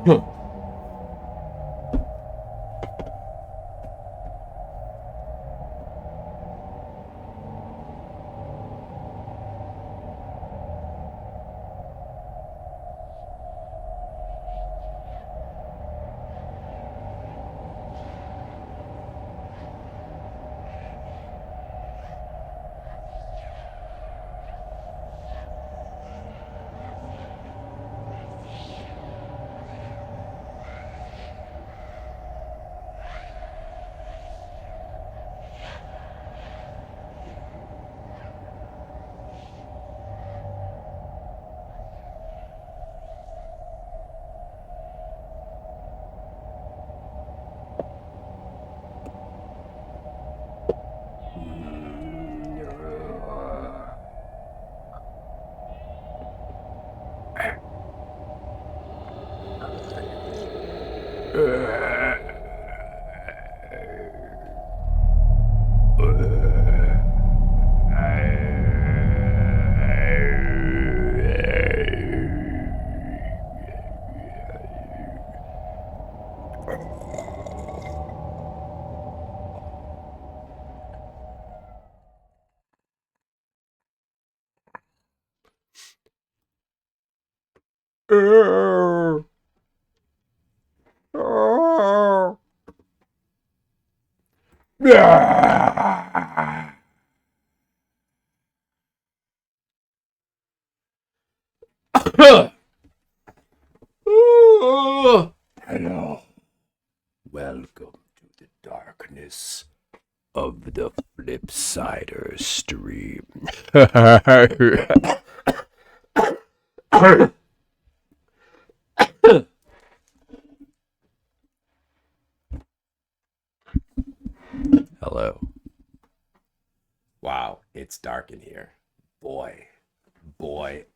Hello. Welcome to the darkness of the Flipsider stream. Hello. Wow, it's dark in here. Boy,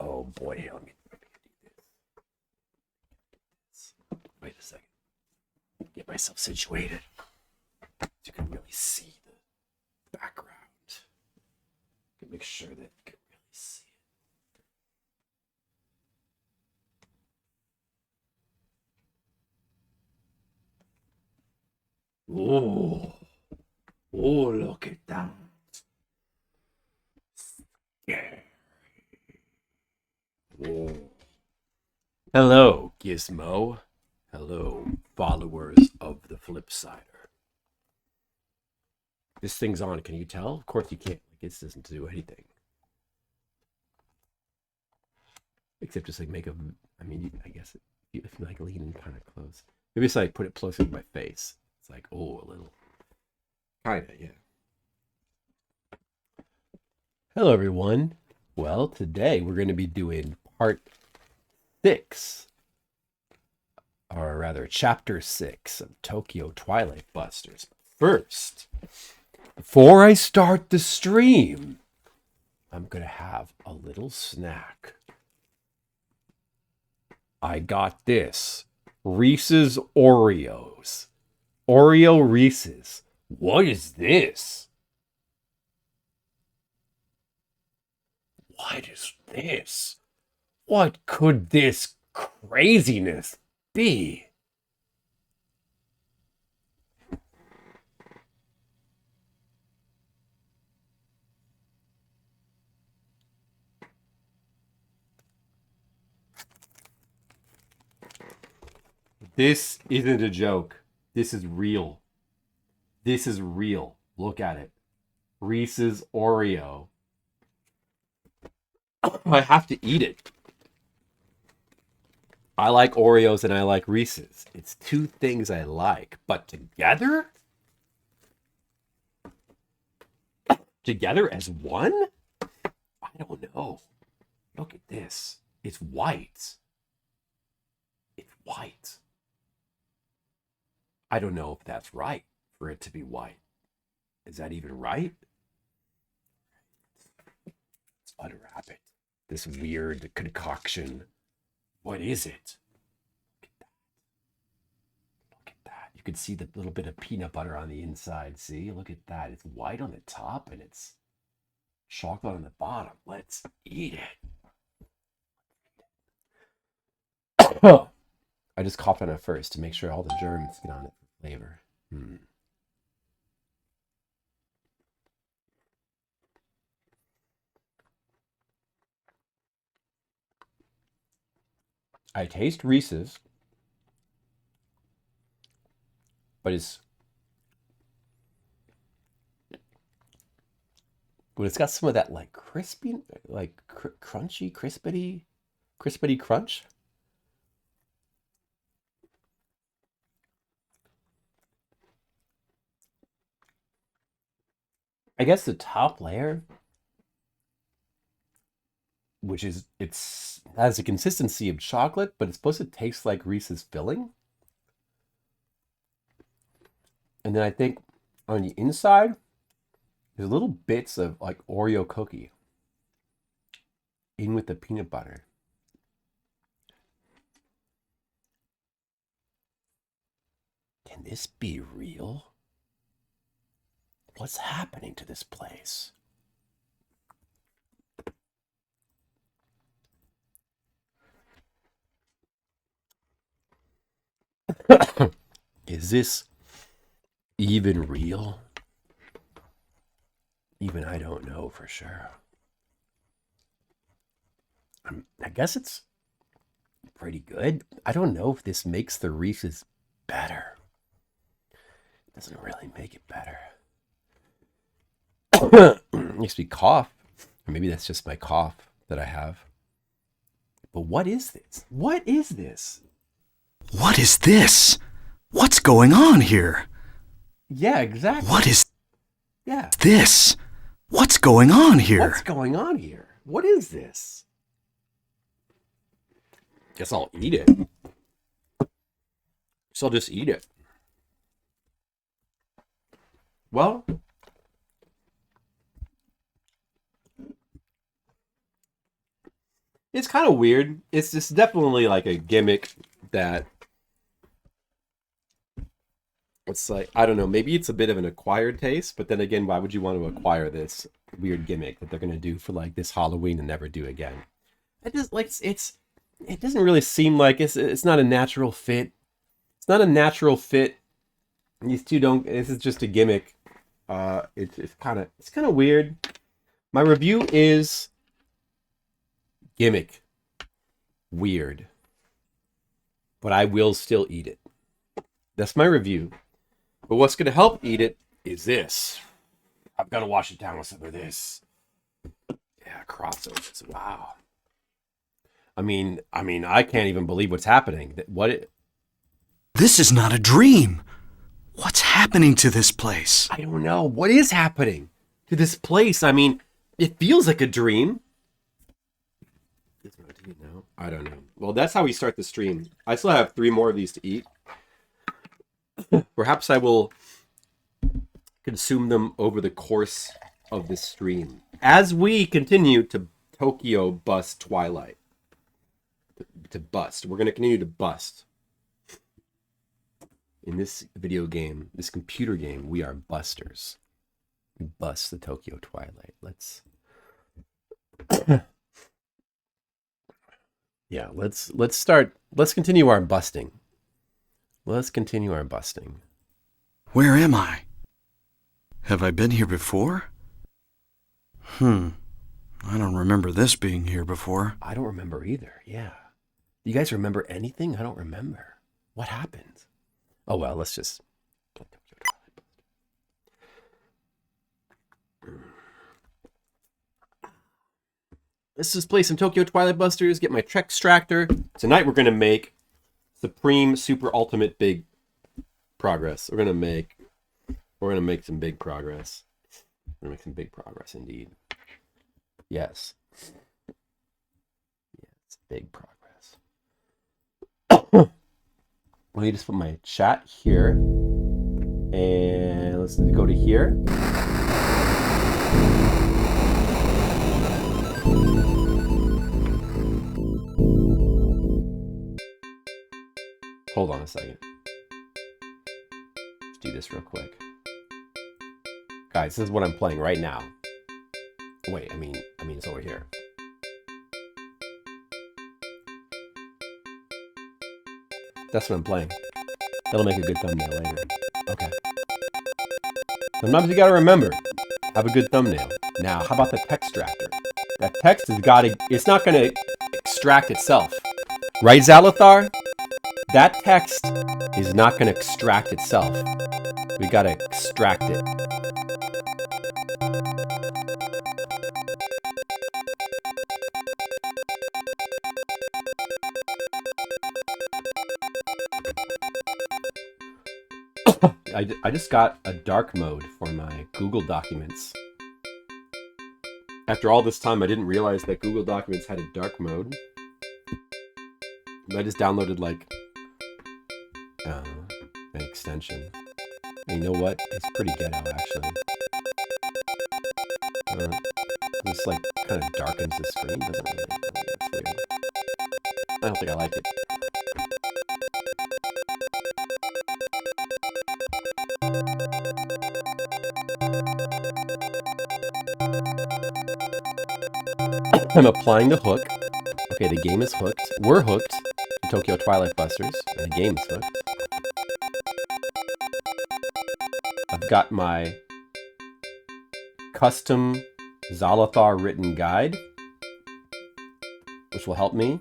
oh boy, let me do this. Wait a second. Get myself situated so you can really see the background. Make sure that you can really see it. Oh, look at that. Scary. Oh. Hello, Gizmo. Hello, followers of the Flipsider. This thing's on. Can you tell? Of course you can't. This doesn't do anything. Except just like make a, I mean, I guess if you like lean in kind of close. Maybe it's like put it closer to my face. It's like, oh, a little. Kind of, yeah. Hello, everyone. Well, today we're going to be doing part 6, or rather, chapter 6 of Tokyo Twilight Busters. First, before I start the stream, I'm going to have a little snack. I got this. Reese's Oreos. Oreo Reese's. What is this? What is this? What could this craziness be? This isn't a joke. This is real. This is real. Look at it. Reese's Oreo. I have to eat it. I like Oreos and I like Reese's. It's two things I like, but together? Together as one? I don't know. Look at this. It's white. It's white. I don't know if that's right for it to be white. Is that even right? Let's unwrap it. This weird concoction. What is it? Look at that. Look at that. You can see the little bit of peanut butter on the inside. See? Look at that. It's white on the top and it's chocolate on the bottom. Let's eat it. I just coughed on it first to make sure all the germs get on it for flavor. I taste Reese's, but it's got some of that like crispy, like crunchy, crispity crunch. I guess the top layer, which is has a consistency of chocolate, but it's supposed to taste like Reese's filling. And then I think on the inside, there's little bits of like Oreo cookie in with the peanut butter. Can this be real? What's happening to this place? Is this even real? Even I don't know for sure. I guess it's pretty good. I don't know if this makes the Reese's better. It doesn't really make it better. Makes me cough. Or maybe that's just my cough that I have. But what is this? What is this? What is this? What's going on here? Yeah, exactly. What is this? What's going on here? What's going on here? What is this? Guess I'll eat it. Guess I'll just eat it. Well, it's kind of weird. It's just definitely like a gimmick that it's like, I don't know, maybe it's a bit of an acquired taste, but then again, why would you want to acquire this weird gimmick that they're going to do for like this Halloween and never do again? It just like it doesn't really seem like it's not a natural fit. It's not a natural fit. These two don't. This is just a gimmick. It's kind of weird. My review is gimmick, weird, but I will still eat it. That's my review. But what's going to help eat it is this. I've got to wash it down with some of this. Yeah, crossovers. Wow. I mean, I can't even believe what's happening. This is not a dream. What's happening to this place? I don't know. What is happening to this place? I mean, it feels like a dream. I don't know. Well, that's how we start the stream. I still have 3 more of these to eat. Perhaps I will consume them over the course of this stream as we continue to Tokyo bust Twilight. To bust. We're going to continue to bust. In this video game, this computer game, we are busters. We bust the Tokyo Twilight. Let's continue our busting. Let's continue our busting. Where am I? Have I been here before? I don't remember this being here before. I don't remember either, yeah. You guys remember anything? I don't remember. What happened? Oh well, let's just... Let's just play some Tokyo Twilight Busters, get my Trek extractor. Tonight we're going to make Supreme Super Ultimate Big Progress. We're going to make some big progress. We're going to make some big progress indeed. Yes. Yes, big progress. Let me just put my chat here. And let's go to here. Hold on a second. Let's do this real quick. Guys, this is what I'm playing right now. Wait, I mean it's over here. That's what I'm playing. That'll make a good thumbnail later. Okay. Sometimes you gotta remember, have a good thumbnail. Now, how about the textractor? That text has gotta, it's not gonna extract itself. Right, Zalathar? That text is not gonna extract itself. We gotta extract it. I just got a dark mode for my Google Documents. After all this time, I didn't realize that Google Documents had a dark mode. I just downloaded like an extension. And you know what? It's pretty ghetto, actually. This like kind of darkens the screen, doesn't it? That's weird. I don't think I like it. I'm applying the hook. Okay, the game is hooked. We're hooked to Tokyo Twilight Busters, and the game is hooked. I've got my custom Zalathar written guide, which will help me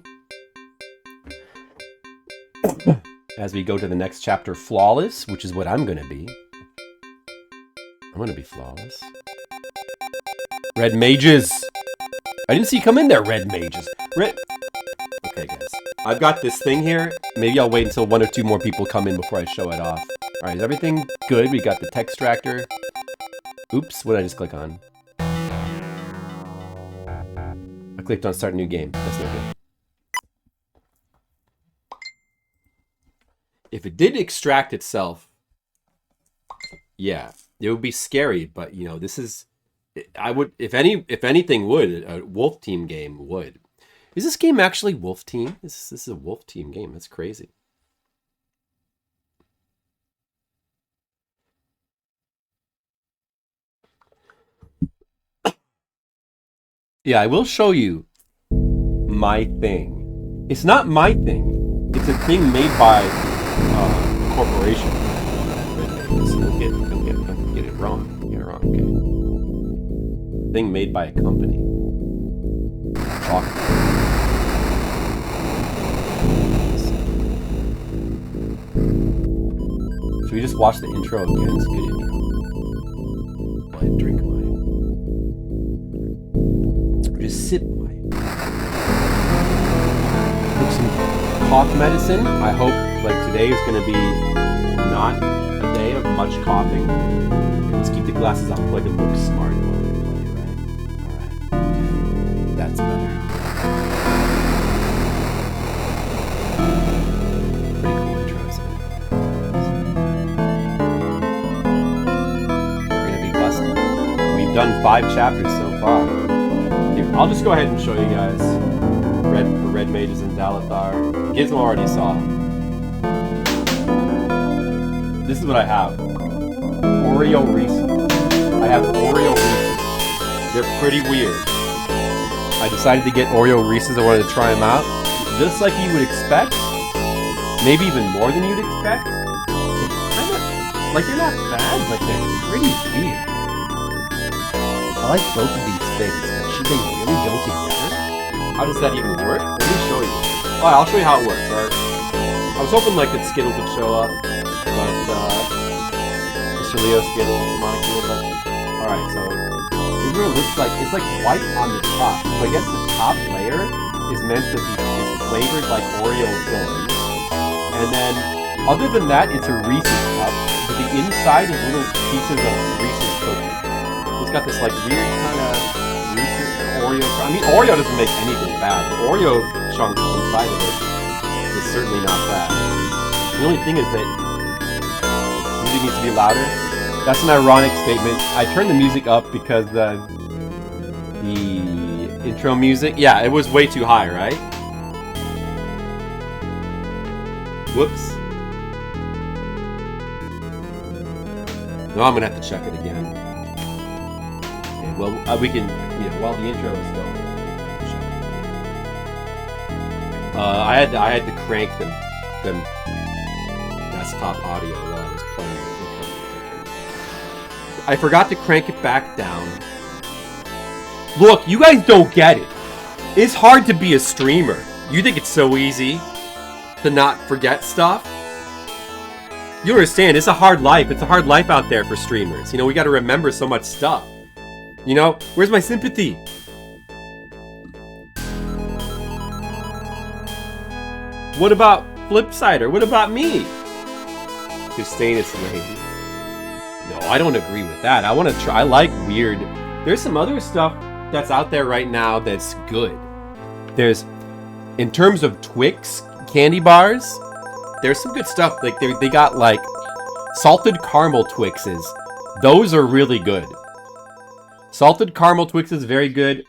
as we go to the next chapter, Flawless, which is what I'm going to be. I'm going to be flawless. Red Mages! I didn't see you come in there, Red Mages. Okay, guys. I've got this thing here. Maybe I'll wait until 1 or 2 more people come in before I show it off. Alright, is everything good? We got the textractor. Oops, what did I just click on? I clicked on start new game. That's no good. If it did extract itself, yeah, it would be scary, but you know, this is, I would, if anything would, a Wolf Team game would. Is this game actually Wolf Team? This is a Wolf Team game. That's crazy. Yeah, I will show you my thing. It's not my thing. It's a thing made by a corporation. Don't get it wrong. Get it wrong. Okay. Thing made by a company. Should we just watch the intro again? It's a good intro. While I drink mine. Just sip mine. Took some cough medicine. I hope like today is going to be not a day of much coughing. Let's keep the glasses on. Play the book smart while we play, right? Alright. That's better. Pretty cool intro, isn't it? We're going to be busted. We've done 5 chapters so far. Here, I'll just go ahead and show you guys Red Mages and Zalathar. Gizmo already saw. This is what I have. Oreo Reese's. I have Oreo Reese's. They're pretty weird. I decided to get Oreo Reese's. I wanted to try them out. Just like you would expect. Maybe even more than you'd expect. It's kind of, like they're not bad, but they're pretty weird. I like both of these things, but should they really go together? How does that even work? Let me show you. Alright, I'll show you how it works, alright? I was hoping like that Skittles would show up, but Mr. Leo Skittles, Molecule, but alright, so this is what it looks like. It's like white on the top. So I guess the top layer is meant to be flavored like Oreo filling. And then other than that, it's a Reese's cup, but the inside is little pieces of Reese's cookie. It's got this like weird kind of Reese's Oreo. I mean, Oreo doesn't make anything bad. The Oreo chunk inside of it is certainly not bad. The only thing is that music needs to be louder. That's an ironic statement. I turned the music up because the intro music, yeah, it was way too high, right? Whoops. No, I'm gonna have to check it again. Well, we can, you know, while the intro is going. I had to crank the desktop audio while I was playing it. I forgot to crank it back down. Look, you guys don't get it. It's hard to be a streamer. You think it's so easy to not forget stuff? You understand, it's a hard life. It's a hard life out there for streamers. You know, we gotta remember so much stuff. You know, where's my sympathy? What about Flipsider? What about me? Gustanus Lane. No, I don't agree with that. I want to try. I like weird. There's some other stuff that's out there right now that's good. There's, in terms of Twix candy bars, there's some good stuff. Like they got like salted caramel Twixes. Those are really good. Salted caramel Twixes, very good.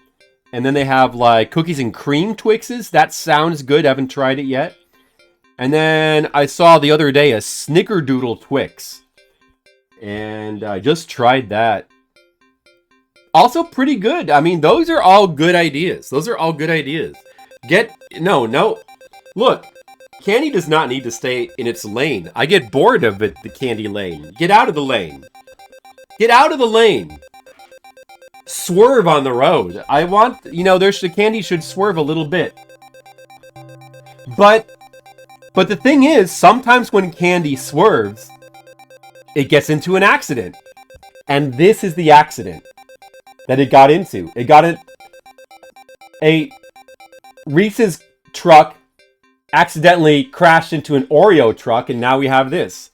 And then they have like cookies and cream Twixes. That sounds good. I haven't tried it yet. And then I saw the other day a Snickerdoodle Twix. And I just tried that. Also pretty good. I mean, those are all good ideas. Those are all good ideas. No. Look, candy does not need to stay in its lane. I get bored of it, the candy lane. Get out of the lane. Get out of the lane. Swerve on the road. I want, the candy should swerve a little bit. But the thing is, sometimes when candy swerves, it gets into an accident. And this is the accident that it got into. It got a Reese's truck accidentally crashed into an Oreo truck, and now we have this.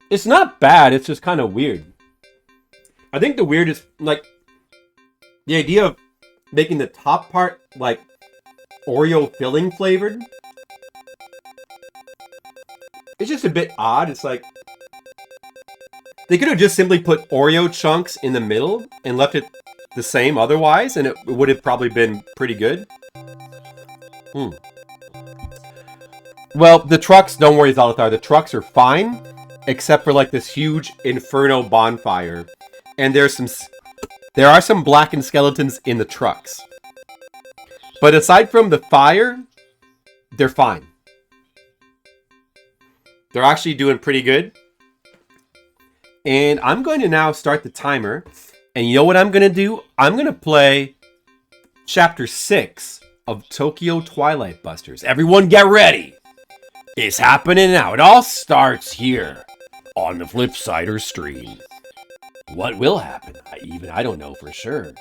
It's not bad, it's just kind of weird. I think the weirdest, like, the idea of making the top part, like, Oreo filling flavored. It's just a bit odd. It's like, they could have just simply put Oreo chunks in the middle and left it the same otherwise, and it would have probably been pretty good. Well, the trucks, don't worry, Zalathar, the trucks are fine, except for like this huge inferno bonfire. And there are some blackened skeletons in the trucks. But aside from the fire, they're fine. They're actually doing pretty good. And I'm going to now start the timer. And you know what I'm going to do? I'm going to play Chapter 6 of Tokyo Twilight Busters. Everyone get ready. It's happening now. It all starts here on the Flipsider stream. What will happen? I don't know for sure.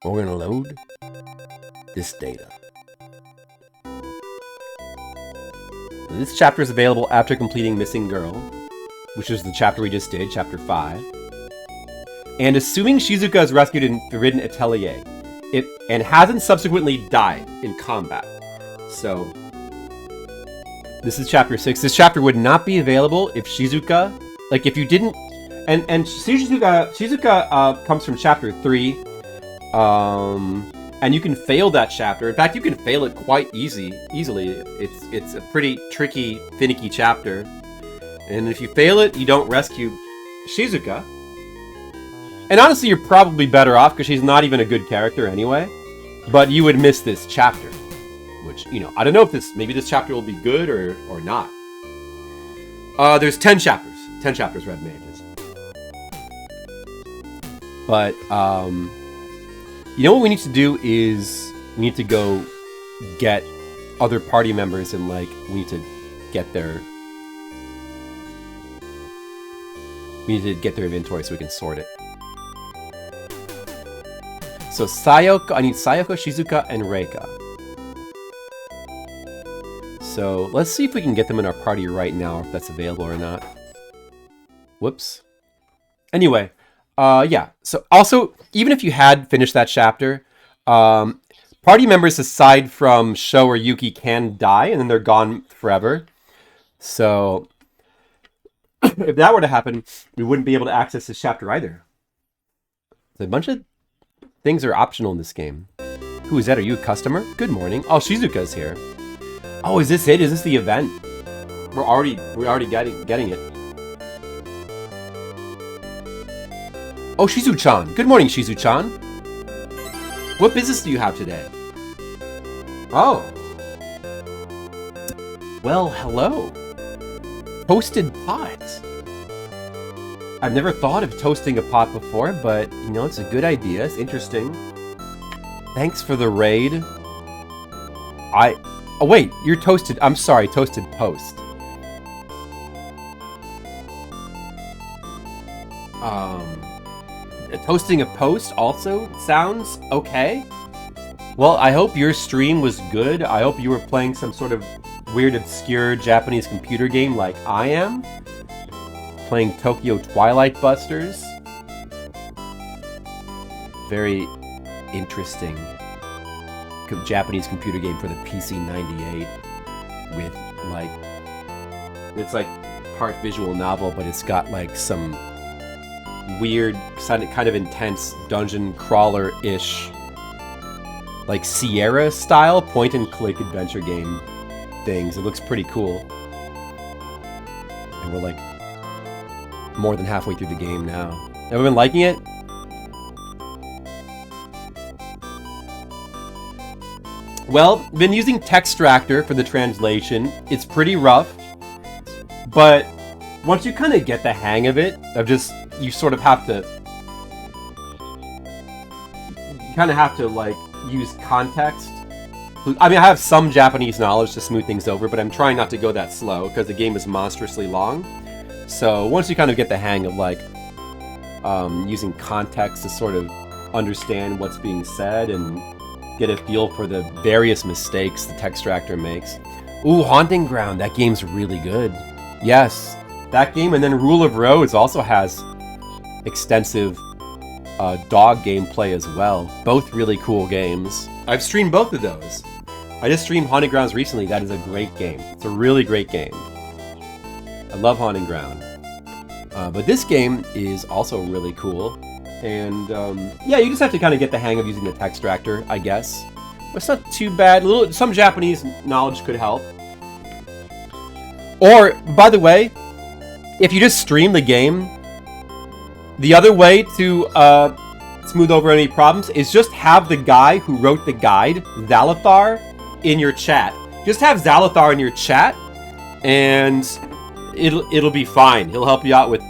We're going to load this data. This chapter is available after completing Missing Girl, which is the chapter we just did, chapter 5. And assuming Shizuka is rescued in Forbidden Atelier, and hasn't subsequently died in combat. So, this is chapter 6. This chapter would not be available if Shizuka, like if you didn't, and Shizuka comes from chapter 3, and you can fail that chapter. In fact, you can fail it quite easily. It's a pretty tricky, finicky chapter. And if you fail it, you don't rescue Shizuka. And honestly, you're probably better off because she's not even a good character anyway. But you would miss this chapter. Which, I don't know if maybe this chapter will be good or not. There's 10 chapters. 10 chapters, Red Mages. But, what we need to do is we need to go get other party members and, we need to get their inventory so we can sort it. So Sayoko, I need Sayoko, Shizuka, and Reika. So let's see if we can get them in our party right now, if that's available or not. Whoops. Anyway, yeah. So also, even if you had finished that chapter, party members aside from Sho or Yuki can die, and then they're gone forever. So if that were to happen, we wouldn't be able to access this chapter either. A bunch of things are optional in this game. Who is that? Are you a customer? Good morning. Oh, Shizuka's here. Oh, is this it? Is this the event? We're already getting it. Oh, Shizu-chan. Good morning, Shizu-chan. What business do you have today? Oh. Well, hello. Toasted pot. I've never thought of toasting a pot before, but, you know, it's a good idea. It's interesting. Thanks for the raid. Oh, wait, you're toasted. I'm sorry, toasted post. Toasting a post also sounds okay. Well, I hope your stream was good. I hope you were playing some sort of weird, obscure Japanese computer game like I am. Playing Tokyo Twilight Busters. Very interesting Japanese computer game for the PC 98 with like, it's like part visual novel, but it's got like some weird, kind of intense dungeon crawler-ish, like Sierra style point and click adventure game things. It looks pretty cool. And we're like more than halfway through the game now. Have we been liking it? Well, been using Textractor for the translation. It's pretty rough, but once you kind of get the hang of it, you sort of have to, like use context. I mean, I have some Japanese knowledge to smooth things over, but I'm trying not to go that slow because the game is monstrously long. So once you kind of get the hang of like using context to sort of understand what's being said and get a feel for the various mistakes the Textractor makes. Ooh, Haunting Ground, that game's really good. Yes, that game, and then Rule of Rose also has extensive dog gameplay as well. Both really cool games. I've streamed both of those. I just streamed Haunting Grounds recently. That is a great game. It's a really great game. I love Haunting Ground. But this game is also really cool. And yeah, you just have to kind of get the hang of using the Textractor, I guess. But it's not too bad. Some Japanese knowledge could help. Or, by the way, if you just stream the game, the other way to smooth over any problems is just have the guy who wrote the guide, Zalathar, in your chat. Just have Zalathar in your chat, and it'll be fine. He'll help you out with,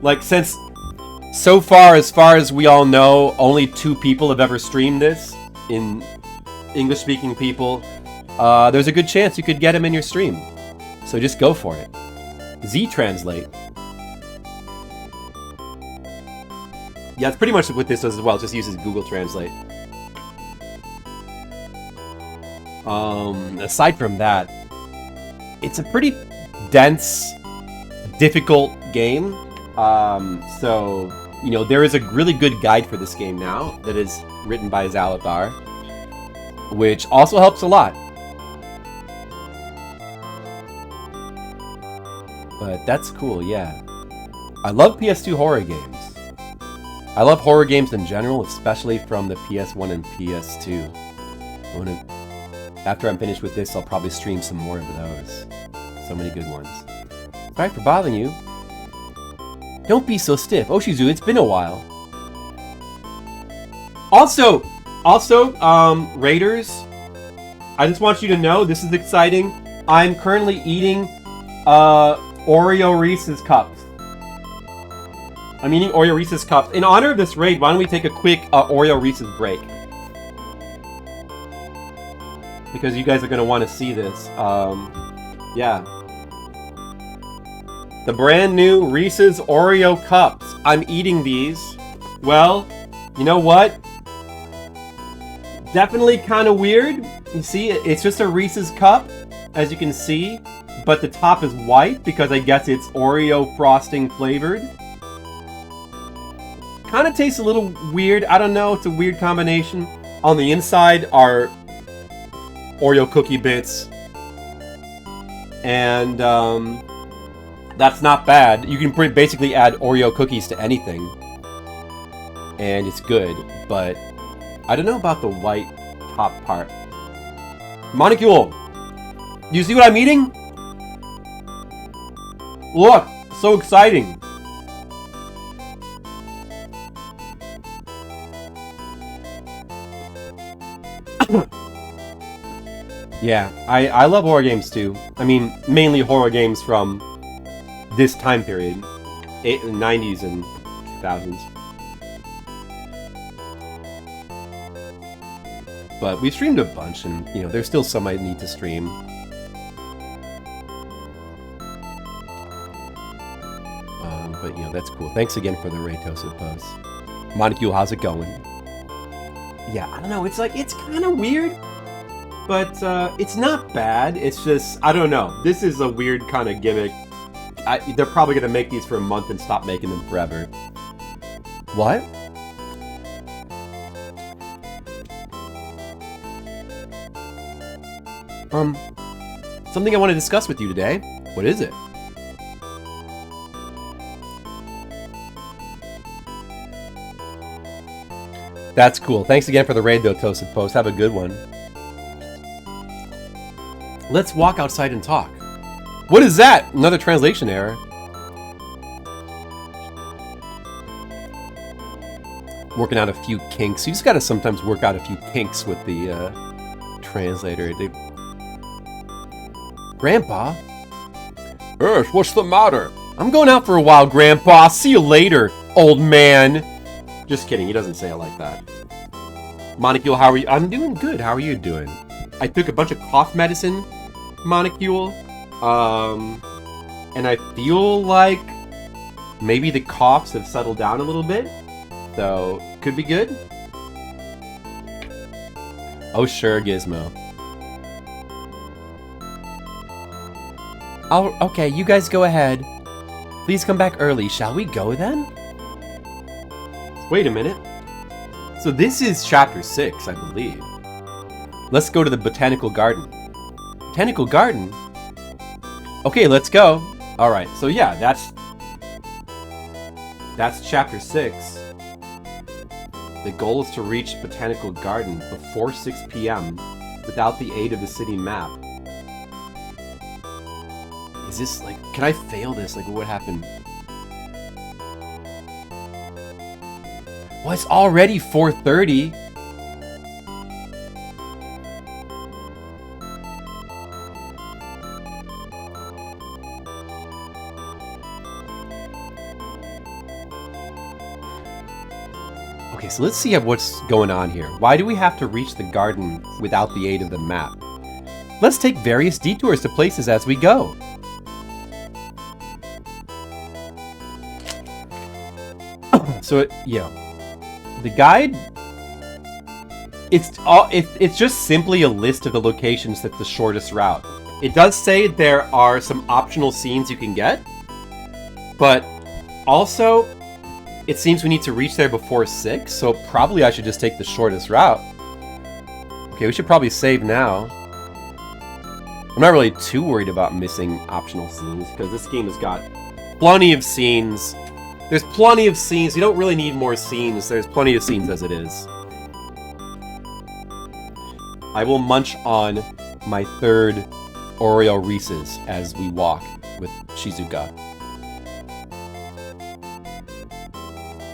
like, since so far as we all know, only 2 people have ever streamed this in English-speaking people. There's a good chance you could get him in your stream. So just go for it. Z-Translate. Yeah, it's pretty much what this does as well. It just uses Google Translate. Aside from that, it's a pretty dense, difficult game. So, you know, there is a really good guide for this game now that is written by Zalathar, which also helps a lot. But that's cool, yeah. I love PS2 horror games. I love horror games in general, especially from the PS1 and PS2. After I'm finished with this, I'll probably stream some more of those. So many good ones. Sorry for bothering you. Don't be so stiff. Oshizu, it's been a while. Also, Raiders, I just want you to know, this is exciting. I'm currently eating Oreo Reese's Cups. I'm eating Oreo Reese's Cups. In honor of this raid, why don't we take a quick Oreo Reese's break? Because you guys are going to want to see this. Yeah. The brand new Reese's Oreo Cups. I'm eating these. Well, you know what? Definitely kind of weird. You see, it's just a Reese's Cup, as you can see. But the top is white because I guess it's Oreo frosting flavored. Kind of tastes a little weird. I don't know. It's a weird combination. On the inside are Oreo cookie bits. And that's not bad. You can basically add Oreo cookies to anything. And it's good. But I don't know about the white top part. Monicule! Do you see what I'm eating? Look! So exciting! Yeah, I love horror games too. I mean, mainly horror games from this time period, 90s and 2000s. But we've streamed a bunch, and you know, there's still some I need to stream. But you know, that's cool. Thanks again for the Raytosa post. Montague, how's it going? Yeah, I don't know. It's like, it's kind of weird, but it's not bad. It's just, I don't know. This is a weird kind of gimmick. They're probably gonna make these for a month and stop making them forever. What? Something I want to discuss with you today. What is it? That's cool. Thanks again for the raid, though, Toasted Post. Have a good one. Let's walk outside and talk. What is that? Another translation error. Working out a few kinks. You just gotta sometimes work out a few kinks with the translator. Grandpa? Yes, what's the matter? I'm going out for a while, Grandpa. See you later, old man. Just kidding, he doesn't say it like that. Monocule, how are you? I'm doing good. How are you doing? I took a bunch of cough medicine, Monocule. And I feel like maybe the coughs have settled down a little bit. So, could be good. Oh, sure, Gizmo. Oh, okay, you guys go ahead. Please come back early. Shall we go then? Wait a minute. So this is chapter 6, I believe. Let's go to the botanical garden. Botanical garden? Okay, let's go. Alright, so yeah, that's chapter 6. The goal is to reach Botanical Garden before 6 p.m. without the aid of the city map. Is this, like, can I fail this? Like, what would happen? Well, it's already 4:30. Okay, so let's see what's going on here. Why do we have to reach the garden without the aid of the map? Let's take various detours to places as we go. So, the guide, it's just simply a list of the locations that's the shortest route. It does say there are some optional scenes you can get, but also it seems we need to reach there before 6, so probably I should just take the shortest route. Okay, we should probably save now. I'm not really too worried about missing optional scenes, because this game has got plenty of scenes. There's plenty of scenes. You don't really need more scenes. There's plenty of scenes as it is. I will munch on my third Oreo Reese's as we walk with Shizuka.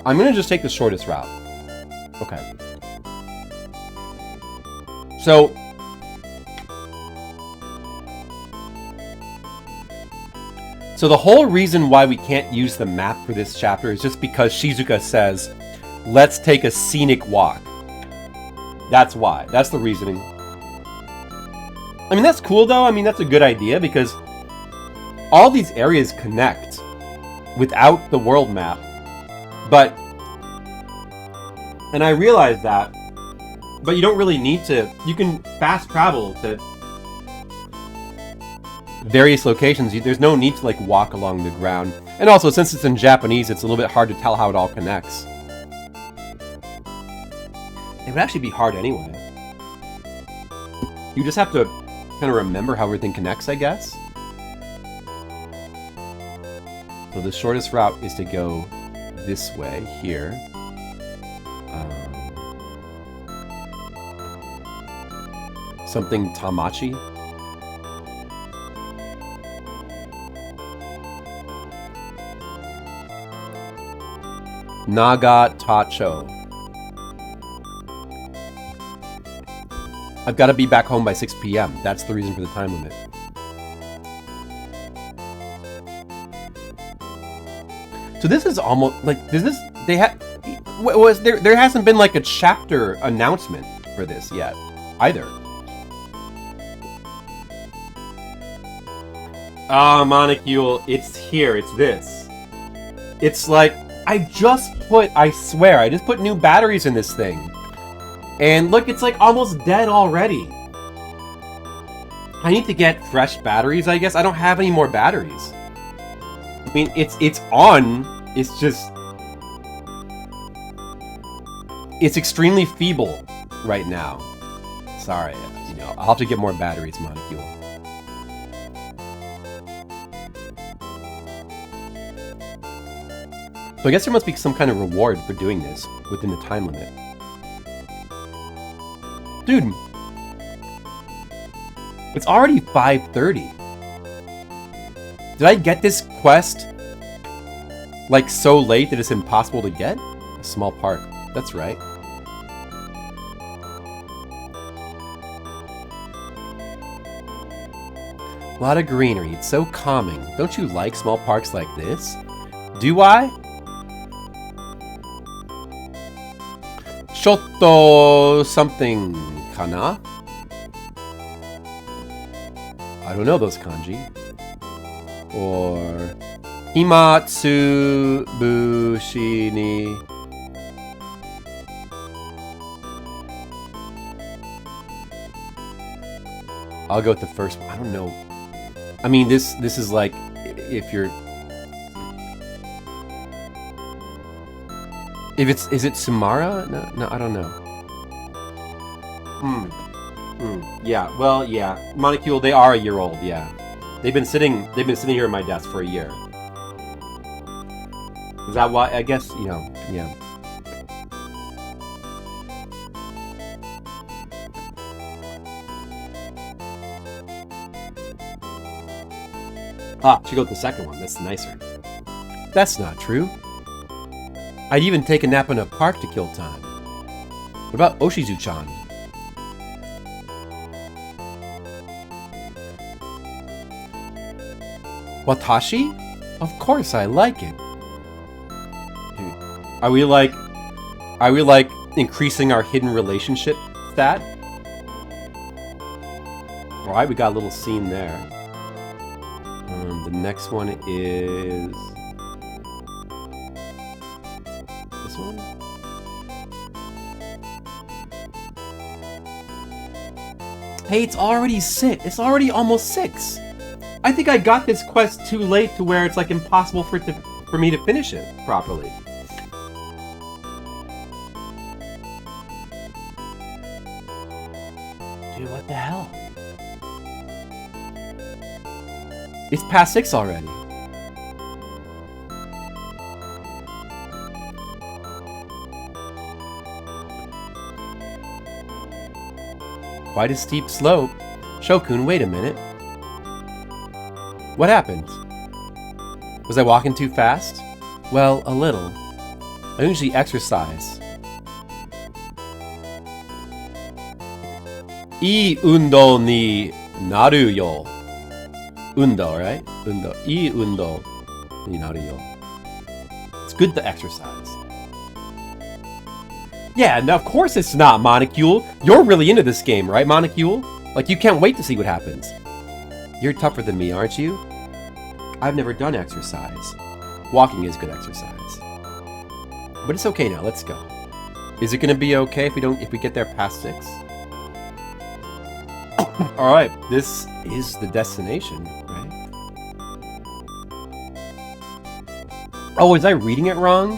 I'm gonna just take the shortest route. Okay. So the whole reason why we can't use the map for this chapter is just because Shizuka says, let's take a scenic walk. That's why. That's the reasoning. I mean, that's cool though. I mean, that's a good idea because all these areas connect without the world map. But, and I realize that, but you don't really need to. You can fast travel to various locations. There's no need to like walk along the ground. And also, since it's in Japanese, it's a little bit hard to tell how it all connects. It would actually be hard anyway. You just have to kind of remember how everything connects, I guess. So the shortest route is to go this way, here. Something Tamachi. Naga Tacho. I've got to be back home by 6 p.m. That's the reason for the time limit. So this is almost like, does this, they had, was there hasn't been like a chapter announcement for this yet either. Ah, Monocule, it's here, it's this. It's like, I swear, I just put new batteries in this thing. And look, it's like almost dead already. I need to get fresh batteries, I guess. I don't have any more batteries. I mean, it's on, it's just... It's extremely feeble right now. Sorry, you know, I'll have to get more batteries, Monocule. So I guess there must be some kind of reward for doing this within the time limit. Dude, it's already 5:30. Did I get this quest like so late that it's impossible to get? A small park. That's right. A lot of greenery. It's so calming. Don't you like small parks like this? Do I? Shoto something kana? I don't know those kanji. Or himatsu bushi ni. I'll go with the first one. I don't know. I mean, this is like if you're... Is it Sumara? No, I don't know. Yeah, well, yeah. Monocule, they are a year old, yeah. They've been sitting here at my desk for a year. Is that why? I guess, you know, yeah. Ah, should go with the second one. That's nicer. That's not true. I'd even take a nap in a park to kill time. What about Oshizu-chan? Watashi? Of course I like it. Dude, are we like increasing our hidden relationship stat? Alright, we got a little scene there. The next one is... this one? Hey, it's already 6. It's already almost 6. I think I got this quest too late to where it's like impossible for me to finish it properly. Dude, what the hell? It's past 6 already. Quite a steep slope. Shokun, wait a minute. What happened? Was I walking too fast? Well, a little. I usually exercise. Ii undo ni naru yo. Undo, right? Undo. Ii undo ni naru yo. It's good to exercise. Yeah, now of course it's not, Monocule. You're really into this game, right, Monocule? Like, you can't wait to see what happens. You're tougher than me, aren't you? I've never done exercise. Walking is good exercise. But it's okay now, let's go. Is it gonna be okay if we get there past 6? Alright, this is the destination, right? Oh, was I reading it wrong?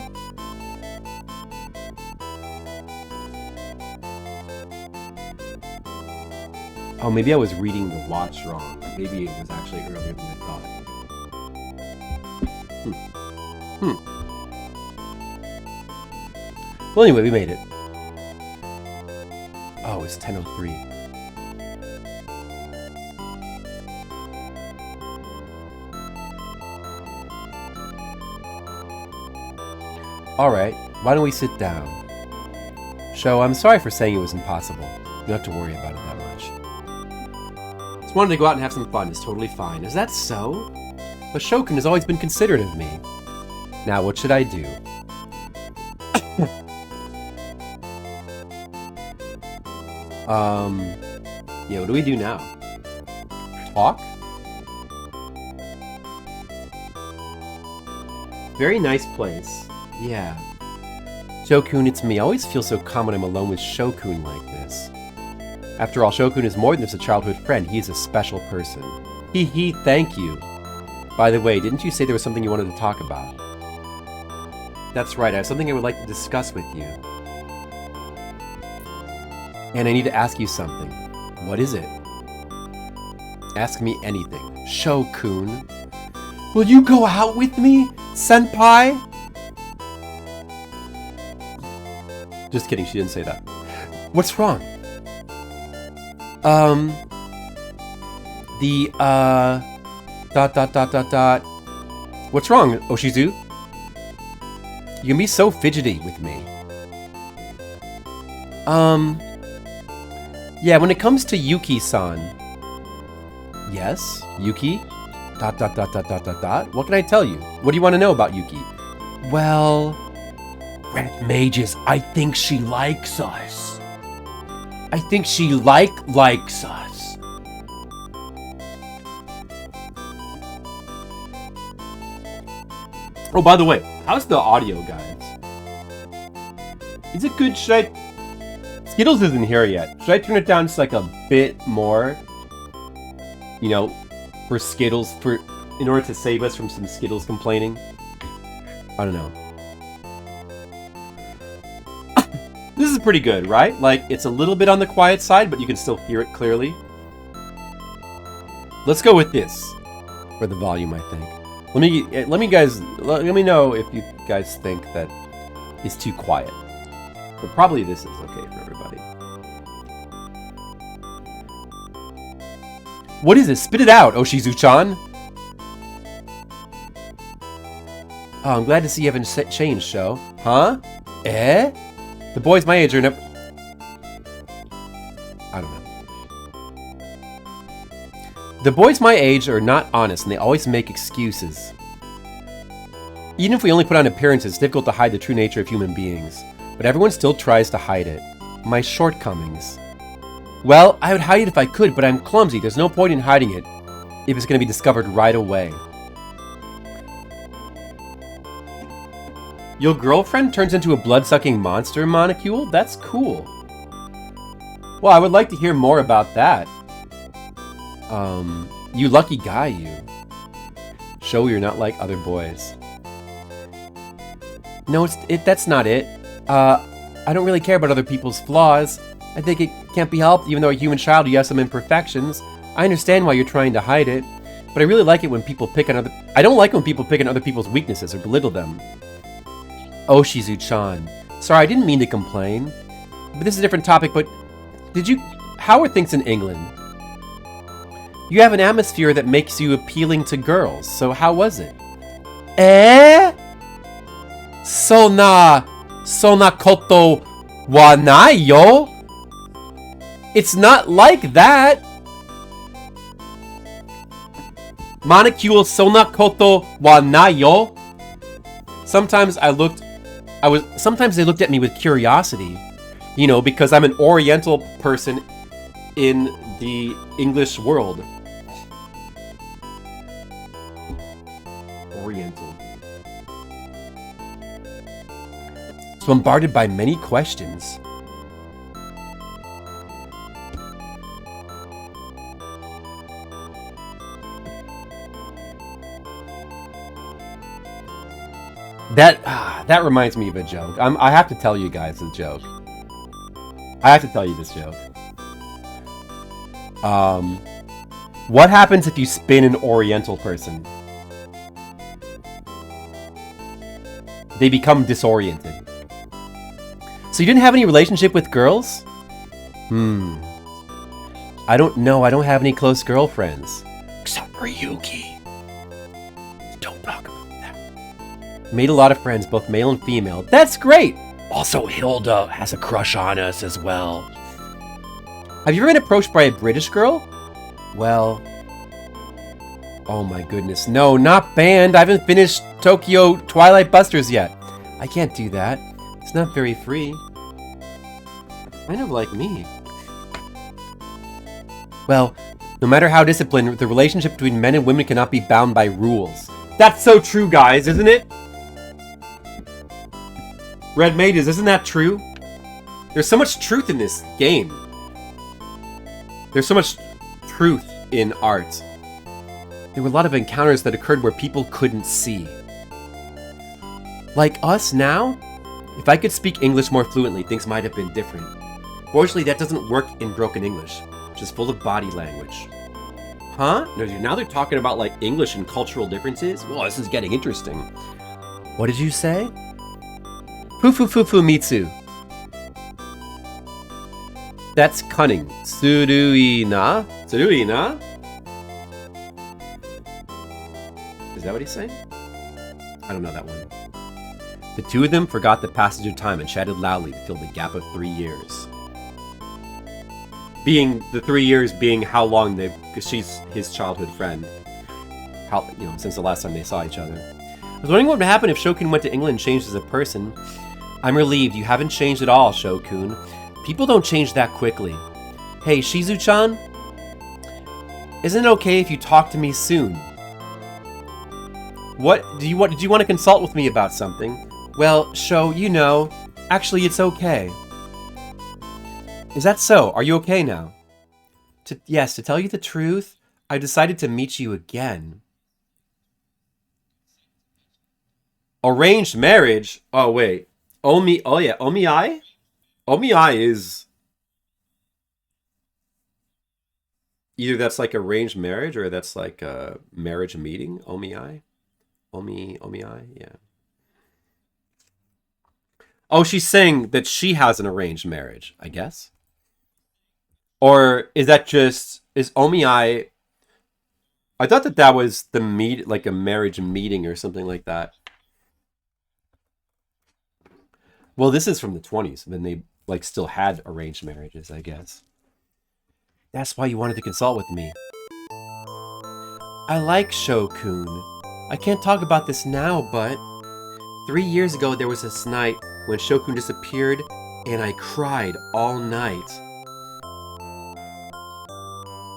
Oh, maybe I was reading the watch wrong. Maybe it was actually earlier than I thought. Well, anyway, we made it. Oh, it's 10:03. Alright, why don't we sit down? Sho, I'm sorry for saying it was impossible. You don't have to worry about it that much. Just wanted to go out and have some fun. It's totally fine. Is that so? But Shokun has always been considerate of me. Now, what should I do? Yeah, what do we do now? Talk? Very nice place. Yeah. Shokun, it's me. I always feel so calm when I'm alone with Shokun like this. After all, Shokun is more than just a childhood friend. He is a special person. Hee hee, thank you. By the way, didn't you say there was something you wanted to talk about? That's right, I have something I would like to discuss with you. And I need to ask you something. What is it? Ask me anything. Shokun. Will you go out with me, senpai? Just kidding, she didn't say that. What's wrong? What's wrong, Oshizu? You can be so fidgety with me. Yeah, when it comes to Yuki-san. Yes, Yuki? What can I tell you? What do you want to know about Yuki? Well, Red Mages, I think she likes us. I think she likes us. Oh, by the way, how's the audio, guys? Is it good? Should I... Skittles isn't here yet. Should I turn it down just like a bit more? You know, for Skittles, in order to save us from some Skittles complaining? I don't know. This is pretty good, right? Like, it's a little bit on the quiet side, but you can still hear it clearly. Let's go with this for the volume, I think. Let me know if you guys think that it's too quiet. But probably this is okay for everybody. What is this? Spit it out, Oshizu-chan! Oh, I'm glad to see you haven't changed, Sho. Huh? Eh? The boys my age are never... I don't know. The boys my age are not honest, and they always make excuses. Even if we only put on appearances, it's difficult to hide the true nature of human beings. But everyone still tries to hide it. My shortcomings. Well, I would hide it if I could, but I'm clumsy. There's no point in hiding it if it's going to be discovered right away. Your girlfriend turns into a blood-sucking monster, Monocule? That's cool. Well, I would like to hear more about that. You lucky guy, you. Show you're not like other boys. No, that's not it. I don't really care about other people's flaws. I think it can't be helped, even though a human child, you have some imperfections. I understand why you're trying to hide it, but I really like it when people pick on I don't like when people pick on other people's weaknesses or belittle them. Oshizu-chan. Sorry, I didn't mean to complain. But this is a different topic, but how are things in England? You have an atmosphere that makes you appealing to girls, so how was it? Eh? Sona koto wa nai yo? It's not like that! Monocule sona koto wa nai yo? Sometimes they looked at me with curiosity. You know, because I'm an Oriental person in the English world. Oriental. It's bombarded by many questions. That reminds me of a joke. I have to tell you guys a joke. I have to tell you this joke. What happens if you spin an Oriental person? They become disoriented. So you didn't have any relationship with girls? I don't know. I don't have any close girlfriends. Except for Yuki. Don't talk about that. Made a lot of friends, both male and female. That's great! Also, Hilda has a crush on us as well. Have you ever been approached by a British girl? Well... Oh my goodness. No, not banned. I haven't finished Tokyo Twilight Busters yet. I can't do that. It's not very free. Kind of like me. Well, no matter how disciplined, the relationship between men and women cannot be bound by rules. That's so true, guys, isn't it? Red Mages, isn't that true? There's so much truth in this game. There's so much truth in art. There were a lot of encounters that occurred where people couldn't see. Like us now? If I could speak English more fluently, things might have been different. Fortunately, that doesn't work in broken English, which is full of body language. Huh? Now they're talking about like English and cultural differences? Well, this is getting interesting. What did you say? Fufu Mitsu. That's cunning. Tsuruina? Tsuruina? Is that what he's saying? I don't know that one. The two of them forgot the passage of time and chatted loudly to fill the gap of 3 years. Being the 3 years being how long they've, because she's his childhood friend. How, you know, since the last time they saw each other. I was wondering what would happen if Shokun went to England and changed as a person. I'm relieved you haven't changed at all, Shokun. People don't change that quickly. Hey, Shizu-chan? Isn't it okay if you talk to me soon? What? Did you want to consult with me about something? Well, Sho, you know, actually it's okay. Is that so? Are you okay now? Yes, to tell you the truth, I decided to meet you again. Arranged marriage? Oh, wait. Oh yeah, Omiai? Omiai is... Either that's like arranged marriage or that's like a marriage meeting. Omiai? Omiai? Yeah. Oh, she's saying that she has an arranged marriage, I guess. Or is that just... Is Omiai... I thought that was the like a marriage meeting or something like that. Well, this is from the 20s, when they like still had arranged marriages, I guess. That's why you wanted to consult with me. I like Shokun. I can't talk about this now, but 3 years ago there was this night when Shokun disappeared and I cried all night.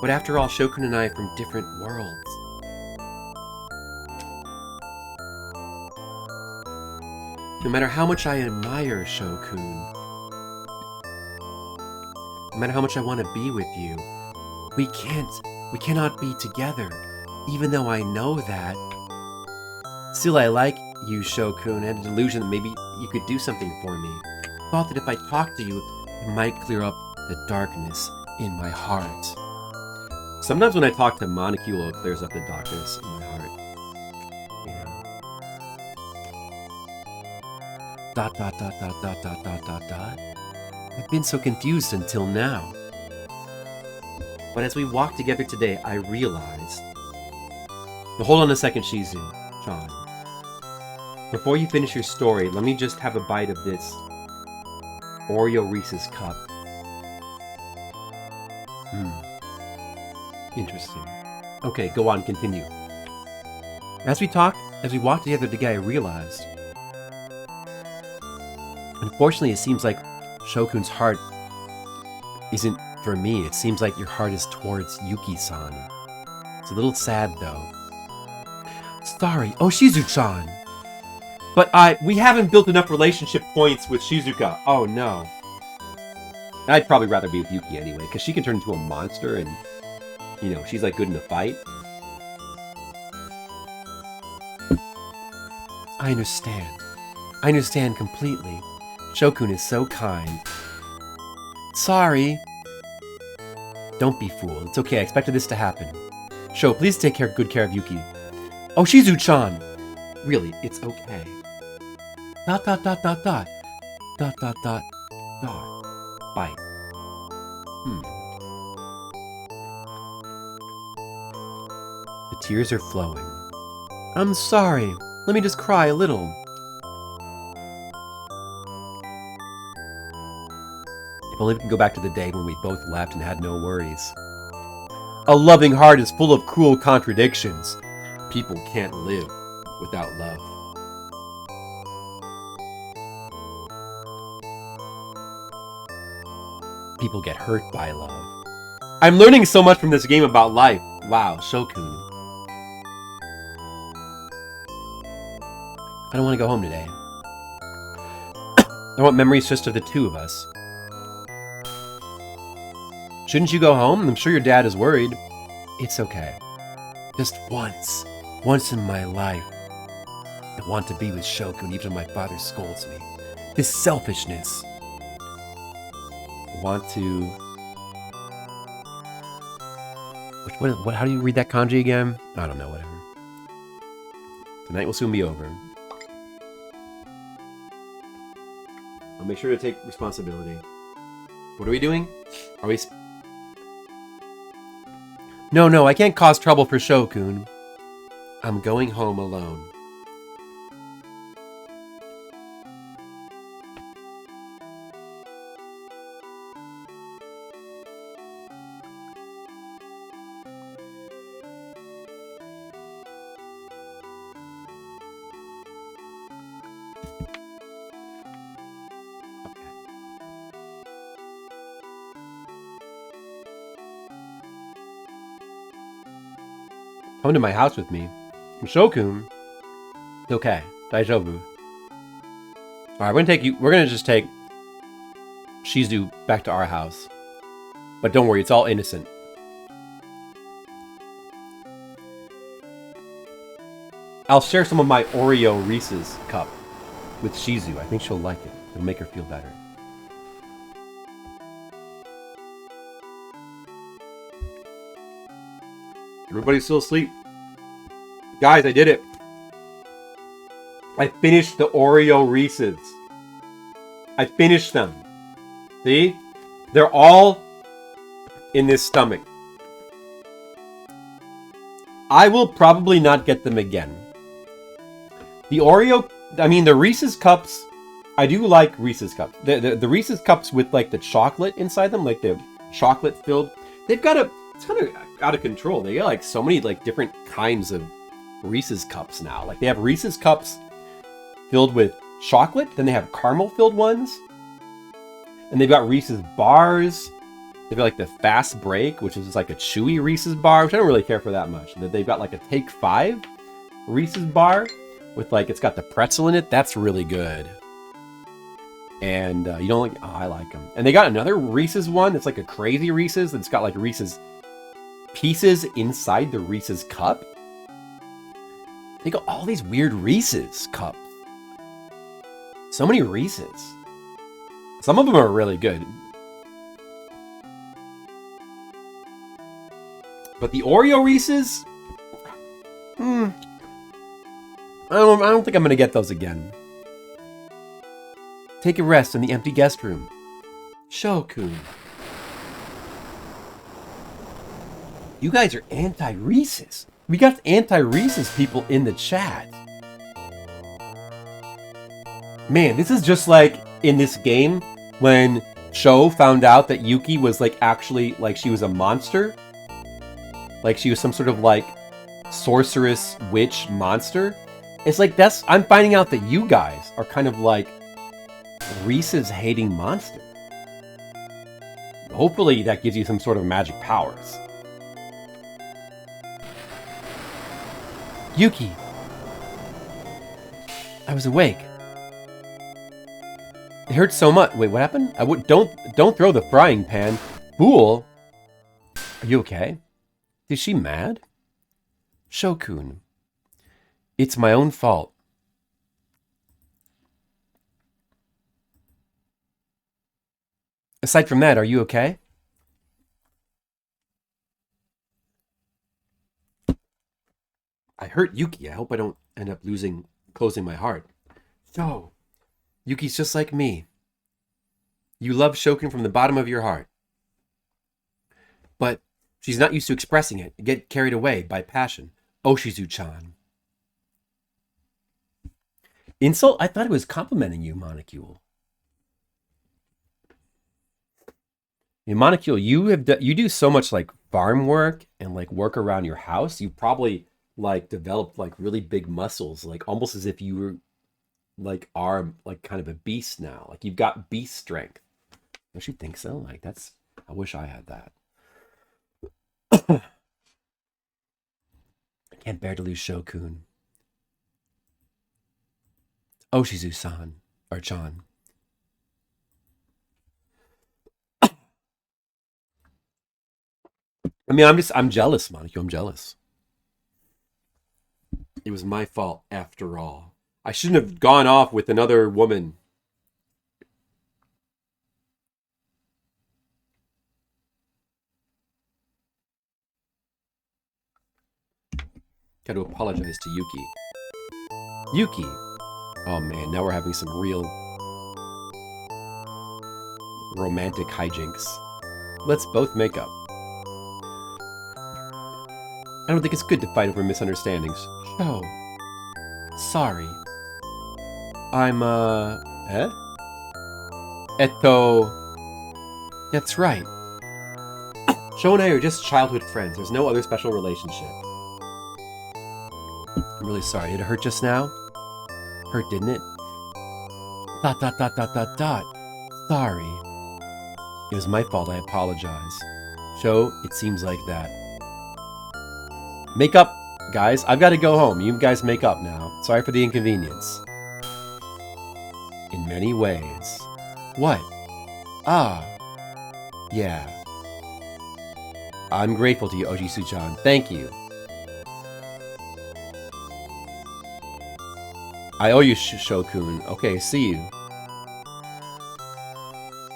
But after all, Shokun and I are from different worlds. No matter how much I admire Shokun, no matter how much I want to be with you, we cannot be together, even though I know that. Still, I like you, Shokun, and a delusion that maybe you could do something for me. Thought that if I talked to you, it might clear up the darkness in my heart. Sometimes when I talk to Monocule, it clears up the darkness in my heart. Dot. I've been so confused until now. But as we walked together today, I realized... But hold on a second, Shizu-chan. Before you finish your story, let me just have a bite of this Oreo Reese's cup. Interesting. Okay, go on, continue. As we walked together today, I realized... Unfortunately, it seems like Shokun's heart isn't for me. It seems like your heart is towards Yuki-san. It's a little sad, though. Sorry. Oh, Shizu-chan! But we haven't built enough relationship points with Shizuka. Oh, no. I'd probably rather be with Yuki anyway, because she can turn into a monster and, you know, she's like good in a fight. I understand. I understand completely. Shokun is so kind. Sorry. Don't be fooled. It's okay. I expected this to happen. Sho, please take good care of Yuki. Oh, Shizu-chan! Really, it's okay. ... Bye. The tears are flowing. I'm sorry. Let me just cry a little. If only we can go back to the day when we both left and had no worries. A loving heart is full of cruel contradictions. People can't live without love. People get hurt by love. I'm learning so much from this game about life. Wow, Shokun. I don't want to go home today. I want memories just of the two of us. Shouldn't you go home? I'm sure your dad is worried. It's okay. Just once in my life, I want to be with Shokun even if my father scolds me. This selfishness. I want to... What, how do you read that kanji again? I don't know, whatever. Tonight will soon be over. I'll make sure to take responsibility. What are we doing? Are we... No, I can't cause trouble for Shokun. I'm going home alone. Come to my house with me. I'm Shokun. Okay. Daijoubu. Alright, we're gonna just take Shizu back to our house. But don't worry, it's all innocent. I'll share some of my Oreo Reese's cup with Shizu. I think she'll like it. It'll make her feel better. Everybody's still asleep. Guys, I did it. I finished the Oreo Reese's. I finished them. See? They're all in this stomach. I will probably not get them again. The Reese's Cups, I do like Reese's Cups. The Reese's Cups with like the chocolate inside them, like the chocolate filled, it's kind of out of control. They got like so many like different kinds of Reese's Cups now. Like they have Reese's Cups filled with chocolate, then they have caramel filled ones, and they've got Reese's Bars. They've got like the Fast Break, which is just like a chewy Reese's bar, which I don't really care for that much. They've got like a Take 5 Reese's bar with like, it's got the pretzel in it. That's really good. And you don't like, oh, I like them. And they got another Reese's one that's like a crazy Reese's that's got like Reese's Pieces inside the Reese's cup. They got all these weird Reese's cups. So many Reese's. Some of them are really good. But the Oreo Reese's, I don't think I'm gonna get those again. Take a rest in the empty guest room. Shokun. You guys are anti-Reese's. We got anti-Reese's people in the chat. Man, this is just like in this game when Sho found out that Yuki was like actually like she was a monster. Like she was some sort of like sorceress witch monster. It's like I'm finding out that you guys are kind of like Reese's hating monster. Hopefully that gives you some sort of magic powers. Yuki, I was awake. It hurt so much. Wait, what happened? Don't throw the frying pan, fool. Are you okay? Is she mad? Shokun, it's my own fault. Aside from that, are you okay? I hurt Yuki. I hope I don't end up closing my heart. So, Yuki's just like me. You love Shokun from the bottom of your heart. But she's not used to expressing it. Get carried away by passion. Oshizu-chan. Insult? I thought it was complimenting you, Monocule. Yeah, Monocule, you do so much like farm work and like work around your house, you probably like developed like really big muscles, like almost as if you were like are like kind of a beast now. Like you've got beast strength. Don't you think so? Like that's I wish I had that. I can't bear to lose Shokun. Oshizu-san or Chan. I mean, I'm jealous, Monica. I'm jealous. It was my fault after all. I shouldn't have gone off with another woman. Got to apologize to Yuki. Yuki. Oh man, now we're having some real romantic hijinks. Let's both make up. I don't think it's good to fight over misunderstandings. Oh. Sorry. I'm, eh? That's right. Sho and I are just childhood friends. There's no other special relationship. I'm really sorry. Did it hurt just now? Hurt, didn't it? ... Sorry. It was my fault. I apologize. Sho, it seems like that. Make up, guys. I've got to go home. You guys make up now. Sorry for the inconvenience. In many ways. What? Ah. Yeah. I'm grateful to you, Ojisu-chan. Thank you. I owe you, Shokun. Okay, see you.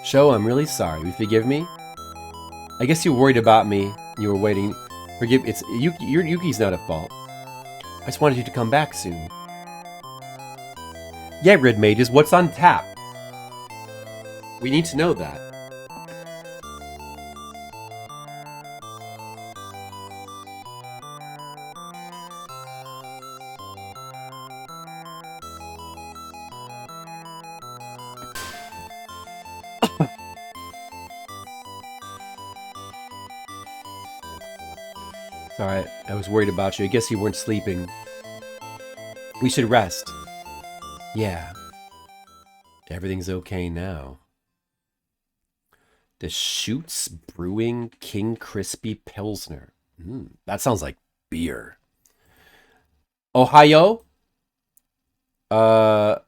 Sho, I'm really sorry. Will you forgive me? I guess you were worried about me. You were waiting. Forgive. It's Yuki's not at fault. I just wanted you to come back soon. Yeah, Red Mages, what's on tap? We need to know that. Sorry, I was worried about you. I guess you weren't sleeping. We should rest. Yeah. Everything's okay now. The Shoots Brewing King Crispy Pilsner. That sounds like beer. Ohio? I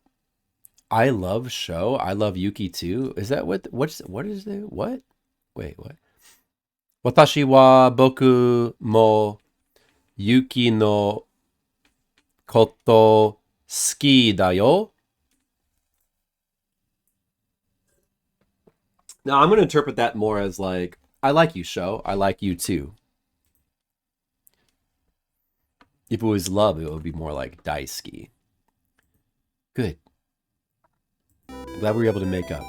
love Sho. I love Yuki too. Is that what is it? What? Wait, what? Watashi wa boku mo Yuki no koto suki da yo. Now I'm going to interpret that more as like, I like you, Sho. I like you too. If it was love, it would be more like daisuki. Good. Glad we were able to make up.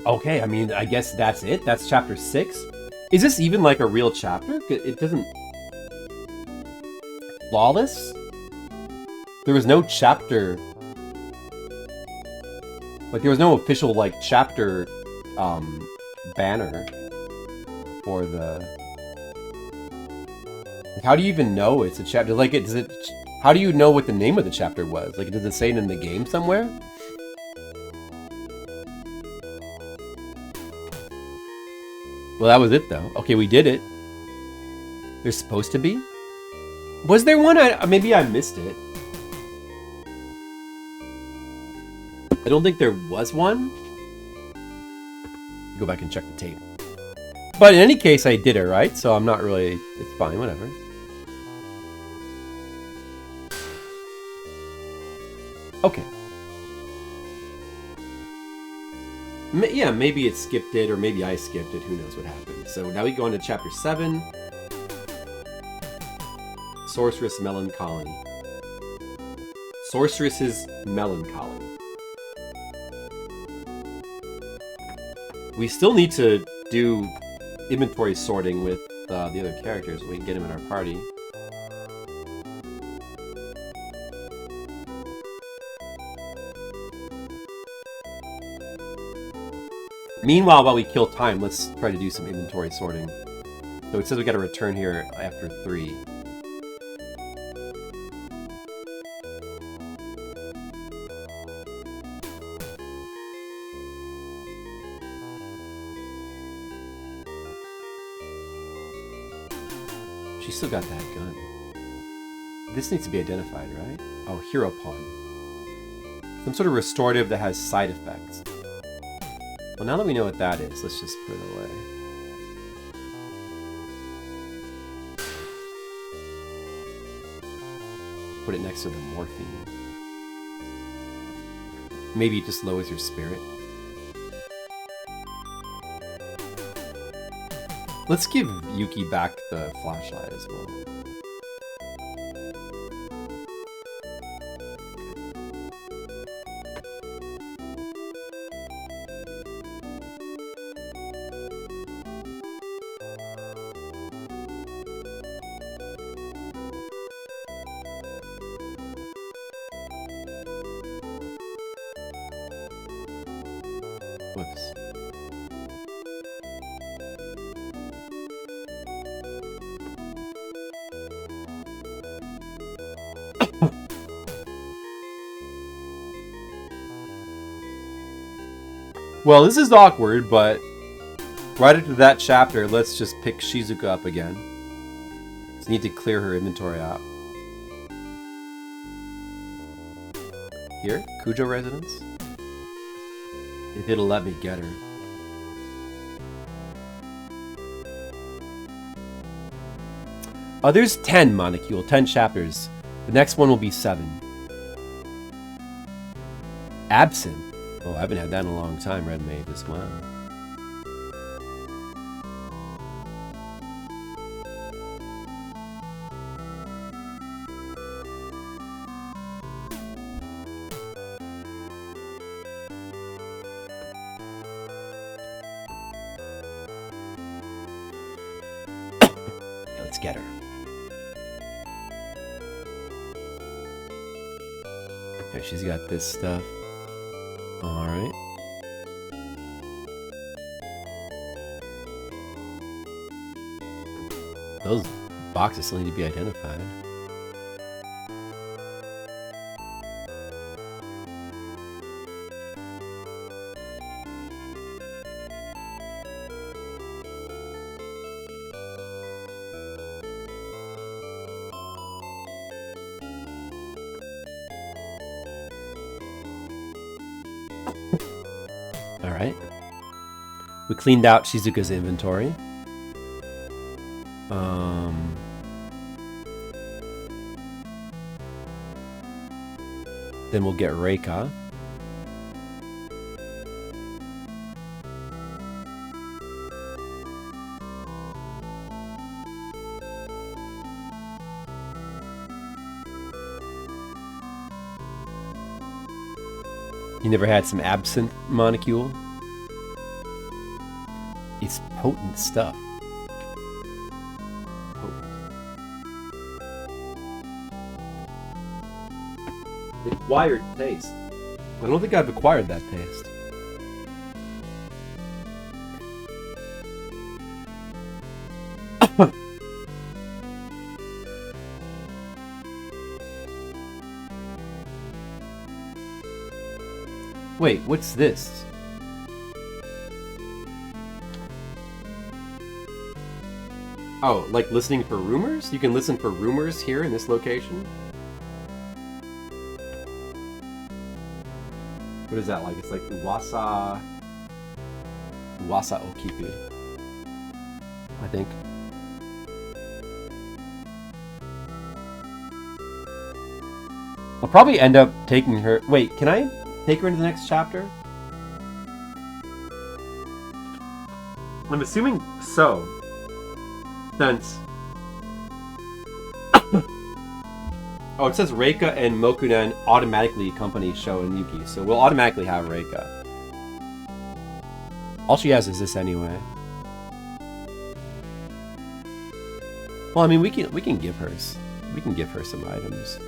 Okay, I mean, I guess that's it. That's chapter 6. Is this even like a real chapter? It doesn't... Flawless? There was no chapter... Like, there was no official, like, chapter, banner for the... Like, how do you even know it's a chapter? Like, does it... How do you know what the name of the chapter was? Like, does it say it in the game somewhere? Well, that was it, though. Okay, we did it. There's supposed to be? Was there one? Maybe I missed it. I don't think there was one. Go back and check the tape. But in any case, I did it, right? So I'm not really... It's fine, whatever. Okay. Yeah, maybe it skipped it, or maybe I skipped it. Who knows what happened. So now we go on to chapter 7. Sorceress Melancholy. Sorceress's Melancholy. We still need to do inventory sorting with the other characters. We can get them in our party. Meanwhile, while we kill time, let's try to do some inventory sorting. So it says we got to return here after 3. She still got that gun. This needs to be identified, right? Oh, hero pawn. Some sort of restorative that has side effects. Well, now that we know what that is, let's just put it away. Put it next to the morphine. Maybe it just lowers your spirit. Let's give Yuki back the flashlight as well. Whoops. Well, this is awkward, but right after that chapter, let's just pick Shizuka up again. So we need to clear her inventory out. Here, Kujo residence. If it'll let me get her. Oh, there's 10 molecule, 10 chapters. The next one will be 7. Absinthe. Oh, I haven't had that in a long time, Red Mavis. Wow. Let's get her. Okay, she's got this stuff. Alright. Those boxes still need to be identified. Alright. We cleaned out Shizuka's inventory. Then we'll get Reika. You never had some absinthe molecule? It's potent stuff. Potent. Acquired taste. I don't think I've acquired that taste. Wait, what's this? Oh, like listening for rumors? You can listen for rumors here in this location? What is that like? It's like Uwasa Okiku, I think. I'll probably end up taking her... Wait, can I take her into the next chapter? I'm assuming so. Since... Oh, it says Reika and Mokunen automatically accompany Sho and Yuki, so we'll automatically have Reika. All she has is this anyway. Well, I mean, we can give her some items.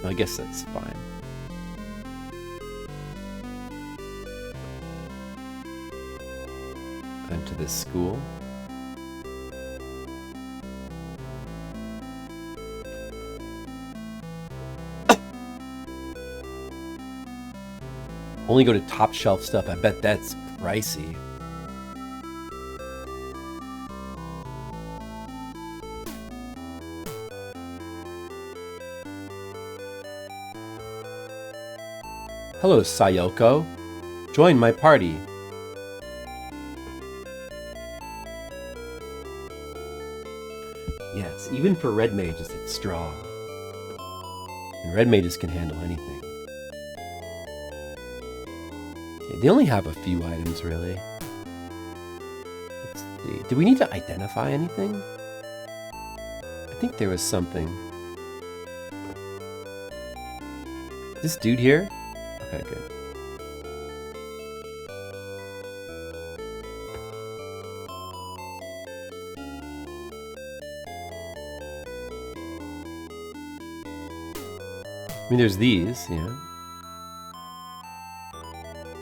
I guess that's fine. And to this school. Only go to top shelf stuff. I bet that's pricey. Hello, Sayoko. Join my party. Yes, even for red mages, it's strong. And red mages can handle anything. Okay, they only have a few items, really. Let's see. Do we need to identify anything? I think there was something. This dude here? Okay, good. I mean, there's these, yeah.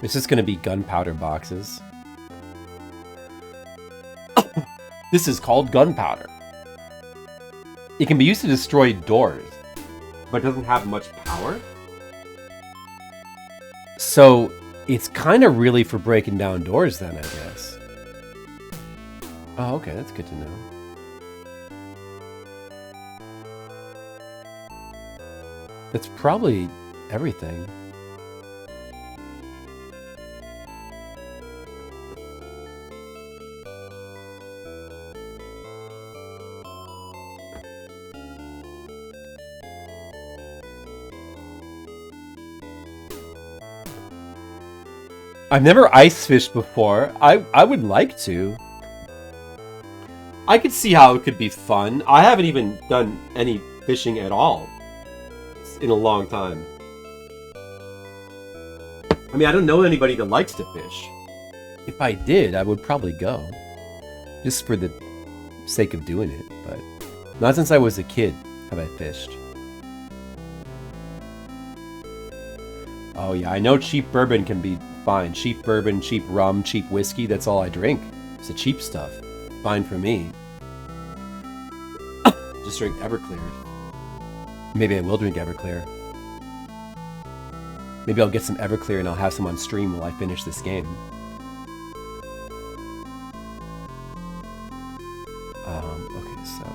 It's just gonna be gunpowder boxes. This is called gunpowder. It can be used to destroy doors, but doesn't have much power. So it's kind of really for breaking down doors then, I guess. Oh, okay, that's good to know. That's probably everything. I've never ice fished before. I would like to. I could see how it could be fun. I haven't even done any fishing at all in a long time. I mean, I don't know anybody that likes to fish. If I did, I would probably go. Just for the sake of doing it, but not since I was a kid have I fished. Oh yeah, I know cheap bourbon can be fine. Cheap bourbon, cheap rum, cheap whiskey, that's all I drink. It's the cheap stuff. Fine for me. Just drink Everclear. Maybe I will drink Everclear. Maybe I'll get some Everclear and I'll have some on stream while I finish this game. Okay, so...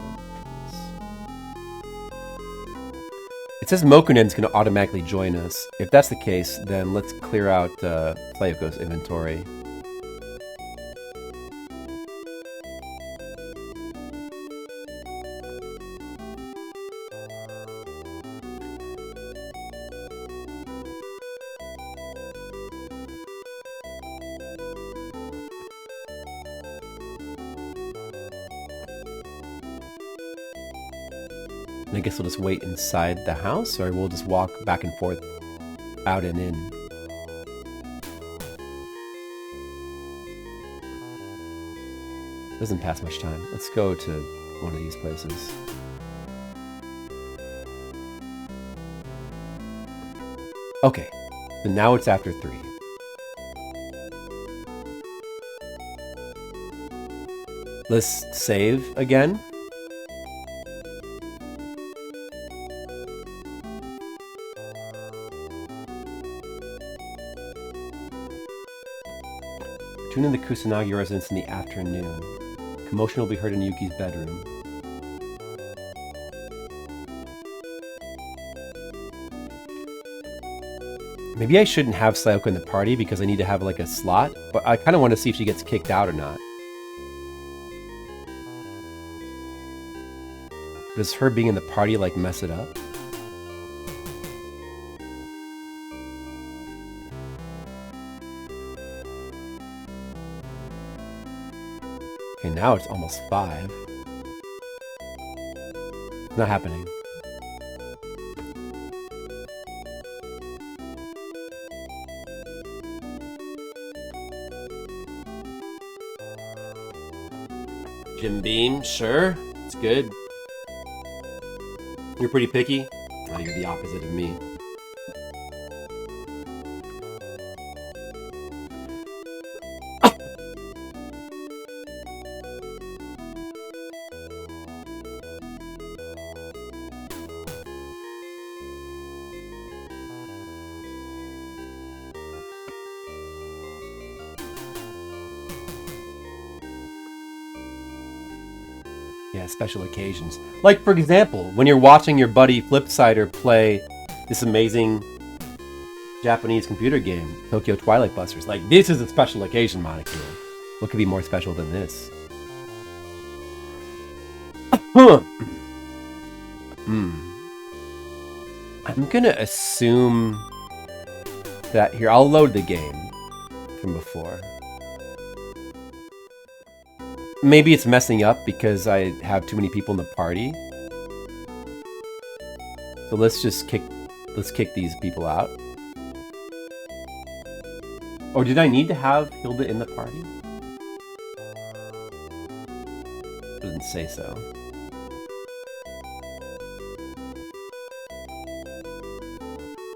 It says Mokunen's going to automatically join us. If that's the case, then let's clear out Sayoko's inventory. I guess we'll just wait inside the house, or we'll just walk back and forth, out and in. Doesn't pass much time. Let's go to one of these places. Okay, so now it's after 3. Let's save again. Tune in the Kusanagi residence in the afternoon. Commotion will be heard in Yuki's bedroom. Maybe I shouldn't have Sayoko in the party because I need to have like a slot, but I kind of want to see if she gets kicked out or not. Does her being in the party like mess it up? Okay, now it's almost 5. Not happening. Jim Beam, sure. It's good. You're pretty picky? Oh, you're the opposite of me. Yeah, special occasions. Like, for example, when you're watching your buddy Flipsider play this amazing Japanese computer game, Tokyo Twilight Busters. Like, this is a special occasion, Molecule. What could be more special than this? I'm gonna assume that here, I'll load the game from before. Maybe it's messing up because I have too many people in the party. So let's kick these people out. Or did I need to have Hilda in the party? Doesn't say so.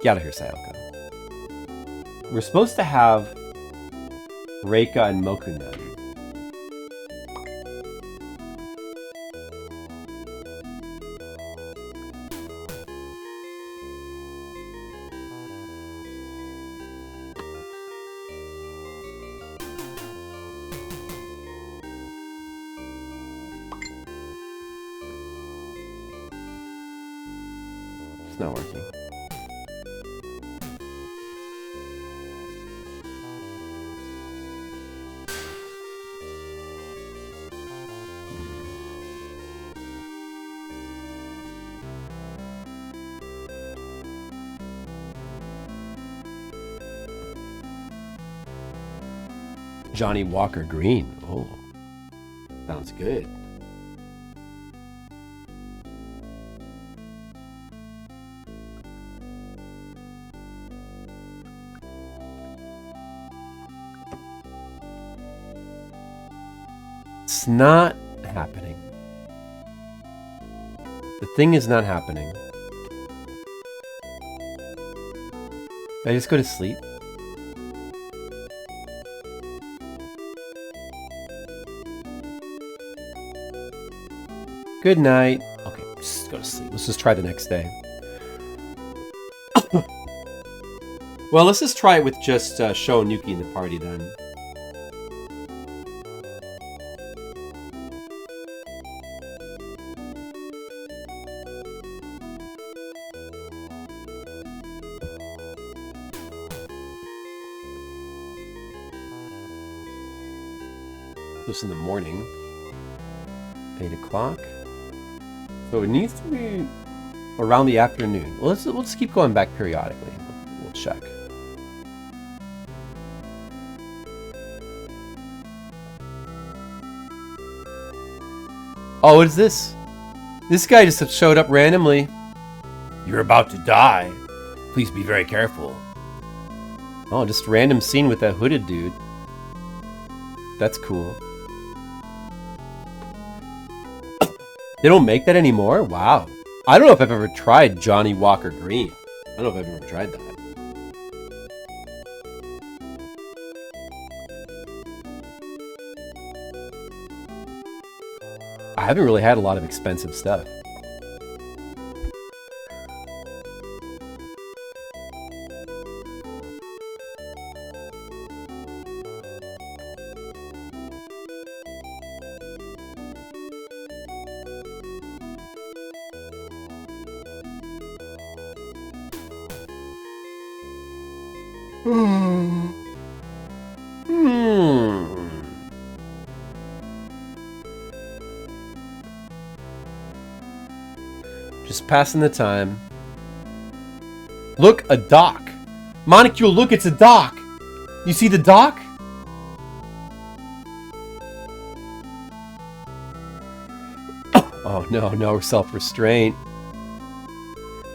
Get out of here, Sayoko. We're supposed to have Reika and Mokunen. It's not working. Johnny Walker Green. Oh, sounds good. It's not happening. The thing is not happening. Did I just go to sleep? Good night. Okay, just go to sleep. Let's just try the next day. Well, let's just try it with just Sho and Yuki in the party then. This in the morning. 8 o'clock. So it needs to be around the afternoon. Well, we'll just keep going back periodically. We'll check. Oh, what is this? This guy just showed up randomly. You're about to die. Please be very careful. Oh, just a random scene with that hooded dude. That's cool. They don't make that anymore? Wow. I don't know if I've ever tried Johnny Walker Green. I don't know if I've ever tried that. I haven't really had a lot of expensive stuff. Just passing the time. Look, a dock. Monocule, look, it's a dock. You see the dock? Oh, no self-restraint.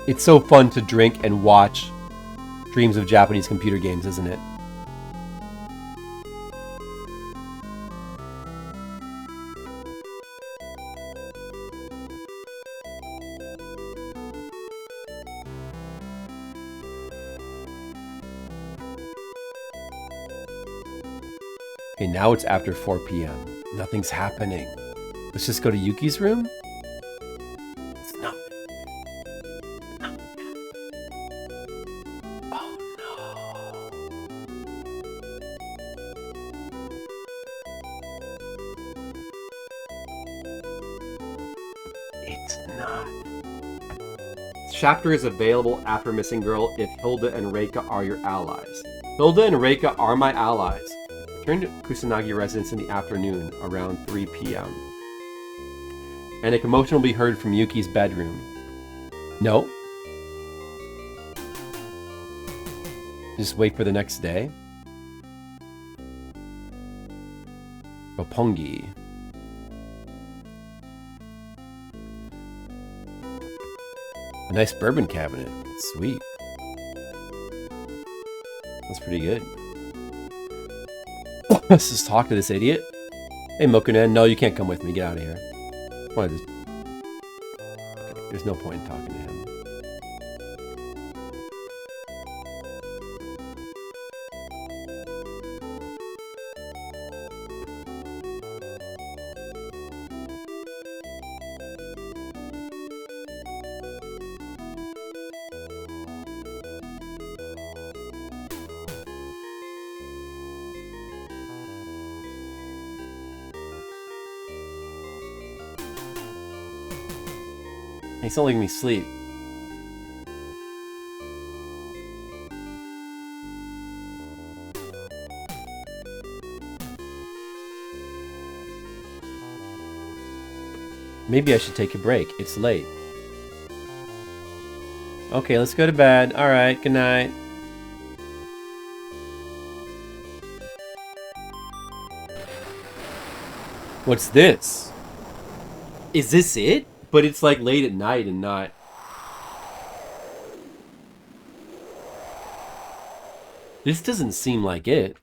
It's so fun to drink and watch Dreams of Japanese computer games, isn't it? Okay, now it's after 4 p.m. Nothing's happening. Let's just go to Yuki's room? It's not. Oh no. It's not. This chapter is available after Missing Girl if Hilda and Reika are your allies. Hilda and Reika are my allies. Return to Kusanagi residence in the afternoon around 3 p.m. And a commotion will be heard from Yuki's bedroom. No. Just wait for the next day. Roppongi. A nice bourbon cabinet. Sweet. That's pretty good. Let's just talk to this idiot. Hey, Mokunen, no, you can't come with me. Get out of here. Why this? Okay, there's no point in talking to him. He's not letting me sleep. Maybe I should take a break. It's late. Okay, let's go to bed. Alright, good night. What's this? Is this it? But it's like late at night and not... This doesn't seem like it.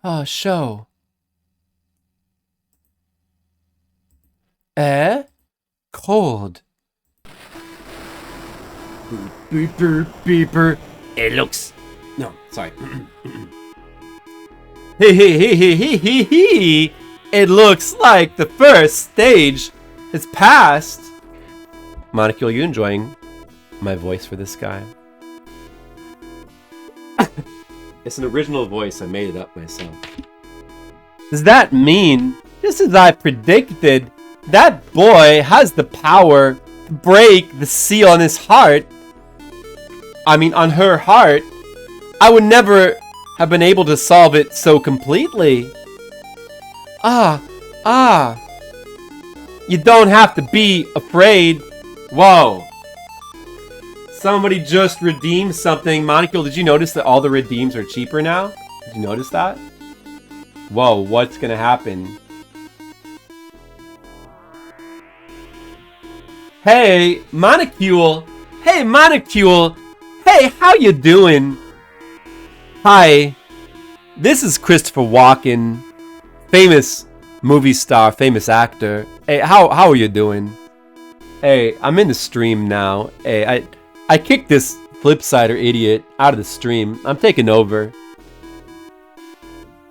Oh, show. Cold. Beeper, beeper. It looks... No, sorry. Hey. It looks like the first stage has passed. Monica, are you enjoying my voice for this guy? It's an original voice. I made it up myself. Does that mean, just as I predicted, that boy has the power to break the seal on his heart? I mean, on her heart. I would never have been able to solve it so completely. You don't have to be afraid. Whoa. Somebody just redeemed something. Monica, did you notice that all the redeems are cheaper now? Did you notice that? Whoa, what's gonna happen? Hey, Monicule. Hey, Monicule. Hey, how you doing? Hi. This is Christopher Walken. Famous movie star, famous actor. Hey, how are you doing? Hey, I'm in the stream now. Hey, I kicked this Flipsider idiot out of the stream. I'm taking over.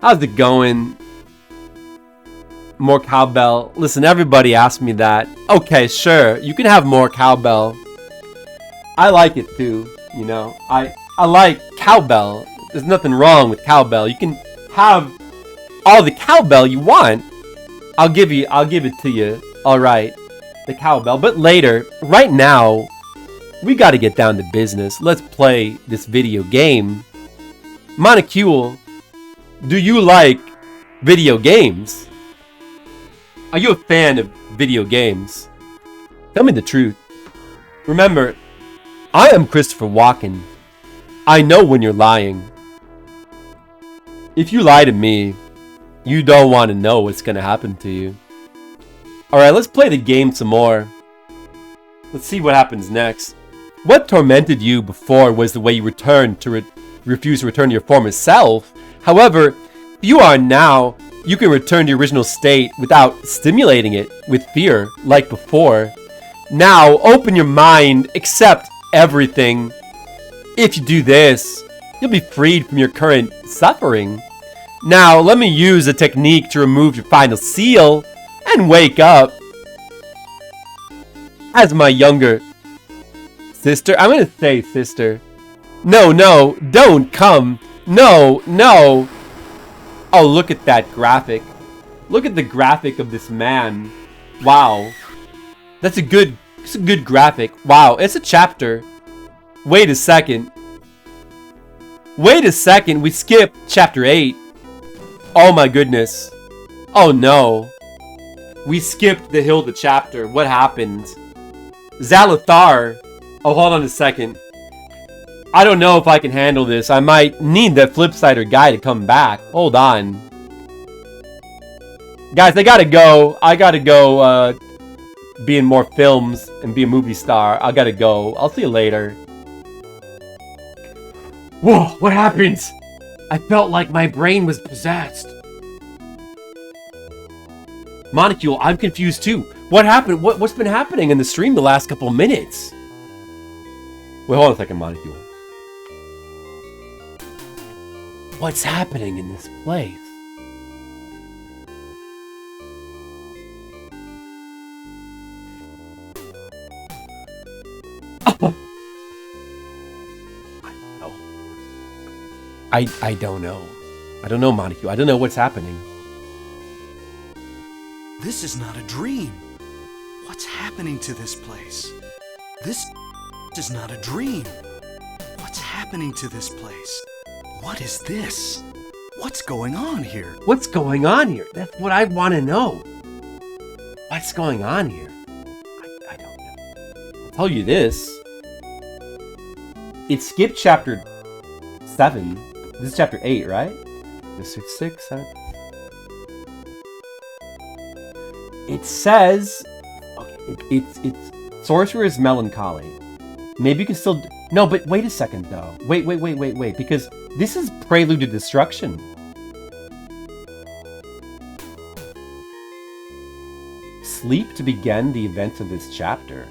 How's it going? More cowbell. Listen, everybody asked me that. Okay, sure. You can have more cowbell. I like it too, you know. I like cowbell. There's nothing wrong with cowbell. You can have all the cowbell you want. I'll give it to you. All right, the cowbell. But later, right now, we got to get down to business. Let's play this video game. Monicule, do you like video games? Are you a fan of video games? Tell me the truth. Remember, I am Christopher Walken. I know when you're lying. If you lie to me, you don't want to know what's going to happen to you. Alright, let's play the game some more. Let's see what happens next. What tormented you before was the way you returned to refuse to return to your former self. However, you are now, you can return to your original state without stimulating it with fear like before. Now, open your mind, accept everything. If you do this, you'll be freed from your current suffering. Now, let me use a technique to remove your final seal and wake up. As my younger sister, I'm gonna say sister. No, no, don't come. No, no. Oh, look at that graphic. Look at the graphic of this man. Wow. It's a good graphic. Wow, it's a chapter. Wait a second. Wait a second, we skipped chapter 8. Oh my goodness. Oh no. We skipped the Hilda chapter. What happened? Zalathar. Oh, hold on a second. I don't know if I can handle this. I might need that Flipsider guy to come back. Hold on. Guys, I gotta go. I gotta go be in more films and be a movie star. I gotta go. I'll see you later. Whoa, what happened? I felt like my brain was possessed. Monocule, I'm confused too. What happened? What's been happening in the stream the last couple minutes? Wait, hold on a second, Monocule. What's happening in this place? I don't know. I don't know, Montague. I don't know what's happening. This is not a dream. What's happening to this place? This is not a dream. What's happening to this place? What is this? What's going on here? What's going on here? That's what I want to know. What's going on here? I don't know. I'll tell you this. It skipped chapter 7. This is chapter 8, right? This is 6, 7. It says, okay, it's Sorcerer's Melancholy. Maybe you can still... No, but wait a second, though. Wait, because this is Prelude to Destruction. Sleep to begin the events of this chapter.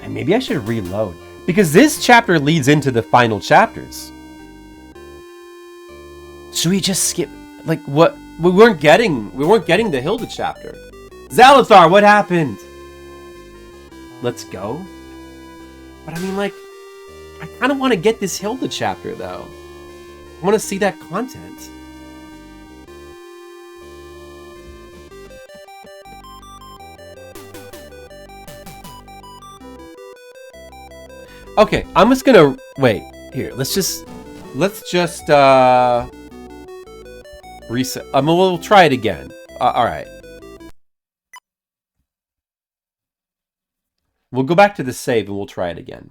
And maybe I should reload. Because this chapter leads into the final chapters. Should we just skip? Like, what? We weren't getting the Hilda chapter. Zalathar, what happened? Let's go. But I mean, like, I kind of want to get this Hilda chapter, though. I want to see that content. Okay, I'm just gonna wait. Here, let's just reset. We'll try it again. All right. We'll go back to the save and we'll try it again.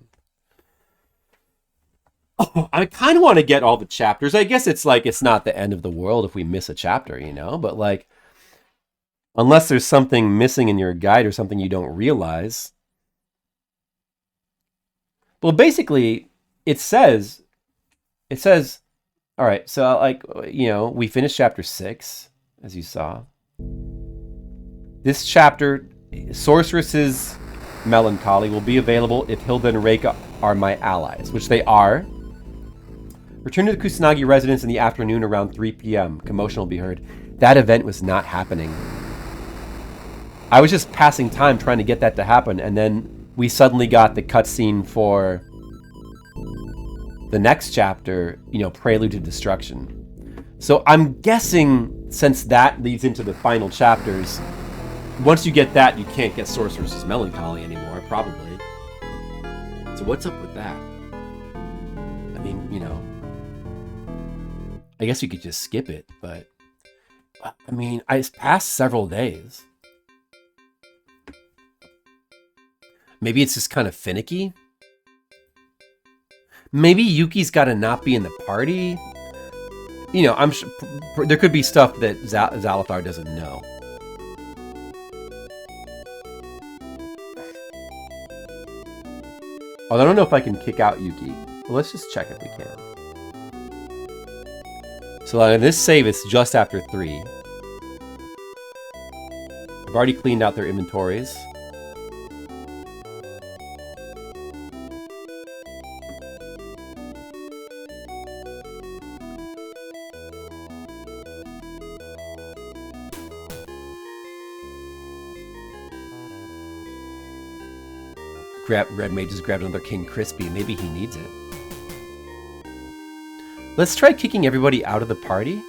Oh, I kind of want to get all the chapters. I guess it's like it's not the end of the world if we miss a chapter, you know? But like, unless there's something missing in your guide or something you don't realize. Well, basically, it says, all right, so like, you know, we finished chapter 6, as you saw. This chapter, Sorceress's Melancholy, will be available if Hilda and Reika are my allies, which they are. Return to the Kusanagi residence in the afternoon around 3 p.m. Commotion will be heard. That event was not happening. I was just passing time trying to get that to happen, and then we suddenly got the cutscene for the next chapter, you know, Prelude to Destruction. So I'm guessing, since that leads into the final chapters, once you get that, you can't get Sorceress's Melancholy anymore, probably. So what's up with that? I mean, you know, I guess you could just skip it, but I mean, it's passed several days. Maybe it's just kind of finicky. Maybe Yuki's got to not be in the party. You know, I'm sure there could be stuff that Zalathar doesn't know. Oh, I don't know if I can kick out Yuki. Well, let's just check if we can. So this save is just after 3. I've already cleaned out their inventories. Red Mage just grabbed another King Crispy. Maybe he needs it. Let's try kicking everybody out of the party.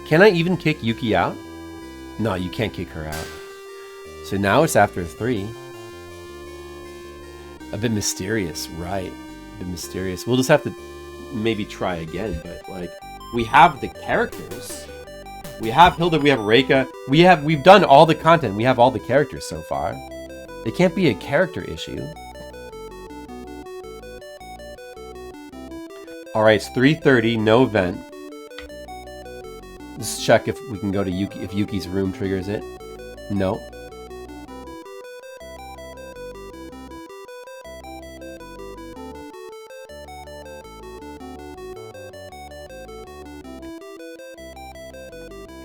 Can I even kick Yuki out? No, you can't kick her out. So now it's after 3. A bit mysterious, right? A bit mysterious. We'll just have to maybe try again, but like, we have the characters. We have Hilda, we have Reika. We've done all the content. We have all the characters so far. It can't be a character issue. Alright, it's 3:30, no vent. Let's check if we can go to Yuki, if Yuki's room triggers it. No.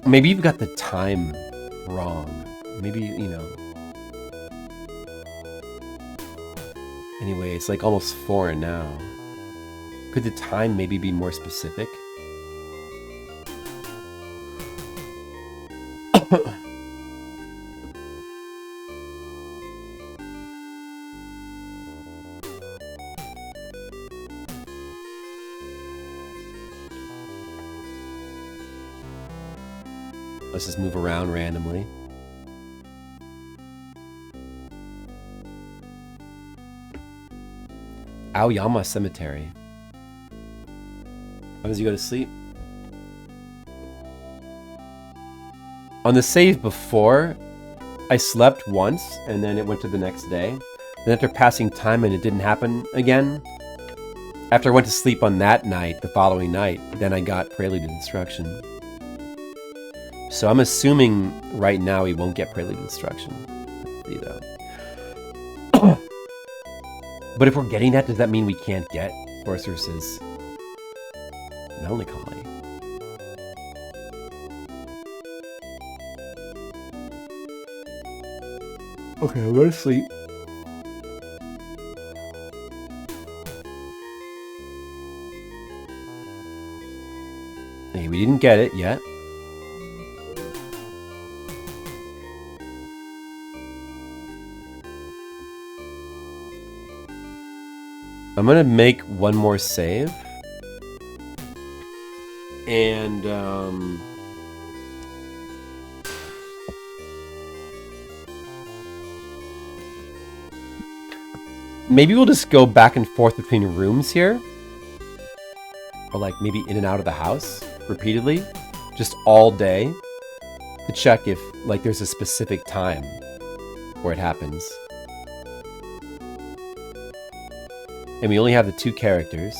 Maybe you've got the time wrong. Maybe, you know. Anyway, it's like almost 4 now. Could the time maybe be more specific? Let's just move around randomly. Aoyama Cemetery. When does he go to sleep? On the save before, I slept once, and then it went to the next day. Then after passing time and it didn't happen again, after I went to sleep on that night, the following night, then I got Prelude to Destruction. So I'm assuming right now he won't get Prelude to Destruction. You know. But if we're getting that, does that mean we can't get Sorceress's Melancholy? Okay, I'll go to sleep. Hey, we didn't get it yet. I'm gonna make one more save. And, maybe we'll just go back and forth between rooms here. Or like maybe in and out of the house repeatedly. Just all day. To check if like there's a specific time where it happens. And we only have the 2 characters.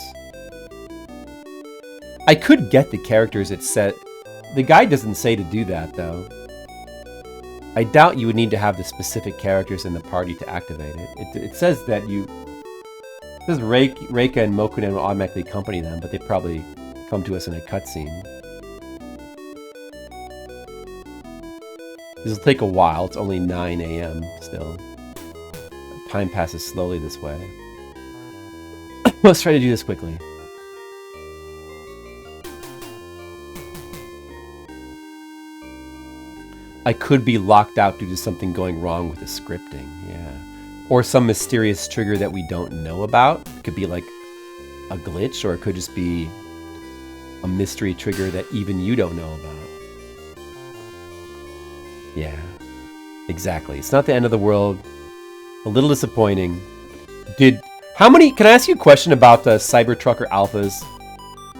I could get the characters it set. The guide doesn't say to do that, though. I doubt you would need to have the specific characters in the party to activate it. It says that you... It says Reika and Mokunen will automatically accompany them, but they probably come to us in a cutscene. This will take a while. It's only 9 AM still. Time passes slowly this way. Let's try to do this quickly. I could be locked out due to something going wrong with the scripting, yeah. Or some mysterious trigger that we don't know about. It could be like a glitch, or it could just be a mystery trigger that even you don't know about. Yeah, exactly. It's not the end of the world. A little disappointing. How many... Can I ask you a question about Cybertrucker Alpha's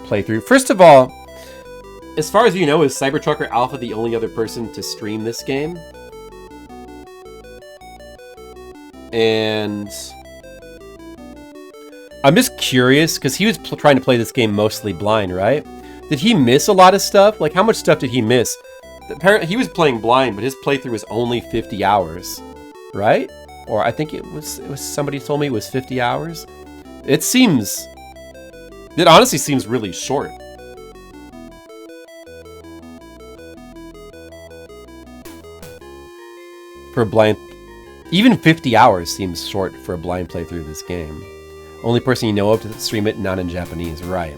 playthrough? First of all, as far as you know, is Cybertrucker Alpha the only other person to stream this game? And I'm just curious, because he was trying to play this game mostly blind, right? Did he miss a lot of stuff? Like, how much stuff did he miss? Apparently, he was playing blind, but his playthrough was only 50 hours, right? Or I think it was somebody told me it was 50 hours. It honestly seems really short. For a blind, even 50 hours seems short for a blind playthrough of this game. Only person you know of to stream it not in Japanese, right?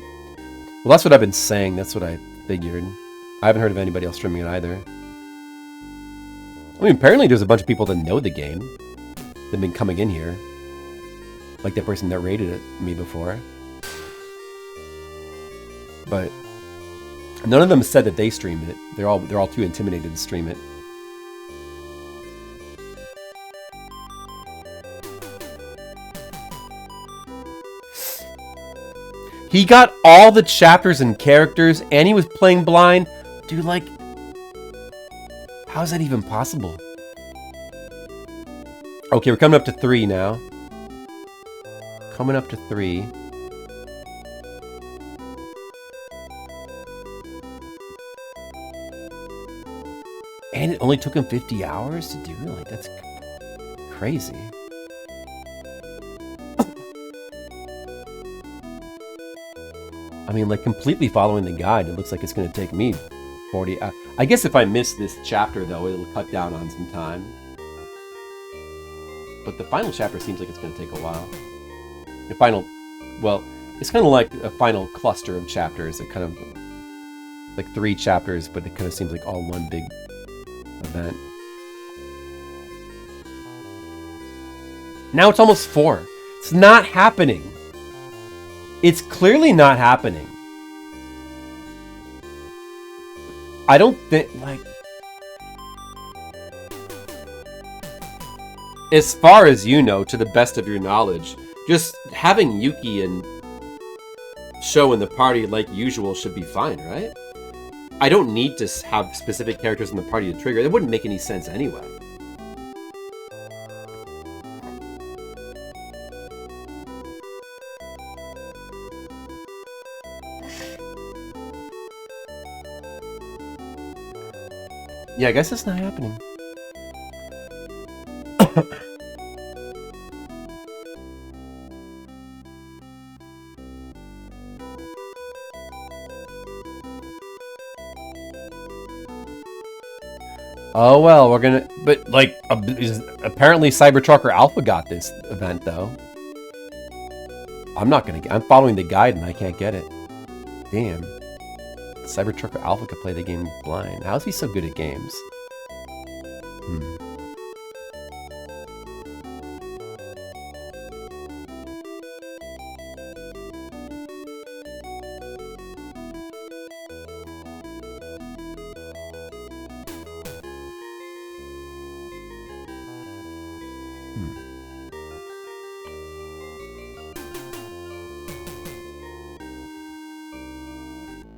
Well, that's what I've been saying. That's what I figured. I haven't heard of anybody else streaming it either. I mean, apparently there's a bunch of people that know the game. They've been coming in here. Like that person that rated it me before. But none of them said that they streamed it. They're all too intimidated to stream it. He got all the chapters and characters, and he was playing blind. Dude, like, how is that even possible? Okay, we're coming up to 3 now. Coming up to 3. And it only took him 50 hours to do it? Like, that's crazy. I mean, like, completely following the guide, it looks like it's going to take me 40 hours. I guess if I miss this chapter, though, it'll cut down on some time. But the final chapter seems like it's going to take a while. The final... Well, it's kind of like a final cluster of chapters. They're kind of... like 3 chapters, but it kind of seems like all one big event. Now it's almost 4. It's not happening. It's clearly not happening. I don't think, like... As far as you know, to the best of your knowledge, just having Yuki and Sho in the party like usual should be fine, right? I don't need to have specific characters in the party to trigger. It wouldn't make any sense anyway. Yeah, I guess it's not happening. Oh well, we're gonna... But, like, apparently Cybertrucker Alpha got this event, though. I'm not gonna... I'm following the guide and I can't get it. Damn. Cybertrucker Alpha could play the game blind. How is he so good at games?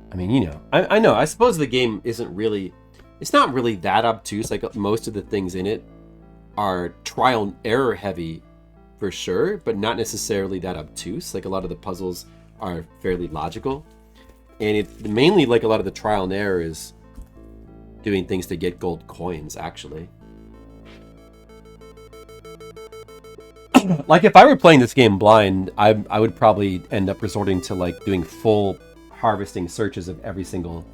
I mean, you know, I know. I suppose the game isn't really... It's not really that obtuse. Like, most of the things in it are trial and error heavy, for sure, but not necessarily that obtuse. Like, a lot of the puzzles are fairly logical. And it mainly, like, a lot of the trial and error is doing things to get gold coins, actually. Like, if I were playing this game blind, I would probably end up resorting to, like, doing full harvesting searches of every single...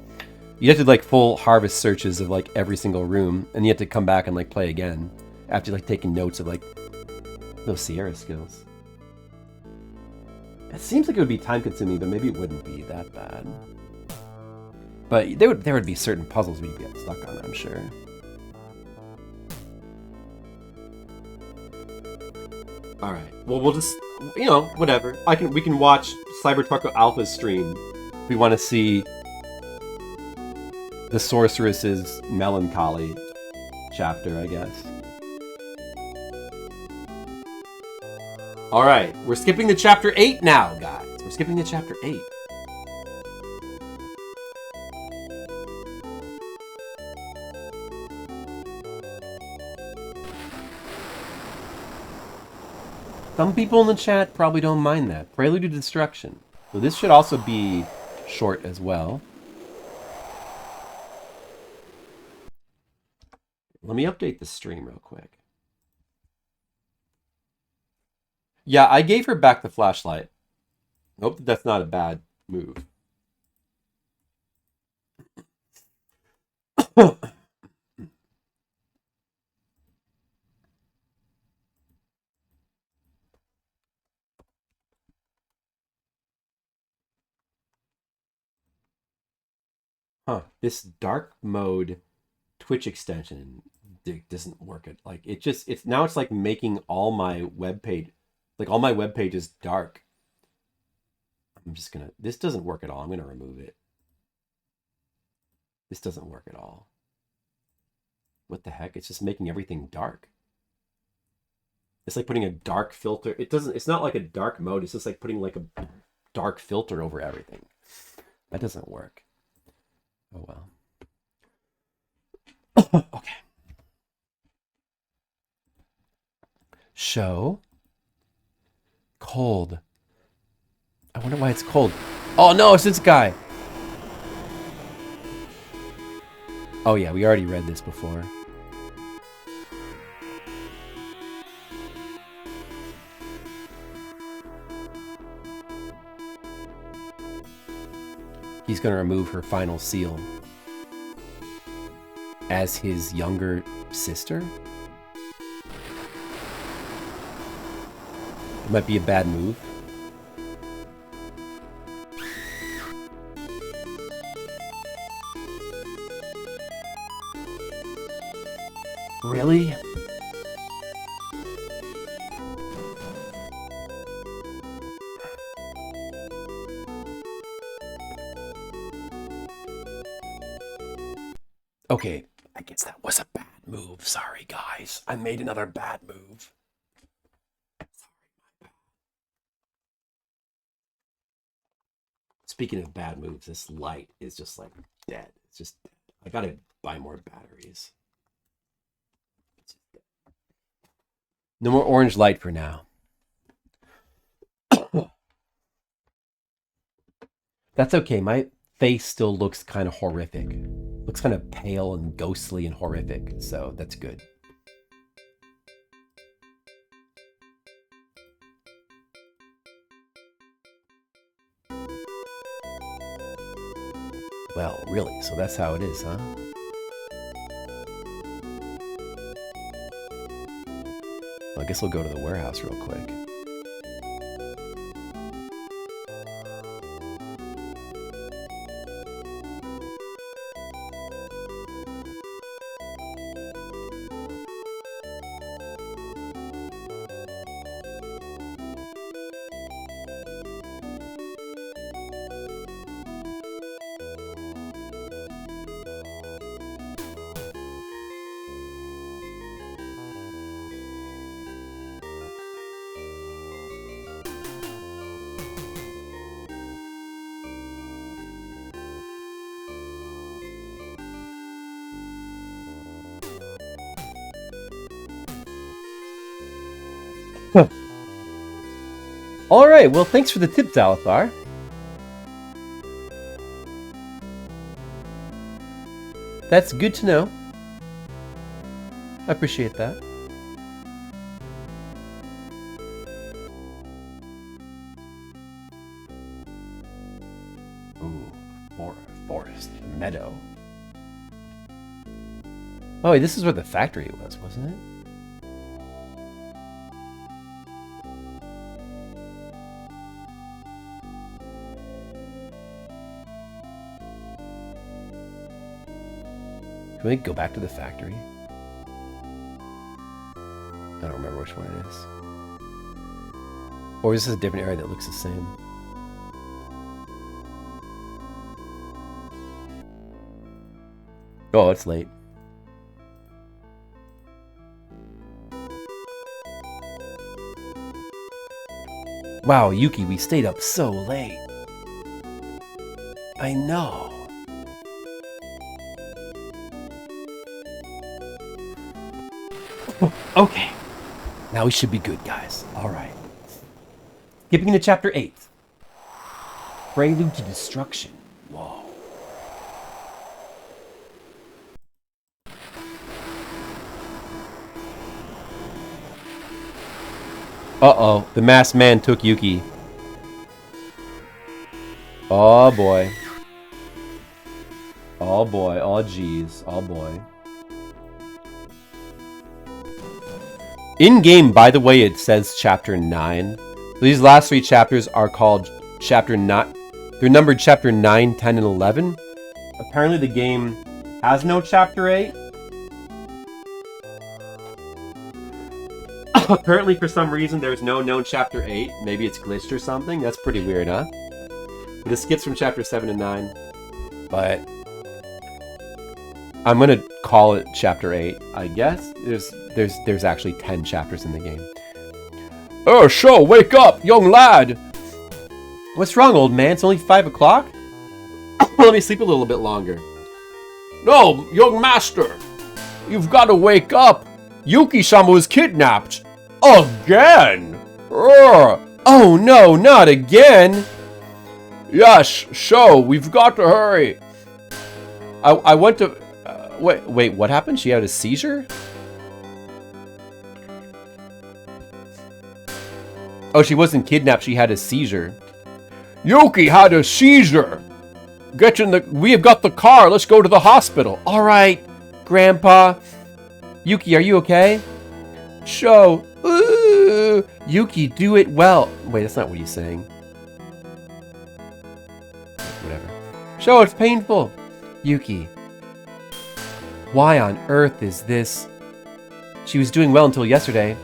You have to, like, full harvest searches of, like, every single room, and you have to come back and, like, play again after, like, taking notes of, like, those Sierra skills. It seems like it would be time-consuming, but maybe it wouldn't be that bad. But there would be certain puzzles we'd get stuck on, I'm sure. Alright, well, we'll just, you know, whatever. We can watch Cybertrucker Alpha's stream if we want to see the Sorceress's Melancholy chapter, I guess. Alright, we're skipping to chapter 8 now, guys. We're skipping to chapter 8. Some people in the chat probably don't mind that. Prelude to Destruction. So this should also be short as well. Let me update the stream real quick. Yeah, I gave her back the flashlight. Hope that's not a bad move. Huh. This dark mode Twitch extension doesn't work. It's now it's like making all my web page, like all my web pages dark. I'm just gonna, this doesn't work at all. I'm gonna remove it. This doesn't work at all. What the heck? It's just making everything dark. It's like putting a dark filter. It's not like a dark mode. It's just like putting like a dark filter over everything. That doesn't work. Oh well. Okay. Show. Cold. I wonder why it's cold. Oh no, it's this guy. Oh yeah, we already read this before. He's going to remove her final seal as his younger sister. It might be a bad move. Really? Okay, I guess that was a bad move. Sorry, guys. I made another bad move. Speaking of bad moves, this light is just like dead. It's just dead. I gotta buy more batteries. No more orange light for now. That's okay. My face still looks kind of horrific. Looks kind of pale and ghostly and horrific, so that's good. Well, really, so that's how it is, huh? Well, I guess we'll go to the warehouse real quick. All right, well, thanks for the tip, Zalathar. That's good to know. I appreciate that. Ooh, forest, meadow. Oh, wait, this is where the factory was, wasn't it? Can we go back to the factory? I don't remember which one it is. Or is this a different area that looks the same? Oh, it's late. Wow, Yuki, we stayed up so late. I know. Okay. Now we should be good, guys. All right. Skipping to chapter 8. Prelude to Destruction. Whoa. Uh-oh. The masked man took Yuki. Oh, boy. Oh, boy. Oh, jeez. Oh, boy. In-game, by the way, it says chapter 9. These last 3 chapters are called chapter 9. They're numbered chapter 9, 10, and 11. Apparently the game has no Chapter 8. Apparently for some reason there's no known Chapter 8. Maybe it's glitched or something. That's pretty weird, huh? But it skips from Chapter 7 and 9. But I'm gonna call it Chapter 8, I guess. There's actually 10 chapters in the game. Oh, Sho, wake up, young lad! What's wrong, old man? It's only 5 o'clock? Let me sleep a little bit longer. No, young master! You've got to wake up! Yuki-sama was kidnapped! Again! Oh no, not again! Yes, Sho, we've got to hurry! I went to... wait, what happened? She had a seizure? Oh, she wasn't kidnapped, she had a seizure. Yuki had a seizure! Get in the... We have got the car, let's go to the hospital. Alright, Grandpa. Yuki, are you okay? Sho, ooh, Yuki, do it well. Wait, that's not what he's saying. Whatever. Sho, it's painful. Yuki, why on earth is this? She was doing well until yesterday.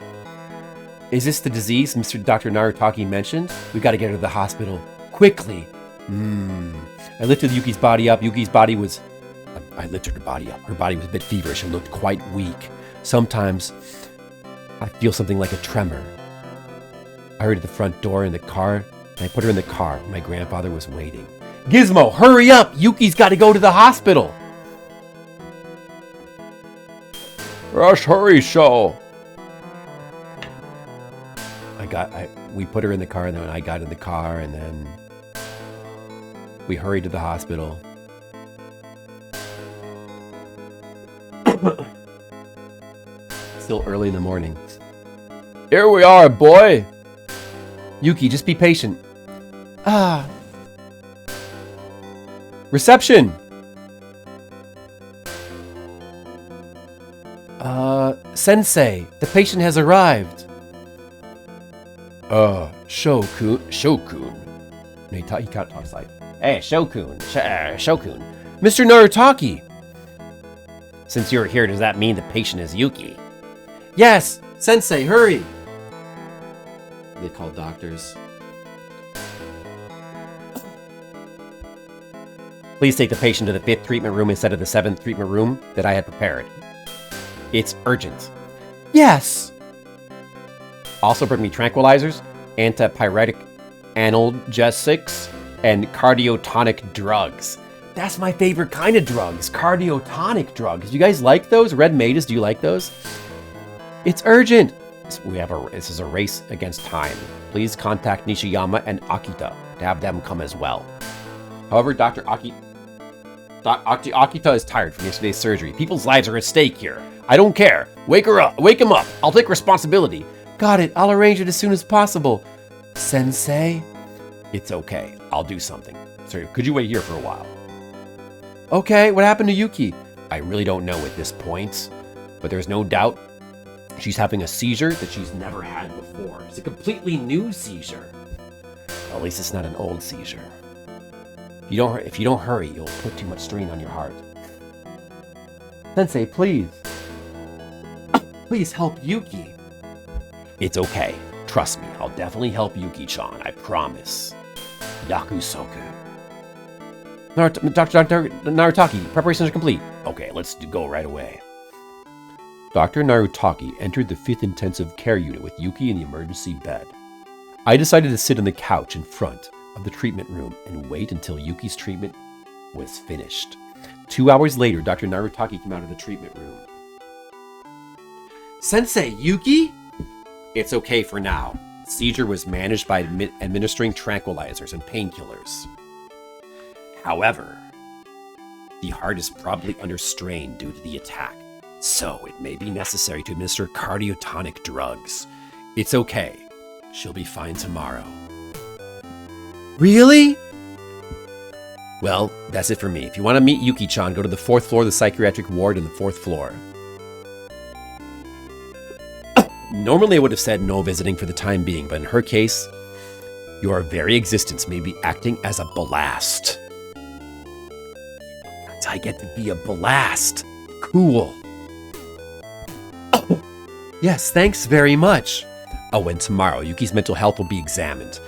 Is this the disease Dr. Narutaki mentioned? We gotta get her to the hospital. Quickly. I lifted Yuki's body up. Yuki's body was... I lifted her body up. Her body was a bit feverish and looked quite weak. Sometimes I feel something like a tremor. I hurried to the front door in the car, and I put her in the car. My grandfather was waiting. Gizmo, hurry up! Yuki's got to go to the hospital! Rush, hurry, Sho! We put her in the car, and then I got in the car, and then we hurried to the hospital. Still early in the morning. Here we are, boy! Yuki, just be patient. Reception! Sensei, the patient has arrived. Shokun. He kind of talks like, hey, Shokun. Shokun. Mr. Narutaki! Since you're here, does that mean the patient is Yuki? Yes! Sensei, hurry! They call doctors. Please take the patient to the 5th treatment room instead of the 7th treatment room that I had prepared. It's urgent. Yes! Also bring me tranquilizers, antipyretic analgesics, and cardiotonic drugs. That's my favorite kind of drugs, cardiotonic drugs. Do you guys like those? Red Mages, do you like those? It's urgent. This is a race against time. Please contact Nishiyama and Akita to have them come as well. However, Dr. Akita is tired from yesterday's surgery. People's lives are at stake here. I don't care. Wake her up. Wake him up. I'll take responsibility. Got it. I'll arrange it as soon as possible. Sensei? It's okay. I'll do something. Sorry, could you wait here for a while? Okay, what happened to Yuki? I really don't know at this point, but there's no doubt she's having a seizure that she's never had before. It's a completely new seizure. Well, at least it's not an old seizure. If you don't hurry, you'll put too much strain on your heart. Sensei, please. Please help Yuki. It's okay. Trust me, I'll definitely help Yuki-chan, I promise. Yakusoku. Dr. Narutaki, preparations are complete. Okay, let's go right away. Dr. Narutaki entered the 5th intensive care unit with Yuki in the emergency bed. I decided to sit on the couch in front of the treatment room and wait until Yuki's treatment was finished. 2 hours later, Dr. Narutaki came out of the treatment room. Sensei, Yuki? It's okay for now. Seizure was managed by administering tranquilizers and painkillers. However, the heart is probably under strain due to the attack, so it may be necessary to administer cardiotonic drugs. It's okay. She'll be fine tomorrow. Really? Well, that's it for me. If you want to meet Yuki-chan, go to the 4th floor of the psychiatric ward on the 4th floor. Normally I would have said no visiting for the time being, but in her case, your very existence may be acting as a blast. I get to be a blast. Cool. Yes, thanks very much. Oh, and tomorrow, Yuki's mental health will be examined.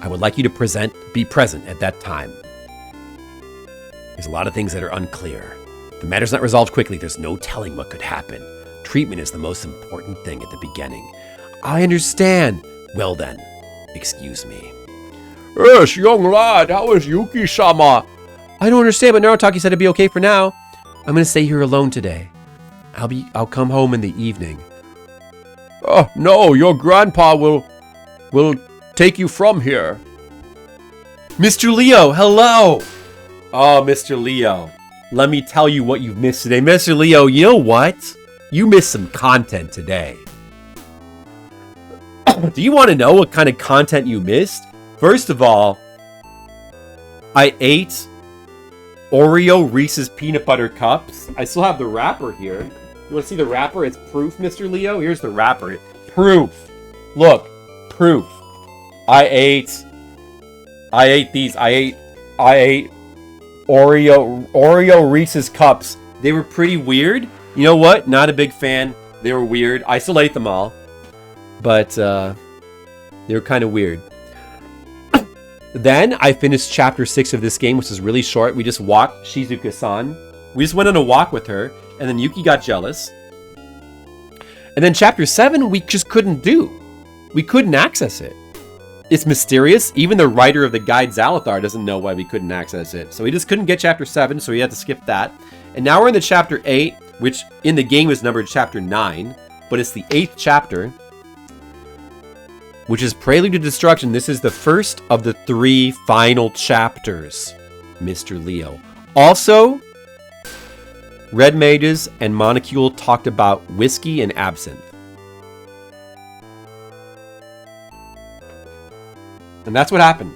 I would like you to be present at that time. There's a lot of things that are unclear. If the matter's not resolved quickly, there's no telling what could happen. Treatment is the most important thing at the beginning. I understand. Well then, excuse me. Yes, young lad, how is Yuki-sama? I don't understand, but Narutaki said it'd be okay for now. I'm gonna stay here alone today. I'll come home in the evening. Oh, no, your grandpa will take you from here. Mr. Leo, hello! Oh, Mr. Leo, let me tell you what you've missed today. Mr. Leo, you know what? You missed some content today. Do you want to know what kind of content you missed? First of all, I ate Oreo Reese's Peanut Butter Cups. I still have the wrapper here. You want to see the wrapper? It's proof, Mr. Leo. Here's the wrapper. Proof. Look, proof. I ate these. I ate Oreo Reese's Cups. They were pretty weird. You know what? Not a big fan. They were weird. I still ate them all. But they were kind of weird. Then I finished chapter 6 of this game, which is really short. We just walked Shizuka-san. We just went on a walk with her. And then Yuki got jealous. And then chapter 7, we just couldn't do. We couldn't access it. It's mysterious. Even the writer of the guide, Zalathar, doesn't know why we couldn't access it. So we just couldn't get chapter 7, so we had to skip that. And now we're in the chapter 8, which in the game is numbered chapter 9. But it's the 8th chapter, which is Prelude to Destruction. This is the first of the 3 final chapters, Mr. Leo. Also, Red Mages and Monocule talked about whiskey and absinthe. And that's what happened.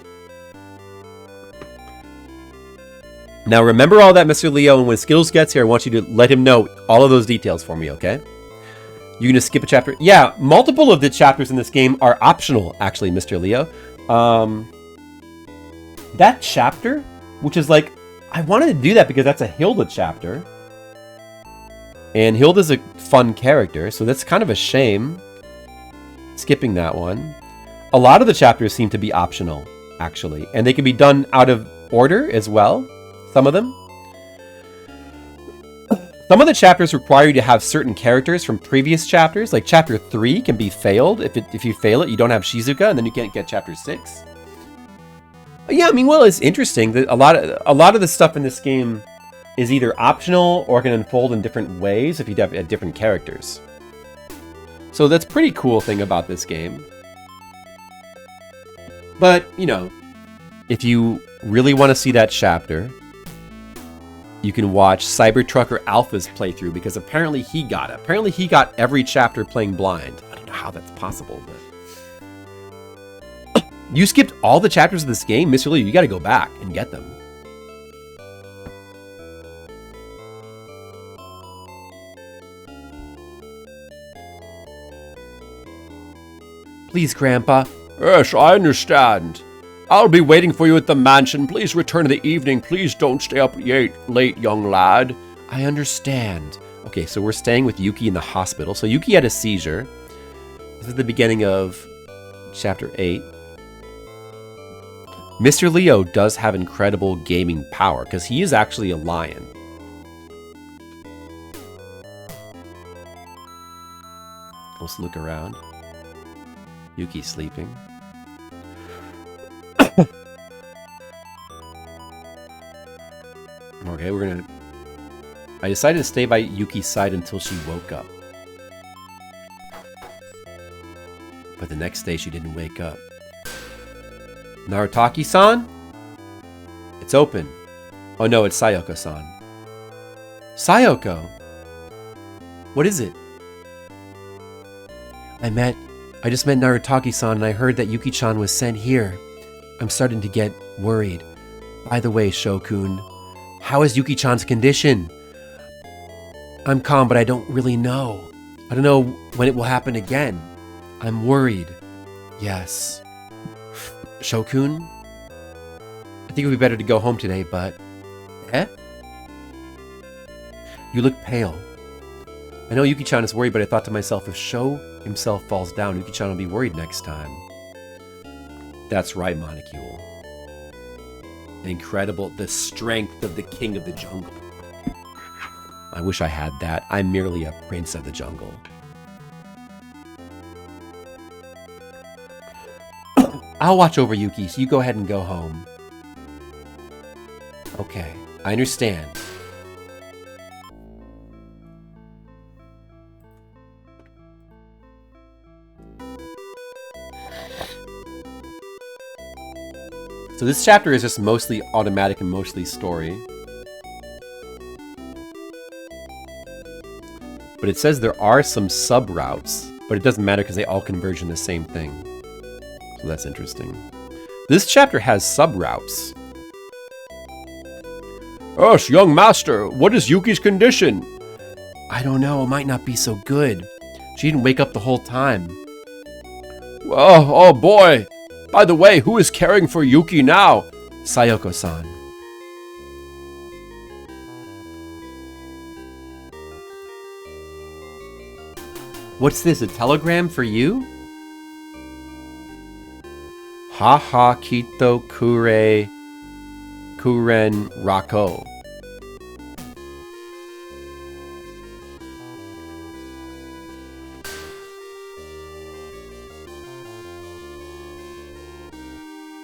Now remember all that, Mr. Leo, and when Skittles gets here, I want you to let him know all of those details for me, okay? You're gonna skip a chapter? Yeah, multiple of the chapters in this game are optional, actually, Mr. Leo. That chapter, which is like, I wanted to do that because that's a Hilda chapter. And Hilda's a fun character, so that's kind of a shame skipping that one. A lot of the chapters seem to be optional, actually. And they can be done out of order as well, some of them. Some of the chapters require you to have certain characters from previous chapters. Like chapter 3 can be failed. If you fail it, you don't have Shizuka, and then you can't get chapter 6. Yeah, I mean, well, it's interesting that a lot of the stuff in this game is either optional or can unfold in different ways if you have different characters. So that's a pretty cool thing about this game. But, you know, if you really want to see that chapter, you can watch Cybertrucker Alpha's playthrough, because apparently he got it. Apparently he got every chapter playing blind. I don't know how that's possible, but... You skipped all the chapters of this game? Mr. Lee, you gotta go back and get them. Please, Grandpa. Yes, I understand. I'll be waiting for you at the mansion. Please return in the evening. Please don't stay up late, young lad. I understand. Okay, so we're staying with Yuki in the hospital. So Yuki had a seizure. This is the beginning of chapter 8. Mr. Leo does have incredible gaming power because he is actually a lion. Let's look around. Yuki's sleeping. Okay, I decided to stay by Yuki's side until she woke up. But the next day she didn't wake up. Narutaki-san? It's open. Oh no, it's Sayoko-san. Sayoko? What is it? I just met Narutaki-san and I heard that Yuki-chan was sent here. I'm starting to get worried. By the way, Shokun, how is Yuki-chan's condition? I'm calm, but I don't really know. I don't know when it will happen again. I'm worried. Yes. Shokun? I think it would be better to go home today, but... Eh? You look pale. I know Yuki-chan is worried, but I thought to myself, if Sho himself falls down, Yuki-chan will be worried next time. That's right, Monocule. Incredible, the strength of the king of the jungle. I wish I had that. I'm merely a prince of the jungle. I'll watch over Yuki, so you go ahead and go home. Okay, I understand. So this chapter is just mostly automatic and mostly story. But it says there are some sub-routes, but it doesn't matter because they all converge in the same thing. So that's interesting. This chapter has sub-routes. Yes, young master, what is Yuki's condition? I don't know, it might not be so good. She didn't wake up the whole time. Oh boy! By the way, who is caring for Yuki now? Sayoko-san. What's this, a telegram for you? Haha kito kuren rako.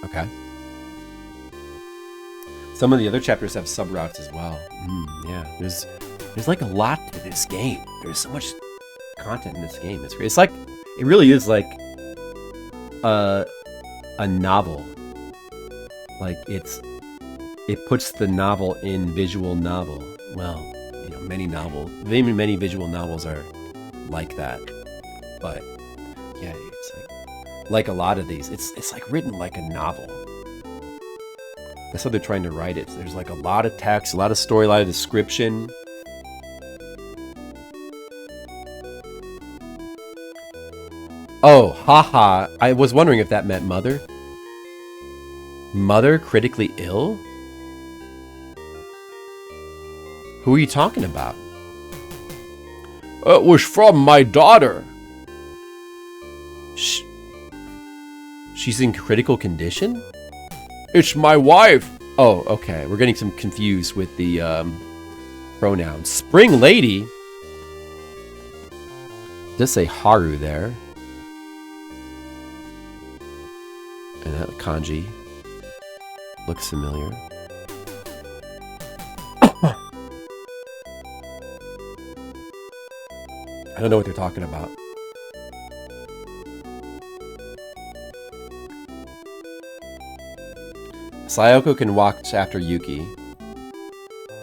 Okay. Some of the other chapters have sub-routes as well. Yeah, there's like a lot to this game. There's so much content in this game. It's like, it really is like a novel. Like it puts the novel in visual novel. Well, you know, many visual novels are like that. But yeah, it's like a lot of these, it's like written like a novel. That's how they're trying to write it. There's like a lot of text, a lot of story, a lot of description. Oh, haha. I was wondering if that meant mother. Mother critically ill? Who are you talking about? It was from my daughter. She's in critical condition? It's my wife. Oh, okay. We're getting some confused with the pronouns. Spring Lady? It does say Haru there. And that kanji looks familiar. I don't know what they're talking about. Sayoko can watch after Yuki.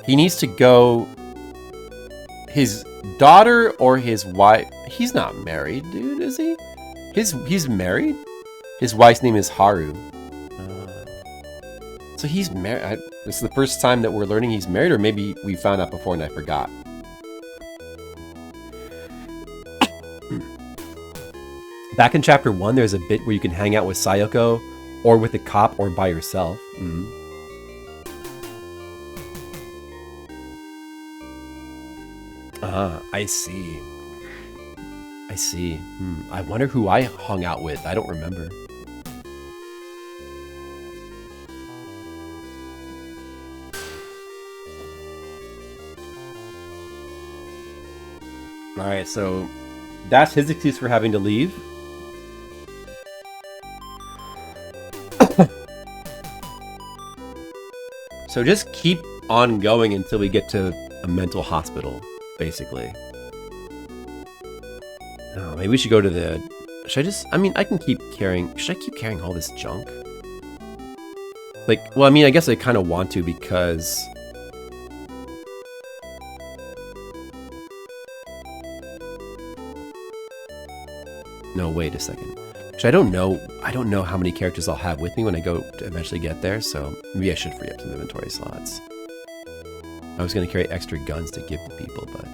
He needs to go... His daughter or his wife... He's not married, dude, is he? He's married? His wife's name is Haru. So he's married. This is the first time that we're learning he's married, or maybe we found out before and I forgot. Back in chapter 1, there's a bit where you can hang out with Sayoko, or with a cop, or by yourself. I see. I see. I wonder who I hung out with. I don't remember. Alright, so that's his excuse for having to leave. So just keep on going until we get to a mental hospital, basically. Oh, maybe we should go to the... Should I just... I mean, I can keep carrying... Should I keep carrying all this junk? Like, well, I mean, I guess I kind of want to because... No, wait a second. I don't know how many characters I'll have with me when I go to eventually get there, so maybe I should free up some inventory slots. I was going to carry extra guns to give to people, but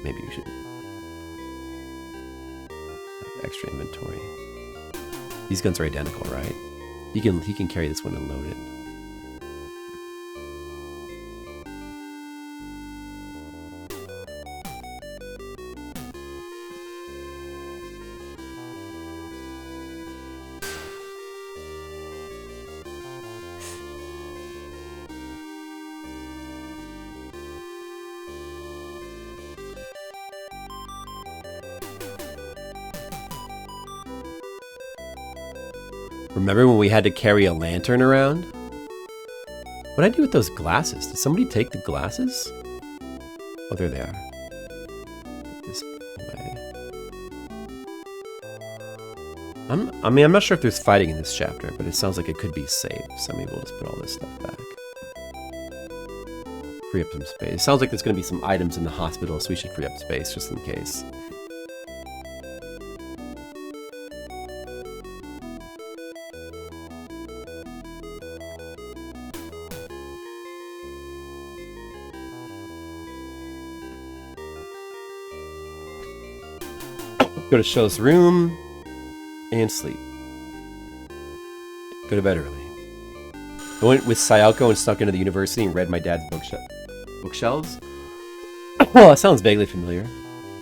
maybe we should have extra inventory. These guns are identical, right? He can carry this one and load it. Remember when we had to carry a lantern around? What did I do with those glasses? Did somebody take the glasses? Oh, there they are. Put this away. I'm not sure if there's fighting in this chapter, but it sounds like it could be saved. So maybe we'll just put all this stuff back. Free up some space. It sounds like there's going to be some items in the hospital, so we should free up space just in case. Go to Show's room and sleep. Go to bed early. I went with Sayoko and snuck into the university and read my dad's bookshelves. Well, that sounds vaguely familiar.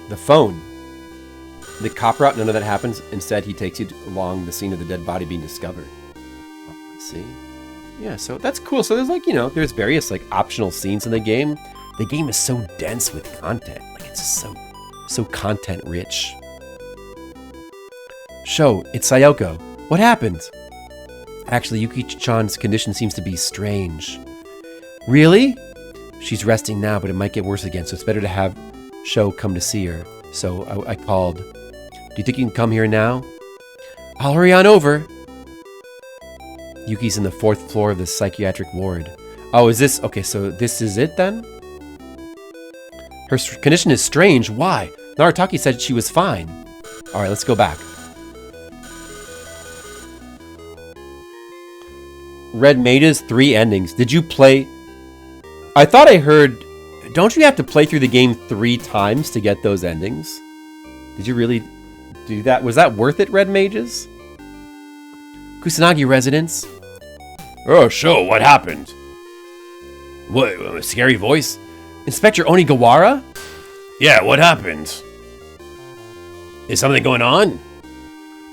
The phone. The cop route, none of that happens. Instead, he takes you along the scene of the dead body being discovered. Let's see. Yeah, so that's cool. So there's like, you know, there's various like optional scenes in the game. The game is so dense with content. Like it's just so content rich. Sho, it's Sayoko. What happened? Actually, Yuki-chan's condition seems to be strange. Really? She's resting now, but it might get worse again, so it's better to have Sho come to see her. So I called. Do you think you can come here now? I'll hurry on over. Yuki's in the 4th floor of the psychiatric ward. Oh, is this... Okay, so this is it then? Her condition is strange. Why? Narataki said she was fine. Alright, let's go back. Red Mages, 3 endings. Did you play... I thought I heard... Don't you have to play through the game 3 times to get those endings? Did you really do that? Was that worth it, Red Mages? Kusanagi residence. Oh, Sho, what happened? What, a scary voice? Inspector Onigawara? Yeah, what happened? Is something going on?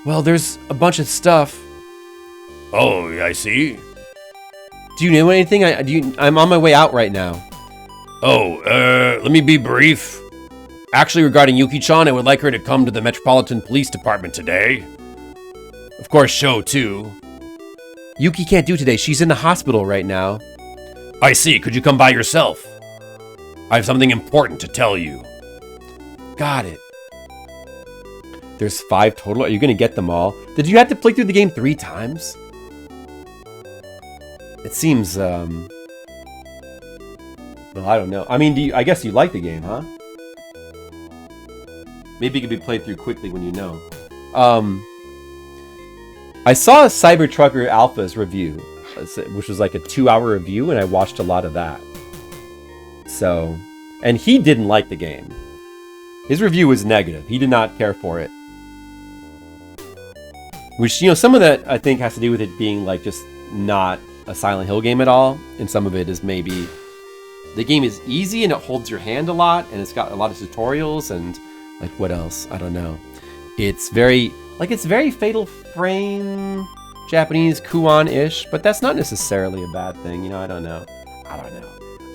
Well, there's a bunch of stuff. Oh, I see. Do you know anything? I'm on my way out right now. Oh, let me be brief. Actually, regarding Yuki-chan, I would like her to come to the Metropolitan Police Department today. Of course, Sho, too. Yuki can't do today. She's in the hospital right now. I see. Could you come by yourself? I have something important to tell you. Got it. There's 5 total. Are you going to get them all? Did you have to play through the game 3 times? It seems, well, I don't know. I mean, I guess you like the game, huh? Maybe it could be played through quickly when you know. I saw a Cybertrucker Alpha's review, which was like a 2-hour review, and I watched a lot of that. So, and he didn't like the game. His review was negative. He did not care for it. Which, you know, some of that I think has to do with it being like just not a Silent Hill game at all, and some of it is maybe the game is easy and it holds your hand a lot, and it's got a lot of tutorials and like what else? I don't know. It's very Fatal Frame Japanese Kuon-ish, but that's not necessarily a bad thing, you know. I don't know.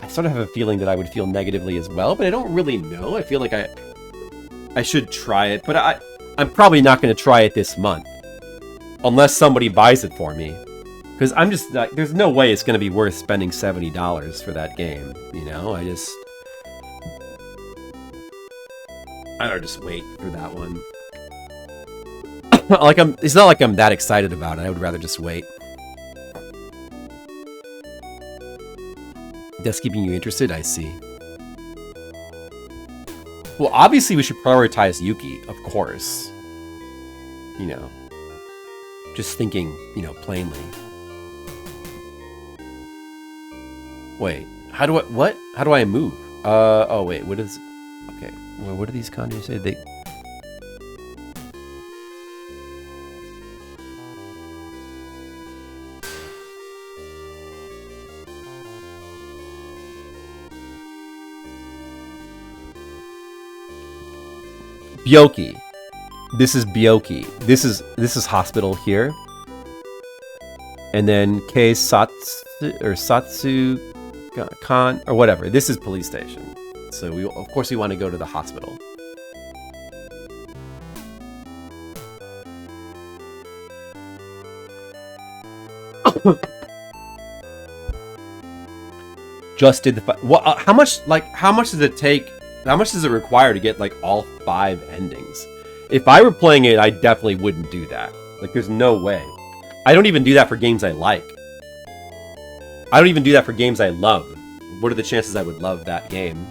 I sort of have a feeling that I would feel negatively as well, but I don't really know. I feel like I should try it, but I'm probably not going to try it this month unless somebody buys it for me. Because I'm just, there's no way it's going to be worth spending $70 for that game, you know? I'd rather just wait for that one. It's not like I'm that excited about it. I would rather just wait. That's keeping you interested? I see. Well, obviously we should prioritize Yuki, of course. You know. Just thinking, you know, plainly. Wait, how do I move? Oh wait, what is... Okay, well, what do these kanji say? They... Byoki. This is Byoki. This is hospital here. And then Satsu Kan or whatever. This is police station. So of course we want to go to the hospital. Just did the how much does it take? How much does it require to get like all 5 endings? If I were playing it, I definitely wouldn't do that. Like, there's no way. I don't even do that for games I like. I don't even do that for games I love. What are the chances I would love that game?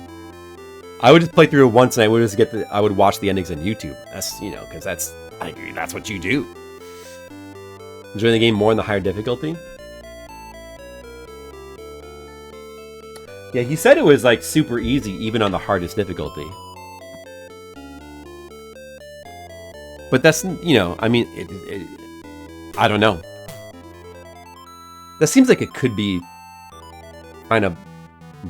I would just play through it once, and I would just I would watch the endings on YouTube. That's, you know, because I agree, that's what you do. Enjoy the game more in the higher difficulty. Yeah, he said it was like super easy, even on the hardest difficulty. But that's, you know, I mean, I don't know. That seems like it could be kind of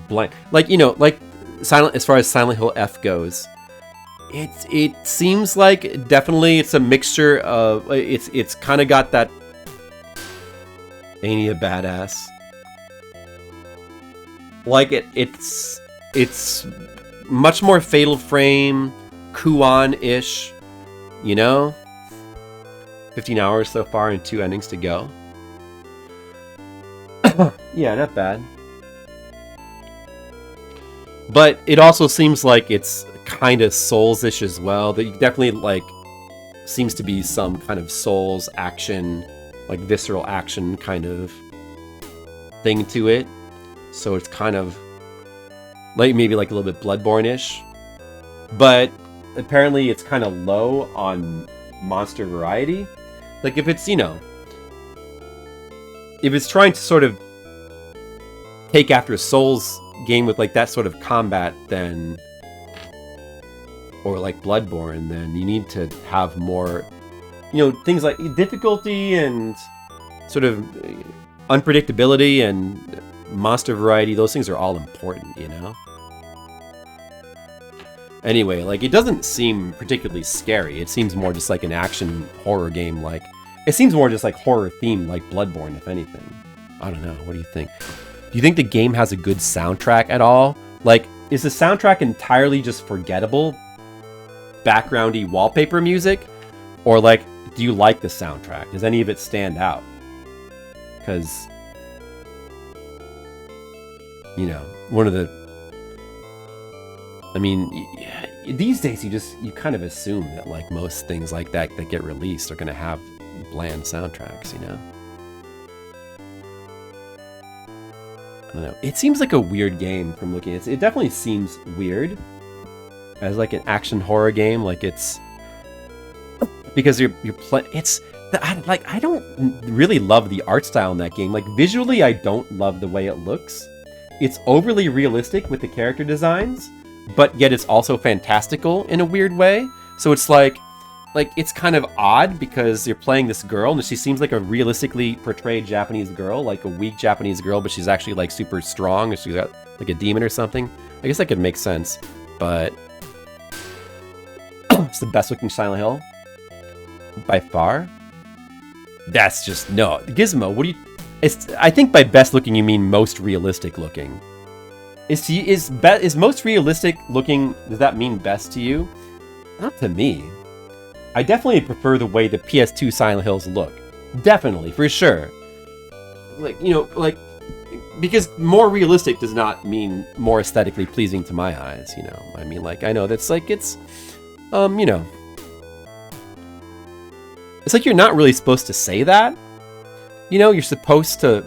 blank. Like, you know, like as far as Silent Hill F goes, it seems like definitely it's a mixture of it's kind of got that ain't he a badass. Like it's much more Fatal Frame, Kuon-ish, you know? 15 hours so far and 2 endings to go. Yeah, not bad. But it also seems like it's kind of Souls-ish as well. That definitely like seems to be some kind of Souls action, like visceral action kind of thing to it. So it's kind of like maybe like a little bit Bloodborne-ish. But apparently it's kind of low on monster variety. Like if it's, you know, if it's trying to sort of take after a Souls game with like that sort of combat, then, or like Bloodborne, then you need to have more, you know, things like difficulty and sort of unpredictability and monster variety. Those things are all important, you know? Anyway, like, it doesn't seem particularly scary. It seems more just like an action horror game, like, it seems more just like horror themed, like Bloodborne, if anything. I don't know, what do you think? Do you think the game has a good soundtrack at all? Like, is the soundtrack entirely just forgettable, backgroundy wallpaper music? Or, like, do you like the soundtrack? Does any of it stand out? Because, you know, one of the... I mean, these days you kind of assume that, like, most things like that that get released are going to have bland soundtracks, you know? I don't know. It seems like a weird game from looking at it. It definitely seems weird as like an action horror game. Like it's because you're it's I don't really love the art style in that game. Like visually, I don't love the way it looks. It's overly realistic with the character designs, but yet it's also fantastical in a weird way. So it's like it's kind of odd because you're playing this girl and she seems like a realistically portrayed Japanese girl, like a weak Japanese girl, but she's actually like super strong and she's got like a demon or something. I guess that could make sense, but it's the best looking Silent Hill by far. That's just no Gizmo. What do you? I think by best looking you mean most realistic looking. Is most realistic looking? Does that mean best to you? Not to me. I definitely prefer the way the PS2 Silent Hills look. Definitely, for sure. Like, you know, like, because more realistic does not mean more aesthetically pleasing to my eyes, you know? I mean, like, I know that's like, it's, you know. It's like you're not really supposed to say that. You know, you're supposed to,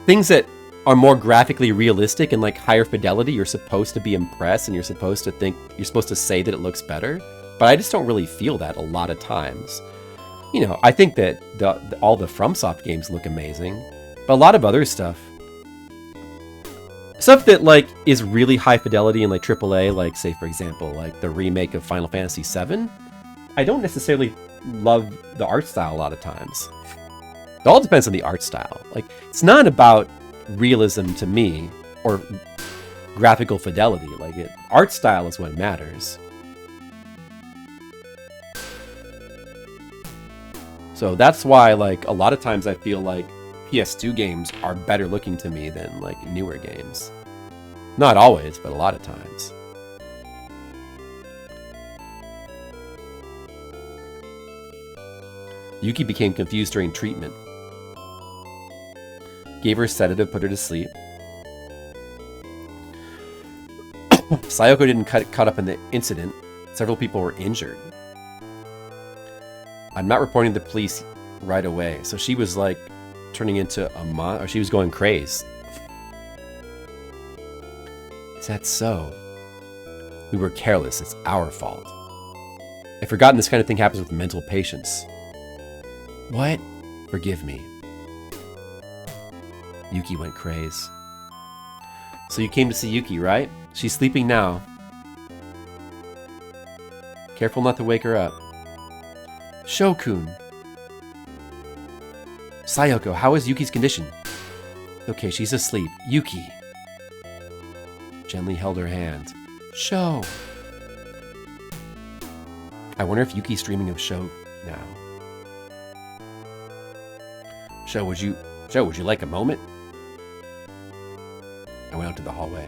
things that are more graphically realistic and like higher fidelity, you're supposed to be impressed and you're supposed to say that it looks better. But I just don't really feel that a lot of times. You know, I think that all the FromSoft games look amazing, but a lot of other stuff that like is really high fidelity and like AAA, like say for example, like the remake of Final Fantasy VII, I don't necessarily love the art style a lot of times. It all depends on the art style. Like, it's not about realism to me or graphical fidelity. Like, art style is what matters. So that's why, like, a lot of times I feel like PS2 games are better looking to me than, like, newer games. Not always, but a lot of times. Yuki became confused during treatment. gave her a sedative, put her to sleep. Sayoko didn't caught up in the incident. Several people were injured. I'm not reporting to the police right away. So she was like turning into a or she was going crazy. Is that so? We were careless. It's our fault. I've forgotten this kind of thing happens with mental patients. What? Forgive me. Yuki went crazy. So you came to see Yuki, right? She's sleeping now. Careful not to wake her up. Shokun. Sayoko, how is Yuki's condition? Okay, she's asleep. Yuki. Gently held her hand. Sho. I wonder if Yuki's dreaming of Sho now. Sho, would you like a moment? I went out to the hallway.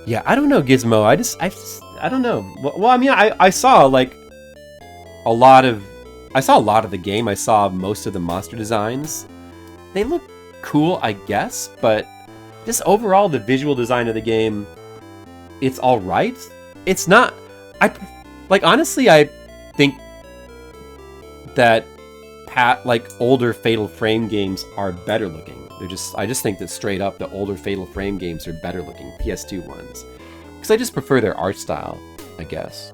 Yeah, I don't know, Gizmo. I don't know. Well, I mean, I saw like a lot of the game. I saw most of the monster designs. They look cool, I guess, but just overall, the visual design of the game, it's all right. It's not. Honestly, I think that older Fatal Frame games are better looking. I just think that straight up the older Fatal Frame games are better looking, PS2 ones. Because I just prefer their art style, I guess.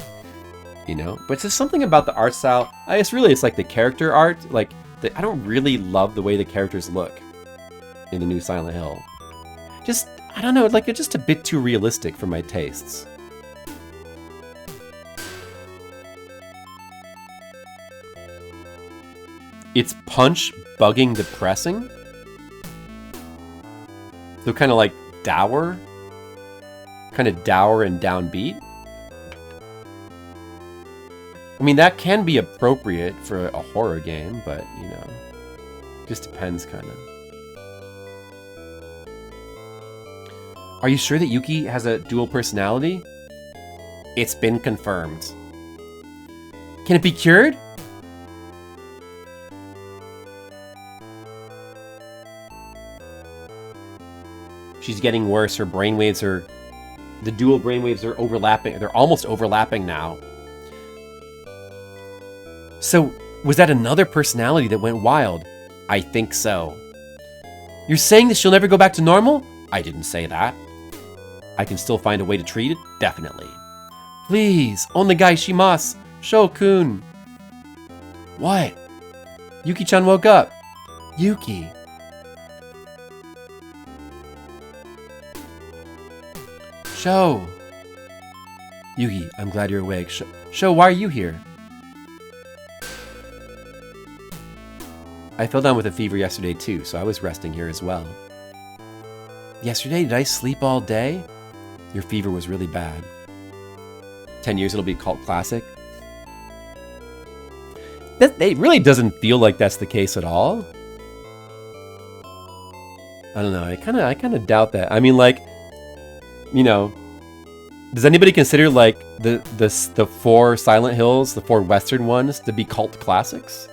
You know? But it's just something about the art style. It's like the character art. I don't really love the way the characters look in the new Silent Hill. Just, I don't know, it's just a bit too realistic for my tastes. It's punch bugging depressing. So kind of like dour. Kind of dour and downbeat. I mean, that can be appropriate for a horror game, but, you know, just depends, kind of. Are you sure that Yuki has a dual personality? It's been confirmed. Can it be cured? She's getting worse. Her brainwaves are... The dual brainwaves are overlapping. They're almost overlapping now. So, was that another personality that went wild? I think so. You're saying that she'll never go back to normal? I didn't say that. I can still find a way to treat it? Definitely. Please, onegai shimasu, Shokun. What? Yuki-chan woke up. Yuki. Sho. Yuki, I'm glad you're awake. Sho, why are you here? I fell down with a fever yesterday too, so I was resting here as well. Yesterday, did I sleep all day? Your fever was really bad. 10 years it'll be a cult classic. It really doesn't feel like that's the case at all. I don't know, I kind of doubt that. I mean, like, you know, does anybody consider like the 4 Silent Hills, the 4 Western ones, to be cult classics?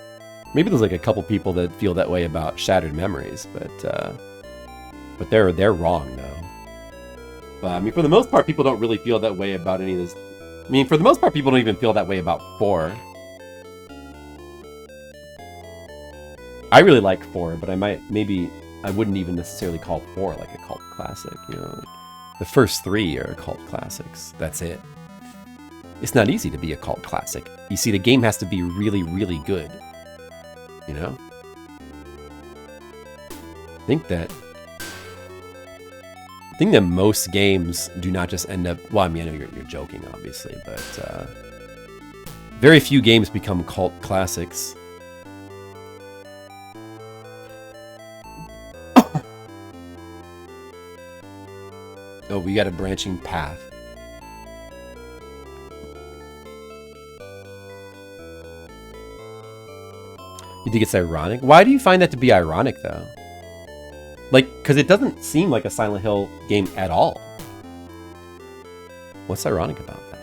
Maybe there's like a couple people that feel that way about Shattered Memories, but they're wrong though. But I mean, for the most part, people don't really feel that way about any of this. I mean, for the most part, people don't even feel that way about 4. I really like 4, but I wouldn't even necessarily call 4 like a cult classic, you know. The first 3 are cult classics. That's it. It's not easy to be a cult classic. You see, the game has to be really, really good. You know? I think that most games do not just end up... Well, I mean, I know you're joking, obviously, but very few games become cult classics. Oh, we got a branching path. You think it's ironic? Why do you find that to be ironic, though? Like, because it doesn't seem like a Silent Hill game at all. What's ironic about that?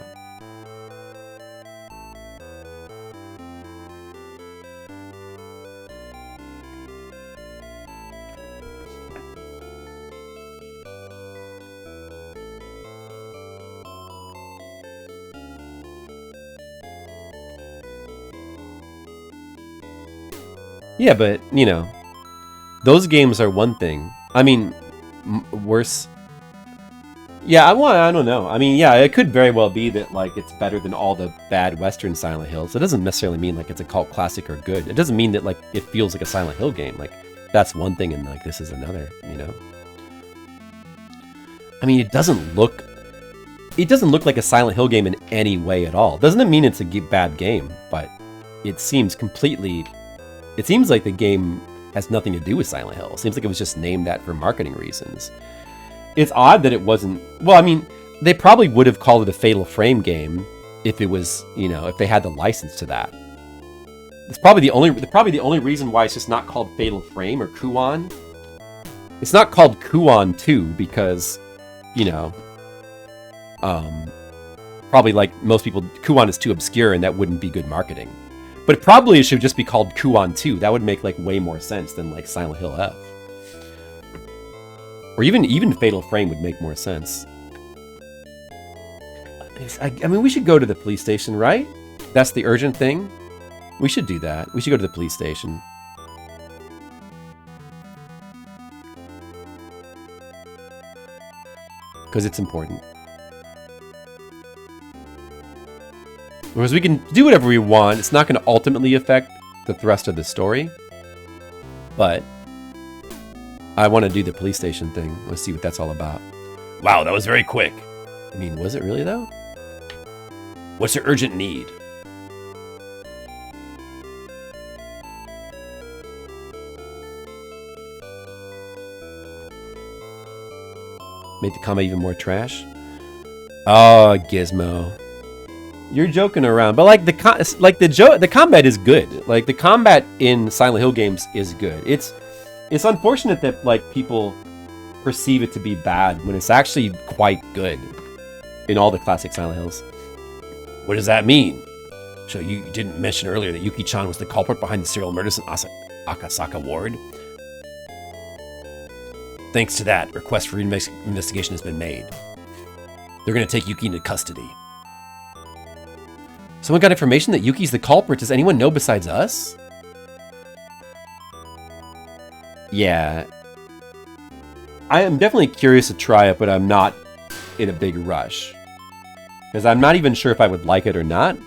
Yeah, but, you know, those games are one thing. I mean, worse. Yeah, I don't know. I mean, yeah, it could very well be that, like, it's better than all the bad Western Silent Hills. It doesn't necessarily mean, like, it's a cult classic or good. It doesn't mean that, like, it feels like a Silent Hill game. Like, that's one thing and, like, this is another, you know? I mean, it doesn't look like a Silent Hill game in any way at all. Doesn't it mean it's a bad game, but it seems like the game has nothing to do with Silent Hill. It seems like it was just named that for marketing reasons. It's odd that it wasn't... Well, I mean, they probably would have called it a Fatal Frame game if it was, you know, if they had the license to that. It's probably the only reason why it's just not called Fatal Frame or Kuon. It's not called Kuon 2 because, you know, probably like most people, Kuon is too obscure and that wouldn't be good marketing. But probably it should just be called Kuon 2. That would make like way more sense than like Silent Hill F. Or even Fatal Frame would make more sense. I mean, we should go to the police station, right? That's the urgent thing. We should do that. We should go to the police station. Because it's important. Whereas we can do whatever we want. It's not going to ultimately affect the thrust of the story. But I want to do the police station thing. I want to see what that's all about. Wow, that was very quick. I mean, was it really, though? What's your urgent need? Made the combat even more trash? Oh, Gizmo. You're joking around, but like the combat is good. Like the combat in Silent Hill games is good. It's unfortunate that like people perceive it to be bad when it's actually quite good in all the classic Silent Hills. What does that mean? So you didn't mention earlier that Yuki-chan was the culprit behind the serial murders in Akasaka Ward? Thanks to that, request for investigation has been made. They're going to take Yuki into custody. Someone got information that Yuki's the culprit. Does anyone know besides us? Yeah. I am definitely curious to try it, but I'm not in a big rush. Because I'm not even sure if I would like it or not.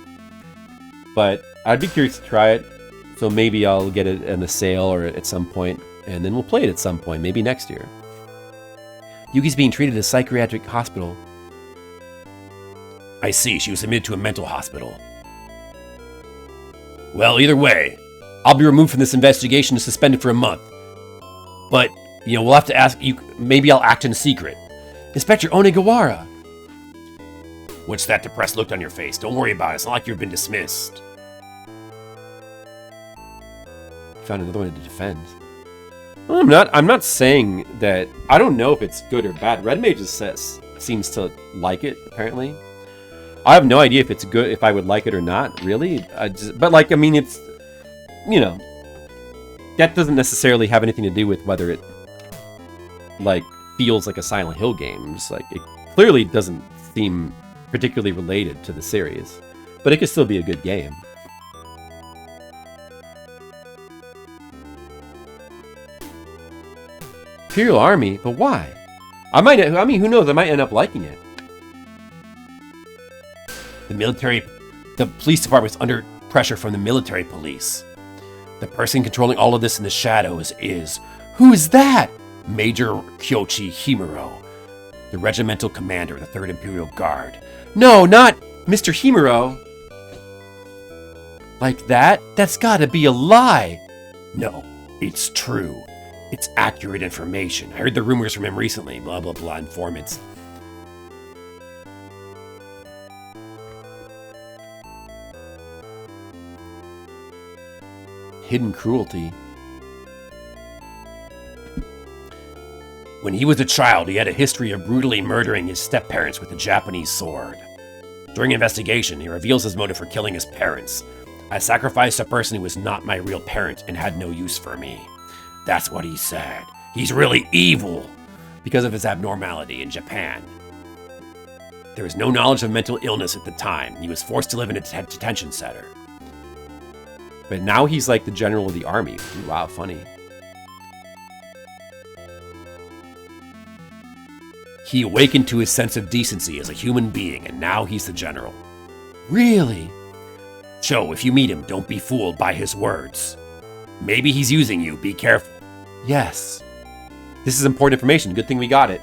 But I'd be curious to try it. So maybe I'll get it in the sale or at some point. And then we'll play it at some point, maybe next year. Yuki's being treated at a psychiatric hospital. I see, she was admitted to a mental hospital. Well, either way, I'll be removed from this investigation and suspended for a month. But, you know, we'll have to ask you, maybe I'll act in secret. Inspector Onigawara. What's that depressed look on your face? Don't worry about it, it's not like you've been dismissed. Found another one to defend. Well, I'm not saying that, I don't know if it's good or bad. Red Mage seems to like it, apparently. I have no idea if it's good, if I would like it or not, really. But, like, I mean, it's, you know, that doesn't necessarily have anything to do with whether it, like, feels like a Silent Hill game. It's like, it clearly doesn't seem particularly related to the series. But it could still be a good game. Imperial Army? But why? I mean, who knows? I might end up liking it. The police department is under pressure from the military police. The person controlling all of this in the shadows is... Who is that? Major Kyoichi Himuro, the regimental commander of the 3rd Imperial Guard. No, not Mr. Himuro. Like that? That's gotta be a lie. No, it's true. It's accurate information. I heard the rumors from him recently. Blah, blah, blah, informants. Hidden cruelty. When he was a child, he had a history of brutally murdering his step-parents with a Japanese sword. During investigation, he reveals his motive for killing his parents. I sacrificed a person who was not my real parent and had no use for me. That's what he said. He's really evil because of his abnormality in Japan. There was no knowledge of mental illness at the time. He was forced to live in a detention center. But now he's like the general of the army. Ooh, wow, funny. He awakened to his sense of decency as a human being, and now he's the general. Really? So, if you meet him, don't be fooled by his words. Maybe he's using you. Be careful. Yes. This is important information. Good thing we got it.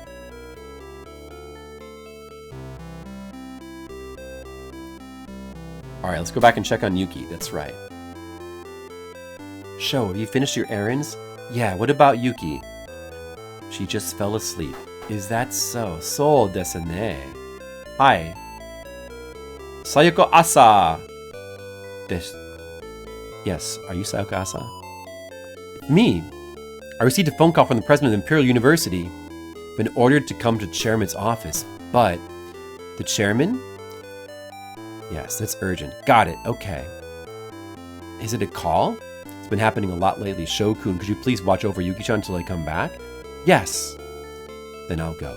Alright, let's go back and check on Yuki. That's right. Sho, have you finished your errands? Yeah, what about Yuki? She just fell asleep. Is that so? So desu ne. Hi. Sayoko Asa. Yes, are you Sayoko Asa? Me. I received a phone call from the president of Imperial University. Been ordered to come to chairman's office, but... The chairman? Yes, that's urgent. Got it, okay. Is it a call? It's been happening a lot lately. Shokun, could you please watch over Yuki-chan until I come back? Yes. Then I'll go.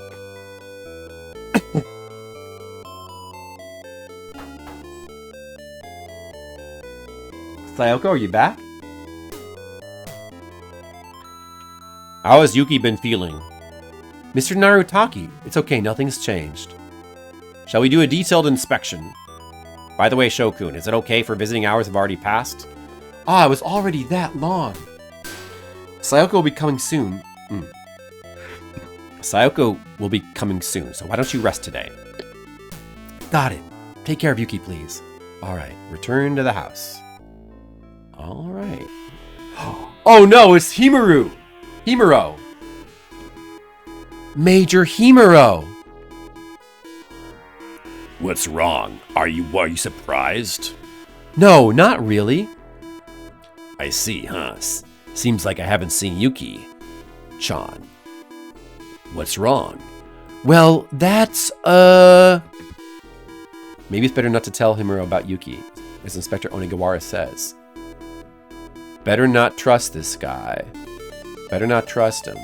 Sayoko, are you back? How has Yuki been feeling? Mr. Narutaki, it's okay, nothing's changed. Shall we do a detailed inspection? By the way, Shokun, is it okay for visiting hours have already passed? Ah, it was already that long. Sayoko will be coming soon. Sayoko will be coming soon, so why don't you rest today? Got it. Take care of Yuki, please. Alright, return to the house. Alright. Oh no, it's Himuro! Himuro! Major Himuro! What's wrong? Are you surprised? No, not really. I see, huh? Seems like I haven't seen Yuki-chan. What's wrong? Well, that's, maybe it's better not to tell Himuro about Yuki, as Inspector Onigawara says. Better not trust this guy. Better not trust him.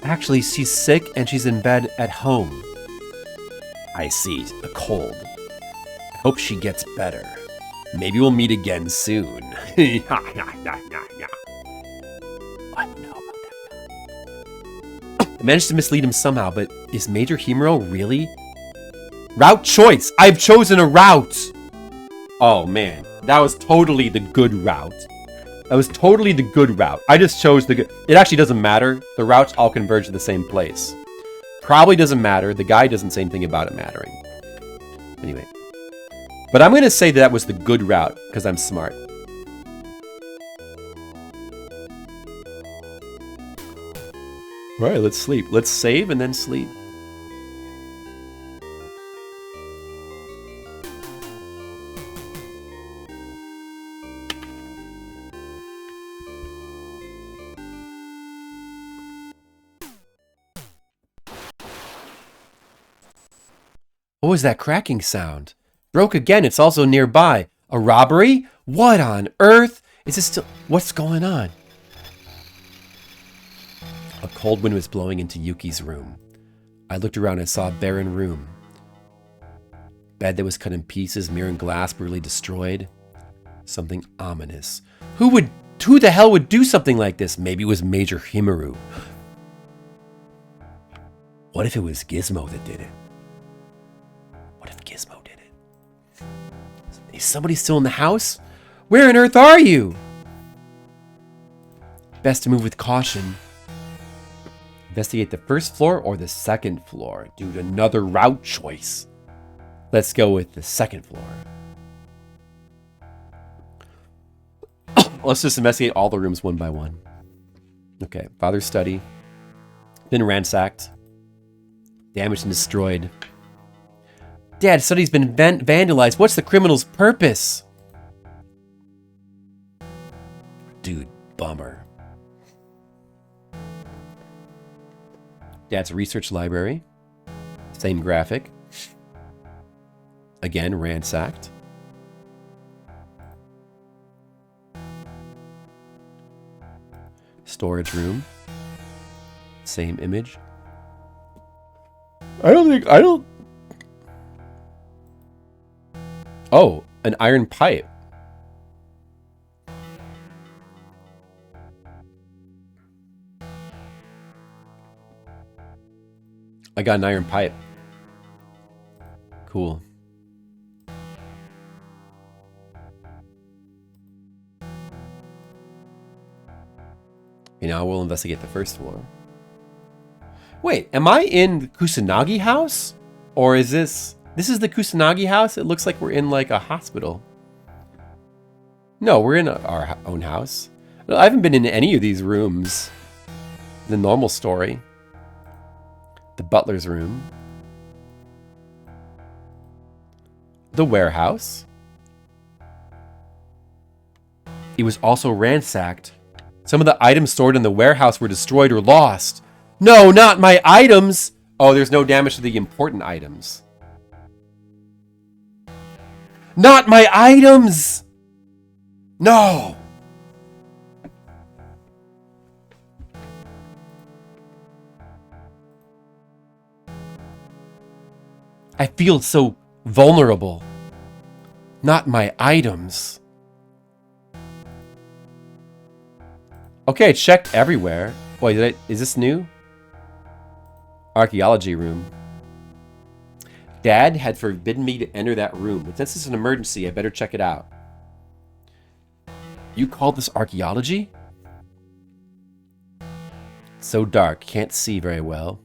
Actually, she's sick and she's in bed at home. I see, a cold. I hope she gets better. Maybe we'll meet again soon. I don't know about that guy. I managed to mislead him somehow, but is Major Himuro really? Route choice! I've chosen a route! Oh man, that was totally the good route. That was totally the good route. I just chose the good... It actually doesn't matter. The routes all converge to the same place. Probably doesn't matter. The guy doesn't say anything about it mattering. Anyway. But I'm going to say that was the good route, because I'm smart. Alright, let's sleep. Let's save and then sleep. What was that cracking sound? Broke again, it's also nearby. A robbery? What on earth? Is this still... What's going on? A cold wind was blowing into Yuki's room. I looked around and saw a barren room. Bed that was cut in pieces, mirror and glass brutally destroyed. Something ominous. Who the hell would do something like this? Maybe it was Major Himuro. What if it was Gizmo that did it? What if Gizmo did it? Is somebody still in the house? Where on earth are you? Best to move with caution. Investigate the first floor or the second floor. Dude, another route choice. Let's go with the second floor. Let's just investigate all the rooms one by one. Okay, father's study. Been ransacked. Damaged and destroyed. Dad, study's been vandalized. What's the criminal's purpose? Dude, bummer. Dad's research library. Same graphic. Again, ransacked. Storage room. Same image. I don't. Oh, an iron pipe. I got an iron pipe. Cool. Okay, now we'll investigate the first floor. Wait, am I in the Kusanagi house? Or is this is the Kusanagi house? It looks like we're in like a hospital. No, we're in our own house. I haven't been in any of these rooms. The normal story. The butler's room. The warehouse. It was also ransacked. Some of the items stored in the warehouse were destroyed or lost. No, not my items! Oh, there's no damage to the important items. Not my items! No! I feel so vulnerable. Not my items. Okay, I checked everywhere. Wait, is this new? Archaeology room. Dad had forbidden me to enter that room, but since it's an emergency, I better check it out. You called this archaeology? It's so dark, can't see very well.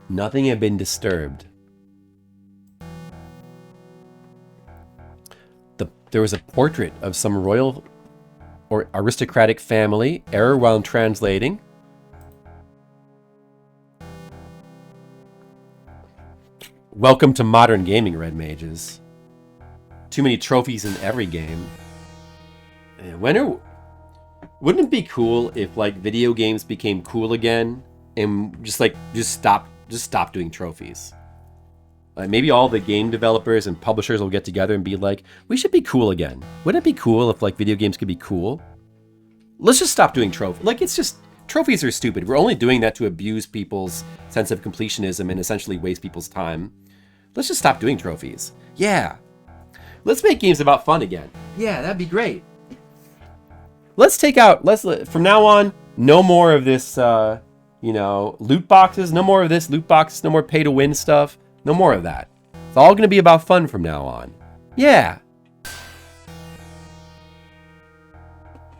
Nothing had been disturbed. There was a portrait of some royal or aristocratic family. Error while translating. Welcome to modern gaming, Red Mages. Too many trophies in every game. Wouldn't it be cool if like video games became cool again and just stop doing trophies? Maybe all the game developers and publishers will get together and be like, we should be cool again. Wouldn't it be cool if like video games could be cool? Let's just stop doing trophies. Like, it's just, trophies are stupid. We're only doing that to abuse people's sense of completionism and essentially waste people's time. Let's just stop doing trophies. Yeah. Let's make games about fun again. Yeah, that'd be great. From now on, no more of this, loot boxes. No more of this loot boxes. No more pay to win stuff. No more of that. It's all going to be about fun from now on. Yeah.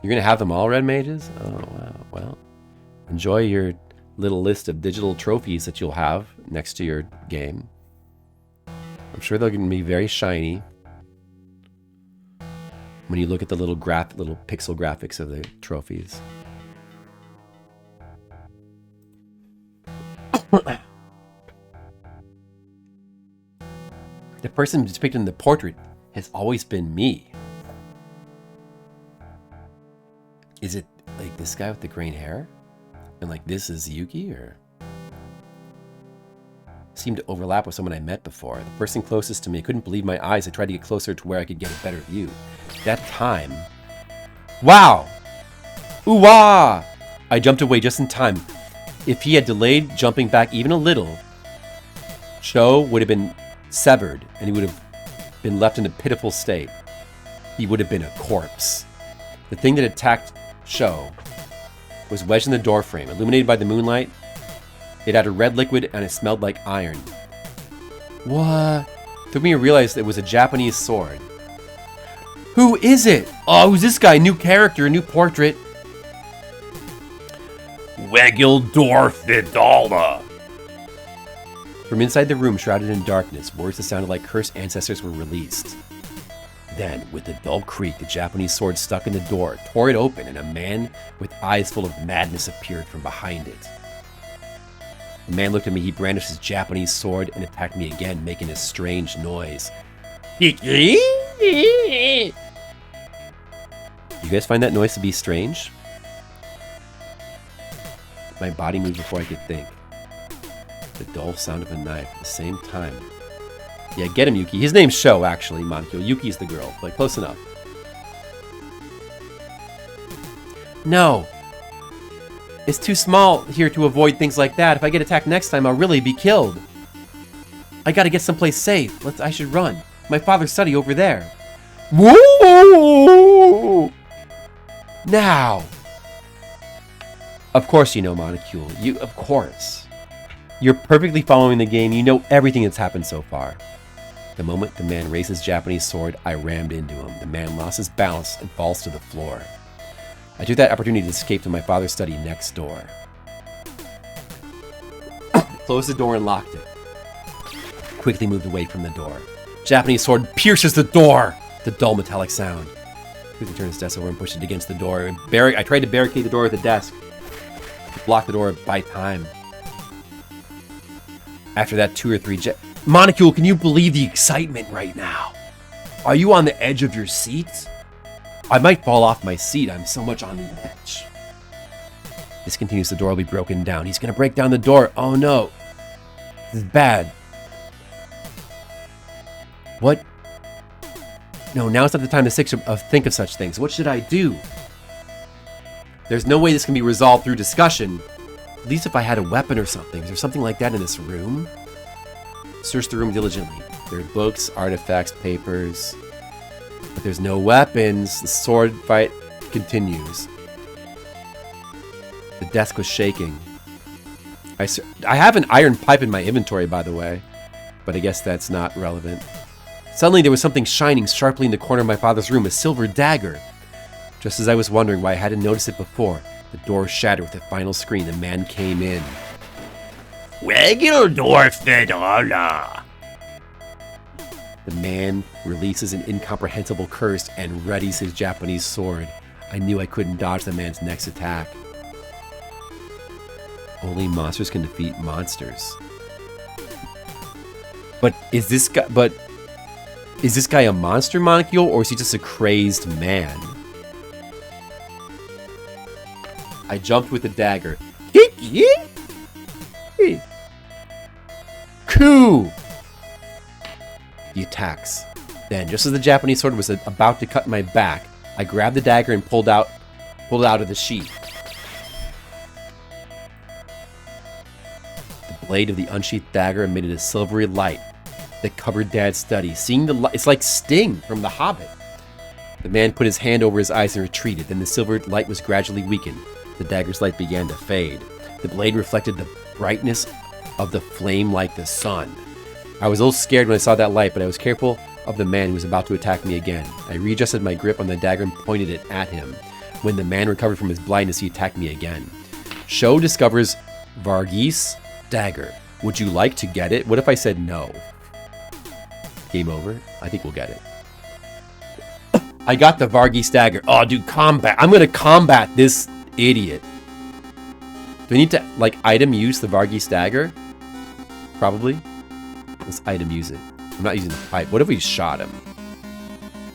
You're going to have them all, Red Mages? Oh, wow. Well, enjoy your little list of digital trophies that you'll have next to your game. I'm sure they're going to be very shiny when you look at the little pixel graphics of the trophies. The person depicted in the portrait has always been me. Is it like this guy with the green hair? And like this is Yuki, or? Seemed to overlap with someone I met before. The person closest to me, I couldn't believe my eyes. I tried to get closer to where I could get a better view. That time. Wow! Ooh-wah! I jumped away just in time. If he had delayed jumping back even a little, Cho would have been severed, and he would have been left in a pitiful state. He would have been a corpse. The thing that attacked Cho was wedged in the doorframe, illuminated by the moonlight. It had a red liquid, and it smelled like iron. What? Took me to realize it was a Japanese sword. Who is it? Oh, who's this guy? New character, new portrait. Wegildor Fidala. From inside the room, shrouded in darkness, words that sounded like cursed ancestors were released. Then, with a dull creak, the Japanese sword stuck in the door, tore it open, and a man with eyes full of madness appeared from behind it. The man looked at me, he brandished his Japanese sword and attacked me again, making a strange noise. You guys find that noise to be strange? My body moved before I could think. The dull sound of a knife at the same time. Yeah, get him, Yuki. His name's Sho, actually, Monkyo. Yuki's the girl, but close enough. No. is too small here to avoid things like that. If I get attacked next time, I'll really be killed. I gotta get someplace safe. I should run. My father's study over there. Woo! Now. Of course you know, Monocule. Of course. You're perfectly following the game. You know everything that's happened so far. The moment the man raised his Japanese sword, I rammed into him. The man lost his balance and falls to the floor. I took that opportunity to escape to my father's study next door. Closed the door and locked it. Quickly moved away from the door. Japanese sword pierces the door! The dull metallic sound. Quickly turned his desk over and pushed it against the door. I tried to barricade the door with the desk. Block the door by time. After that, 2 or 3 Monocule, can you believe the excitement right now? Are you on the edge of your seat? I might fall off my seat. I'm so much on the edge. This continues, the door will be broken down. He's going to break down the door. Oh no. This is bad. What? No, now's not the time to think of such things. What should I do? There's no way this can be resolved through discussion. At least if I had a weapon or something. Is there something like that in this room? Search the room diligently. There are books, artifacts, papers. But there's no weapons. The sword fight continues. The desk was shaking. I have an iron pipe in my inventory, by the way. But I guess that's not relevant. Suddenly there was something shining sharply in the corner of my father's room, a silver dagger. Just as I was wondering why I hadn't noticed it before, the door shattered with a final scream. The man came in. Regular door, Fedora. The man releases an incomprehensible curse and readies his Japanese sword. I knew I couldn't dodge the man's next attack. Only monsters can defeat monsters. But is this guy a monster, Monocule, or is he just a crazed man? I jumped with the dagger. Coup! He attacks. Then, just as the Japanese sword was about to cut my back, I grabbed the dagger and pulled it out of the sheath. The blade of the unsheathed dagger emitted a silvery light that covered Dad's study. Seeing the light, it's like Sting from The Hobbit. The man put his hand over his eyes and retreated. Then the silver light was gradually weakened. The dagger's light began to fade. The blade reflected the brightness of the flame like the sun. I was a little scared when I saw that light, but I was careful of the man who was about to attack me again. I readjusted my grip on the dagger and pointed it at him. When the man recovered from his blindness, he attacked me again. Sho discovers Varghese dagger. Would you like to get it? What if I said no? Game over. I think we'll get it. I got the Varghese dagger. Oh, dude, combat. I'm going to combat this idiot. Do I need to, like, item use the Varghese dagger? Probably. Let's item use it. I'm not using the pipe. What if we shot him?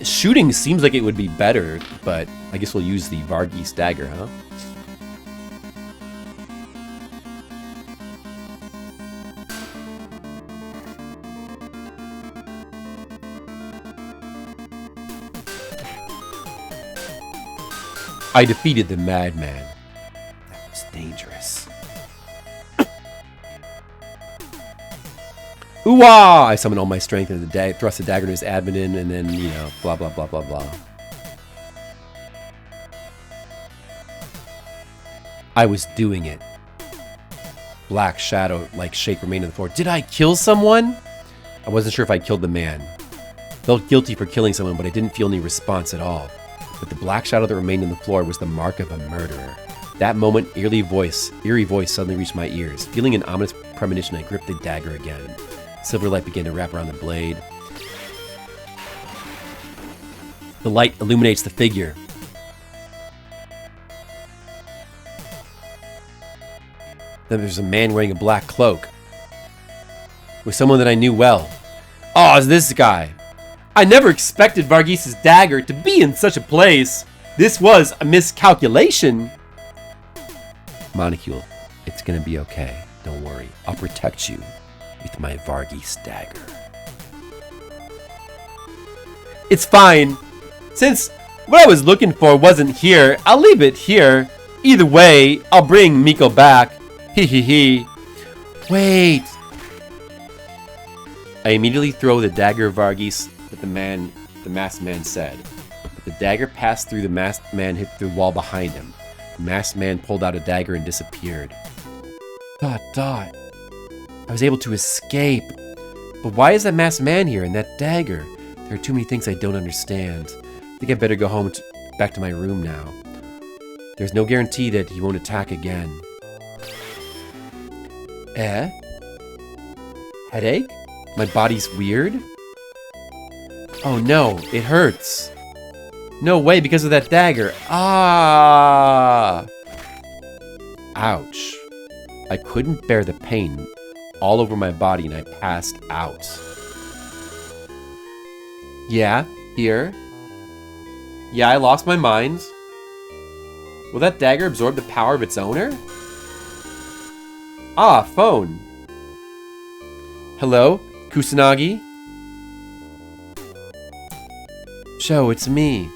Shooting seems like it would be better, but I guess we'll use the Varghese dagger, huh? I defeated the madman. That was dangerous. Ooh-ah! I summoned all my strength into the thrust the dagger in his abdomen, and then, you know, blah, blah, blah, blah, blah. I was doing it. Black shadow-like shape remained on the floor. Did I kill someone? I wasn't sure if I killed the man. Felt guilty for killing someone, but I didn't feel any response at all. But the black shadow that remained on the floor was the mark of a murderer. That moment, eerie voice suddenly reached my ears. Feeling an ominous premonition, I gripped the dagger again. Silver light began to wrap around the blade. The light illuminates the figure. Then there's a man wearing a black cloak. It was someone that I knew well. Oh, it's this guy. I never expected Varghese's dagger to be in such a place. This was a miscalculation. Monocule, it's gonna be okay. Don't worry. I'll protect you with my Varghese dagger. It's fine. Since what I was looking for wasn't here, I'll leave it here. Either way, I'll bring Miko back. Hee hee hee. Wait. I immediately throw the dagger of Varghese that the masked man said. The dagger passed through the masked man, hit the wall behind him. The masked man pulled out a dagger and disappeared. ... I was able to escape. But why is that masked man here and that dagger? There are too many things I don't understand. I think I better go home back to my room now. There's no guarantee that he won't attack again. Headache? My body's weird? Oh no, it hurts. No way, because of that dagger. Ah! Ouch. I couldn't bear the pain all over my body and I passed out. Yeah, here. Yeah, I lost my mind. Will that dagger absorb the power of its owner? Ah, phone. Hello, Kusanagi? Sho, it's me.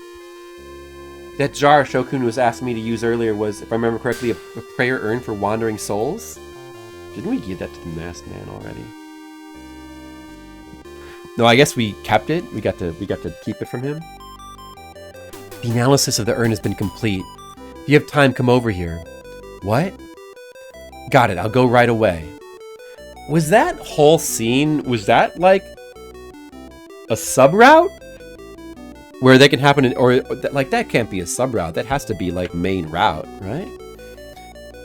That jar Shokun was asking me to use earlier was, if I remember correctly, a prayer urn for wandering souls? Didn't we give that to the masked man already? No, I guess we kept it. We got to keep it from him. The analysis of the urn has been complete. If you have time, come over here. What? Got it, I'll go right away. Was that whole scene, was that like a sub-route? Where they can happen, or like that can't be a sub-route. That has to be like main route, right?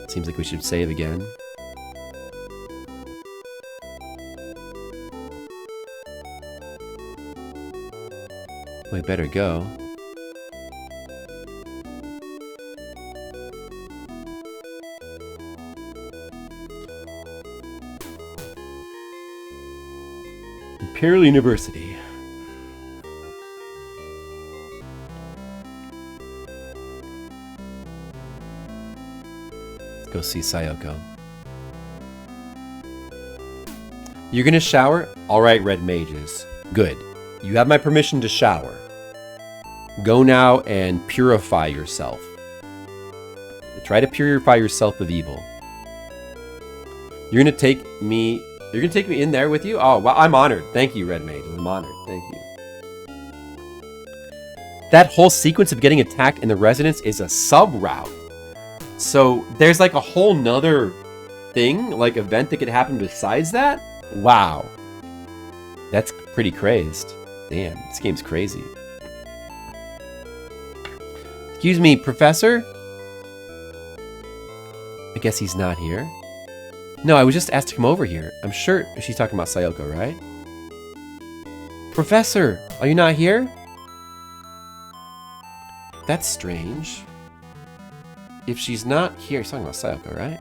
Seems like we should save again. We better go. Imperial University. Let's go see Sayoko. You're gonna shower? Alright, red mages. Good. You have my permission to shower. Go now and purify yourself. Try to purify yourself of evil. You're gonna take me in there with you? Oh, well, I'm honored. Thank you, Red Mage. I'm honored. Thank you. That whole sequence of getting attacked in the residence is a sub-route. So there's like a whole nother thing, like event that could happen besides that? Wow. That's pretty crazed. Damn, this game's crazy. Excuse me, Professor? I guess he's not here. No, I was just asked to come over here. I'm sure she's talking about Sayoko, right? Professor, are you not here? That's strange. If she's not here, she's talking about Sayoko, right?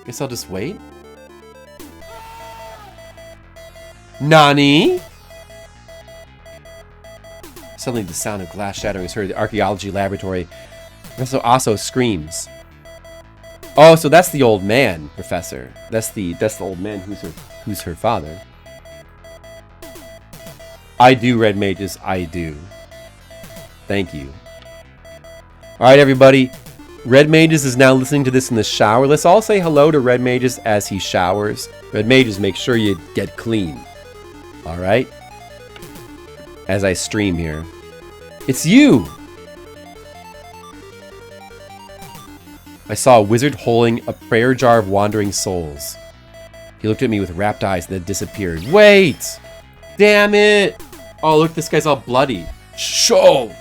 Guess I'll just wait. Nani? Suddenly the sound of glass shattering is heard in the archaeology laboratory. Professor Aso screams. Oh, so that's the old man, Professor. That's the old man who's her father. I do, Red Mages, I do. Thank you. Alright, everybody. Red Mages is now listening to this in the shower. Let's all say hello to Red Mages as he showers. Red Mages, make sure you get clean. Alright? As I stream here. It's you! I saw a wizard holding a prayer jar of wandering souls. He looked at me with rapt eyes and then disappeared. Wait! Damn it! Oh, look, this guy's all bloody. Show!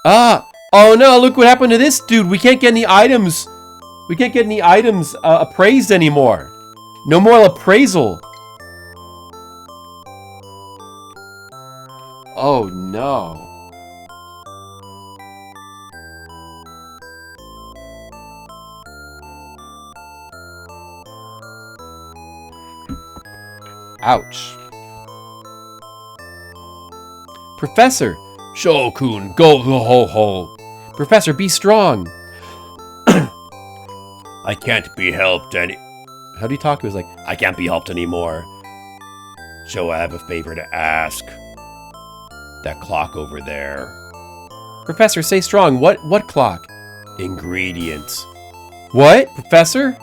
Ah! Oh no, look what happened to this dude. We can't get any items. We can't get any items appraised anymore. No more appraisal. Oh no. Ouch. Professor! Shokun, go the ho-ho! Professor, be strong! I can't be helped any... How do you talk to us? Like, I can't be helped anymore. Sho, I have a favor to ask. That clock over there. Professor, stay strong. What clock? Ingredients. What? Professor?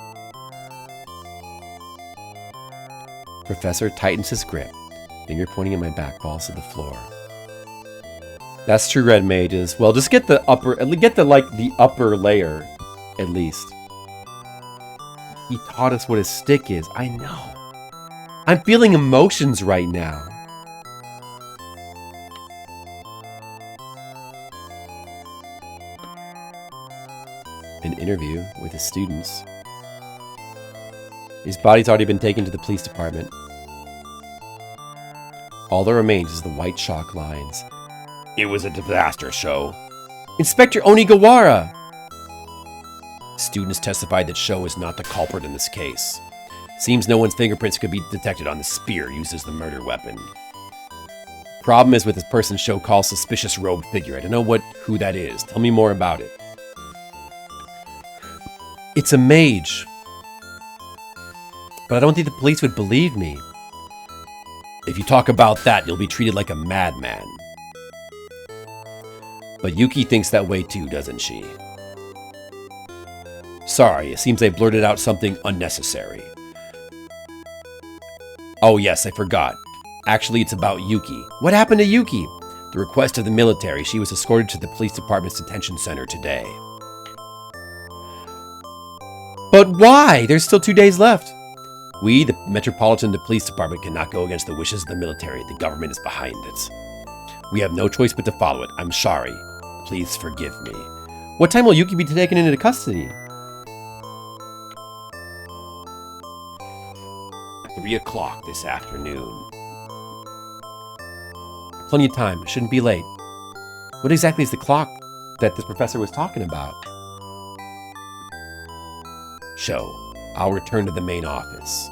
Professor tightens his grip. Finger pointing at my back, falls to the floor. That's true, Red Mages. Well, just get the upper layer, at least. He taught us what a stick is. I know. I'm feeling emotions right now. An interview with his students. His body's already been taken to the police department. All that remains is the white chalk lines. It was a disaster show. Inspector Onigawara! Students testified that Sho is not the culprit in this case. Seems no one's fingerprints could be detected on the spear used as the murder weapon. Problem is with this person Sho calls suspicious robed figure. I don't know who that is. Tell me more about it. It's a mage. But I don't think the police would believe me. If you talk about that, you'll be treated like a madman. But Yuki thinks that way too, doesn't she? Sorry, it seems I blurted out something unnecessary. Oh yes, I forgot. Actually, it's about Yuki. What happened to Yuki? The request of the military, she was escorted to the police department's detention center today. But why? There's still 2 days left. We, the Metropolitan Police Department, cannot go against the wishes of the military. The government is behind it. We have no choice but to follow it. I'm sorry. Please forgive me. What time will Yuki be taken into custody? 3 o'clock this afternoon. Plenty of time. Shouldn't be late. What exactly is the clock that this professor was talking about? Sho, I'll return to the main office.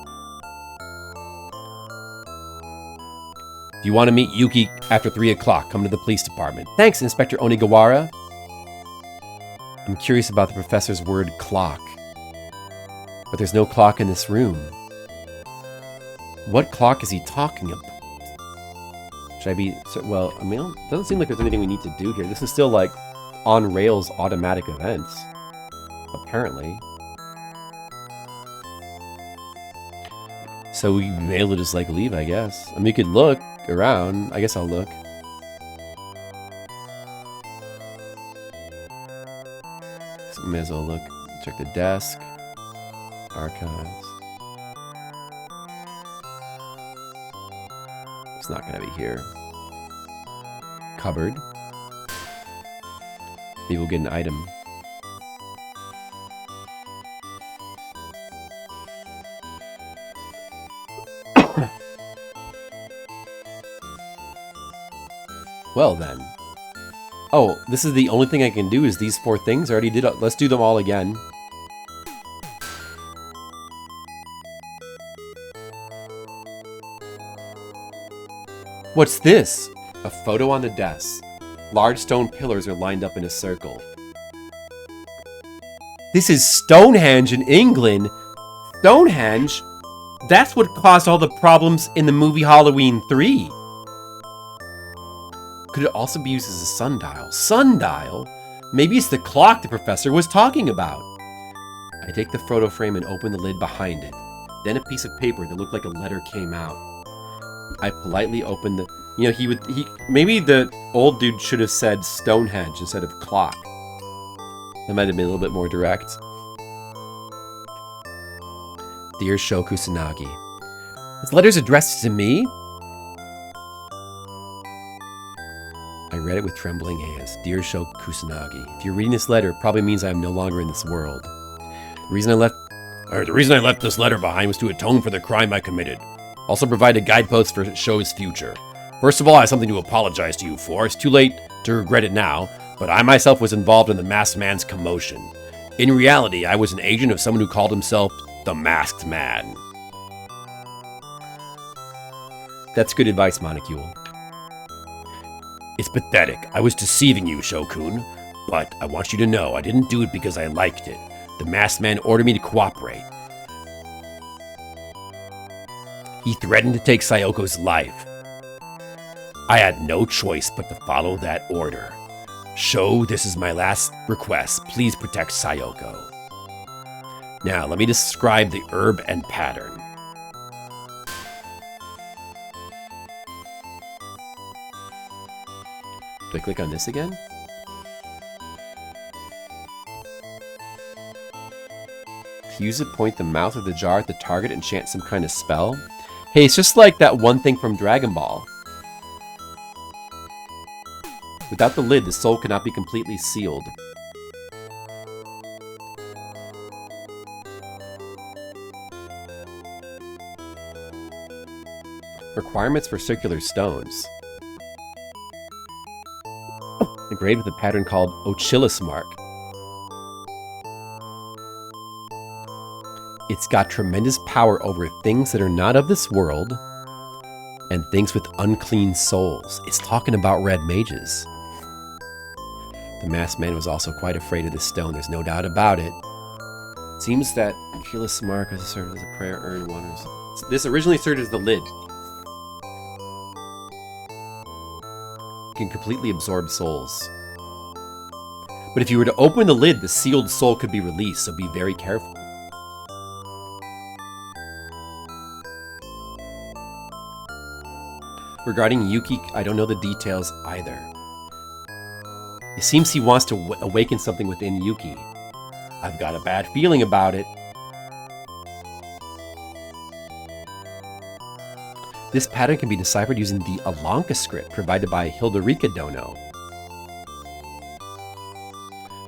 If you want to meet Yuki after 3 o'clock, come to the police department. Thanks, Inspector Onigawara. I'm curious about the professor's word clock. But there's no clock in this room. What clock is he talking about? Should I be... Well, I mean, it doesn't seem like there's anything we need to do here. This is still like on rails automatic events. Apparently. So we may be able to just like leave, I guess. I mean, you could look around. I guess I'll look. So may as well look. Check the desk. Archives. It's not gonna be here. Cupboard. Maybe we'll get an item. Well then. Oh, this is the only thing I can do is these 4 things? I already did. Let's do them all again. What's this? A photo on the desk. Large stone pillars are lined up in a circle. This is Stonehenge in England. Stonehenge? That's what caused all the problems in the movie Halloween 3. Could it also be used as a sundial? Sundial? Maybe it's the clock the professor was talking about. I take the photo frame and open the lid behind it. Then a piece of paper that looked like a letter came out. I politely opened the... You know, maybe the old dude should have said Stonehenge instead of clock. That might have been a little bit more direct. Dear Sho Kusanagi. This letter's addressed to me? I read it with trembling hands. Dear Sho Kusanagi, if you're reading this letter, it probably means I am no longer in this world. The reason I left this letter behind was to atone for the crime I committed. Also provide a guidepost for Sho's future. First of all, I have something to apologize to you for. It's too late to regret it now, but I myself was involved in the Masked Man's commotion. In reality, I was an agent of someone who called himself the Masked Man. That's good advice, Monocule. It's pathetic. I was deceiving you, Shokun. But I want you to know I didn't do it because I liked it. The Masked Man ordered me to cooperate. He threatened to take Sayoko's life. I had no choice but to follow that order. Sho, this is my last request. Please protect Sayoko. Now, let me describe the herb and pattern. Do I click on this again? To use it, point the mouth of the jar at the target and chant some kind of spell. Hey, it's just like that one thing from Dragon Ball. Without the lid, the soul cannot be completely sealed. Requirements for circular stones. Engraved with a pattern called Ochillis mark. It's got tremendous power over things that are not of this world and things with unclean souls. It's talking about red mages. The masked man was also quite afraid of this stone, there's no doubt about it. It seems that Ochillis mark has served as a prayer urn wonders. This originally served as the lid. Can completely absorb souls. But if you were to open the lid, the sealed soul could be released, so be very careful. Regarding Yuki, I don't know the details either. It seems he wants to awaken something within Yuki. I've got a bad feeling about it. This pattern can be deciphered using the Alanka script provided by Hilderica Dono.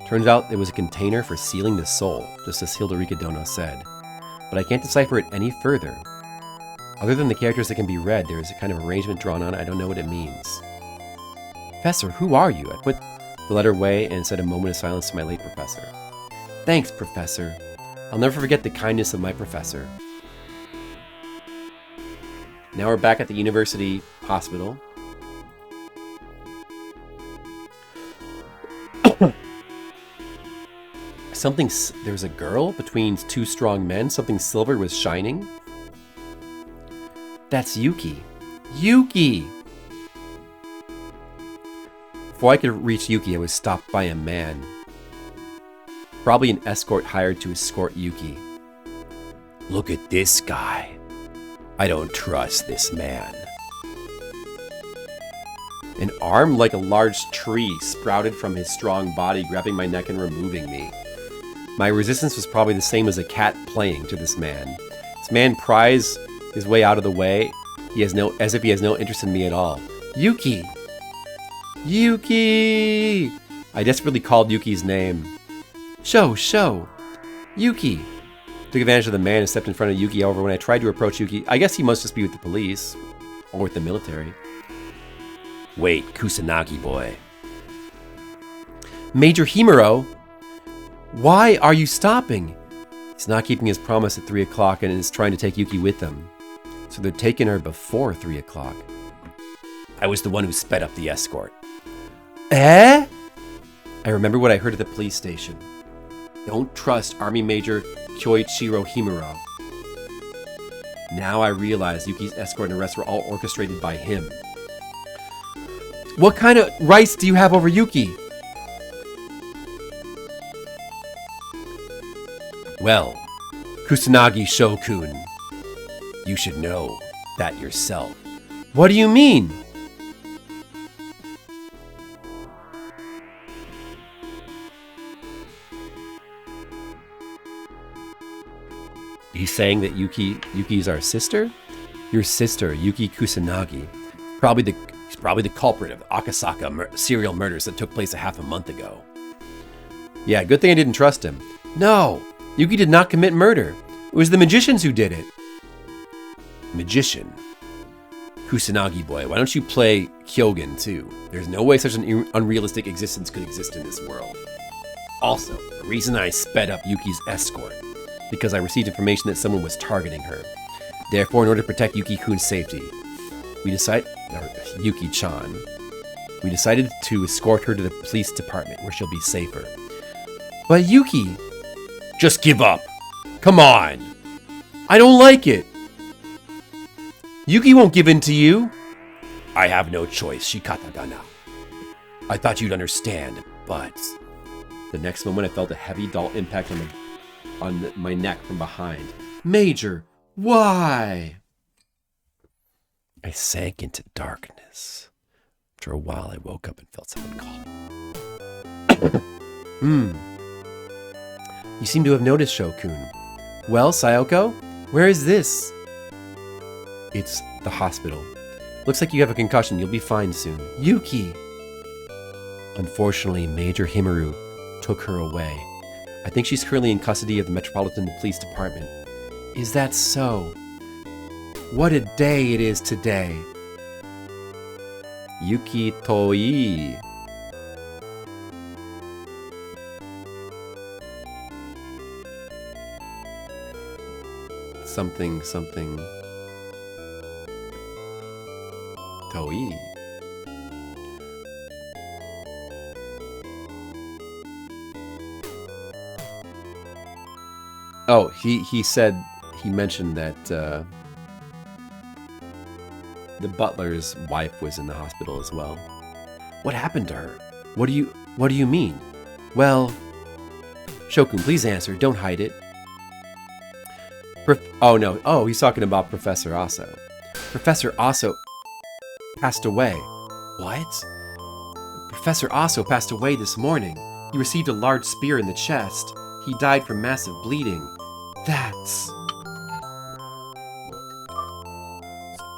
Turns out it was a container for sealing the soul, just as Hilderica Dono said. But I can't decipher it any further. Other than the characters that can be read, there is a kind of arrangement drawn on it. I don't know what it means. Professor, who are you? I put the letter away and said a moment of silence to my late professor. Thanks, Professor. I'll never forget the kindness of my professor. Now we're back at the university hospital. There's a girl between two strong men. Something silver was shining. That's Yuki. Yuki! Before I could reach Yuki, I was stopped by a man. Probably an escort hired to escort Yuki. Look at this guy. I don't trust this man. An arm like a large tree sprouted from his strong body, grabbing my neck and removing me. My resistance was probably the same as a cat playing to this man. This man pries his way out of the way, as if he has no interest in me at all. Yuki! Yuki! I desperately called Yuki's name. Sho! Yuki! Took advantage of the man and stepped in front of Yuki. However, when I tried to approach Yuki, I guess he must just be with the police. Or with the military. Wait, Kusanagi boy. Major Himuro? Why are you stopping? He's not keeping his promise at 3 o'clock and is trying to take Yuki with them. So they're taking her before 3 o'clock. I was the one who sped up the escort. Eh? I remember what I heard at the police station. Don't trust Army Major Kyoichiro Himuro. Now I realize Yuki's escort and arrest were all orchestrated by him. What kind of rights do you have over Yuki? Well, Kusanagi Shokun, you should know that yourself. What do you mean? He's saying that Yuki's our sister? Your sister, Yuki Kusanagi. He's probably the culprit of Akasaka serial murders that took place a half a month ago. Yeah, good thing I didn't trust him. No, Yuki did not commit murder. It was the magicians who did it. Magician? Kusanagi boy, why don't you play Kyogen too? There's no way such an unrealistic existence could exist in this world. Also, the reason I sped up Yuki's escort, because I received information that someone was targeting her. Therefore, in order to protect Yuki-kun's safety, Yuki-chan, we decided to escort her to the police department where she'll be safer. But Yuki! Just give up! Come on! I don't like it! Yuki won't give in to you! I have no choice, Shikata-dana. I thought you'd understand, but... The next moment, I felt a heavy, dull impact on my neck from behind. Major, why? I sank into darkness. After a while, I woke up and felt someone call. You seem to have noticed, Shokun. Well, Sayoko, where is this? It's the hospital. Looks like you have a concussion. You'll be fine soon. Yuki! Unfortunately, Major Himaru took her away. I think she's currently in custody of the Metropolitan Police Department. Is that so? What a day it is today. Yuki Toi. Something. Toi. Oh, he mentioned that the butler's wife was in the hospital as well. What happened to her? What do you mean? Well, Shokun, please answer. Don't hide it. Oh no. Oh, he's talking about Professor Aso. Professor Aso passed away. What? Professor Aso passed away this morning. He received a large spear in the chest. He died from massive bleeding. That's...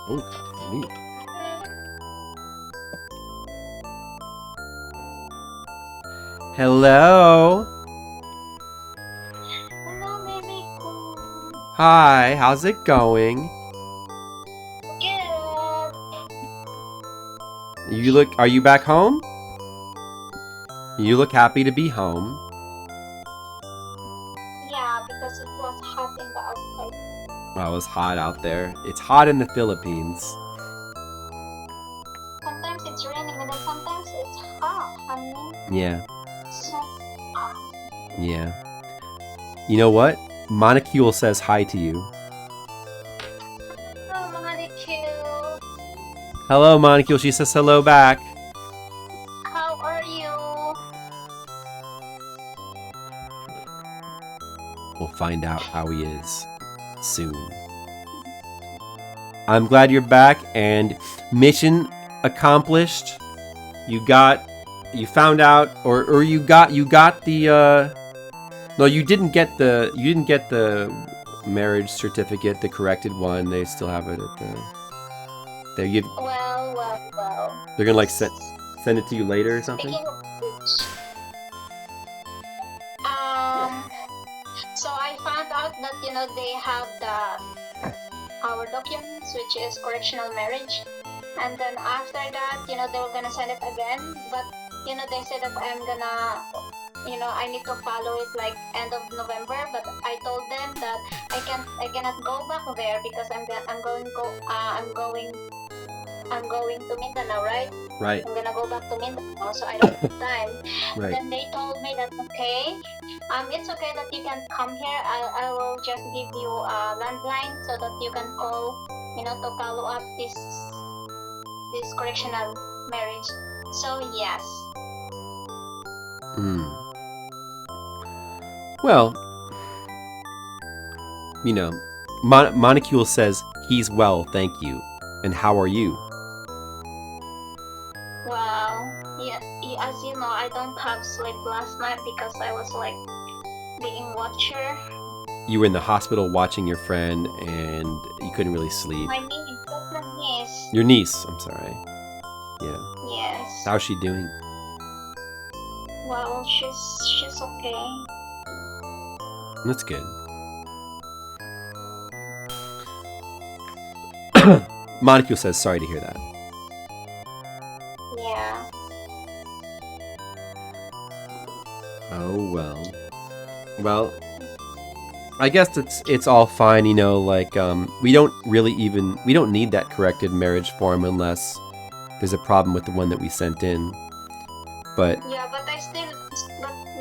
Oh, neat. Hello? Hello, baby. Hi, how's it going? Good. Are you back home? You look happy to be home. Yeah, because it was hot in the outside. Well, it's hot out there. It's hot in the Philippines. Sometimes it's raining and then sometimes it's hot, honey. Yeah, So hot. yeah. You know what? Monocule says hi to you. Oh, Monicule. Hello, Monocule. She says hello back. How are you? We'll find out how he is soon. I'm glad you're back, and mission accomplished. You found out, or you got the no, you didn't get the marriage certificate, the corrected one. They still have it at the there. Well. They're gonna like send it to you later or something. Speaking of which, so I found out that they have our documents, which is correctional marriage, and then after that, they were gonna send it again, but they said that I'm gonna, I need to follow it like end of November, but I told them that I cannot go back there because I'm going to Mindanao, right? Right. I'm gonna go back to Mindanao, so I don't have time. Right. Then they told me that it's okay that you can come here. I will just give you a landline so that you can call, to follow up this correctional marriage. So yes. Well, Monocule says he's well, thank you. And how are you? Well, yeah, as you know, I don't have sleep last night because I was like being watcher. You were in the hospital watching your friend, and you couldn't really sleep. My niece, that's my niece. Your niece, I'm sorry. Yeah. Yes. How's she doing? Well, she's okay. That's good. Monocule says sorry to hear that. Yeah. Oh well. Well, I guess it's all fine, we don't need that corrected marriage form unless there's a problem with the one that we sent in. But Yeah, but I still, as long as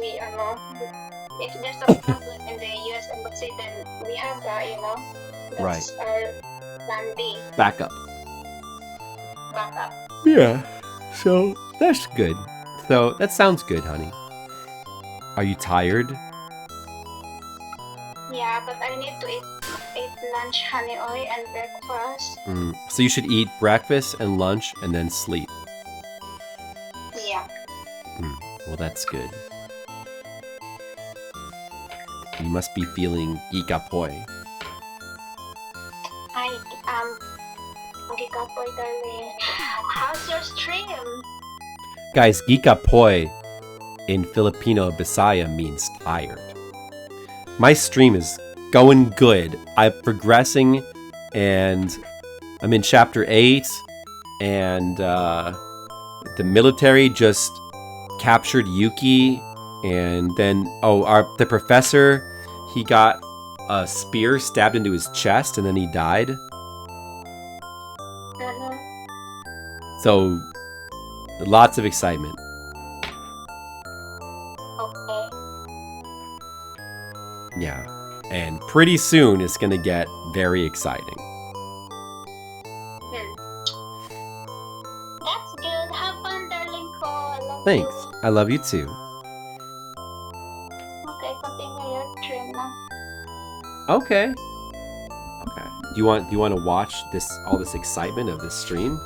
we if there's a problem in the U.S. embassy, then we have that, That's Right. our plan B. backup. back up. Yeah. So that's good. So that sounds good, honey. Are you tired? Yeah, but I need to eat lunch, honey oil, and breakfast. So you should eat breakfast and lunch and then sleep. Yeah. Well, that's good. You must be feeling gikapoy. Gikapoy, darling. How's your stream? Guys, gikapoy in Filipino Bisaya means tired. My stream is going good. I'm progressing, and I'm in chapter 8, and the military just captured Yuki, and then the professor, he got a spear stabbed into his chest, and then he died. So lots of excitement. Okay. Yeah, and pretty soon it's gonna get very exciting. That's good. Have fun, darling ko. I love Thanks. you. I love you too. Okay, continue your stream now. Okay. Okay. Do you want to watch all this excitement of this stream?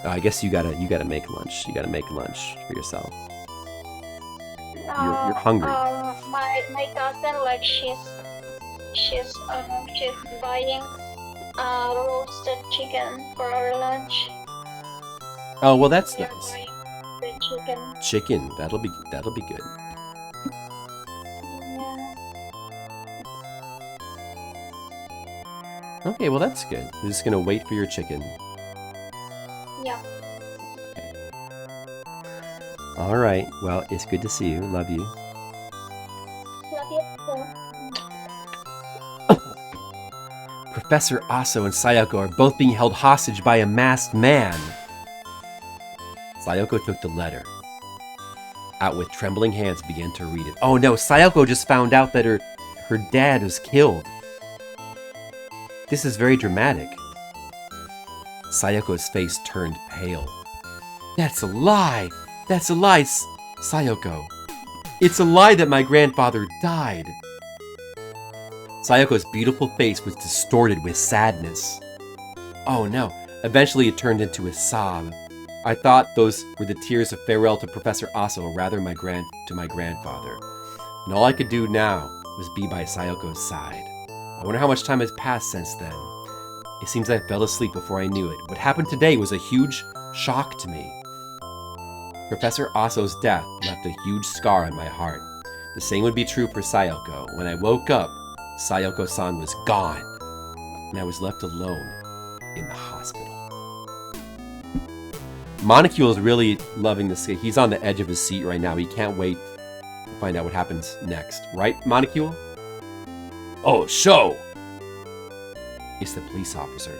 Oh, I guess you gotta make lunch. You gotta make lunch for yourself. You're hungry. My cousin, like she's buying roasted chicken for our lunch. Oh well, that's Yeah, nice. buying the chicken. Chicken. That'll be good. Yeah. Okay, well that's good. I'm just gonna wait for your chicken. Yeah. All right. Well, it's good to see you. Love you. Love you too. Professor Aso and Sayoko are both being held hostage by a masked man. Sayoko took the letter out with trembling hands and began to read it. Oh no, Sayoko just found out that her dad was killed. This is very dramatic. Sayoko's face turned pale. That's a lie! That's a lie, Sayoko. It's a lie that my grandfather died. Sayoko's beautiful face was distorted with sadness. Oh no, eventually it turned into a sob. I thought those were the tears of farewell to Professor Aso, or rather to my grandfather. And all I could do now was be by Sayoko's side. I wonder how much time has passed since then. It seems I fell asleep before I knew it. What happened today was a huge shock to me. Professor Aso's death left a huge scar on my heart. The same would be true for Sayoko. When I woke up, Sayoko-san was gone, and I was left alone in the hospital. Monocule is really loving this. He's on the edge of his seat right now. He can't wait to find out what happens next. Right, Monocule? Oh, Sho! It's the police officer.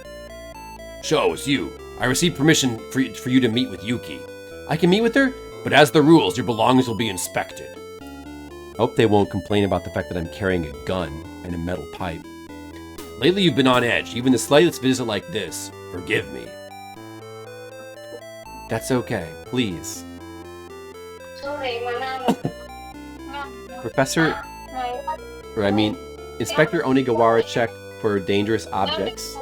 Sho, it's you. I received permission for you to meet with Yuki. I can meet with her, but as the rules, your belongings will be inspected. I hope they won't complain about the fact that I'm carrying a gun and a metal pipe. Lately you've been on edge. Even the slightest visit like this. Forgive me. That's okay. Please. Inspector Onigawara checked for dangerous objects.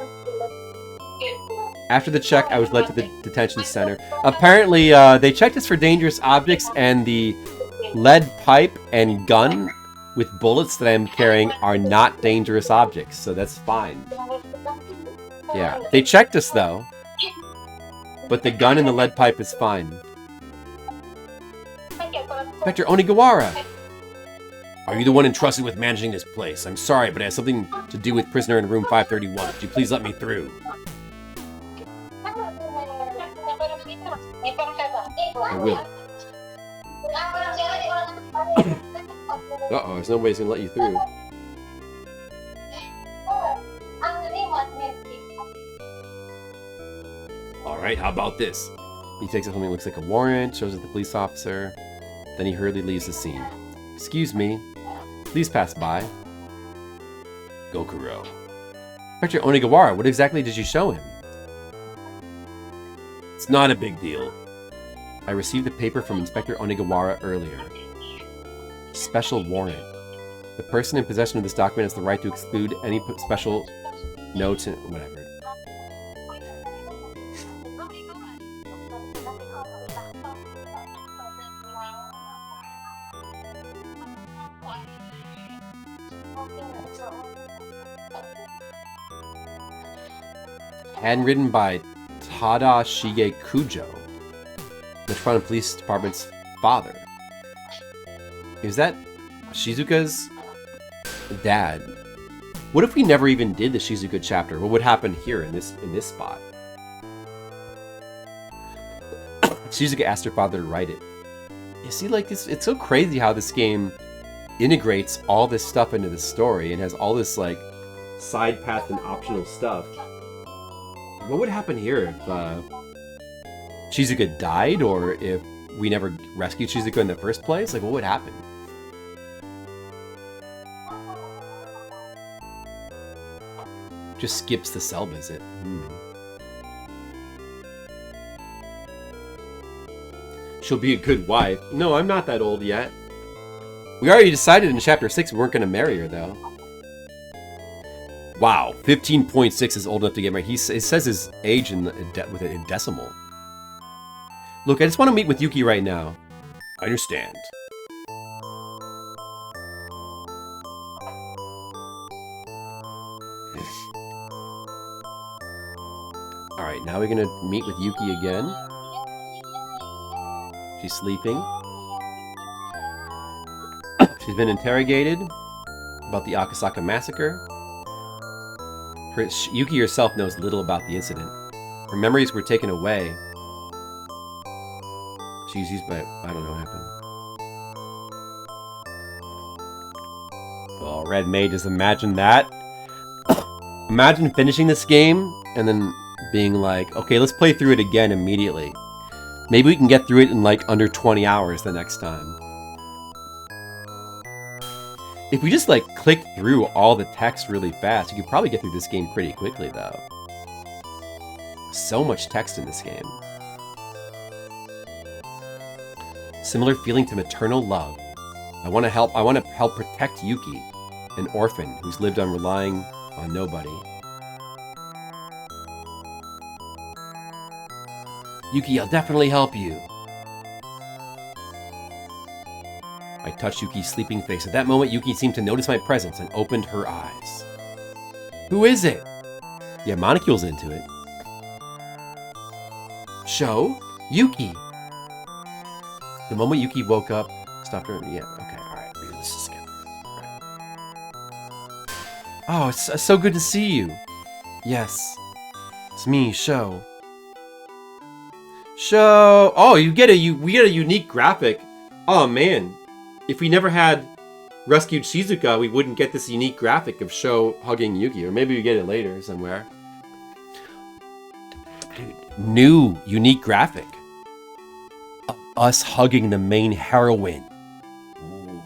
After the check, I was led to the detention center. Apparently, they checked us for dangerous objects, and the lead pipe and gun with bullets that I'm carrying are not dangerous objects, so that's fine. Yeah, they checked us though, but the gun and the lead pipe is fine. Inspector Onigawara! Are you the one entrusted with managing this place? I'm sorry, but it has something to do with prisoner in room 531. Would you please let me through? I will. Uh-oh, there's no way he's gonna let you through. Alright, how about this? He takes out something that looks like a warrant, shows it to the police officer, then he hurriedly leaves the scene. Excuse me, please pass by. Gokuro. Inspector Onigawara, what exactly did you show him? It's not a big deal. I received the paper from Inspector Onigawara earlier. Special warrant. The person in possession of this document has the right to exclude any special notes and whatever. Handwritten by Tada Shige Kujo, Metropolitan Police Department's father. Is that Shizuka's dad? What if we never even did the Shizuka chapter? What would happen here in this spot? Shizuka asked her father to write it. You see, like, it's so crazy how this game integrates all this stuff into the story and has all this, like, side path and optional stuff. What would happen here if Shizuka died, or if we never rescued Shizuka in the first place? Like, what would happen? Just skips the cell visit. She'll be a good wife. No, I'm not that old yet. We already decided in chapter 6 we weren't going to marry her, though. Wow, 15.6 is old enough to get married. It says his age with a decimal. Look, I just want to meet with Yuki right now. I understand. Alright, now we're going to meet with Yuki again. She's sleeping. She's been interrogated about the Akasaka massacre. Yuki herself knows little about the incident. Her memories were taken away. She's used by... I don't know what happened. Oh, Red Maid, just imagine that. Imagine finishing this game and then being like, okay, let's play through it again immediately. Maybe we can get through it in like under 20 hours the next time. If we just like click through all the text really fast, you could probably get through this game pretty quickly though. So much text in this game. Similar feeling to maternal love. I want to help protect Yuki, an orphan who's lived on relying on nobody. Yuki, I'll definitely help you. I touched Yuki's sleeping face. At that moment, Yuki seemed to notice my presence and opened her eyes. Who is it? Yeah, Monocule's into it. Sho? Yuki! The moment Yuki woke up, stopped her. Yeah, okay, alright. Let's just get through this. Right. Oh, it's so good to see you. Yes. It's me, Sho. Sho! Oh, we get a unique graphic. Oh, man. If we never had rescued Shizuka, we wouldn't get this unique graphic of Sho hugging Yuki. Or maybe we get it later somewhere. Dude, new unique graphic. Of us hugging the main heroine. Ooh,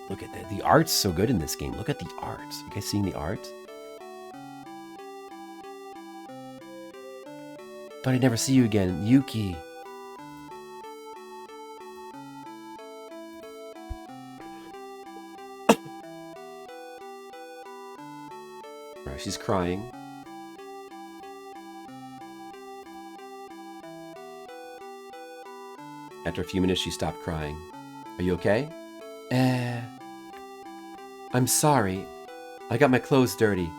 look at that. The art's so good in this game. Look at the art. You guys seeing the art? Thought I'd never see you again. Yuki. She's crying. After a few minutes, she stopped crying. Are you okay? I'm sorry. I got my clothes dirty.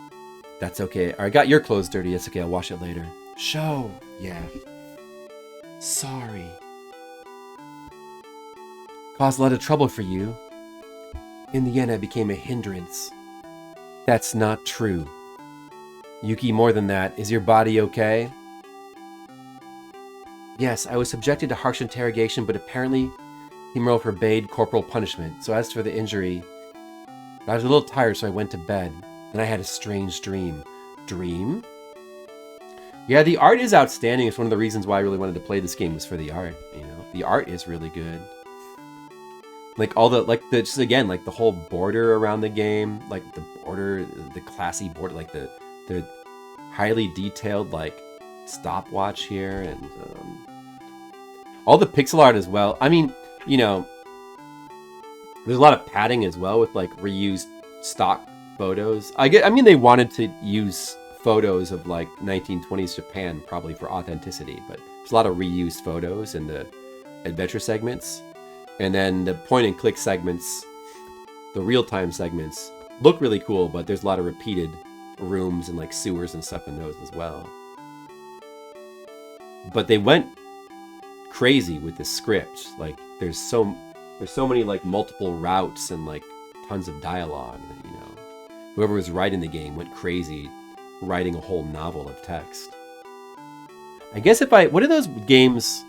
That's okay. Or I got your clothes dirty. That's okay. I'll wash it later. Sho. Yeah. Sorry. Caused a lot of trouble for you. In the end, I became a hindrance. That's not true. Yuki, more than that, is your body okay? Yes, I was subjected to harsh interrogation, but apparently Himuro forbade corporal punishment. So as for the injury, I was a little tired, so I went to bed. Then I had a strange dream. Dream? Yeah, the art is outstanding. It's one of the reasons why I really wanted to play this game was for the art. You know, the art is really good. Like all the just again, like the whole border around the game, like the border, the classy border, like the highly detailed like stopwatch here, and all the pixel art as well. I mean, you know, there's a lot of padding as well with like reused stock photos. I mean, they wanted to use photos of like 1920s Japan probably for authenticity, but there's a lot of reused photos in the adventure segments, and then the point and click segments, the real-time segments look really cool, but there's a lot of repeated rooms and like sewers and stuff in those as well. But they went crazy with the script. Like there's so many like multiple routes and like tons of dialogue that, you know, whoever was writing the game went crazy writing a whole novel of text. I guess what are those games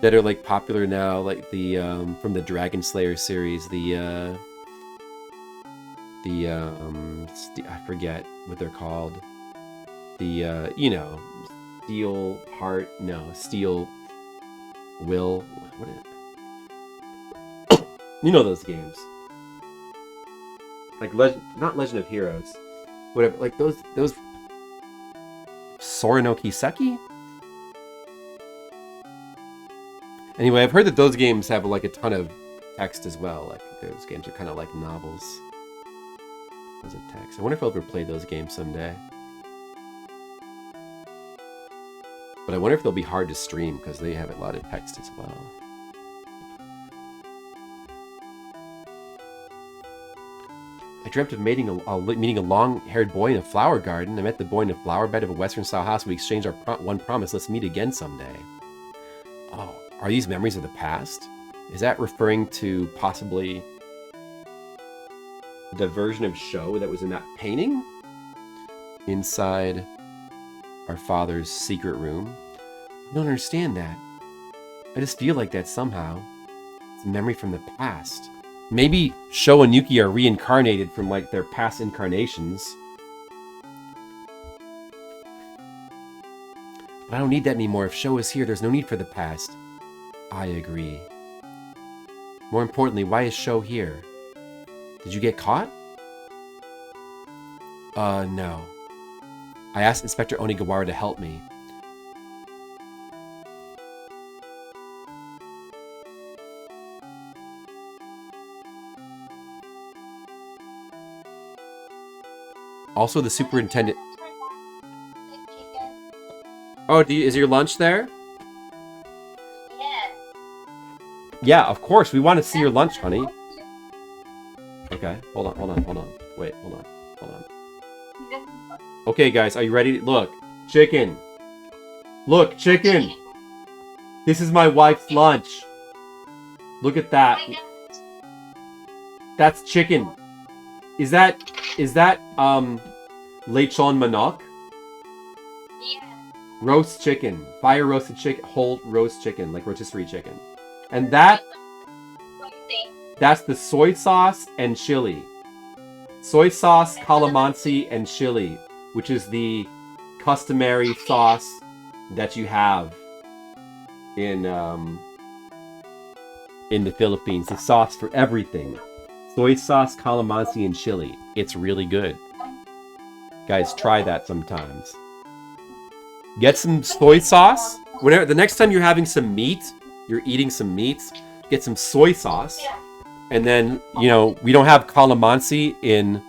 that are like popular now, like the from the Dragon Slayer series, I forget what they're called. You know, Steel Will, what is it? You know those games. Like not Legend of Heroes. Whatever, like those Sora no Kiseki? Anyway, I've heard that those games have like a ton of text as well. Like those games are kind of like novels. Tons of text. I wonder if I'll ever play those games someday. But I wonder if they'll be hard to stream because they have a lot of text as well. I dreamt of meeting a long-haired boy in a flower garden. I met the boy in a flower bed of a Western-style house. We exchanged our one promise. Let's meet again someday. Oh, are these memories of the past? Is that referring to possibly the version of Sho that was in that painting? Inside our father's secret room? I don't understand that. I just feel like that somehow. It's a memory from the past. Maybe Sho and Yuki are reincarnated from like their past incarnations. But I don't need that anymore. If Sho is here, there's no need for the past. I agree. More importantly, why is Sho here? Did you get caught? No. I asked Inspector Onigawara to help me. Also, the superintendent... Oh, is your lunch there? Yes. Yeah, of course. We want to see your lunch, honey. Okay, hold on. Wait, hold on. Okay, guys, are you ready? Look, chicken. Look, chicken. This is my wife's lunch. Look at that. That's chicken. Is that lechon manok? Yeah. Roast chicken, fire roasted chicken, whole roast chicken, like rotisserie chicken. And that's the soy sauce and chili. Soy sauce, calamansi, and chili, which is the customary sauce that you have in the Philippines. The sauce for everything. Soy sauce, calamansi, and chili. It's really good. Guys, try that sometimes. Get some soy sauce. Whenever the next time you're having some meat, you're eating some meats, get some soy sauce. And then, you know, we don't have calamansi in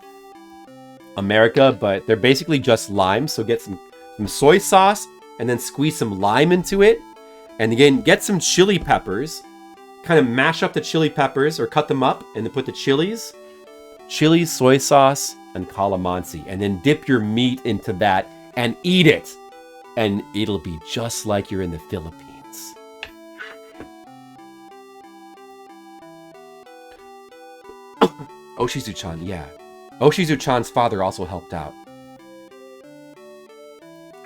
America, but they're basically just lime. So get some soy sauce and then squeeze some lime into it. And again, get some chili peppers. Kind of mash up the chili peppers or cut them up and then put the chilies, soy sauce, and calamansi. And then dip your meat into that and eat it. And it'll be just like you're in the Philippines. Oshizu-chan, yeah. Oshizu-chan's father also helped out.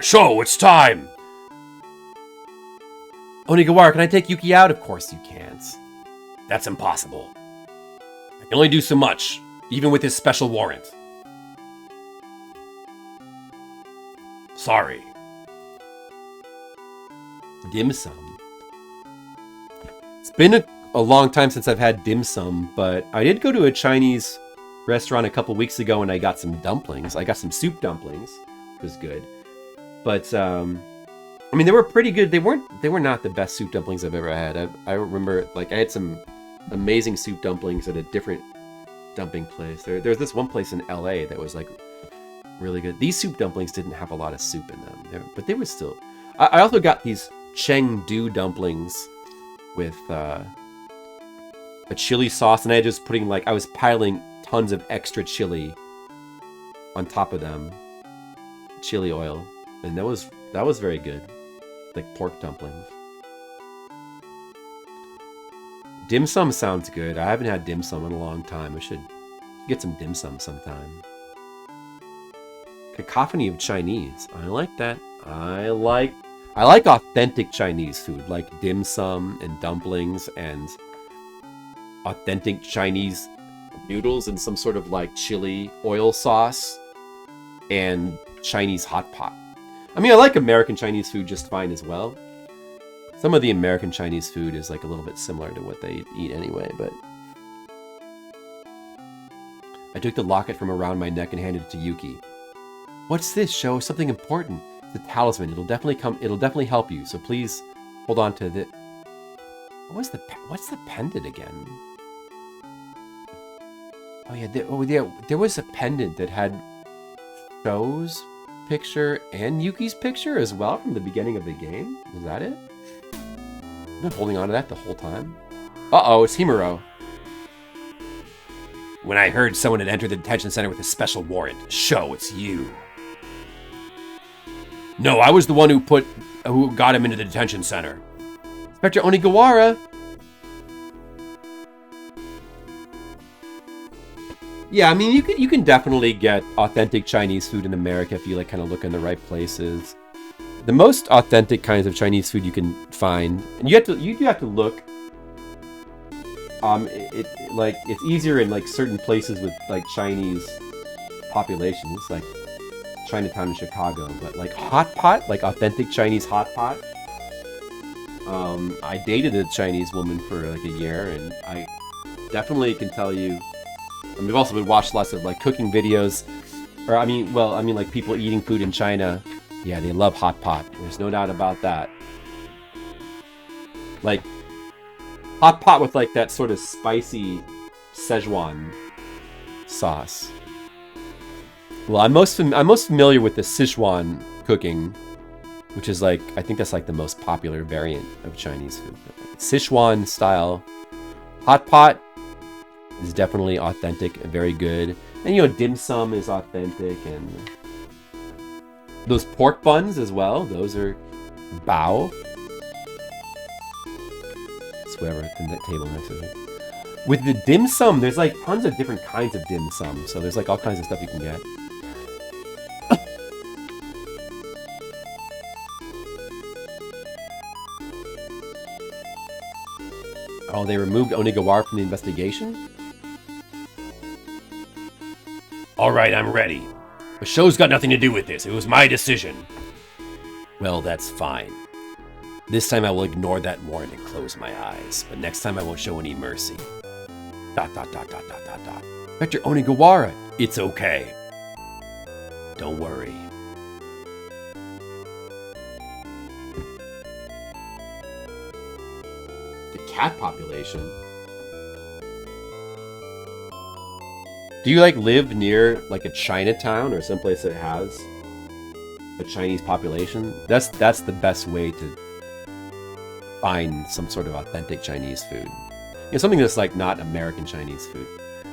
Sho, it's time! Onigawara, can I take Yuki out? Of course you can't. That's impossible. I can only do so much, even with his special warrant. Sorry. Dim sum. It's been a long time since I've had dim sum, but I did go to a Chinese restaurant a couple weeks ago and I got some dumplings. I got some soup dumplings was good. But I mean, they were pretty good. They were not the best soup dumplings I've ever had. I remember, like, I had some amazing soup dumplings at a different dumpling place. There's this one place in LA that was like really good. These soup dumplings didn't have a lot of soup in them, but they were still. I also got these Chengdu dumplings with a chili sauce, and I just I was piling tons of extra chili on top of them, chili oil, and that was very good, like pork dumplings. Dim sum sounds good. I haven't had dim sum in a long time. I should get some dim sum sometime. Cacophony of Chinese. I like that. I like authentic Chinese food, like dim sum and dumplings and authentic Chinese noodles in some sort of like chili oil sauce and Chinese hot pot. I mean, I like American Chinese food just fine as well. Some of the American Chinese food is like a little bit similar to what they eat anyway, but... I took the locket from around my neck and handed it to Yuki. What's this? Show something important. It's a talisman. It'll definitely help you, so please hold on to the... What's the pendant again? Oh yeah, there was a pendant that had Shou's picture and Yuki's picture as well from the beginning of the game. Is that it? I've been holding on to that the whole time. Uh-oh, it's Himuro. When I heard someone had entered the detention center with a special warrant. Shou, it's you. No, I was the one who got him into the detention center. Inspector Onigawara. Yeah, I mean, you can definitely get authentic Chinese food in America if you like kind of look in the right places. The most authentic kinds of Chinese food you can find, and you have to look. It's easier in like certain places with like Chinese populations, like Chinatown in Chicago, but like hot pot, like authentic Chinese hot pot. I dated a Chinese woman for like a year, and I definitely can tell you. And we've also been watched lots of like cooking videos, or I mean like people eating food in China. Yeah, they love hot pot. There's no doubt about that. Like hot pot with like that sort of spicy Szechuan sauce. Well, I'm most familiar with the Sichuan cooking, which is like, I think that's like the most popular variant of Chinese food. Sichuan style hot pot is definitely authentic, very good. And you know, dim sum is authentic, and those pork buns as well, those are bao. It's whatever at the table next to me. With the dim sum, there's like tons of different kinds of dim sum, so there's like all kinds of stuff you can get. Oh, they removed Onigawara from the investigation? Alright, I'm ready. The show's got nothing to do with this. It was my decision. Well, that's fine. This time I will ignore that warrant and close my eyes, but next time I won't show any mercy. ... Inspector Onigawara, it's okay. Don't worry. The cat population? Do you like live near like a Chinatown or someplace that has a Chinese population? That's the best way to find some sort of authentic Chinese food. You know, something that's like not American Chinese food.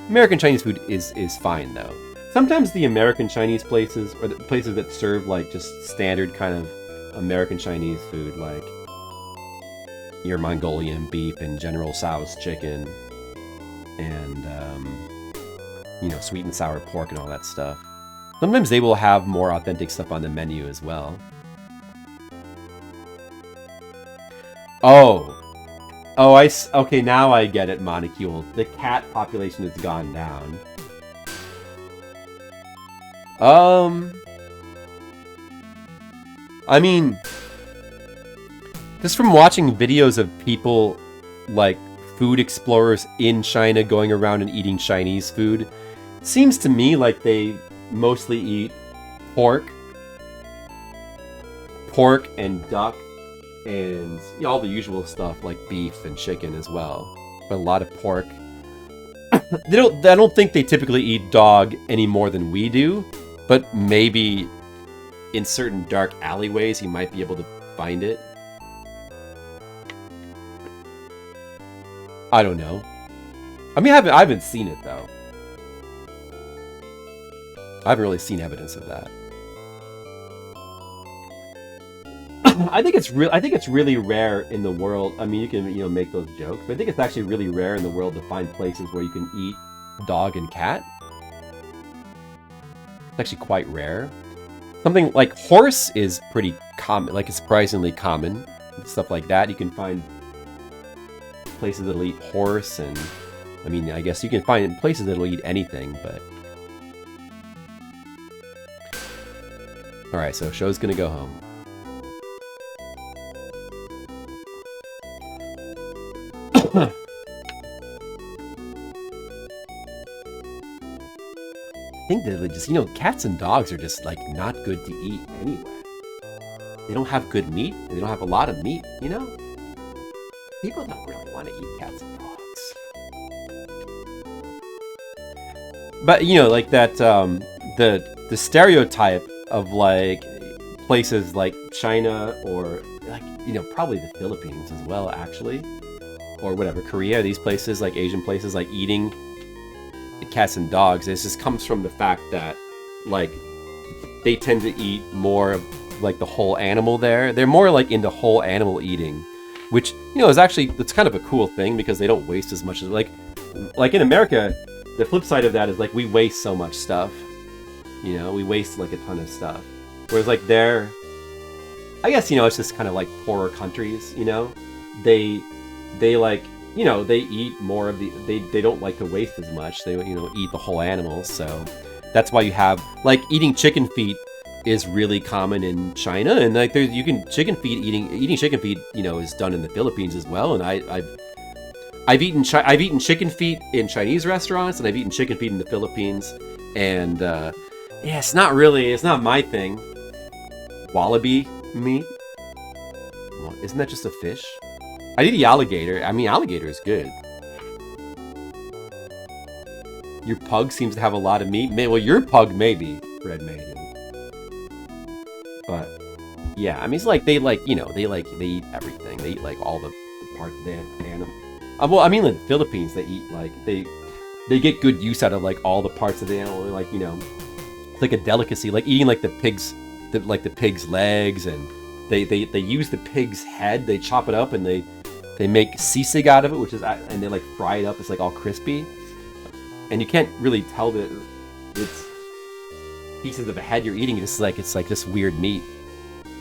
American Chinese food is fine though. Sometimes the American Chinese places, or the places that serve like just standard kind of American Chinese food, like your Mongolian beef and General Tso's chicken, and you know, sweet and sour pork and all that stuff. Sometimes they will have more authentic stuff on the menu as well. Okay, now I get it, Monocule. The cat population has gone down. I mean, just from watching videos of people, like, food explorers in China going around and eating Chinese food, seems to me like they mostly eat pork pork and duck and all the usual stuff like beef and chicken as well. But a lot of pork. I don't think they typically eat dog any more than we do, but maybe in certain dark alleyways you might be able to find it. I don't know. I mean, I haven't seen it though. I haven't really seen evidence of that. I think it's really rare in the world. I mean, you can make those jokes, but I think it's actually really rare in the world to find places where you can eat dog and cat. It's actually quite rare. Something like horse is pretty common, like it's surprisingly common. Stuff like that. You can find places that'll eat horse, and I mean, I guess you can find places that'll eat anything, but. Alright, so show's gonna go home. I think that just, cats and dogs are just, like, not good to eat anyway. They don't have good meat, and they don't have a lot of meat, People don't really want to eat cats and dogs. But, like that, the stereotype of, like, places like China or, like, probably the Philippines as well, actually. Or whatever, Korea, these places, like Asian places, like eating cats and dogs. This just comes from the fact that, like, they tend to eat more of, like, the whole animal there. They're more, like, into whole animal eating, which, is actually, it's kind of a cool thing because they don't waste as much as, like in America, the flip side of that is, like, we waste so much stuff. We waste, like, a ton of stuff. Whereas, like, there, I guess, it's just kind of like poorer countries, they like, they eat more of they don't like to waste as much. They, eat the whole animal. So that's why you have, like, eating chicken feet is really common in China. And, like, eating chicken feet, is done in the Philippines as well. And I've eaten chicken feet in Chinese restaurants, and I've eaten chicken feet in the Philippines. And, yeah, it's not my thing. Wallaby meat? Well, isn't that just a fish? I eat the alligator. I mean, alligator is good. Your pug seems to have a lot of meat. Well, your pug maybe, Red Maiden. But yeah, I mean, it's like they eat everything. They eat, like, all the parts of the animal. Well, I mean, in the Philippines, they eat, like, they get good use out of, like, all the parts of the animal. Like, it's like a delicacy, like eating, like, the pig's legs, and they use the pig's head. They chop it up and they make sisig out of it, and they, like, fry it up. It's, like, all crispy, and you can't really tell that it's pieces of a head you're eating. It's like this weird meat,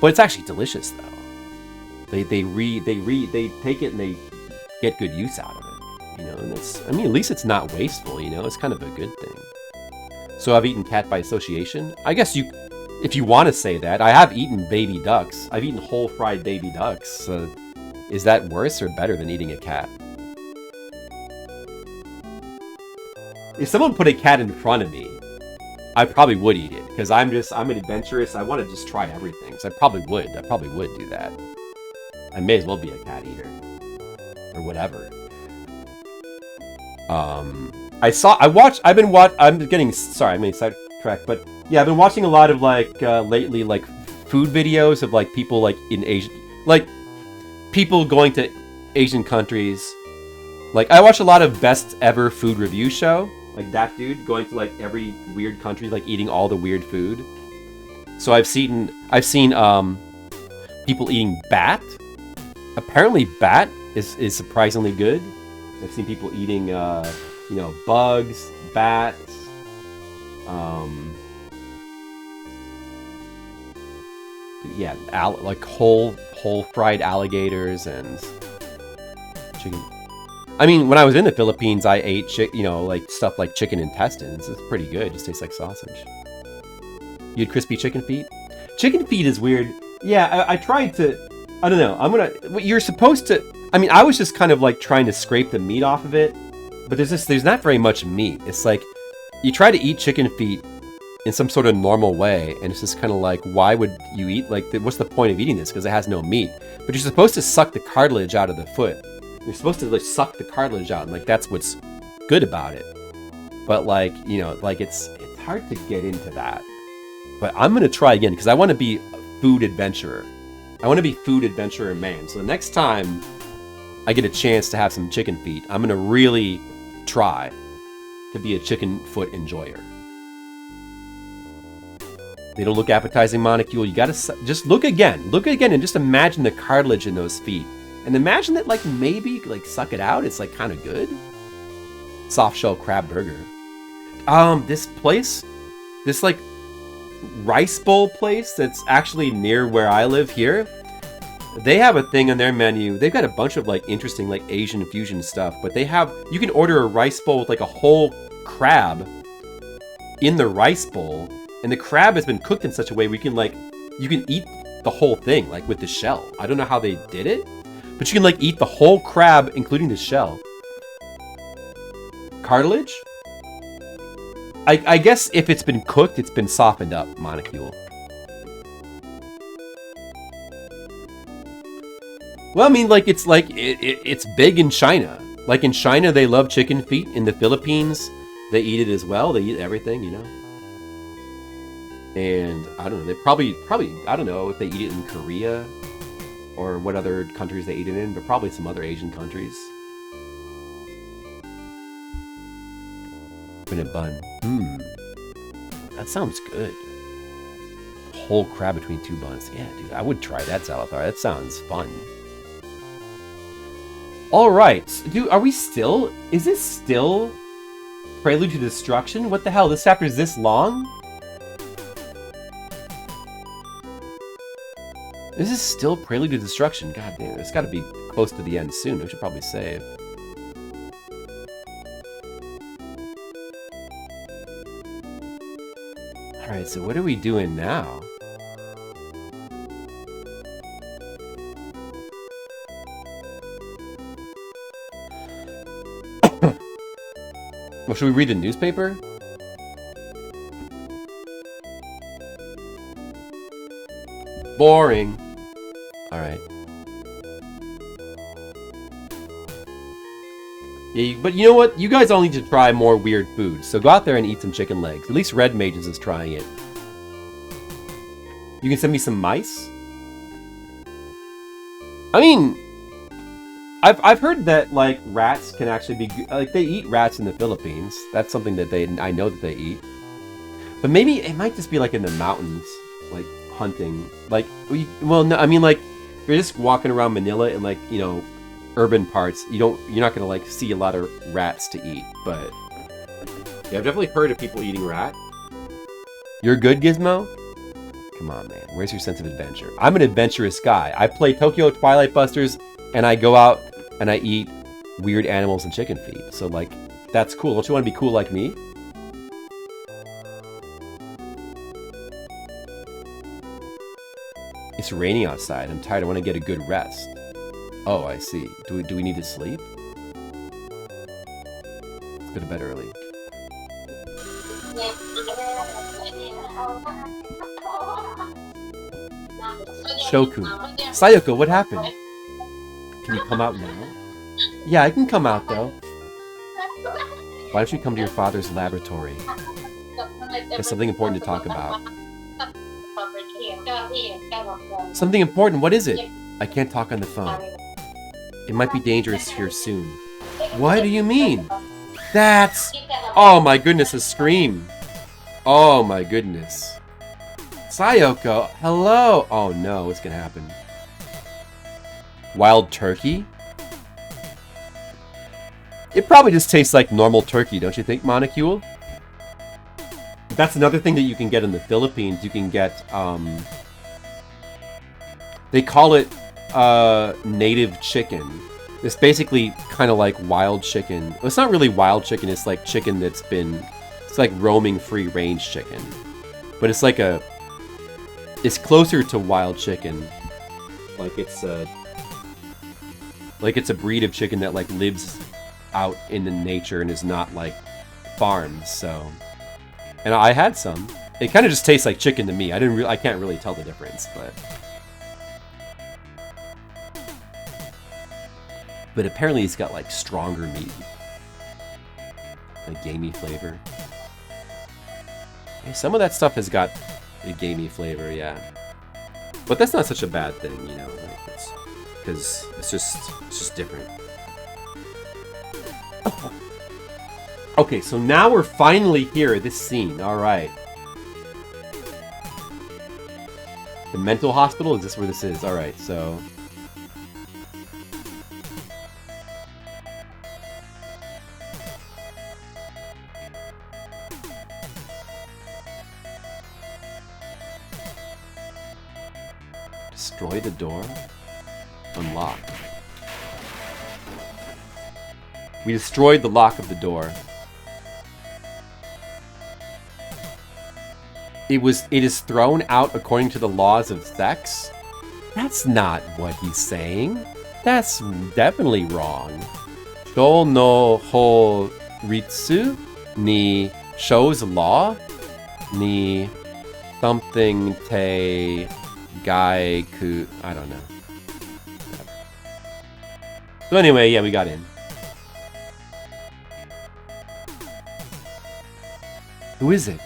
but it's actually delicious though. They take it and they get good use out of it, And it's, I mean, at least it's not wasteful, It's kind of a good thing. So I've eaten cat by association. I guess if you want to say that. I have eaten baby ducks. I've eaten whole fried baby ducks. So is that worse or better than eating a cat? If someone put a cat in front of me, I probably would eat it, because I'm an adventurous. I want to just try everything. So I probably would do that. I may as well be a cat eater, or whatever. I'm getting, sorry, I may sidetrack, but yeah, I've been watching a lot of, like, lately, like, food videos of, like, people, like, in Asia, like, people going to Asian countries. Like, I watch a lot of Best Ever Food Review Show, like that dude going to, like, every weird country, like, eating all the weird food. So I've seen people eating bat. Apparently bat is surprisingly good. I've seen people eating bugs, bats, yeah, like whole fried alligators and chicken. I mean, when I was in the Philippines, I ate like stuff like chicken intestines. It's pretty good. It just tastes like sausage. You had crispy chicken feet? Chicken feet is weird. Yeah, I tried to. I don't know. You're supposed to. I mean, I was just kind of like trying to scrape the meat off of it, but there's not very much meat. It's like you try to eat chicken feet, in some sort of normal way, and it's just kind of like, why would you eat, like, what's the point of eating this, because it has no meat? But you're supposed to suck the cartilage out of the foot. You're supposed to, like, suck the cartilage out, and, like, that's what's good about it. But, like, you know, like, it's hard to get into that. But I'm gonna try again, because I want to be a food adventurer. I want to be food adventurer man. So the next time I get a chance to have some chicken feet, I'm gonna really try to be a chicken foot enjoyer. They don't look appetizing, Monocule. You gotta just look again, and just imagine the cartilage in those feet, and imagine that, like, maybe, like, suck it out. It's, like, kind of good. Soft shell crab burger. This place, this, like, rice bowl place that's actually near where I live here. They have a thing on their menu. They've got a bunch of, like, interesting, like, Asian fusion stuff, but you can order a rice bowl with, like, a whole crab in the rice bowl. And the crab has been cooked in such a way where you can eat the whole thing, like, with the shell. I don't know how they did it, but you can, like, eat the whole crab, including the shell. Cartilage? I guess if it's been cooked, it's been softened up, Monocule. Well, I mean, like, it's big in China. Like, in China, they love chicken feet. In the Philippines, they eat it as well. They eat everything, you know? And I don't know, they probably, I don't know if they eat it in Korea or what other countries they eat it in, but probably some other Asian countries. In a bun. That sounds good. Whole crab between two buns. Yeah, dude, I would try that, Zalathar. That sounds fun. Alright, dude, is this still Prelude to Destruction? What the hell, this chapter is this long? This is still Prelude to Destruction. God damn, it's got to be close to the end soon. We should probably save. Alright, so what are we doing now? Well, should we read the newspaper? Boring. Alright. Yeah, but you know what? You guys all need to try more weird food, so go out there and eat some chicken legs. At least Red Mages is trying it. You can send me some mice? I mean, I've heard that, like, rats can actually be, like, they eat rats in the Philippines. That's something that I know that they eat. But maybe it might just be, like, in the mountains, like, hunting. Like, well, no, I mean, like, if you're just walking around Manila in, like, you know, urban parts, you're not gonna, like, see a lot of rats to eat. But yeah, I've definitely heard of people eating rat. You're good, Gizmo? Come on, man. Where's your sense of adventure? I'm an adventurous guy. I play Tokyo Twilight Busters, and I go out and I eat weird animals and chicken feet. So, like, that's cool. Don't you want to be cool like me? It's raining outside. I'm tired. I want to get a good rest. Oh, I see. Do we need to sleep? Let's go to bed early. Shoku. Sayoko, what happened? Can you come out now? Yeah, I can come out, though. Why don't you come to your father's laboratory? There's something important to talk about. Something important? What is it? I can't talk on the phone. It might be dangerous here soon. What do you mean? That's... Oh my goodness, a scream. Oh my goodness. Sayoko, hello! Oh no, what's gonna happen? Wild turkey? It probably just tastes like normal turkey, don't you think, Monocule? That's another thing that you can get in the Philippines. You can get, they call it, native chicken. It's basically kind of like wild chicken. Well, it's not really wild chicken, it's like chicken that's been... It's like roaming free-range chicken. But it's like a... It's closer to wild chicken. Like it's a breed of chicken that, like, lives out in the nature and is not, like, farmed, so... And I had some. It kind of just tastes like chicken to me. I can't really tell the difference, but apparently it's got like stronger meat, a gamey flavor. Yeah, some of that stuff has got a gamey flavor, yeah. But that's not such a bad thing, you know, like because it's just different. Okay, so now we're finally here at this scene. All right. The mental hospital? Is this where this is? All right, so... Destroy the door? Unlock. We destroyed the lock of the door. It is thrown out according to the laws of sex? That's not what he's saying. That's definitely wrong. Sho no ho ritsu ni shows law ni something te gai ku. I don't know. So anyway, yeah, we got in. Who is it?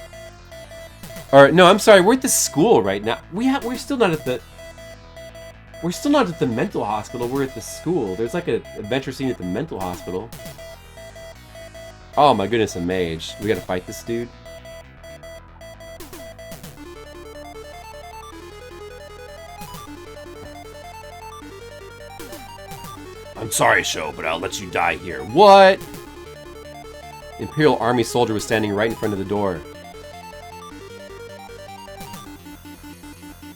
Or no, I'm sorry. We're at the school right now. We're still not at the. We're still not at the mental hospital. We're at the school. There's like an adventure scene at the mental hospital. Oh my goodness, a mage. We gotta fight this dude. I'm sorry, Sho, but I'll let you die here. What? Imperial Army soldier was standing right in front of the door.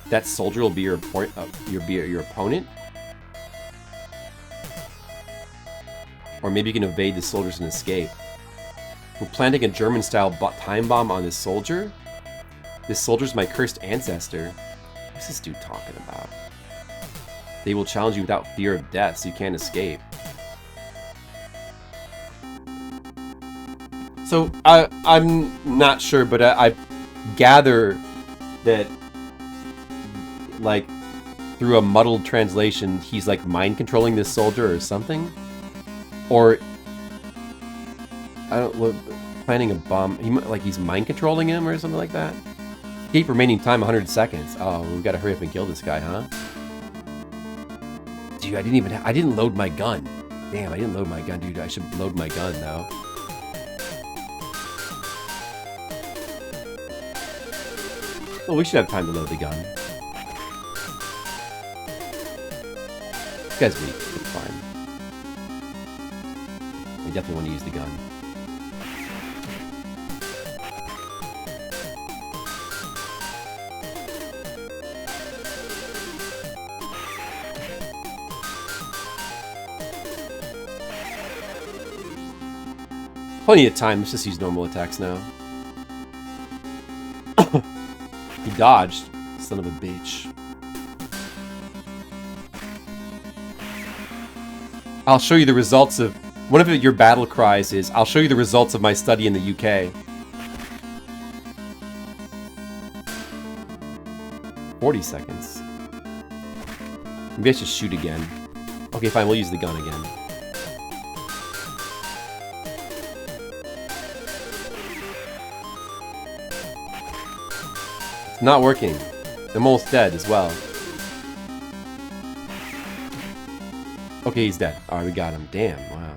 That soldier will be your opponent? Or maybe you can evade the soldiers and escape. We're planting a German-style time bomb on this soldier? This soldier's my cursed ancestor. What's this dude talking about? They will challenge you without fear of death, so you can't escape. So, I'm not sure, but I gather that, like, through a muddled translation, he's, like, mind-controlling this soldier or something? Or, I don't know, planning a bomb, he's mind-controlling him or something like that? Keep remaining time 100 seconds. Oh, we gotta hurry up and kill this guy, huh? Dude, I didn't load my gun. Damn, I didn't load my gun, dude. I should load my gun, though. Well, we should have time to load the gun. This guy's weak. It's fine. I definitely want to use the gun. Plenty of time. Let's just use normal attacks now. He dodged. Son of a bitch. I'll show you the results of... One of your battle cries is, I'll show you the results of my study in the UK. 40 seconds. Maybe I should shoot again. Okay, fine. We'll use the gun again. Not working. I'm almost dead as well. Okay, he's dead. Alright, we got him. Damn, wow.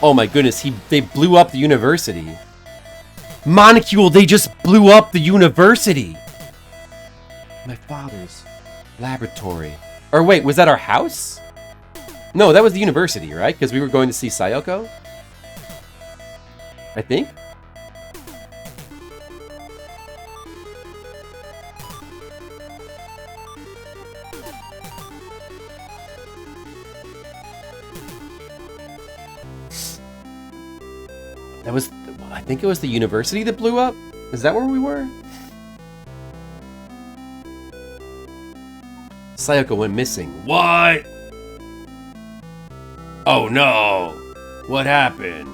Oh my goodness, they blew up the university. Monocule, they just blew up the university! My father's laboratory. Or wait, was that our house? No, that was the university, right? Because we were going to see Sayoko? I think? I think it was the university that blew up? Is that where we were? Sayoko went missing. What? Oh no! What happened?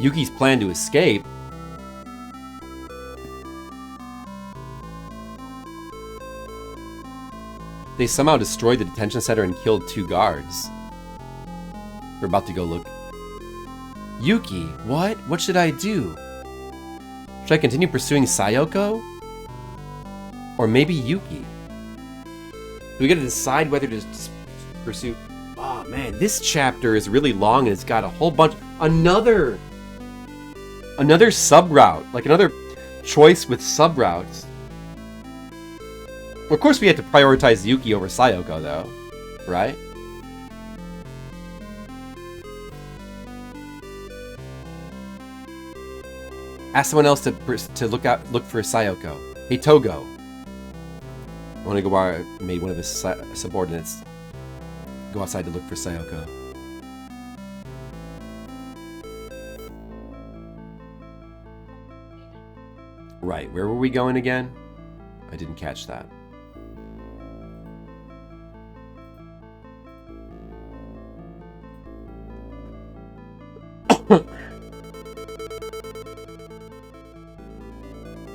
Yuki's plan to escape. They somehow destroyed the detention center and killed 2 guards. We're about to go look. Yuki, what? What should I do? Should I continue pursuing Sayoko? Or maybe Yuki? We gotta decide whether to pursue... Oh man, this chapter is really long and it's got a whole bunch... Another sub-route. Like another choice with sub-routes. Of course we have to prioritize Yuki over Sayoko though. Right? Ask someone else to look for Sayoko. Hey Togo. Onigawara made one of his subordinates go outside to look for Sayoko. Right, where were we going again? I didn't catch that.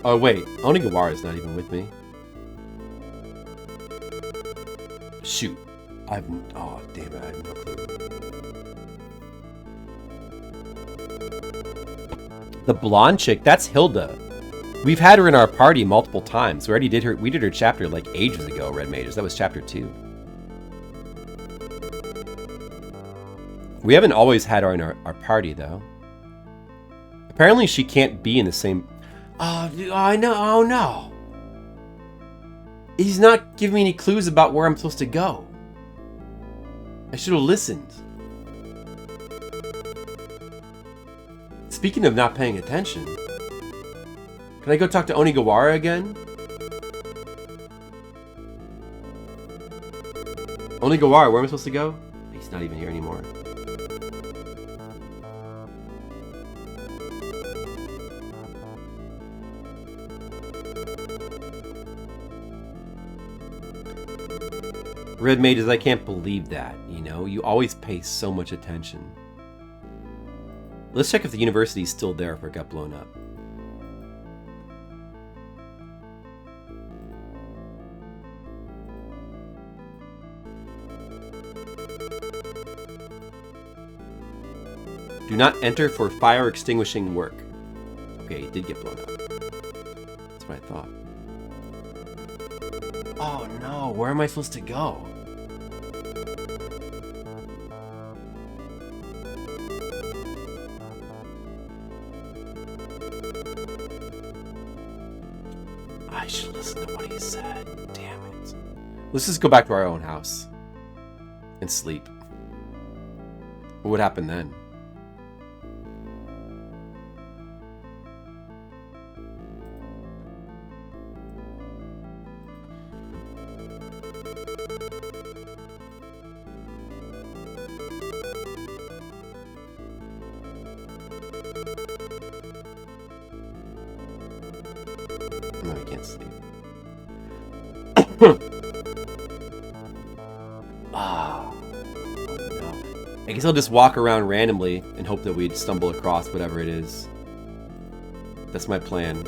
Oh wait, Onigawara is not even with me. Shoot. Oh damn it, I have no clue. The blonde chick, that's Hilda. We've had her in our party multiple times. We did her chapter like ages ago, Red Mages. That was chapter 2. We haven't always had her in our party though. Apparently she can't be in the same... Oh, I know. Oh no. He's not giving me any clues about where I'm supposed to go. I should have listened. Speaking of not paying attention, can I go talk to Onigawara again? Onigawara, where am I supposed to go? He's not even here anymore. Red Mages, I can't believe that, you know? You always pay so much attention. Let's check if the university's still there if it got blown up. Do not enter for fire extinguishing work. Okay, it did get blown up. That's what I thought. Oh no, where am I supposed to go? I should listen to what he said. Damn it. Let's just go back to our own house. And sleep. What would happen then? No, I can't sleep. Ah, no. I guess I'll just walk around randomly and hope that we'd stumble across whatever it is. That's my plan.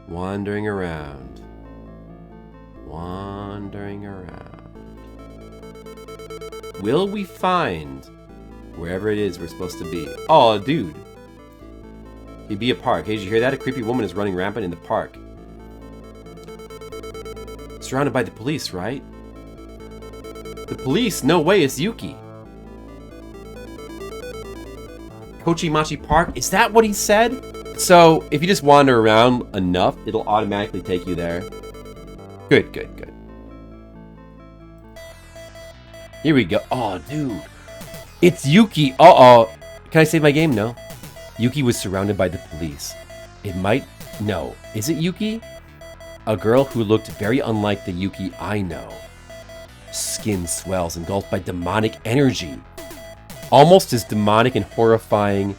Wandering around. Wandering around. Will we find wherever it is we're supposed to be? Oh, dude. He'd be a park. Hey, did you hear that? A creepy woman is running rampant in the park. Surrounded by the police, right? The police? No way, it's Yuki. Kochimachi Park? Is that what he said? So, if you just wander around enough, it'll automatically take you there. Good, good, good. Here we go. Oh, dude. It's Yuki. Uh-oh. Can I save my game? No. Yuki was surrounded by the police. It might... No. Is it Yuki? A girl who looked very unlike the Yuki I know. Skin swells, engulfed by demonic energy. Almost as demonic and horrifying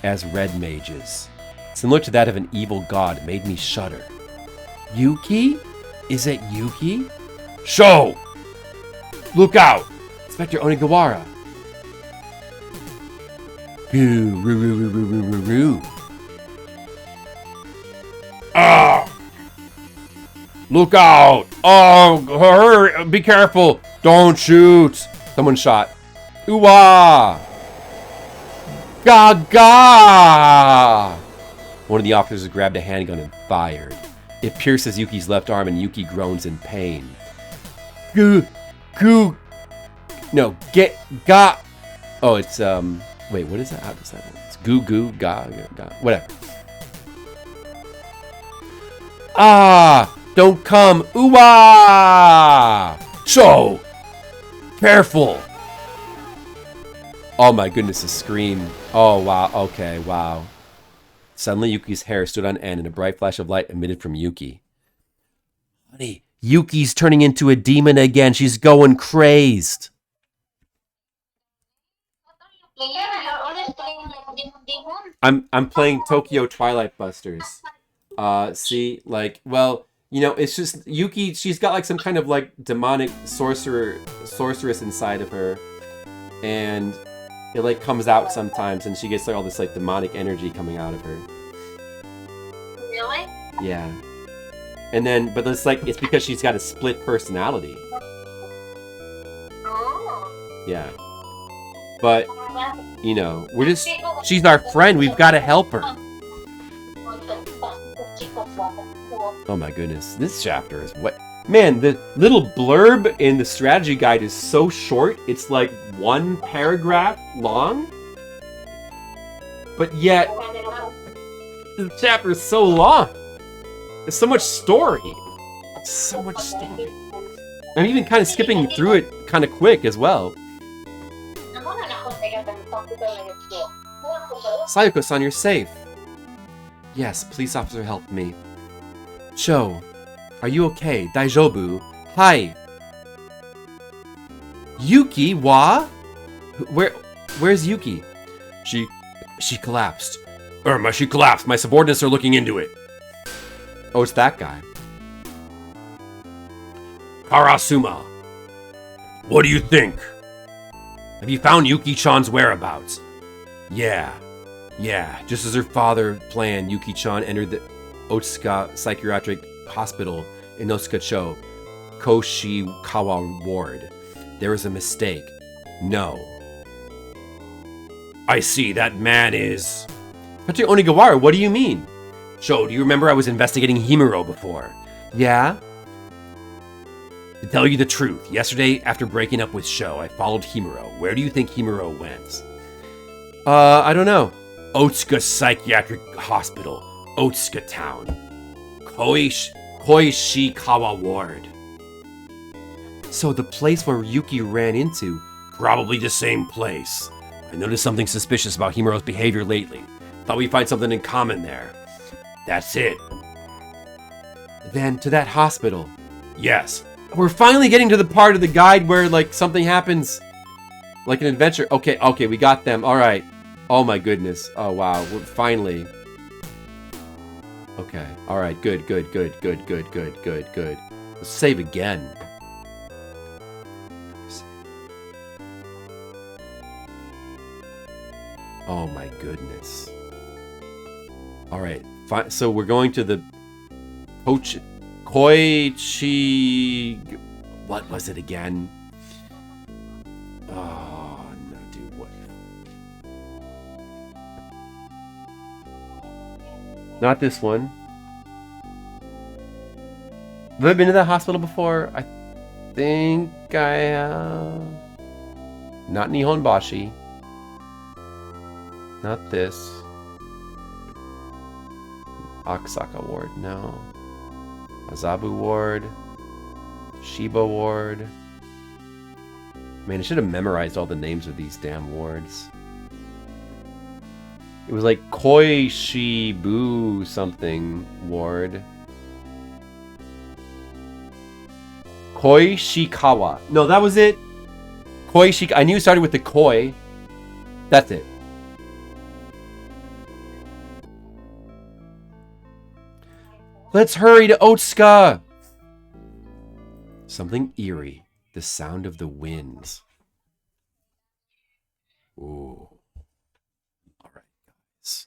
as Red Mages. Similar to that of an evil god, made me shudder. Yuki? Is it Yuki? Show! Look out! Inspector Onigawara. Goo, roo, roo, roo, roo, roo, roo, roo. Ah! Look out! Oh, hurry! Be careful! Don't shoot! Someone shot. Ooh-ah! Gaga! One of the officers grabbed a handgun and fired. It pierces Yuki's left arm and Yuki groans in pain. Goo! Goo! No, get... Ga! Oh, it's, wait, what is that? How does that work? It's goo, goo, ga, ga, whatever. Ah! Don't come! Ooh-ah! So! Careful! Oh my goodness, a scream. Oh, wow. Okay, wow. Suddenly, Yuki's hair stood on end and a bright flash of light emitted from Yuki. Honey, Yuki's turning into a demon again. She's going crazed. I'm playing Tokyo Twilight Busters. See, like, well, you know, it's just Yuki, she's got like some kind of like demonic sorceress inside of her. And it like comes out sometimes and she gets like all this like demonic energy coming out of her. Really? Yeah. And then, but it's like, it's because she's got a split personality. Oh. Yeah. But, you know, we're just, she's our friend. We've got to help her. Oh my goodness. This chapter is what? Man, the little blurb in the strategy guide is so short. It's like one paragraph long. But yet, the chapter is so long. There's so much story. So much story. I'm even kind of skipping through it kind of quick as well. Sayoko-san, you're safe. Yes, police officer helped me. Cho, are you okay? Daijobu? Hi. Yuki, wa? Where's Yuki? She collapsed. She collapsed. My subordinates are looking into it. Oh, it's that guy. Karasuma. What do you think? Have you found Yuki-chan's whereabouts? Yeah, just as her father planned, Yuki-chan entered the Otsuka Psychiatric Hospital in Otsuka-cho, Koshikawa Ward. There was a mistake. No. I see, that man is... Inspector Onigawara, what do you mean? Cho, do you remember I was investigating Himuro before? Yeah? To tell you the truth, yesterday after breaking up with Sho, I followed Himuro. Where do you think Himuro went? I don't know. Otsuka Psychiatric Hospital, Otsuka Town. Koishikawa Ward. So the place where Yuki ran into? Probably the same place. I noticed something suspicious about Himuro's behavior lately. Thought we'd find something in common there. That's it. Then to that hospital. Yes. We're finally getting to the part of the guide where like something happens. Like an adventure. Okay, we got them. All right. Oh my goodness. Oh wow. We're finally. Okay. All right. Good. Let's save again. Oh my goodness. All right. So we're going to the Koichi. What was it again? Oh no, dude. What? Not this one. Have I been to that hospital before? I think I have. Not Nihonbashi. Not this. Akusaka Ward, no. Azabu Ward. Shiba Ward. Man, I should have memorized all the names of these damn wards. It was like Koishibu something ward. Koishikawa. No, that was it. Koishikawa. I knew it started with the koi. That's it. Let's hurry to Otska! Something eerie. The sound of the winds. Ooh. All right, guys.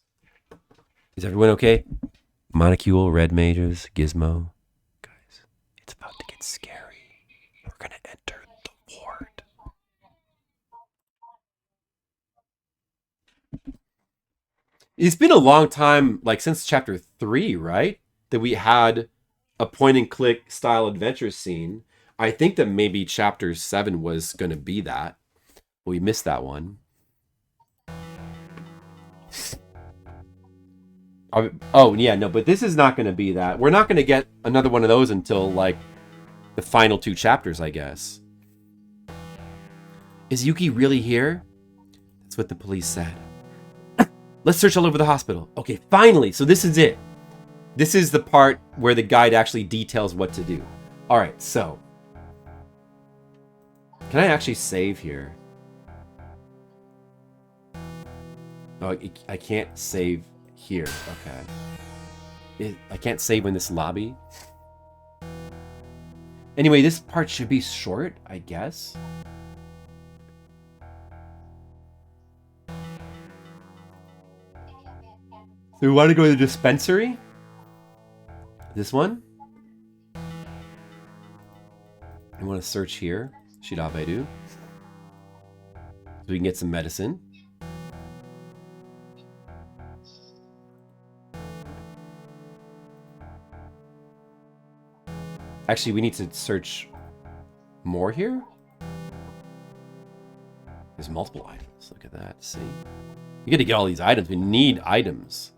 Is everyone okay? Monocule, red mages, Gizmo. Guys, it's about to get scary. We're gonna enter the ward. It's been a long time, like since chapter 3, right? That we had a point and click style adventure scene. I think that maybe chapter 7 was gonna be that. We missed that one. Oh, yeah, no, but this is not going to be that. We're not going to get another one of those until, like, the final 2 chapters, I guess. Is Yuki really here? That's what the police said. Let's search all over the hospital. Okay, finally. So this is it. This is the part where the guide actually details what to do. All right, so. Can I actually save here? Oh, I can't save here. Okay. I can't save in this lobby. Anyway, this part should be short, I guess. So we want to go to the dispensary? This one? I want to search here. Shiraberu. So we can get some medicine. Actually, we need to search more here. There's multiple items. Look at that. See? You got to get all these items. We need items.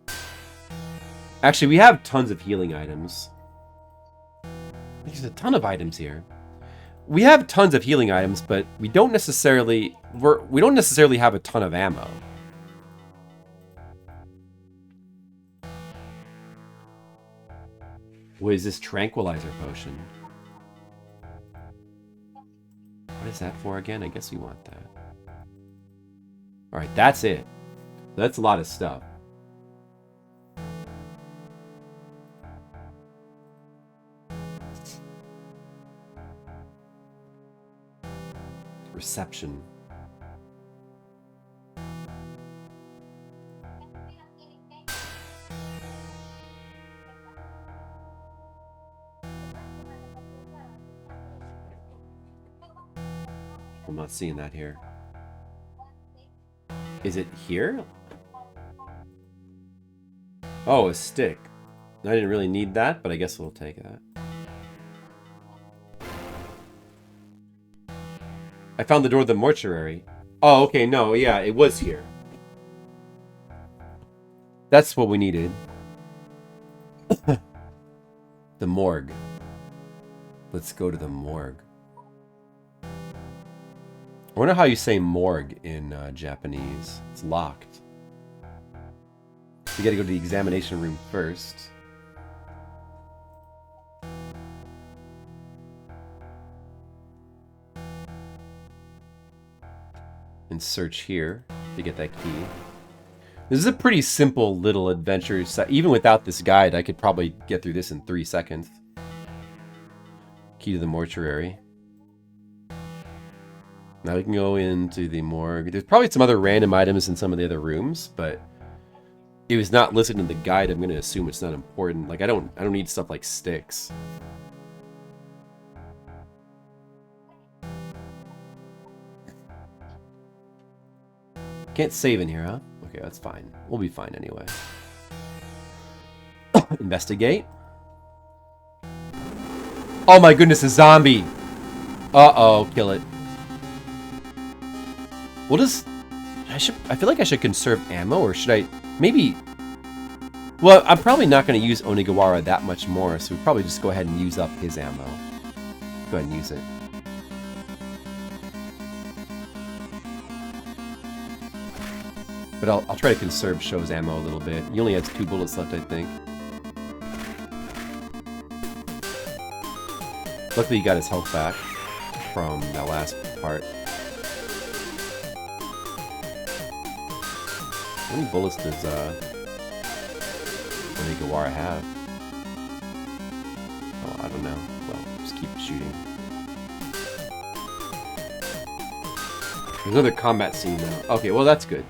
Actually, we have tons of healing items. There's a ton of items here. We have tons of healing items, but we don't necessarily have a ton of ammo. What is this tranquilizer potion? What is that for again? I guess we want that. Alright, that's it. That's a lot of stuff. Reception. I'm not seeing that here. Is it here? Oh, a stick. I didn't really need that, but I guess we'll take that. I found the door to the mortuary. Oh, okay, no, yeah, it was here. That's what we needed. The morgue. Let's go to the morgue. I wonder how you say morgue in Japanese. It's locked. We gotta go to the examination room first. And search here to get that key. This is a pretty simple little adventure. Even without this guide, I could probably get through this in 3 seconds. Key to the mortuary. Now we can go into the morgue. There's probably some other random items in some of the other rooms, but it was not listed in the guide. I'm going to assume it's not important. Like I don't need stuff like sticks. Can't save in here, huh? Okay, that's fine. We'll be fine anyway. Investigate. Oh my goodness, a zombie! Uh-oh, kill it. We'll just... I feel like I should conserve ammo, or should I... Maybe... Well, I'm probably not going to use Onigawara that much more, so we probably just go ahead and use up his ammo. Go ahead and use it. But I'll try to conserve Sho's ammo a little bit. He only has 2 bullets left, I think. Luckily he got his health back from that last part. How many bullets does Onigawara have? I don't know. Well, just keep shooting. There's another combat scene now. Okay, well that's good.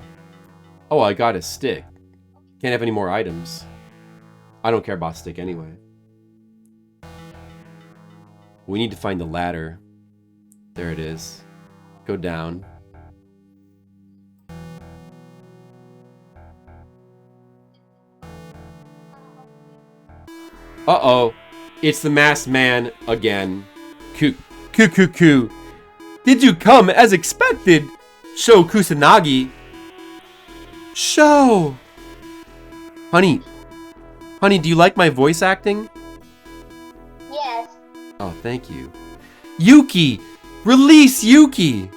Oh, I got a stick. Can't have any more items. I don't care about stick anyway. We need to find the ladder. There it is. Go down. Uh-oh. It's the masked man again. Coo. Did you come as expected? Sho Kusanagi. Sho! Honey, do you like my voice acting? Yes. Oh, thank you. Yuki! Release Yuki!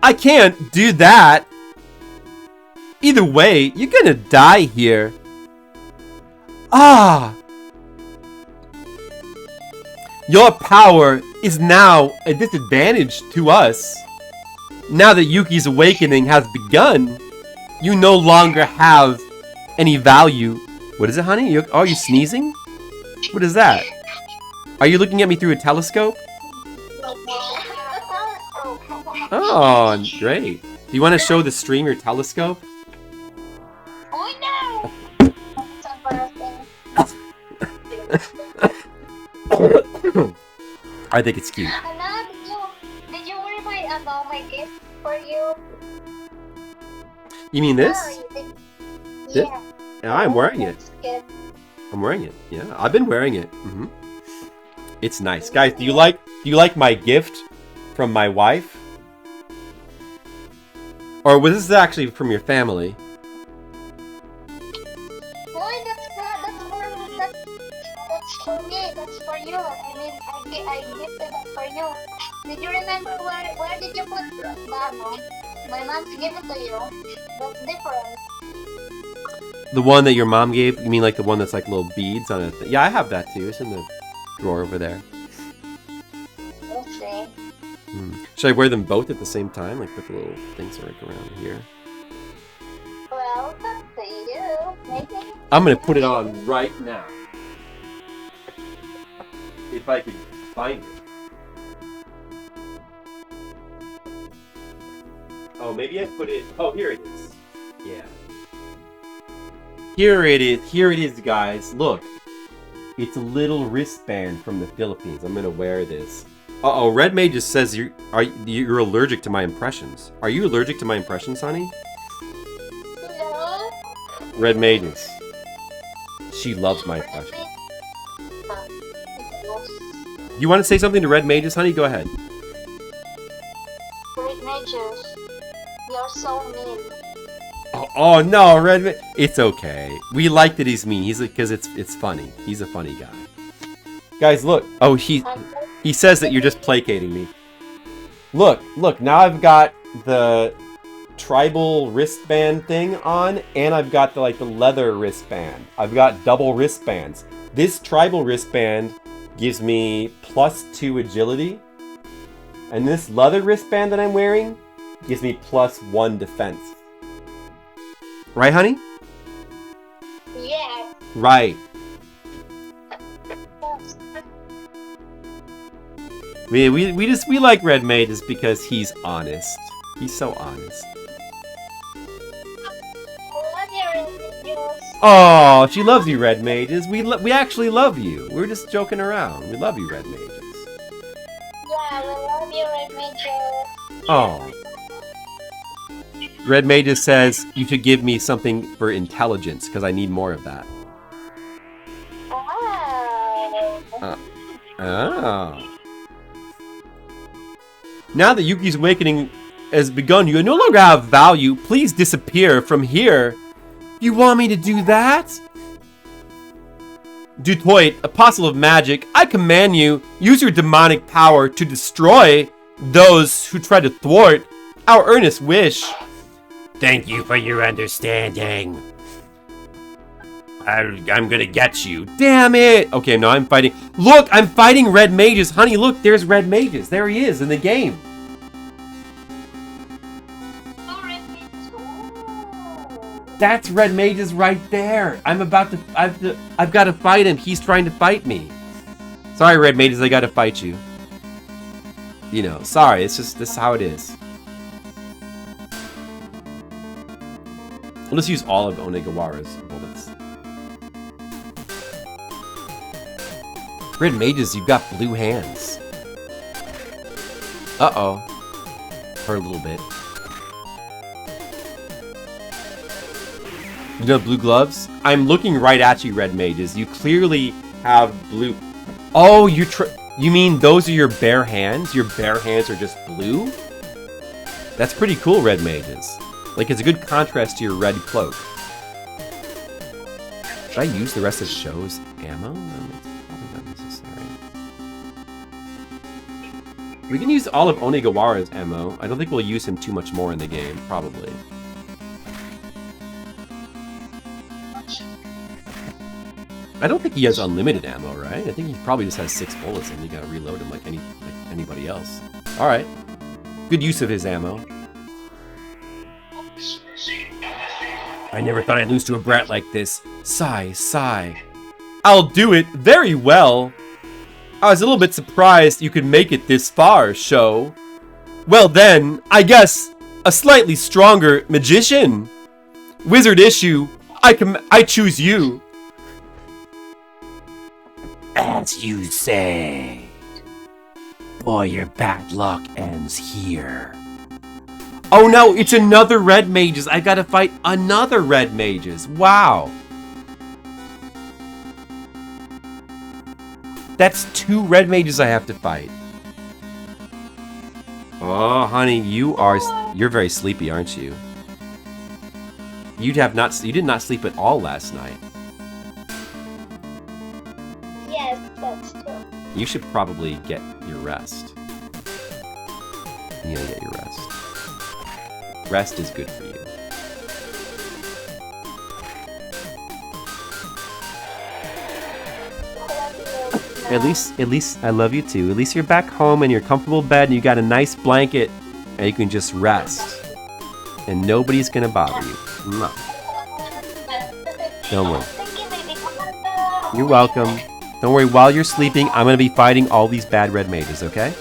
I can't do that! Either way, you're gonna die here. Ah! Your power is now a disadvantage to us. Now that Yuki's awakening has begun, you no longer have any value. What is it, honey? Are you sneezing? What is that? Are you looking at me through a telescope? Oh, great. Do you want to show the stream your telescope? Oh no! That's embarrassing. I think it's cute. Anna, did you worry my gift for you? You mean this? Oh, you did. This? Yeah. Yeah, I'm wearing it. That's good. I'm wearing it. Yeah, I've been wearing it. It's nice, guys. Do you like my gift from my wife? Or was this actually from your family? Why, that's for me. That's for you. I mean, I gifted that for you. Did you remember where did you put Mama? My mom gave it to you. That's different. The one that your mom gave? You mean like the one that's like little beads on it? Yeah, I have that too. It's in the drawer over there. Let's see. Should I wear them both at the same time? Like put the little things like around here. Well, that's to you. Maybe. I'm gonna put it on right now. If I can find it. Oh, maybe I put it. Oh, here it is. Yeah. Here it is, guys. Look. It's a little wristband from the Philippines. I'm gonna wear this. Uh-oh, Red May just says you're allergic to my impressions. Are you allergic to my impressions, honey? No. Red Maidens. She loves my impressions. You want to say something to Red Mages, honey? Go ahead. Great Majors, you're so mean. Oh no, Red Ma- It's okay. We like that he's mean. He's because it's funny. He's a funny guy. Guys, look. Oh, he says that you're just placating me. Look. Now I've got the tribal wristband thing on, and I've got the leather wristband. I've got double wristbands. This tribal wristband gives me +2 agility, and this leather wristband that I'm wearing gives me +1 defense. Right, honey? Yeah. Right. We like Red Maid just because he's honest. He's so honest. Oh, she loves you, Red Mages. We actually love you. We're just joking around. We love you, Red Mages. Yeah, we love you, Red Major. Oh. Red Mages says you should give me something for intelligence because I need more of that. Oh. Now that Yuki's awakening has begun, you no longer have value. Please disappear from here. You want me to do that? Dutoit, apostle of magic, I command you, use your demonic power to destroy those who try to thwart our earnest wish. Thank you for your understanding. I'm gonna get you. Damn it! Okay, no, I'm fighting. Look, I'm fighting Red Mages. Honey, look, there's Red Mages. There he is in the game. That's Red Mages right there. I've got to fight him. He's trying to fight me. Sorry, red mages, I gotta fight you. You know, sorry, it's just, this is how it is. We'll just use all of Onegawara's bullets. Red mages, you've got blue hands. Uh-oh. Hurt a little bit. You know blue gloves? I'm looking right at you, red mages. You clearly have blue... Oh, you mean those are your bare hands? Your bare hands are just blue? That's pretty cool, red mages. Like, it's a good contrast to your red cloak. Should I use the rest of Show's ammo? It's probably not necessary. We can use all of Onegawara's ammo. I don't think we'll use him too much more in the game, probably. I don't think he has unlimited ammo, right? I think he probably just has 6 bullets and you gotta reload him like anybody else. Alright. Good use of his ammo. I never thought I'd lose to a brat like this. Sigh, sigh. I'll do it very well. I was a little bit surprised you could make it this far, Show. Well then, I guess a slightly stronger magician. Wizard issue, I choose you. As you say. Boy, your bad luck ends here. Oh no, it's another red mages. I gotta fight another red mages. Wow. That's 2 red mages I have to fight. Oh, honey, you're very sleepy, aren't you? You did not sleep at all last night. Yes, that's true. You should probably get your rest. You gotta get your rest. Rest is good for you. At least I love you too. At least you're back home in your comfortable bed and you got a nice blanket and you can just rest. And nobody's gonna bother you. No. Don't worry. You're welcome. Don't worry, while you're sleeping, I'm gonna be fighting all these bad red mages, okay?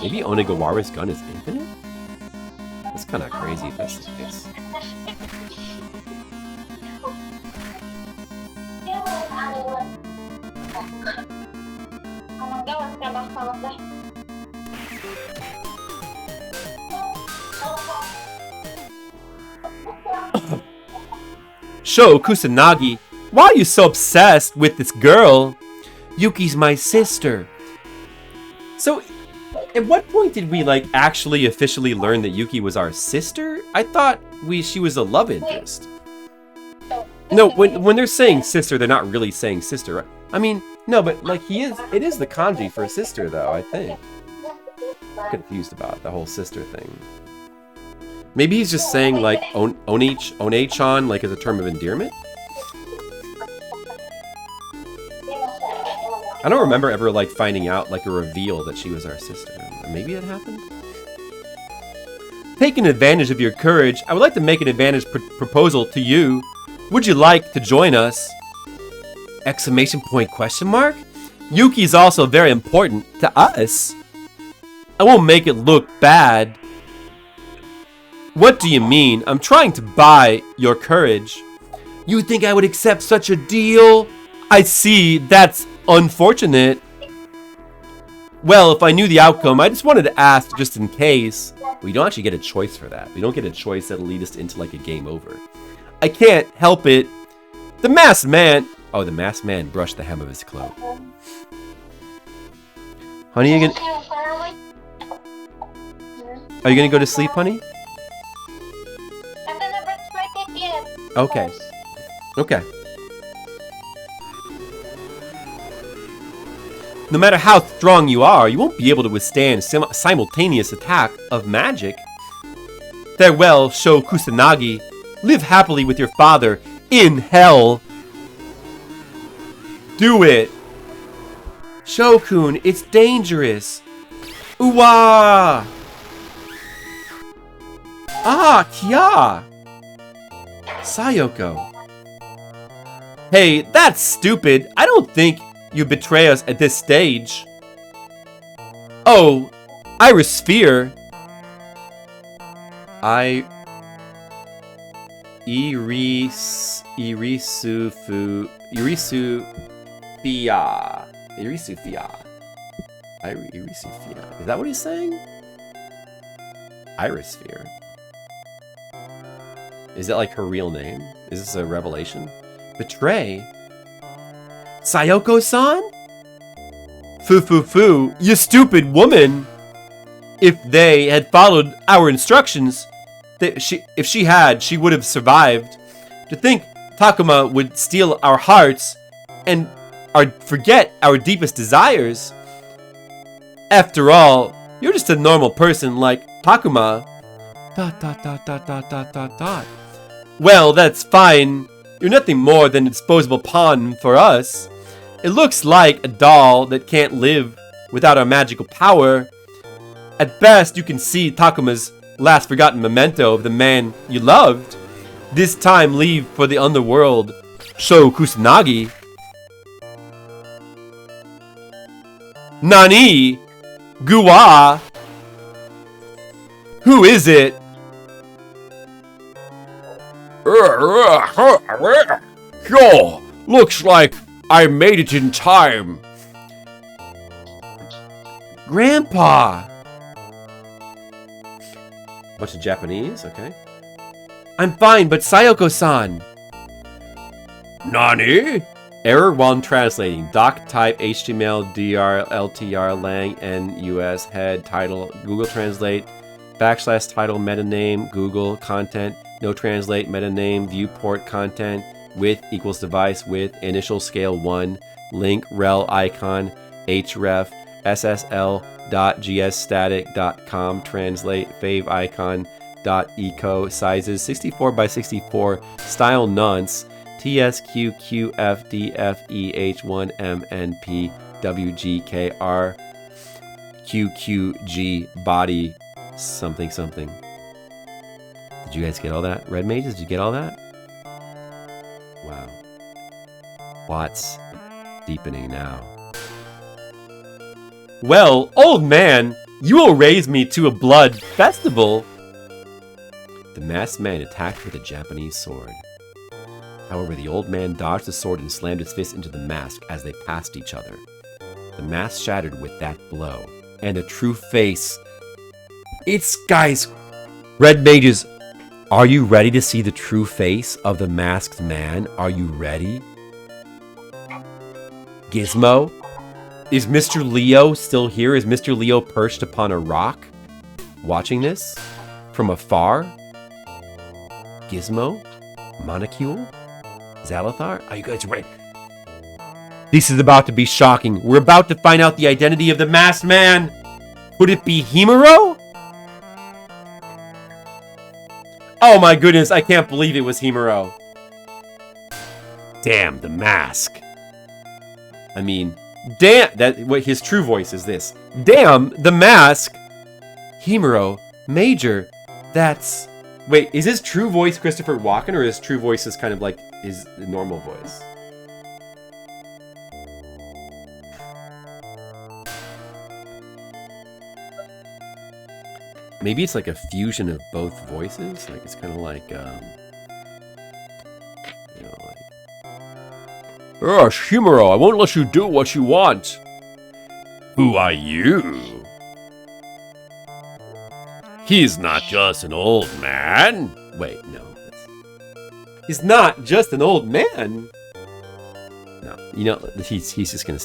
Maybe Onegawara's gun is infinite? That's kind of crazy if that's the case. Sho Kusanagi, why are you so obsessed with this girl? Yuki's my sister. So, at what point did we, like, actually officially learn that Yuki was our sister? I thought she was a love interest. No, when they're saying sister, they're not really saying sister, right? I mean, no, but, like, it is the kanji for a sister, though, I think. I'm confused about the whole sister thing. Maybe he's just saying, like, one-chan, like, as a term of endearment? I don't remember ever, like, finding out, like, a reveal that she was our sister. Maybe it happened? Taking advantage of your courage, I would like to make an advantage proposal to you. Would you like to join us? Exclamation point, question mark? Yuki is also very important to us. I won't make it look bad. What do you mean? I'm trying to buy your courage. You think I would accept such a deal? I see, that's unfortunate. Well, if I knew the outcome, I just wanted to ask just in case. We don't actually get a choice for that. We don't get a choice that'll lead us into like a game over. I can't help it. The masked man... Oh, the masked man brushed the hem of his cloak. Honey, are you gonna go to sleep, honey? I'm gonna brush my teeth yet. Okay. Okay. No matter how strong you are, you won't be able to withstand simultaneous attack of magic. Farewell, Sho Kusanagi. Live happily with your father in hell. Do it. Shokun, it's dangerous. Uwa! Ah, Kya! Sayoko. Hey, that's stupid. I don't think you betray us at this stage. Oh, Iris Sphere. Irisufia. Is that what he's saying? Iris Sphere. Is that like her real name? Is this a revelation? Betray? Sayoko-san? Fu, you stupid woman! If they had followed our instructions, if she had, she would have survived. To think Takuma would steal our hearts and forget our deepest desires. After all, you're just a normal person like Takuma. ... Well, that's fine. You're nothing more than a disposable pawn for us. It looks like a doll that can't live without our magical power. At best, you can see Takuma's last forgotten memento of the man you loved. This time, leave for the underworld. Sho Kusanagi. Nani? Gua? Who is it? Yo, looks like I made it in time. Grandpa! Bunch of Japanese, okay. I'm fine, but Sayoko-san! Nani? Error 1 translating. Doc type HTML DR LTR lang NUS head title Google Translate / title meta name Google content no translate meta name viewport content width equals device width initial scale 1 link rel icon href ssl.gsstatic.com translate fave icon .eco sizes 64 by 64 style nonce TSQQFDFEH1MNP WGKR body something something. Did you guys get all that? Red Mages, did you get all that? Wow. Plots deepening now. Well, old man, you will raise me to a blood festival. The masked man attacked with a Japanese sword. However, the old man dodged the sword and slammed his fist into the mask as they passed each other. The mask shattered with that blow, and a true face. It's guys, Red Mages, are you ready to see the true face of the masked man? Are you ready? Gizmo? Is Mr. Leo still here? Is Mr. Leo perched upon a rock? Watching this? From afar? Gizmo? Monocule? Zalathar? Are you guys ready? This is about to be shocking. We're about to find out the identity of the masked man. Could it be Himuro? Oh my goodness, I can't believe it was Himuro. Damn, the mask. I mean, damn, what his true voice is this. Damn, the mask. Himuro, Major, that's... Wait, is his true voice Christopher Walken, or his true voice is kind of like his normal voice? Maybe it's like a fusion of both voices. Like it's kind of like, you know, like. Shimuro, I won't let you do what you want. Who are you? He's not just an old man. Wait, no. He's not just an old man. No, you know, he's just gonna.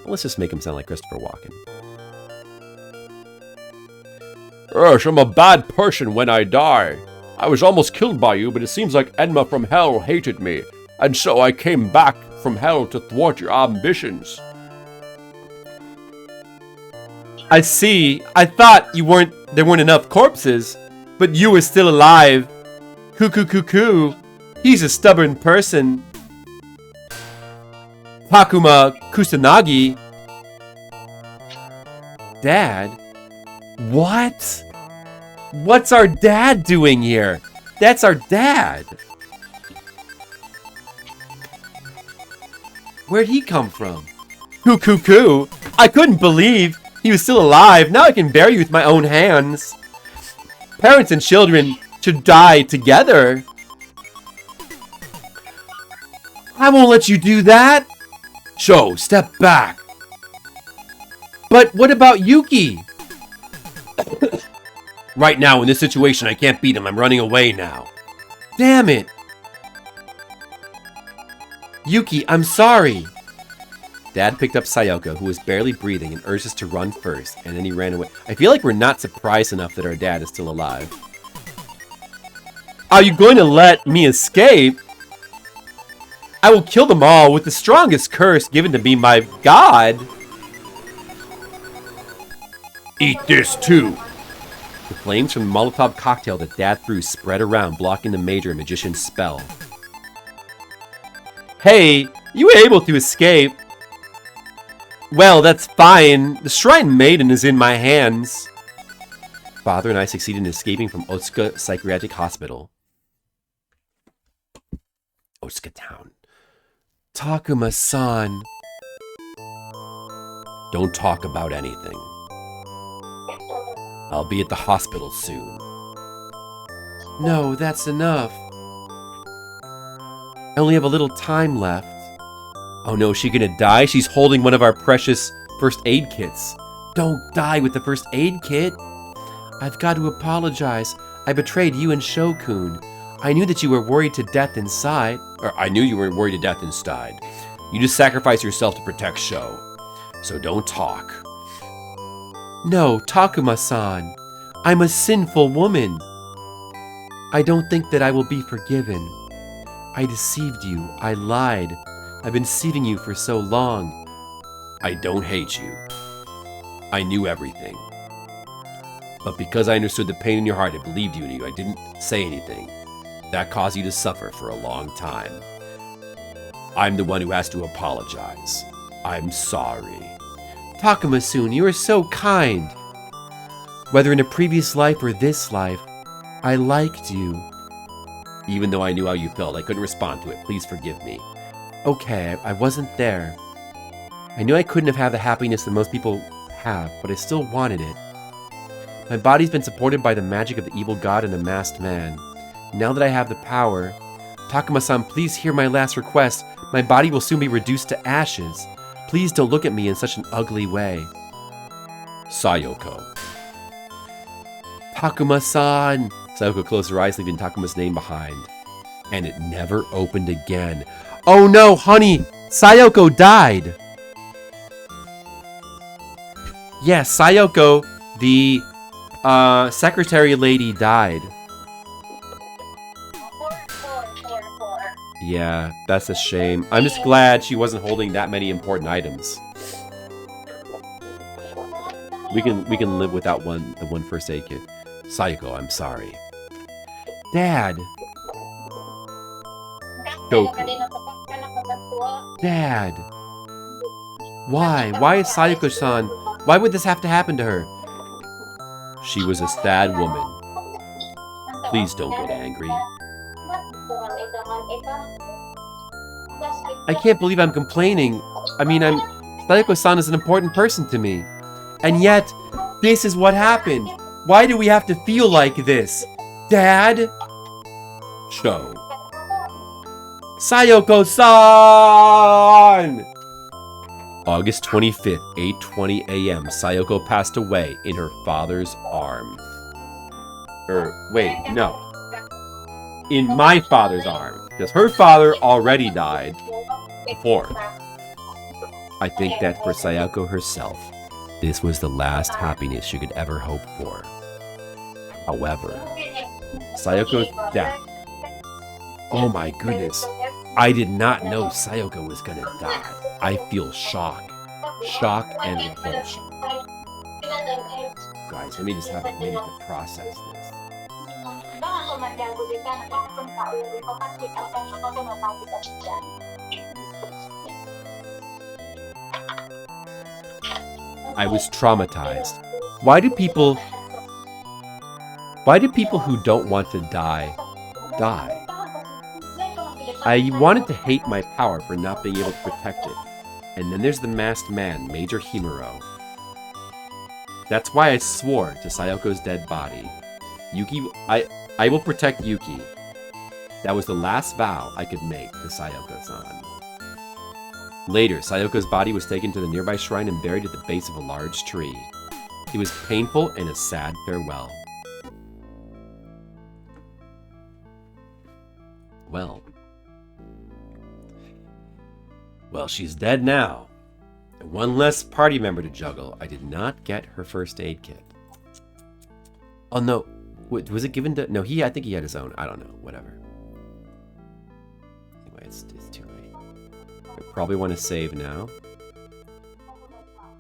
Let's just make him sound like Christopher Walken. I'm a bad person when I die. I was almost killed by you, but it seems like Enma from hell hated me, and so I came back from hell to thwart your ambitions. I see. I thought there weren't enough corpses, but you were still alive. Cuckoo. He's a stubborn person. Takuma Kusanagi. Dad, What? What's our dad doing here? That's our dad. Where'd he come from? Coo. I couldn't believe he was still alive. Now I can bury you with my own hands. Parents and children should die together. I won't let you do that. Sho, step back. But what about Yuki? Right now, in this situation, I can't beat him. I'm running away now. Damn it. Yuki, I'm sorry. Dad picked up Sayoko, who was barely breathing, and urged us to run first, and then he ran away. I feel like we're not surprised enough that our dad is still alive. Are you going to let me escape? I will kill them all with the strongest curse given to me by God. Eat this too. The flames from the Molotov cocktail that Dad threw spread around, blocking the major magician's spell. Hey, you were able to escape. Well, that's fine. The Shrine Maiden is in my hands. Father and I succeeded in escaping from Otsuka Psychiatric Hospital. Otsuka Town. Takuma-san. Don't talk about anything. I'll be at the hospital soon. No, that's enough. I only have a little time left. Oh no, is she gonna die? She's holding one of our precious first aid kits. Don't die with the first aid kit. I've got to apologize. I betrayed you and Shokun. I knew that you were worried to death inside. Or I knew you were worried to death inside. You just sacrificed yourself to protect Sho. So don't talk. No, Takuma-san. I'm a sinful woman. I don't think that I will be forgiven. I deceived you. I lied. I've been deceiving you for so long. I don't hate you. I knew everything. But because I understood the pain in your heart, I believed you and I didn't say anything. That caused you to suffer for a long time. I'm the one who has to apologize. I'm sorry. Takuma-san, you are so kind. Whether in a previous life or this life, I liked you. Even though I knew how you felt, I couldn't respond to it. Please forgive me. Okay, I wasn't there. I knew I couldn't have had the happiness that most people have, but I still wanted it. My body's been supported by the magic of the evil god and the masked man. Now that I have the power, Takuma-san, please hear my last request. My body will soon be reduced to ashes. Please don't look at me in such an ugly way. Sayoko. Takuma-san! Sayoko closed her eyes, leaving Takuma's name behind. And it never opened again. Oh no, honey! Sayoko died! Yes, Sayoko, the secretary lady, died. Yeah, that's a shame. I'm just glad she wasn't holding that many important items. We can live without the one first aid kit. Sayoko, I'm sorry. Dad! Goku. Dad! Why? Why is Sayoko-san? Why would this have to happen to her? She was a sad woman. Please don't get angry. I can't believe I'm complaining. Sayoko-san is an important person to me. And yet, this is what happened. Why do we have to feel like this? Dad? Sho. Sayoko-san! August 25th, 8:20 a.m. Sayoko passed away in her father's arms. Wait, no. In my father's arms. Because her father already died before. I think that for Sayoko herself, this was the last happiness she could ever hope for. However, Sayoko's death. Oh my goodness. I did not know Sayoko was gonna die. I feel shock. Shock and repulsion. Guys, let me just have a minute to process this. I was traumatized. Why do people who don't want to die, die? I wanted to hate my power for not being able to protect it. And then there's the masked man, Major Himuro. That's why I swore to Sayoko's dead body. Yuki, I will protect Yuki. That was the last vow I could make to Sayoko-san. Later, Sayoko's body was taken to the nearby shrine and buried at the base of a large tree. It was painful and a sad farewell. Well, she's dead now. And one less party member to juggle. I did not get her first aid kit. Oh no, was it given to? No, I think he had his own. I don't know. Whatever. Anyway, it's too late. I probably want to save now.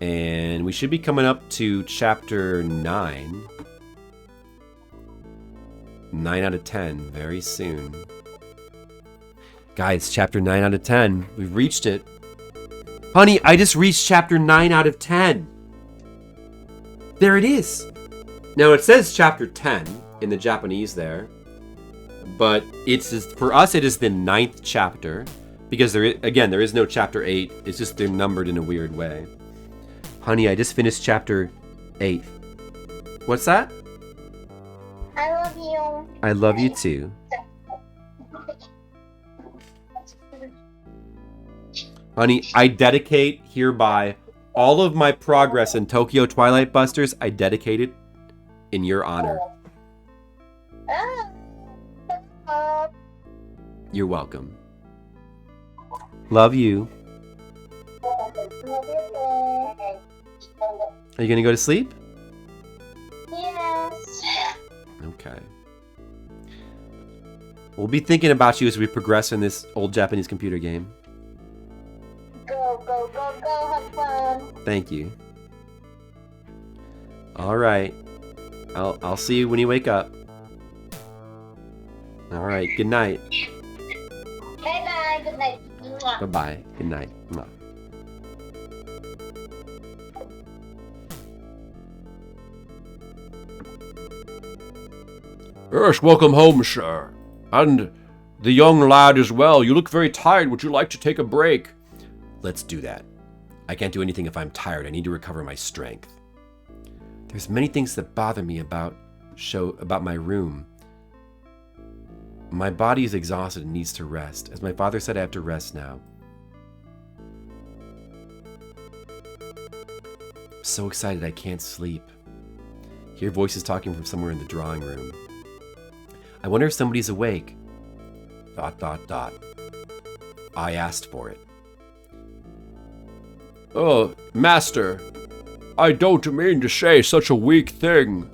And we should be coming up to chapter 9. 9 out of 10 very soon. Guys, chapter 9 out of 10. We've reached it. Honey, I just reached chapter 9 out of 10. There it is. Now, it says chapter 10 in the Japanese there. But for us, it is the 9th chapter. Because, there is no chapter 8. It's just they're numbered in a weird way. Honey, I just finished chapter 8. What's that? I love you. I love you too. Honey, I dedicate hereby all of my progress in Tokyo Twilight Busters. I dedicate it in your honor. You're welcome. Love you. Are you gonna go to sleep? Yes. Okay. We'll be thinking about you as we progress in this old Japanese computer game. Go, go, go, go, have fun. Thank you. All right. I'll see you when you wake up. All right. Good night. Bye-bye. Good night. Mwah. Bye-bye. Good night. Mwah. Yes, welcome home, sir. And the young lad as well. You look very tired. Would you like to take a break? Let's do that. I can't do anything if I'm tired. I need to recover my strength. There's many things that bother me about my room. My body is exhausted and needs to rest. As my father said, I have to rest now. I'm so excited I can't sleep. Hear voices talking from somewhere in the drawing room. I wonder if somebody's awake. ... I asked for it. Oh, master, I don't mean to say such a weak thing.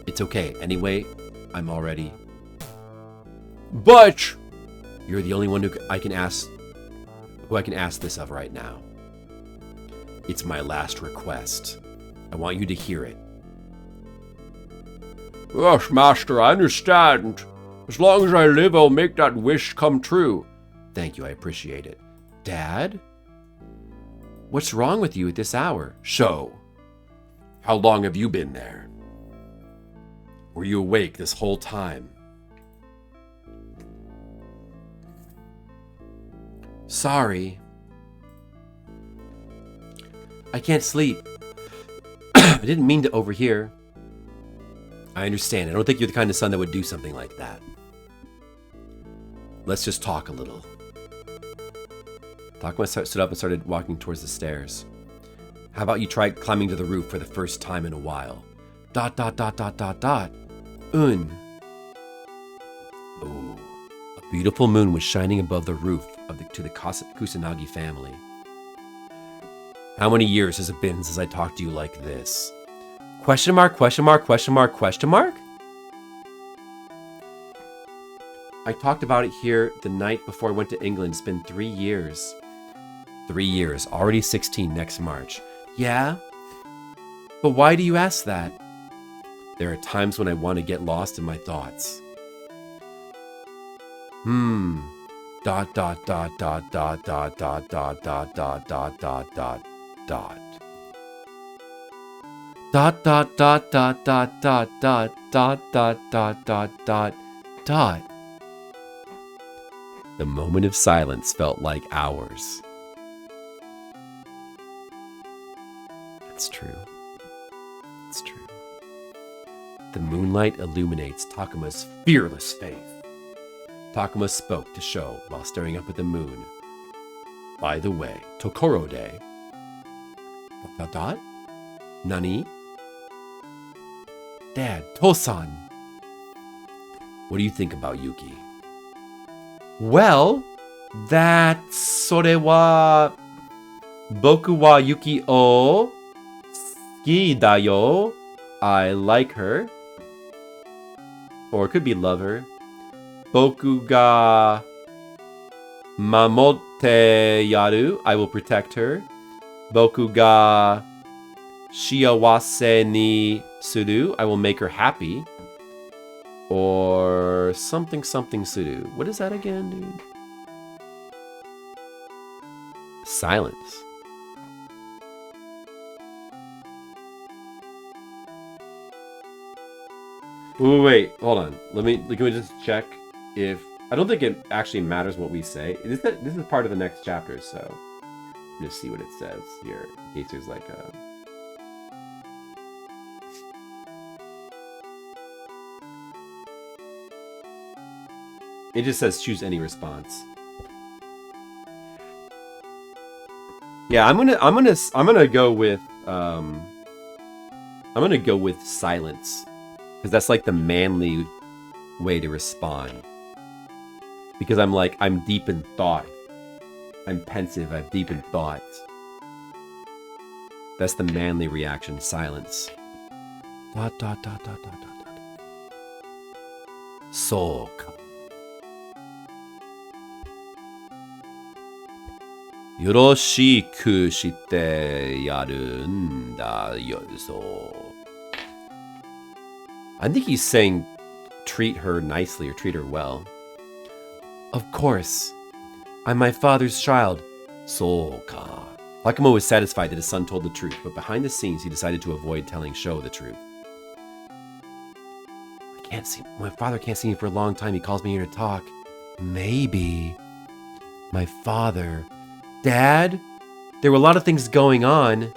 It's okay. Anyway, I'm already... But... You're the only one who I can ask this of right now. It's my last request. I want you to hear it. Yes, master, I understand. As long as I live, I'll make that wish come true. Thank you, I appreciate it. Dad? What's wrong with you at this hour? So, how long have you been there? Were you awake this whole time? Sorry. I can't sleep. I didn't mean to overhear. I understand. I don't think you're the kind of son that would do something like that. Let's just talk a little. Takuma stood up and started walking towards the stairs. How about you try climbing to the roof for the first time in a while? ... Un. Oh, a beautiful moon was shining above the roof to the Kusanagi family. How many years has it been since I talked to you like this? Question mark, question mark, question mark, question mark? I talked about it here the night before I went to England. It's been 3 years. 3 years, already 16 next March. Yeah? But why do you ask that? There are times when I want to get lost in my thoughts. Dot dot dot dot dot dot dot dot dot dot dot dot dot. The moment of silence felt like hours. That's true. It's true. The moonlight illuminates Takuma's fearless faith. Takuma spoke to show while staring up at the moon. By the way, Tokoro Day. Dot dot dot? Nani? Dad, Tosan. What do you think about Yuki? Well, sore wa boku wa Yuki o suki da yo. I like her. Or it could be love her. Boku ga mamotte yaru. I will protect her. Boku ga shiawase ni suru. I will make her happy. Or something something suru. What is that again, dude? Silence. Wait, hold on. Let me just check if I don't think it actually matters what we say. This is part of the next chapter, so just see what it says here in case there's like a. It just says choose any response. Yeah, I'm gonna go with silence. Because that's like the manly way to respond. Because I'm deep in thought. I'm pensive, I'm deep in thought. That's the manly reaction, silence. Dot dot dot dot dot dot dot. So. Yoroshiku shite yarunda yoso. I think he's saying treat her nicely or treat her well. Of course. I'm my father's child. So-ka. Takuma was satisfied that his son told the truth, but behind the scenes he decided to avoid telling Sho the truth. My father can't see me for a long time. He calls me here to talk. Maybe. My father. Dad? There were a lot of things going on.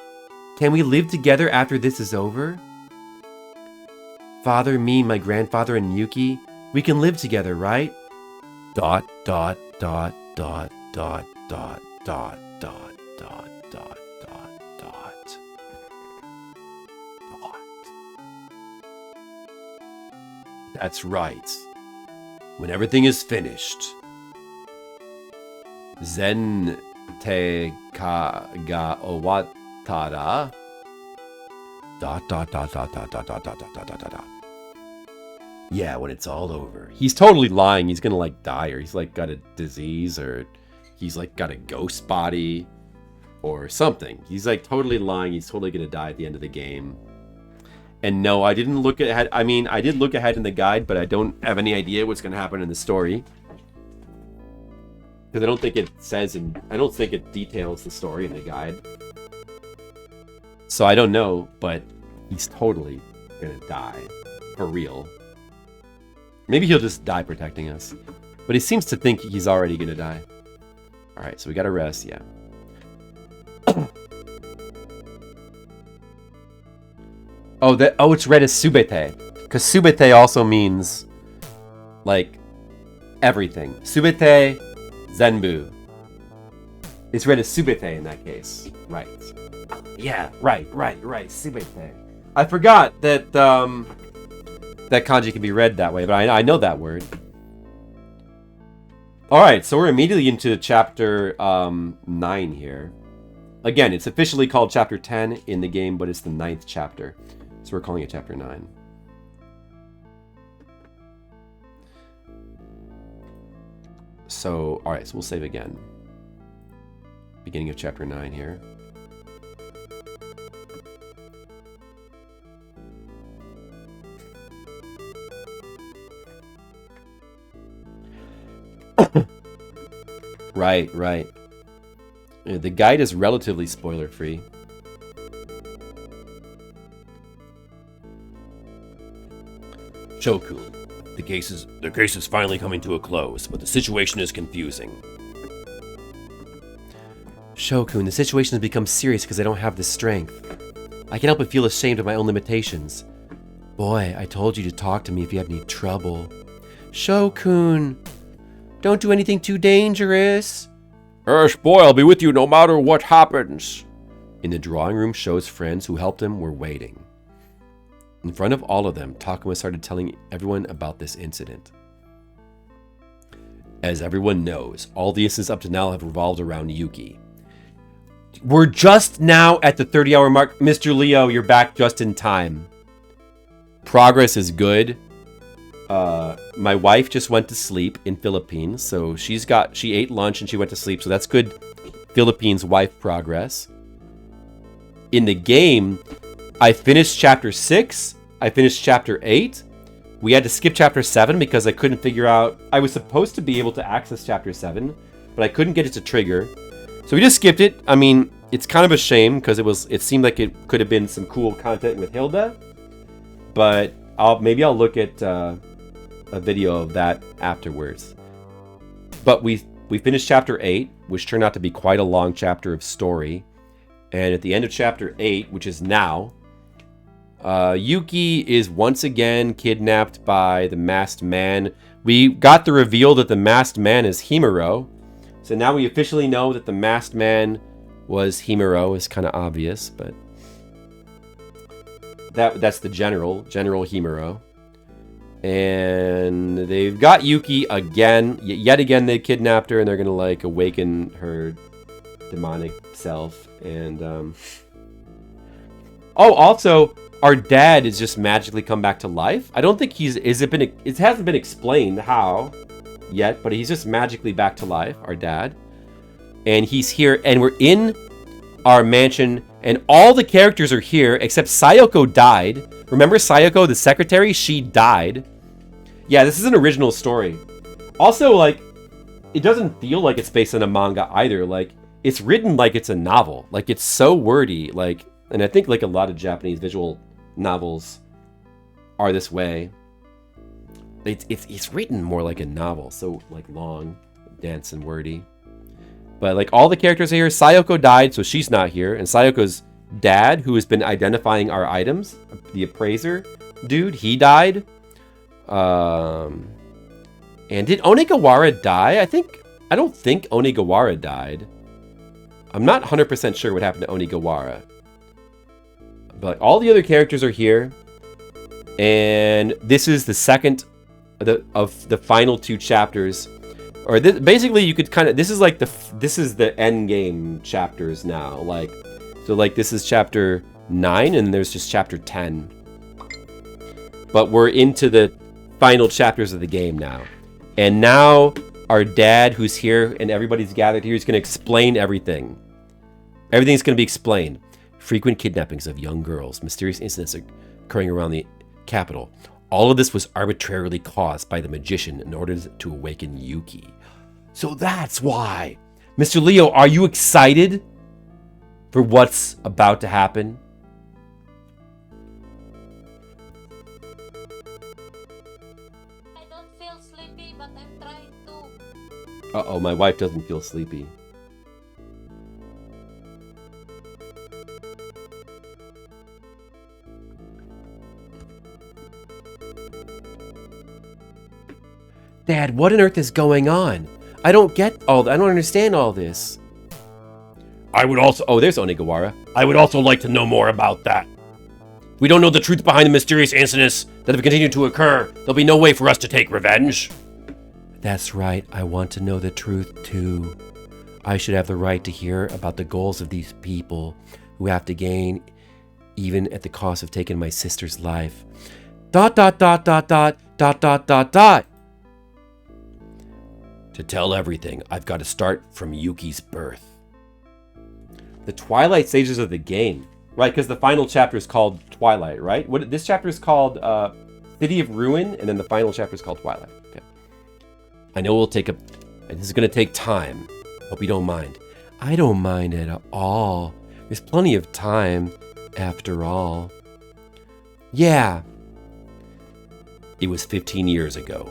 Can we live together after this is over? Father, me, my grandfather, and Yuki, we can live together, right? Dot, dot, dot, dot, dot, dot, dot, dot, dot, dot, dot, dot. Dot. That's right. When everything is finished, Zen te ka ga owatara. Dot, dot, dot, dot, dot, dot, dot, dot, dot, dot, dot, dot. Yeah, when it's all over. He's totally lying. He's gonna like die, or he's like got a disease, or he's like got a ghost body, or something. He's like totally lying. He's totally gonna die at the end of the game. And no, I didn't look ahead. I mean, I did look ahead in the guide, but I don't have any idea what's gonna happen in the story. Because I don't think it says, and I don't think it details the story in the guide. So I don't know, but he's totally gonna die. For real. Maybe he'll just die protecting us. But he seems to think he's already gonna die. Alright, so we gotta rest, yeah. It's read as subete. Because subete also means, like, everything. Subete, zenbu. It's read as subete in that case. Right. Yeah, right. Subete. I forgot that, that kanji can be read that way, but I know that word. Alright, so we're immediately into chapter 9 here. Again, it's officially called chapter 10 in the game, but it's the 9th chapter. So we're calling it chapter 9. So, alright, so we'll save again. Beginning of chapter 9 here. Right. The guide is relatively spoiler-free. Shokun, the case is finally coming to a close, but the situation is confusing. Shokun, the situation has become serious because I don't have the strength. I can't help but feel ashamed of my own limitations. Boy, I told you to talk to me if you had any trouble. Shokun, don't do anything too dangerous. Boy, I'll be with you no matter what happens. In the drawing room, Sho's friends who helped him were waiting. In front of all of them, Takuma started telling everyone about this incident. As everyone knows, all the incidents up to now have revolved around Yuki. We're just now at the 30-hour mark. Mr. Leo, you're back just in time. Progress is good. My wife just went to sleep in Philippines, so she ate lunch and she went to sleep, so that's good Philippines wife progress. In the game, I finished chapter 6, I finished chapter 8. We had to skip chapter 7 because I couldn't figure out, I was supposed to be able to access chapter 7, but I couldn't get it to trigger. So we just skipped it. I mean, it's kind of a shame because it seemed like it could have been some cool content with Hilda, but maybe I'll look at a video of that afterwards. But we finished chapter 8, which turned out to be quite a long chapter of story. And at the end of chapter 8, which is now, Yuki is once again kidnapped by the masked man. We got the reveal that the masked man is Himuro. So now we officially know that the masked man was Himuro. It's kind of obvious, but that's the general Himuro. And they've got Yuki again. Yet again, they kidnapped her, and they're gonna like awaken her demonic self. And also, our dad is just magically come back to life. I don't think it hasn't been explained how yet, but he's just magically back to life, our dad. And he's here, and we're in our mansion, and all the characters are here, except Sayoko died. Remember Sayoko, the secretary? She died. Yeah, this is an original story. Also, like, it doesn't feel like it's based on a manga either. Like, it's written like it's a novel. Like, it's so wordy. Like, and I think, like, a lot of Japanese visual novels are this way. It's written more like a novel. So, like, long, dense, and wordy. But, like, all the characters are here. Sayoko died, so she's not here. And Sayoko's dad, who has been identifying our items, the appraiser dude, he died. And did Onigawara die? I don't think Onigawara died. I'm not 100% sure what happened to Onigawara. But all the other characters are here. And this is the second of the final two chapters. Or basically you could kind of, this is the end game chapters now. Like, so like this is chapter 9 and there's just chapter 10. But we're into the final chapters of the game now. And now our dad, who's here and everybody's gathered here, is going to explain everything. Everything's going to be explained. Frequent kidnappings of young girls, mysterious incidents occurring around the capital. All of this was arbitrarily caused by the magician in order to awaken Yuki. So that's why. Mr. Leo, are you excited for what's about to happen? I don't feel sleepy, but I'm trying to. Uh-oh, my wife doesn't feel sleepy. Dad, what on earth is going on? I don't understand all this. I would also... Oh, there's Onigawara. I would also like to know more about that. We don't know the truth behind the mysterious incidents that have continued to occur. There'll be no way for us to take revenge. That's right. I want to know the truth, too. I should have the right to hear about the goals of these people who have to gain, even at the cost of taking my sister's life. ... To tell everything, I've got to start from Yuki's birth. The Twilight stages of the game. Right, because the final chapter is called Twilight, right? This chapter is called City of Ruin, and then the final chapter is called Twilight. Okay. I know this is going to take time. Hope you don't mind. I don't mind at all. There's plenty of time, after all. Yeah. It was 15 years ago.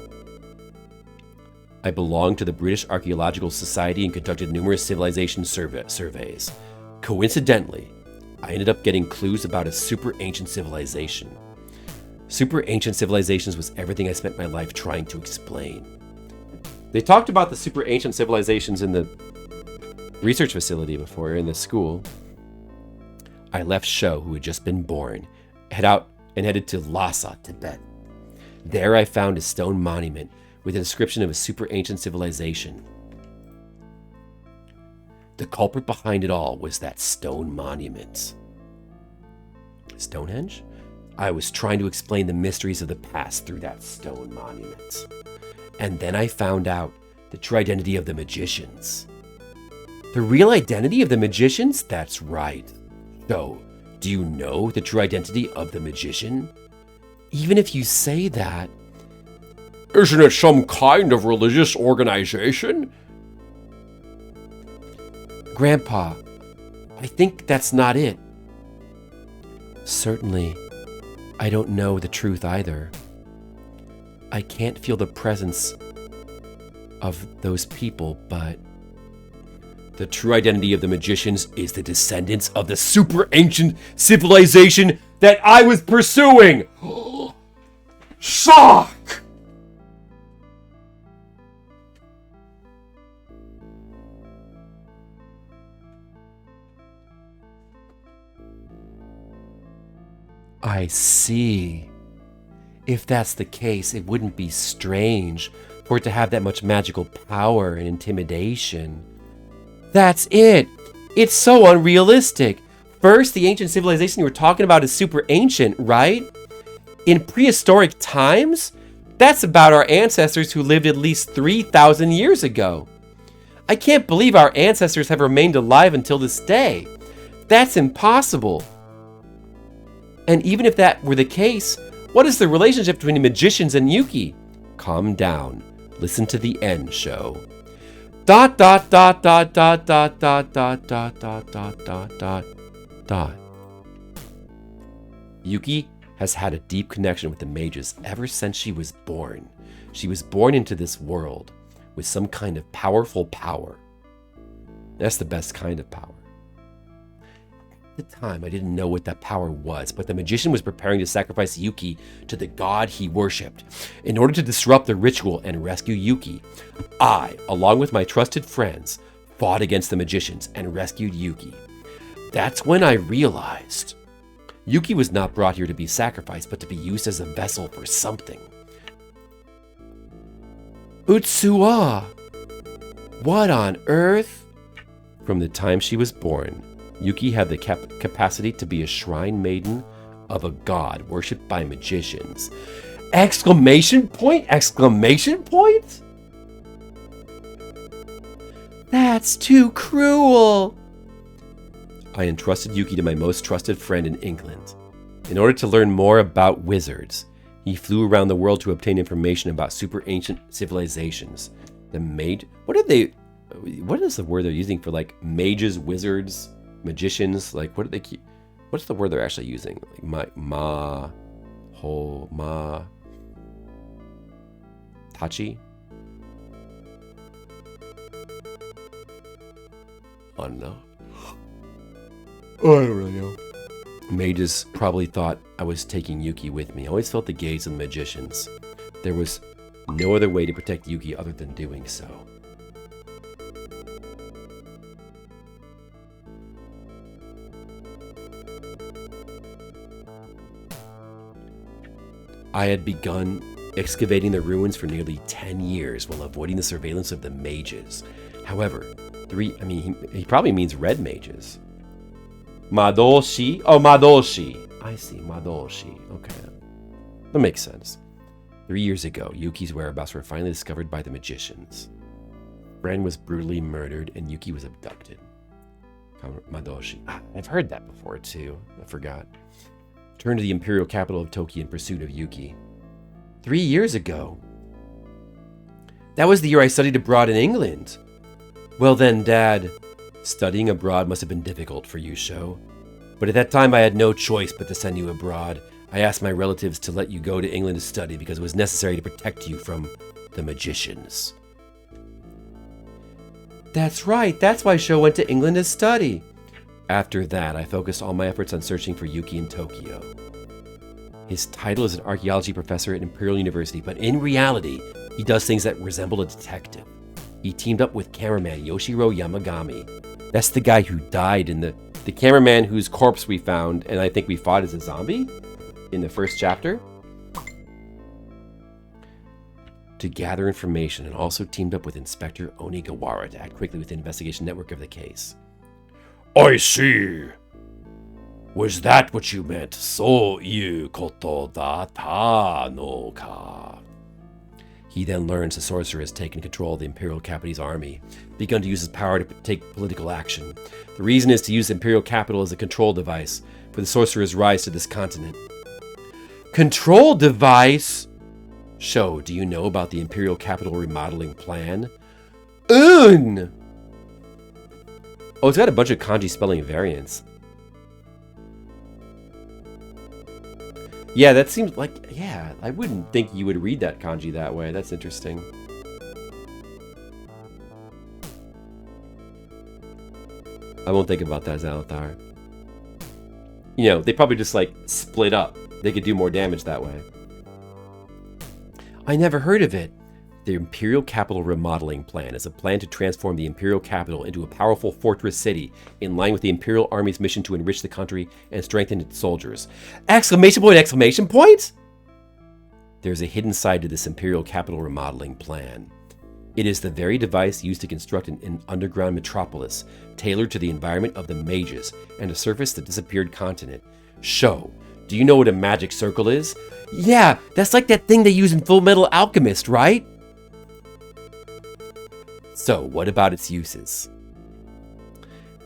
I belonged to the British Archaeological Society and conducted numerous civilization surveys. Coincidentally, I ended up getting clues about a super ancient civilization. Super ancient civilizations was everything I spent my life trying to explain. They talked about the super ancient civilizations in the research facility before, in the school. I left Sho, who had just been born, headed to Lhasa, Tibet. There I found a stone monument with a description of a super ancient civilization. The culprit behind it all was that stone monument. Stonehenge? I was trying to explain the mysteries of the past through that stone monument. And then I found out the true identity of the magicians. The real identity of the magicians? That's right. So, do you know the true identity of the magician? Even if you say that... Isn't it some kind of religious organization? Grandpa, I think that's not it. Certainly, I don't know the truth either. I can't feel the presence of those people, but... The true identity of the magicians is the descendants of the super ancient civilization that I was pursuing! Shock! I see. If that's the case, it wouldn't be strange for it to have that much magical power and intimidation. That's it! It's so unrealistic! First, the ancient civilization you were talking about is super ancient, right? In prehistoric times? That's about our ancestors who lived at least 3,000 years ago. I can't believe our ancestors have remained alive until this day. That's impossible. And even if that were the case, what is the relationship between the magicians and Yuki? Calm down. Listen to the end, Sho. ... Yuki has had a deep connection with the mages ever since she was born. She was born into this world with some kind of powerful power. That's the best kind of power. At the time, I didn't know what that power was, but the magician was preparing to sacrifice Yuki to the god he worshipped. In order to disrupt the ritual and rescue Yuki, I, along with my trusted friends, fought against the magicians and rescued Yuki. That's when I realized Yuki was not brought here to be sacrificed, but to be used as a vessel for something. Utsuwa! What on earth? From the time she was born, Yuki had the capacity to be a shrine maiden of a god worshipped by magicians. Exclamation point! Exclamation point! That's too cruel! I entrusted Yuki to my most trusted friend in England. In order to learn more about wizards, he flew around the world to obtain information about super ancient civilizations. What is the word they're using for like mages, wizards, magicians? Like what's the word they're actually using? Like Tachi? I don't know. I don't really know. Mages probably thought I was taking Yuki with me. I always felt the gaze of the magicians. There was no other way to protect Yuki other than doing so. I had begun excavating the ruins for nearly 10 years while avoiding the surveillance of the mages. However, he probably means red mages. Madoshi? Oh, Madoshi. I see, Madoshi. Okay. That makes sense. 3 years ago, Yuki's whereabouts were finally discovered by the magicians. Ren was brutally murdered and Yuki was abducted. Madoshi. I've heard that before too. I forgot. Turned to the imperial capital of Tokyo in pursuit of Yuki. 3 years ago? That was the year I studied abroad in England. Well then, Dad, studying abroad must have been difficult for you, Sho. But at that time I had no choice but to send you abroad. I asked my relatives to let you go to England to study because it was necessary to protect you from the magicians. That's right. That's why Sho went to England to study. After that, I focused all my efforts on searching for Yuki in Tokyo. His title is an archaeology professor at Imperial University, but in reality, he does things that resemble a detective. He teamed up with cameraman Yoshiro Yamagami. That's the guy who died in the cameraman whose corpse we found, and I think we fought as a zombie in the first chapter, to gather information, and also teamed up with Inspector Onigawara to act quickly with the investigation network of the case. I see. Was that what you meant? So you koto data no ka. He then learns the sorcerer has taken control of the Imperial Capital's army, begun to use his power to take political action. The reason is to use the Imperial Capital as a control device for the sorcerer's rise to this continent. Control device? Sho, do you know about the Imperial Capital remodeling plan? Oh, it's got a bunch of kanji spelling variants. Yeah, that seems like, yeah, I wouldn't think you would read that kanji that way. That's interesting. I won't think about that, Zalathar. You know, they probably just, like, split up. They could do more damage that way. I never heard of it. The Imperial Capital Remodeling Plan is a plan to transform the Imperial Capital into a powerful fortress city in line with the Imperial Army's mission to enrich the country and strengthen its soldiers. Exclamation point, exclamation point! There's a hidden side to this Imperial Capital Remodeling Plan. It is the very device used to construct an underground metropolis tailored to the environment of the mages and to surface the disappeared continent. Sho, do you know what a magic circle is? Yeah, that's like that thing they use in Full Metal Alchemist, right? So, what about its uses?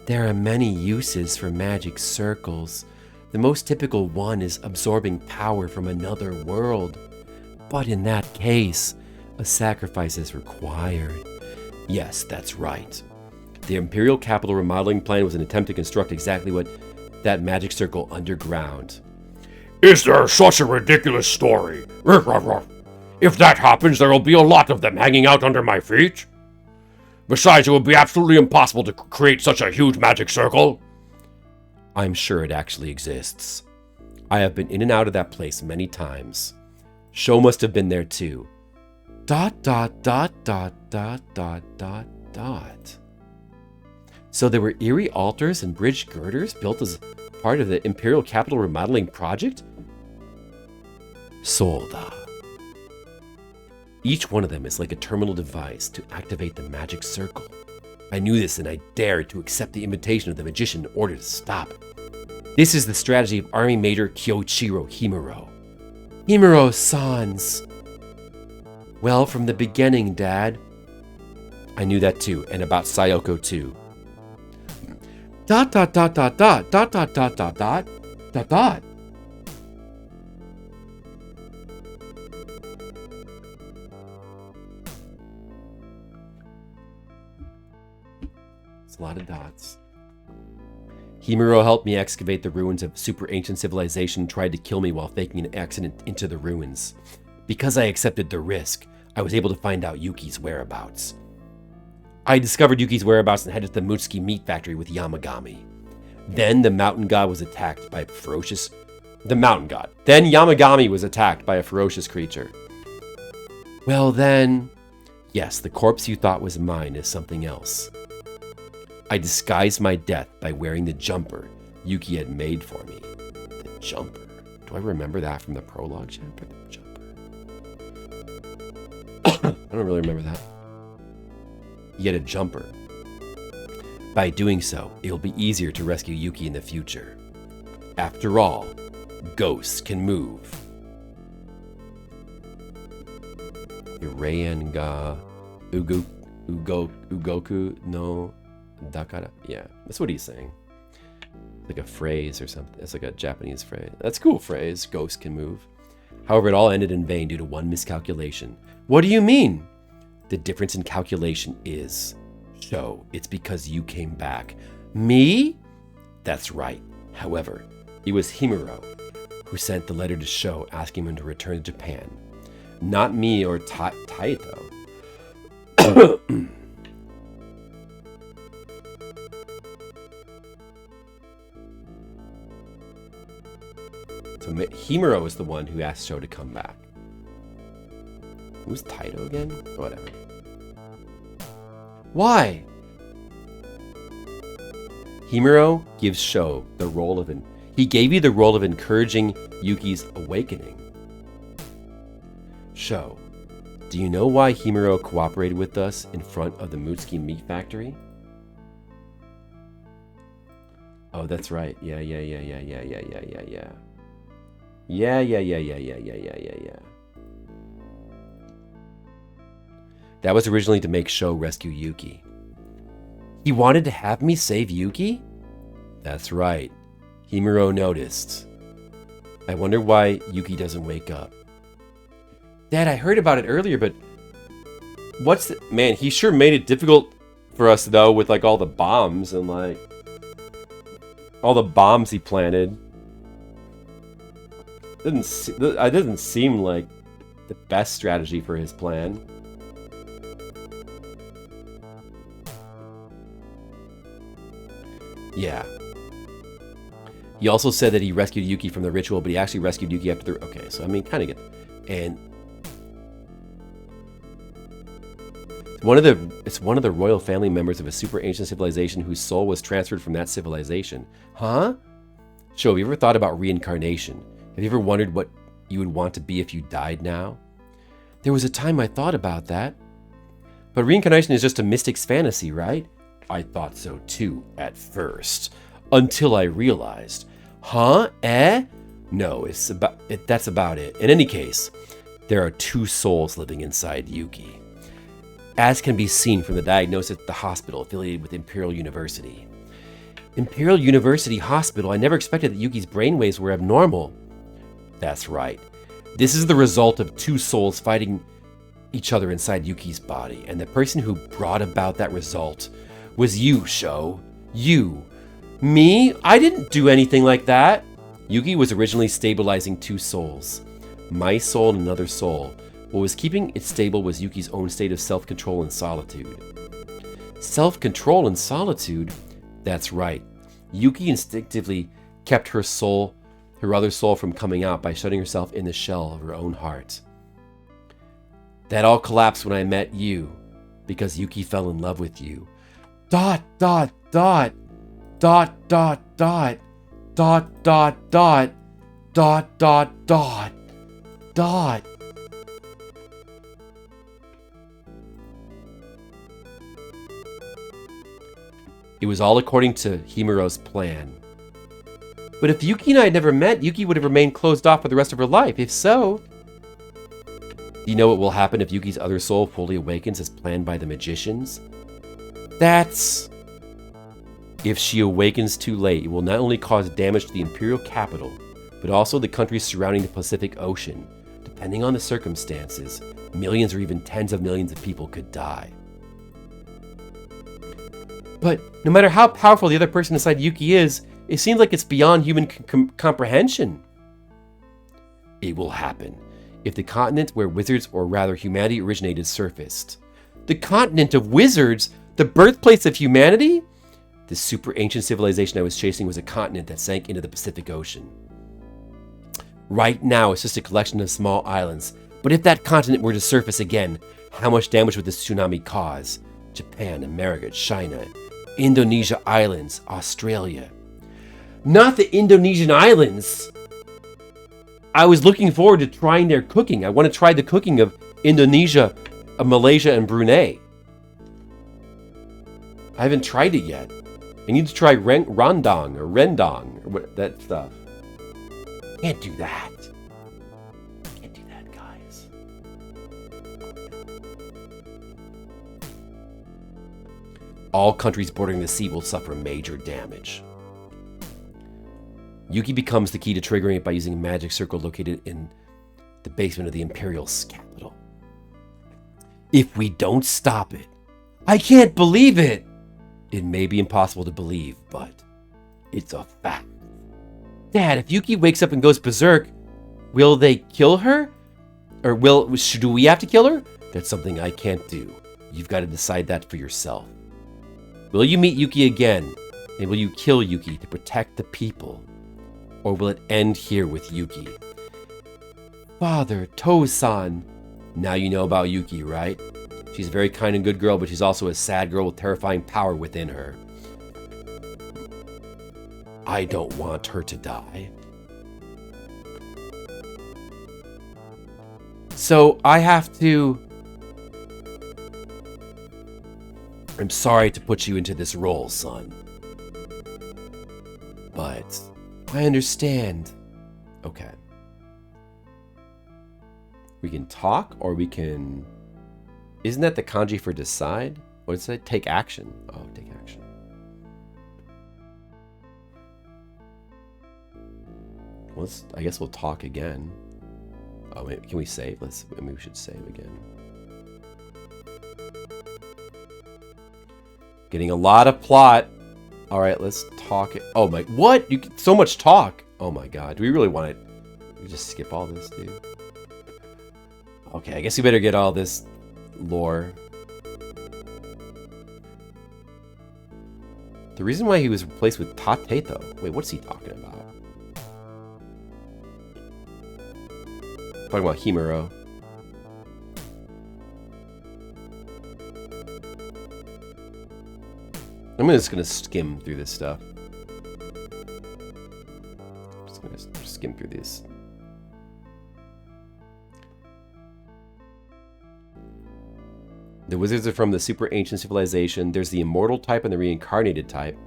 There are many uses for magic circles. The most typical one is absorbing power from another world. But in that case, a sacrifice is required. Yes, that's right. The Imperial Capital Remodeling Plan was an attempt to construct exactly what that magic circle underground. Is there such a ridiculous story? If that happens, there will be a lot of them hanging out under my feet. Besides, it would be absolutely impossible to create such a huge magic circle. I'm sure it actually exists. I have been in and out of that place many times. Sho must have been there too. ... So there were eerie altars and bridge girders built as part of the Imperial Capital Remodeling Project? Solda. Each one of them is like a terminal device to activate the magic circle. I knew this and I dared to accept the invitation of the magician in order to stop it. This is the strategy of Army Major Kyoichiro Himuro. Himuro-sans. Well, from the beginning, Dad. I knew that too, and about Sayoko too. ... It's a lot of dots. Himuro helped me excavate the ruins of super ancient civilization and tried to kill me while faking an accident into the ruins. Because I accepted the risk, I was able to find out Yuki's whereabouts. I discovered Yuki's whereabouts and headed to the Mutsuki meat factory with Yamagami. Then the mountain god was attacked by a ferocious... Then Yamagami was attacked by a ferocious creature. Well then... Yes, the corpse you thought was mine is something else. I disguised my death by wearing the jumper Yuki had made for me. The jumper. Do I remember that from the prologue chapter? The jumper. I don't really remember that. He had a jumper. By doing so, it will be easier to rescue Yuki in the future. After all, ghosts can move. Irayan ga ugoku no dakara. Yeah, that's what he's saying. Like a phrase or something. It's like a Japanese phrase. That's a cool phrase. Ghosts can move. However, it all ended in vain due to one miscalculation. What do you mean? The difference in calculation is... Sho, it's because you came back. Me? That's right. However, it was Himuro. who sent the letter to Sho asking him to return to Japan. Not me or Taito. So Himuro is the one who asked Sho to come back. Who's Taito again? Whatever. Why? Himuro gives Sho the role of he gave you the role of encouraging Yuki's awakening. Sho, do you know why Himuro cooperated with us in front of the Mutsuki meat factory? Oh, that's right. Yeah. Yeah. That was originally to make Sho rescue Yuki. He wanted to have me save Yuki? That's right. Himuro noticed. I wonder why Yuki doesn't wake up. Dad, I heard about it earlier, but what's the... Man, he sure made it difficult for us, though, with, like, all the bombs and, like... all the bombs he planted. It doesn't seem like the best strategy for his plan. Yeah. He also said that he rescued Yuki from the ritual, but he actually rescued Yuki after the... Okay, so I mean, kind of get... And... It's one of the royal family members of a super ancient civilization whose soul was transferred from that civilization. Huh? Sho, have you ever thought about reincarnation? Have you ever wondered what you would want to be if you died now? There was a time I thought about that. But reincarnation is just a mystic's fantasy, right? I thought so too, at first. Until I realized. Huh? No, that's about it. In any case, there are two souls living inside Yuki. As can be seen from the diagnosis at the hospital affiliated with Imperial University. Imperial University Hospital? I never expected that Yuki's brainwaves were abnormal. That's right. This is the result of two souls fighting each other inside Yuki's body, and the person who brought about that result was you, Sho. You. Me? I didn't do anything like that. Yuki was originally stabilizing two souls. My soul and another soul. What was keeping it stable was Yuki's own state of self-control and solitude. Self-control and solitude? That's right. Yuki instinctively kept her other soul from coming out by shutting herself in the shell of her own heart. That all collapsed when I met you, because Yuki fell in love with you. ... It was all according to Himuro's plan. But if Yuki and I had never met, Yuki would have remained closed off for the rest of her life. If so... Do you know what will happen if Yuki's other soul fully awakens as planned by the magicians? That's... If she awakens too late, it will not only cause damage to the Imperial capital, but also the countries surrounding the Pacific Ocean. Depending on the circumstances, millions or even tens of millions of people could die. But no matter how powerful the other person inside Yuki is, it seems like it's beyond human comprehension. It will happen if the continent where wizards, or rather humanity, originated surfaced. The continent of wizards? The birthplace of humanity? The super ancient civilization I was chasing was a continent that sank into the Pacific Ocean. Right now, it's just a collection of small islands. But if that continent were to surface again, how much damage would this tsunami cause? Japan, America, China, Indonesia Islands, Australia. Not the Indonesian islands! I was looking forward to trying their cooking. I want to try the cooking of Indonesia, Malaysia, and Brunei. I haven't tried it yet. I need to try rendang or that stuff. Can't do that. Can't do that, guys. All countries bordering the sea will suffer major damage. Yuki becomes the key to triggering it by using a magic circle located in the basement of the Imperial capital. If we don't stop it, I can't believe it! It may be impossible to believe, but it's a fact. Dad, if Yuki wakes up and goes berserk, will they kill her? Or do we have to kill her? That's something I can't do. You've got to decide that for yourself. Will you meet Yuki again? And will you kill Yuki to protect the people? Or will it end here with Yuki? Father, Tosan. Now you know about Yuki, right? She's a very kind and good girl, but she's also a sad girl with terrifying power within her. I don't want her to die. So I have to... I'm sorry to put you into this role, son. But I understand. Okay. We can talk, or we can... Isn't that the kanji for decide? What does it? Take action. Oh, take action. I guess we'll talk again. Oh, wait, can we save? Maybe we should save again. Getting a lot of plot. All right, let's talk. Oh my, what? You get so much talk. Oh my God, do we really want it? We just skip all this, dude. Okay, I guess we better get all this lore. The reason why he was replaced with Tate, though. Wait, what's he talking about? Talking about Himuro. I'm just gonna skim through this stuff. Just gonna skim through this. The wizards are from the super ancient civilization. There's the immortal type and the reincarnated type.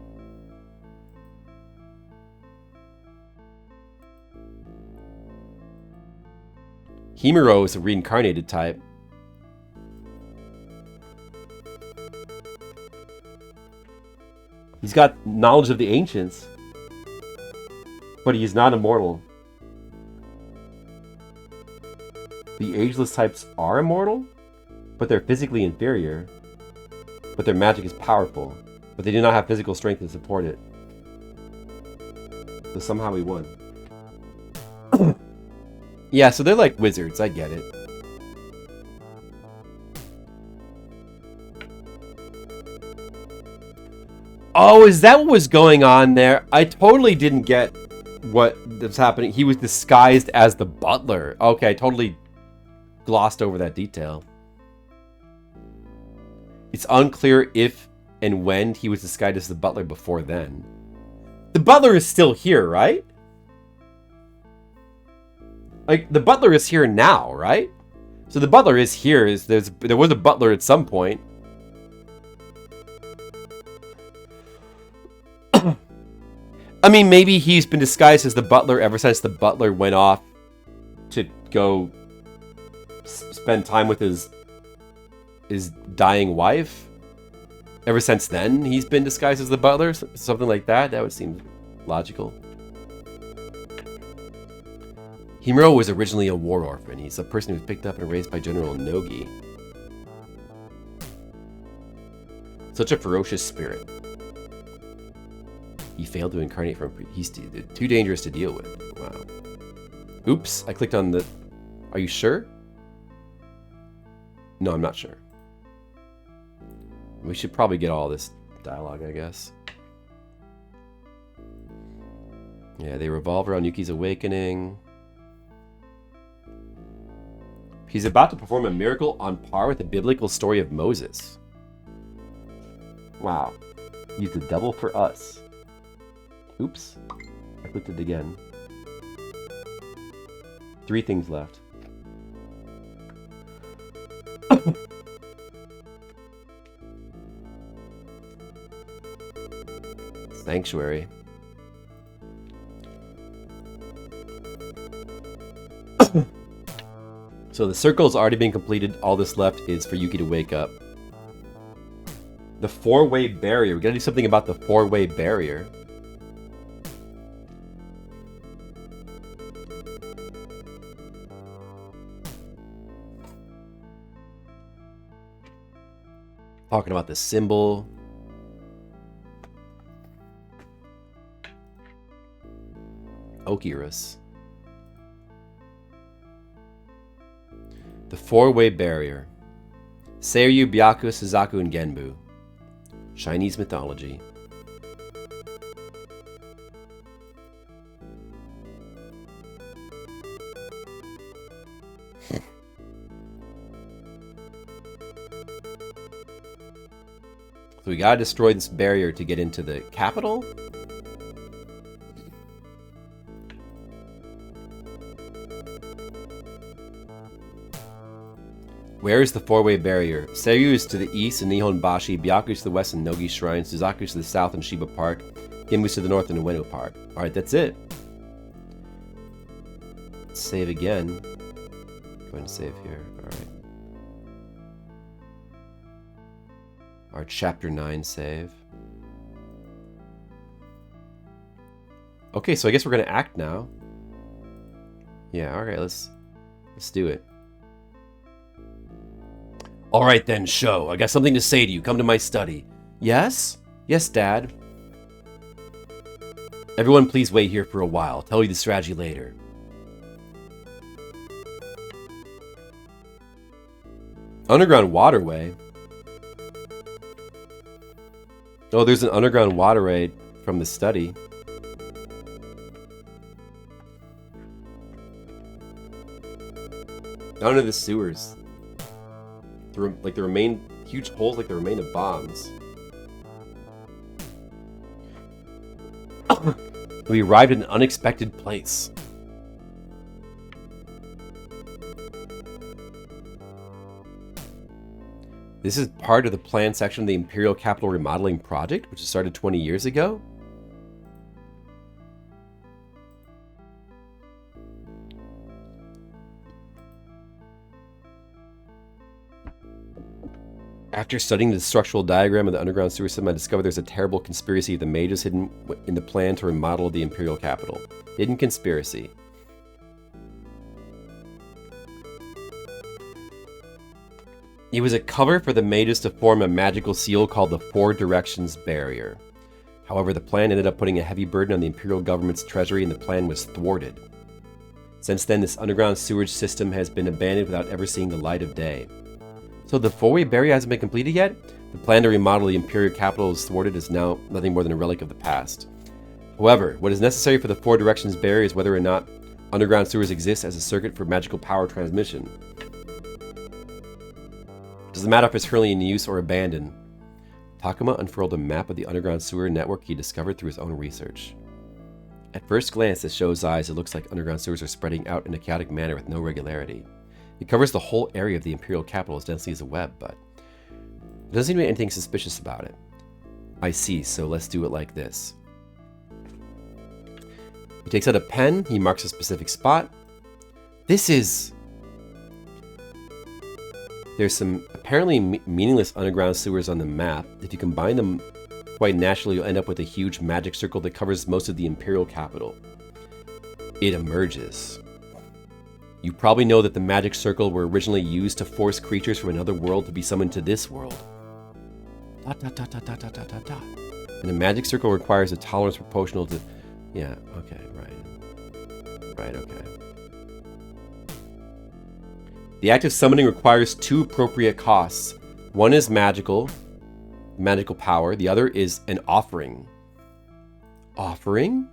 Himuro is a reincarnated type. He's got knowledge of the ancients, but he is not immortal. The ageless types are immortal, but they're physically inferior. But their magic is powerful, but they do not have physical strength to support it. So somehow we won. Yeah, so they're like wizards, I get it. Oh, is that what was going on there? I totally didn't get what was happening. He was disguised as the butler. Okay, I totally glossed over that detail. It's unclear if and when he was disguised as the butler before then. The butler is still here, right? Like, the butler is here now, right? So the butler is here. There was a butler at some point. I mean, maybe he's been disguised as the butler ever since the butler went off to go spend time with his dying wife. Ever since then, he's been disguised as the butler. Something like that. That would seem logical. Himuro was originally a war orphan. He's a person who was picked up and raised by General Nogi. Such a ferocious spirit. He failed to incarnate from... He's too dangerous to deal with. Wow. Oops, I clicked on the... Are you sure? No, I'm not sure. We should probably get all this dialogue, I guess. Yeah, they revolve around Yuki's awakening. He's about to perform a miracle on par with the biblical story of Moses. Wow. He's the devil for us. Oops. I clicked it again. 3 things left. Sanctuary. So the circle's already been completed. All that's left is for Yuki to wake up. The 4-way barrier. We gotta do something about the 4-way barrier. Talking about the symbol. Okirus. The four-way barrier. Seiryu, Byaku, Suzaku, and Genbu. Chinese mythology. So we gotta destroy this barrier to get into the capital? Where is the four-way barrier? Seiryu is to the east in Nihonbashi, Byaku is to the west in Nogi Shrine, Suzaku is to the south in Shiba Park, Genbu is to the north in Ueno Park. Alright, that's it. Let's save again. Go ahead and save here. Alright. Our chapter 9 save. Okay, so I guess we're gonna act now. Yeah, alright, let's do it. Alright then, show. I got something to say to you. Come to my study. Yes? Yes, Dad. Everyone please wait here for a while. I'll tell you the strategy later. Underground waterway? Oh, there's an underground waterway from the study. Down into the sewers. Like the remain huge holes, like the remain of bombs. We arrived at an unexpected place. This is part of the planned section of the Imperial Capital Remodeling Project, which was started 20 years ago. After studying the structural diagram of the underground sewer system, I discovered there's a terrible conspiracy of the mages hidden in the plan to remodel the Imperial Capital. Hidden conspiracy. It was a cover for the mages to form a magical seal called the Four Directions Barrier. However, the plan ended up putting a heavy burden on the Imperial government's treasury and the plan was thwarted. Since then, this underground sewage system has been abandoned without ever seeing the light of day. So the four-way barrier hasn't been completed yet? The plan to remodel the Imperial Capital is thwarted is now nothing more than a relic of the past. However, what is necessary for the Four Directions Barrier is whether or not underground sewers exist as a circuit for magical power transmission. It doesn't matter if it's currently in use or abandoned. Takuma unfurled a map of the underground sewer network he discovered through his own research. At first glance, it shows eyes, it looks like underground sewers are spreading out in a chaotic manner with no regularity. It covers the whole area of the Imperial Capital as densely as a web, but there doesn't seem to be anything suspicious about it. I see, so let's do it like this. He takes out a pen, he marks a specific spot. There's some apparently meaningless underground sewers on the map. If you combine them quite naturally, you'll end up with a huge magic circle that covers most of the Imperial Capital. It emerges. You probably know that the magic circle were originally used to force creatures from another world to be summoned to this world. And a magic circle requires a tolerance proportional to... Yeah, okay, right. Right, okay. The act of summoning requires two appropriate costs. One is magical power. The other is an offering. Offering?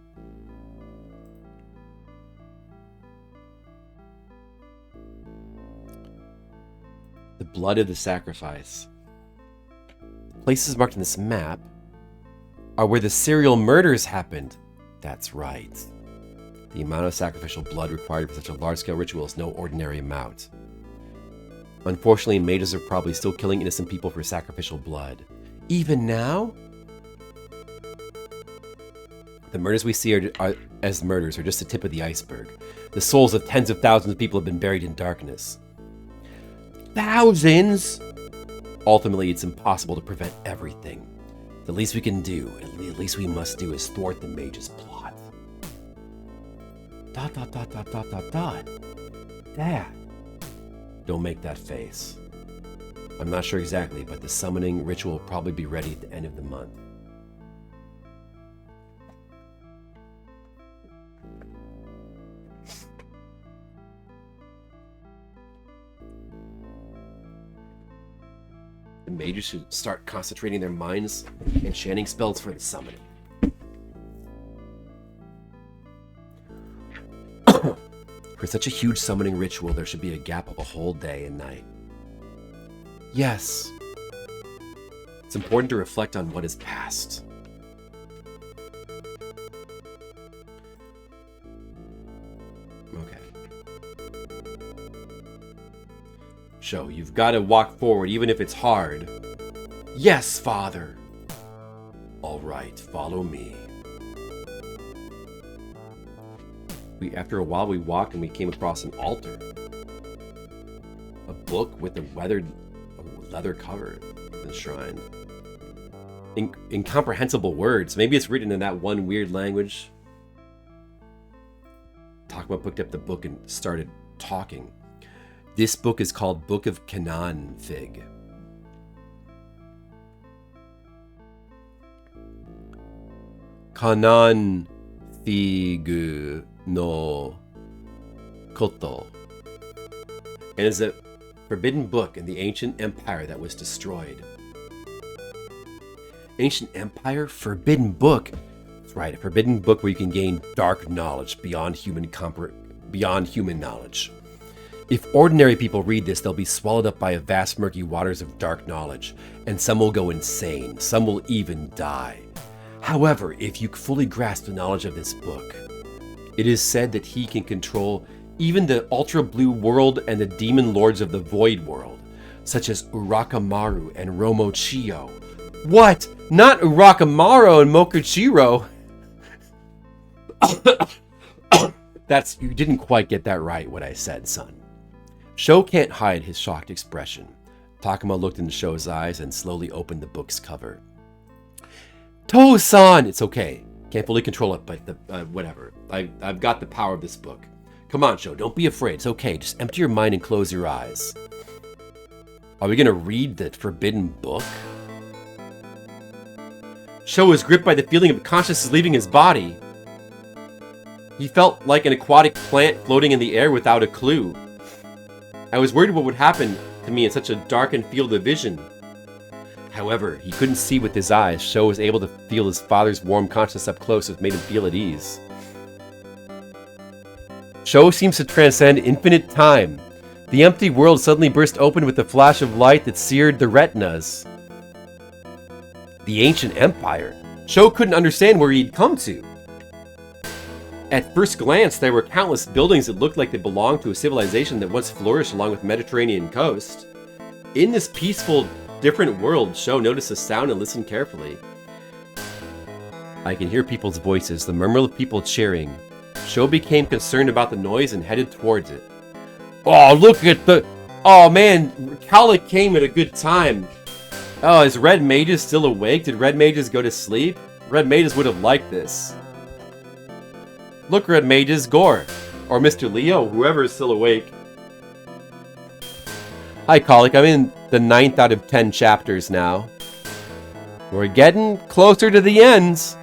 The blood of the sacrifice. The places marked in this map are where the serial murders happened. That's right. The amount of sacrificial blood required for such a large-scale ritual is no ordinary amount. Unfortunately, mages are probably still killing innocent people for sacrificial blood. Even now? The murders we see as murders are just the tip of the iceberg. The souls of tens of thousands of people have been buried in darkness. Thousands? Ultimately, it's impossible to prevent everything. The least we can do, at least we must do, is thwart the mage's plot. ... Dad. Don't make that face. I'm not sure exactly, but the summoning ritual will probably be ready at the end of the month. mages should start concentrating their minds and chanting spells for the summoning. For such a huge summoning ritual, there should be a gap of a whole day and night. Yes. It's important to reflect on what is past. Okay. Sho, you've got to walk forward even if it's hard. Yes, Father. All right, follow me. After a while, we walked and we came across an altar. A book with a leather cover enshrined. Incomprehensible words. Maybe it's written in that one weird language. Takuma picked up the book and started talking. This book is called Book of Canaan Fig. Canaan Fig no Koto. And is a forbidden book in the ancient empire that was destroyed. Ancient empire? Forbidden book? That's right, a forbidden book where you can gain dark knowledge beyond human knowledge. If ordinary people read this, they'll be swallowed up by a vast murky waters of dark knowledge, and some will go insane, some will even die. However, if you fully grasp the knowledge of this book, it is said that he can control even the Ultra Blue World and the demon lords of the Void World, such as Urakamaru and Romochiyo. What? Not Urakamaru and Mokuchiro! You didn't quite get that right, what I said, son. Sho can't hide his shocked expression. Takuma looked into Sho's eyes and slowly opened the book's cover. To-san! It's okay. Can't fully control it, but whatever. I've got the power of this book. Come on, Sho, don't be afraid. It's okay. Just empty your mind and close your eyes. Are we going to read the forbidden book? Sho was gripped by the feeling of consciousness leaving his body. He felt like an aquatic plant floating in the air without a clue. I was worried what would happen to me in such a darkened field of vision. However, he couldn't see with his eyes. Sho was able to feel his father's warm consciousness up close, which made him feel at ease. Sho seems to transcend infinite time. The empty world suddenly burst open with a flash of light that seared the retinas. The ancient empire. Sho couldn't understand where he'd come to. At first glance, there were countless buildings that looked like they belonged to a civilization that once flourished along with the Mediterranean coast. In this peaceful, different world, Sho noticed a sound and listened carefully. I can hear people's voices, the murmur of people cheering. Sho became concerned about the noise and headed towards it. Oh, look at the... Oh, man, Kalik came at a good time. Oh, is Red Mages still awake? Did Red Mages go to sleep? Red Mages would have liked this. Look, Red Mages, Gore. Or Mr. Leo, whoever is still awake. Hi, Kalik. I'm in the 9th out of 10 chapters now. We're getting closer to the ends.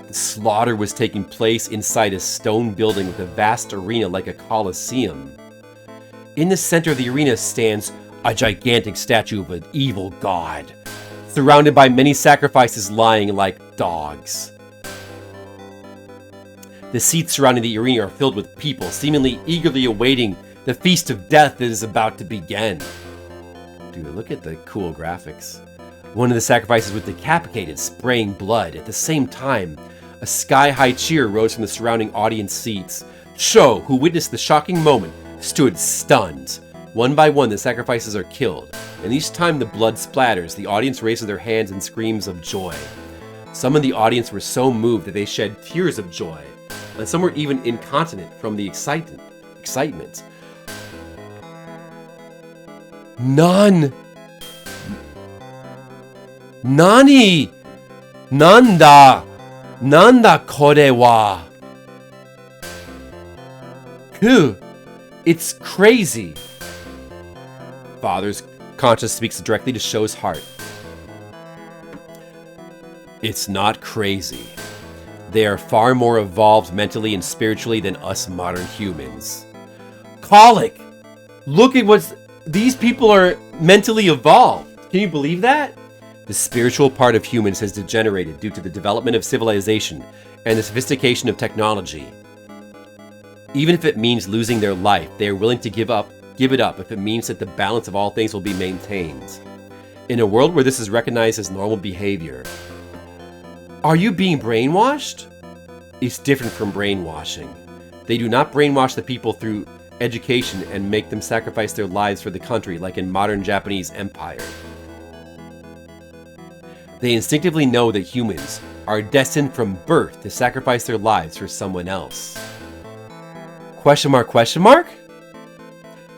The slaughter was taking place inside a stone building with a vast arena like a coliseum. In the center of the arena stands a gigantic statue of an evil god, surrounded by many sacrifices lying like dogs. The seats surrounding the arena are filled with people, seemingly eagerly awaiting the feast of death that is about to begin. Dude, look at the cool graphics. One of the sacrifices was decapitated, spraying blood. At the same time, a sky-high cheer rose from the surrounding audience seats. Sho, who witnessed the shocking moment, stood stunned. One by one, the sacrifices are killed, and each time the blood splatters, the audience raises their hands in screams of joy. Some in the audience were so moved that they shed tears of joy, and some were even incontinent from the excitement. Nani? Nanda kore wa? It's crazy. Father's conscience speaks directly to Sho's heart. It's not crazy. They are far more evolved mentally and spiritually than us modern humans. Kalik! Look at these people are mentally evolved. Can you believe that? The spiritual part of humans has degenerated due to the development of civilization and the sophistication of technology. Even if it means losing their life, they are willing to give it up if it means that the balance of all things will be maintained. In a world where this is recognized as normal behavior. Are you being brainwashed? It's different from brainwashing. They do not brainwash the people through education and make them sacrifice their lives for the country like in modern Japanese empire. They instinctively know that humans are destined from birth to sacrifice their lives for someone else. Question mark, question mark?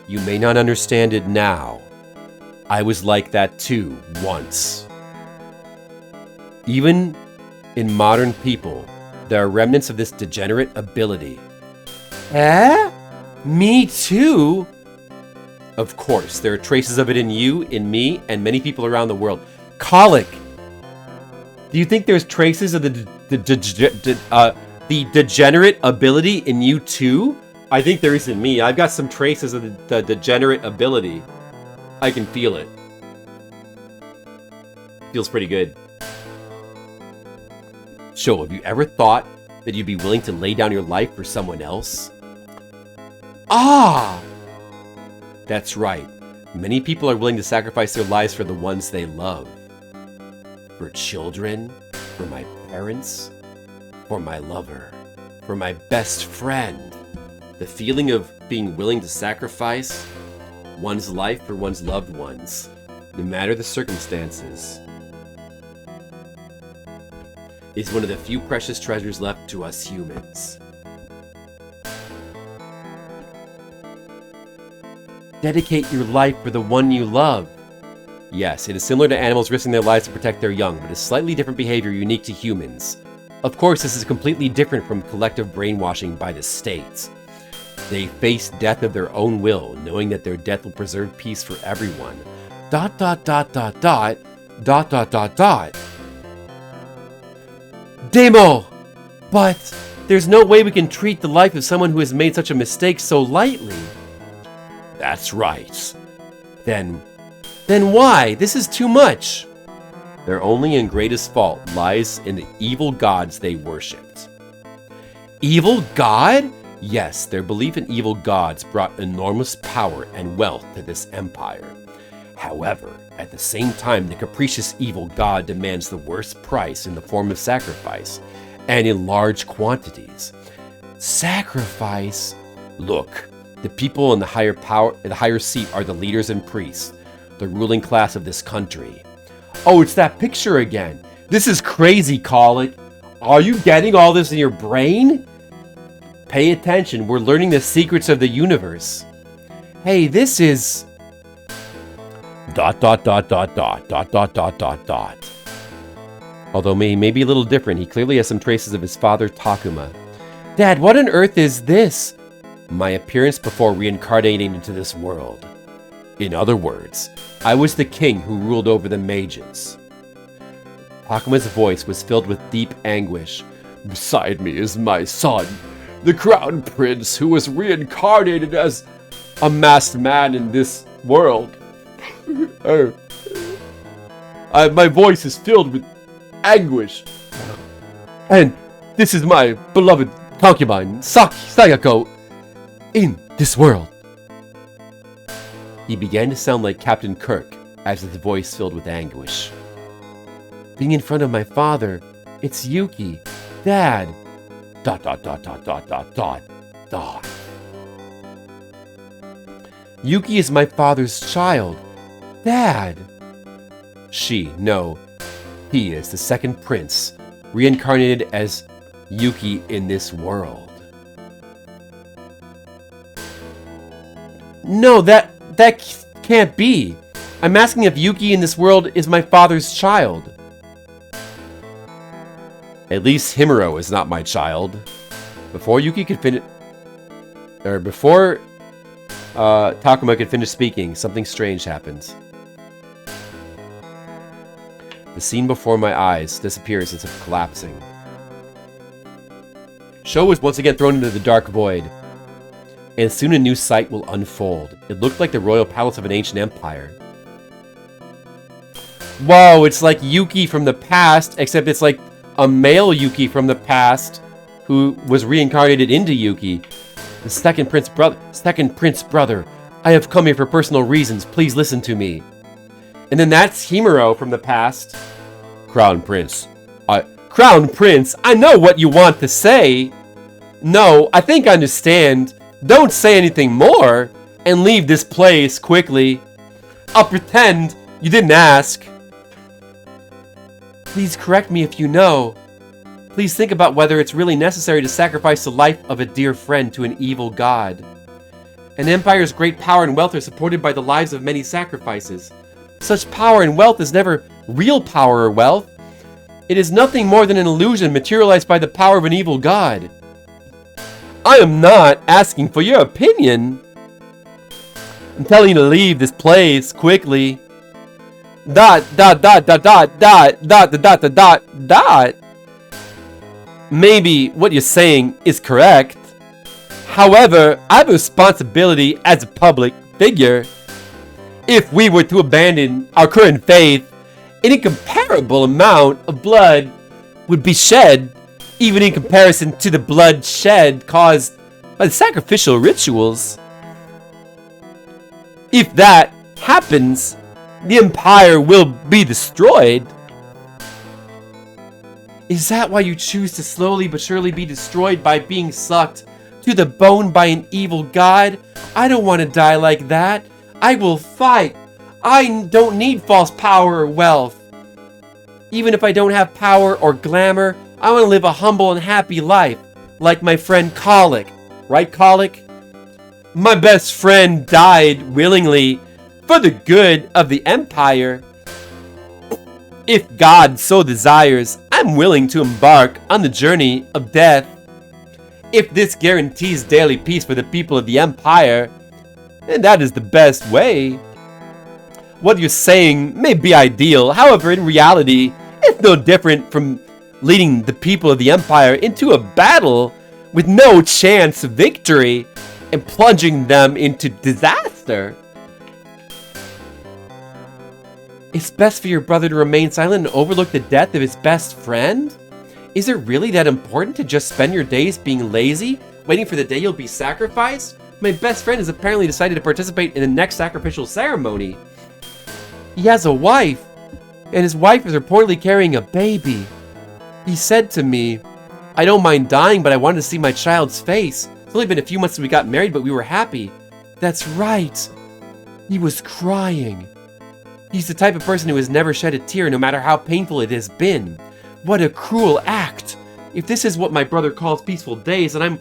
You may not understand it now. I was like that too, once. Even in modern people, there are remnants of this degenerate ability. Eh? Me too? Of course, there are traces of it in you, in me, and many people around the world. Colic! Do you think there's traces of the degenerate ability in you too? I think there is in me. I've got some traces of the degenerate ability. I can feel it. Feels pretty good. So, have you ever thought that you'd be willing to lay down your life for someone else? Ah! That's right. Many people are willing to sacrifice their lives for the ones they love. For children, for my parents, for my lover, for my best friend. The feeling of being willing to sacrifice one's life for one's loved ones, no matter the circumstances, is one of the few precious treasures left to us humans. Dedicate your life for the one you love. Yes, it is similar to animals risking their lives to protect their young, but is slightly different behavior unique to humans. Of course, this is completely different from collective brainwashing by the state. They face death of their own will, knowing that their death will preserve peace for everyone. ... Demo! But there's no way we can treat the life of someone who has made such a mistake so lightly. That's right. Then why? This is too much. Their only and greatest fault lies in the evil gods they worshipped. Evil god? Yes, their belief in evil gods brought enormous power and wealth to this empire. However, at the same time, the capricious evil god demands the worst price in the form of sacrifice, and in large quantities. Sacrifice? Look, the people in the higher seat are the leaders and priests, the ruling class of this country. Oh, it's that picture again. This is crazy, Colic. Are you getting all this in your brain? Pay attention, we're learning the secrets of the universe. Hey, this is... ... Although he may be a little different, he clearly has some traces of his father, Takuma. Dad, what on earth is this? My appearance before reincarnating into this world. In other words, I was the king who ruled over the mages. Takuma's voice was filled with deep anguish. Beside me is my son, the crown prince who was reincarnated as a masked man in this world. My voice is filled with anguish. And this is my beloved concubine, Sayako, in this world. He began to sound like Captain Kirk as his voice filled with anguish. Being in front of my father, it's Yuki, Dad. ... Yuki is my father's child. Dad. He is the second prince, reincarnated as Yuki in this world. No, that can't be. I'm asking if Yuki in this world is my father's child. At least Himuro is not my child. Before Yuki could finish... before Takuma could finish speaking, something strange happened. The scene before my eyes disappears instead of collapsing. Sho was once again thrown into the dark void, and soon a new sight will unfold. It looked like the royal palace of an ancient empire. Whoa, it's like Yuki from the past, except it's like a male Yuki from the past who was reincarnated into Yuki. The second prince brother, I have come here for personal reasons. Please listen to me. And then that's Himuro from the past. Crown Prince, I know what you want to say. No, I think I understand. Don't say anything more and leave this place quickly. I'll pretend you didn't ask. Please correct me if you know. Please think about whether it's really necessary to sacrifice the life of a dear friend to an evil god. An empire's great power and wealth are supported by the lives of many sacrifices. Such power and wealth is never real power or wealth. It is nothing more than an illusion materialized by the power of an evil god. I am not asking for your opinion. I'm telling you to leave this place quickly. ... Maybe what you're saying is correct. However, I have a responsibility as a public figure. If we were to abandon our current faith, an incomparable amount of blood would be shed, even in comparison to the blood shed caused by the sacrificial rituals. If that happens, the Empire will be destroyed. Is that why you choose to slowly but surely be destroyed by being sucked to the bone by an evil god? I don't want to die like that. I will fight. I don't need false power or wealth. Even if I don't have power or glamour, I want to live a humble and happy life, like my friend Colic. Right, Colic? My best friend died willingly for the good of the Empire. If God so desires, I'm willing to embark on the journey of death. If this guarantees daily peace for the people of the Empire, then that is the best way. What you're saying may be ideal, however, in reality, it's no different from leading the people of the Empire into a battle with no chance of victory and plunging them into disaster. It's best for your brother to remain silent and overlook the death of his best friend? Is it really that important to just spend your days being lazy, waiting for the day you'll be sacrificed? My best friend has apparently decided to participate in the next sacrificial ceremony. He has a wife, and his wife is reportedly carrying a baby. He said to me, I don't mind dying, but I wanted to see my child's face. It's only been a few months since we got married, but we were happy. That's right. He was crying. He's the type of person who has never shed a tear, no matter how painful it has been. What a cruel act. If this is what my brother calls peaceful days, and I'm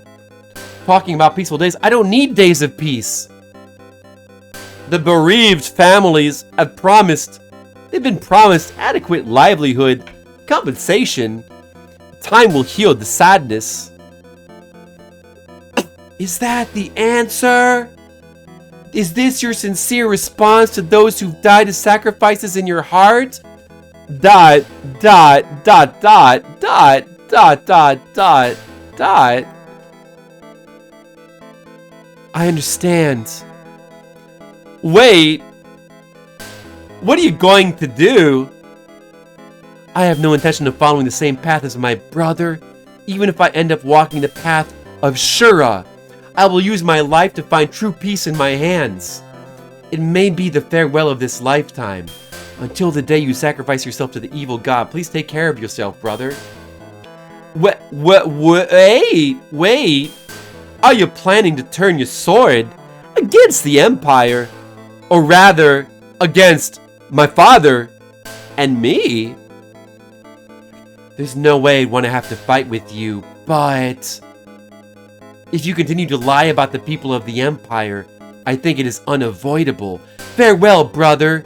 talking about peaceful days, I don't need days of peace. The bereaved families have been promised adequate livelihood, compensation. Time will heal the sadness. Is that the answer? Is this your sincere response to those who've died as sacrifices in your heart? ... I understand. Wait. What are you going to do? I have no intention of following the same path as my brother. Even if I end up walking the path of Shura, I will use my life to find true peace in my hands. It may be the farewell of this lifetime. Until the day you sacrifice yourself to the evil god, please take care of yourself, brother. Wait. Are you planning to turn your sword against the Empire? Or rather, against my father and me? There's no way I'd want to have to fight with you, but if you continue to lie about the people of the Empire, I think it is unavoidable. Farewell, brother. ...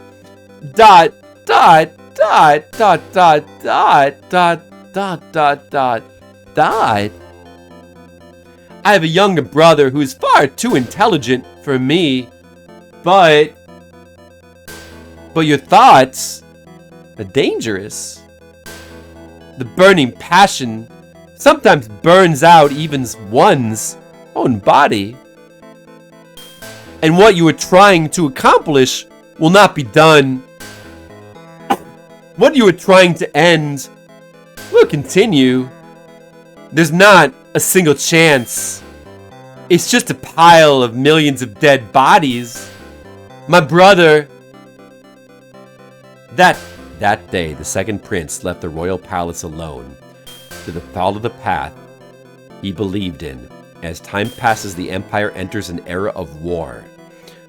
I have a younger brother who is far too intelligent for me, but your thoughts are dangerous. The burning passion sometimes burns out even one's own body. And what you are trying to accomplish will not be done What you were trying to end will continue. There's not a single chance. It's just a pile of millions of dead bodies. My brother... That day, the second prince left the royal palace alone to follow the path he believed in. As time passes, the empire enters an era of war.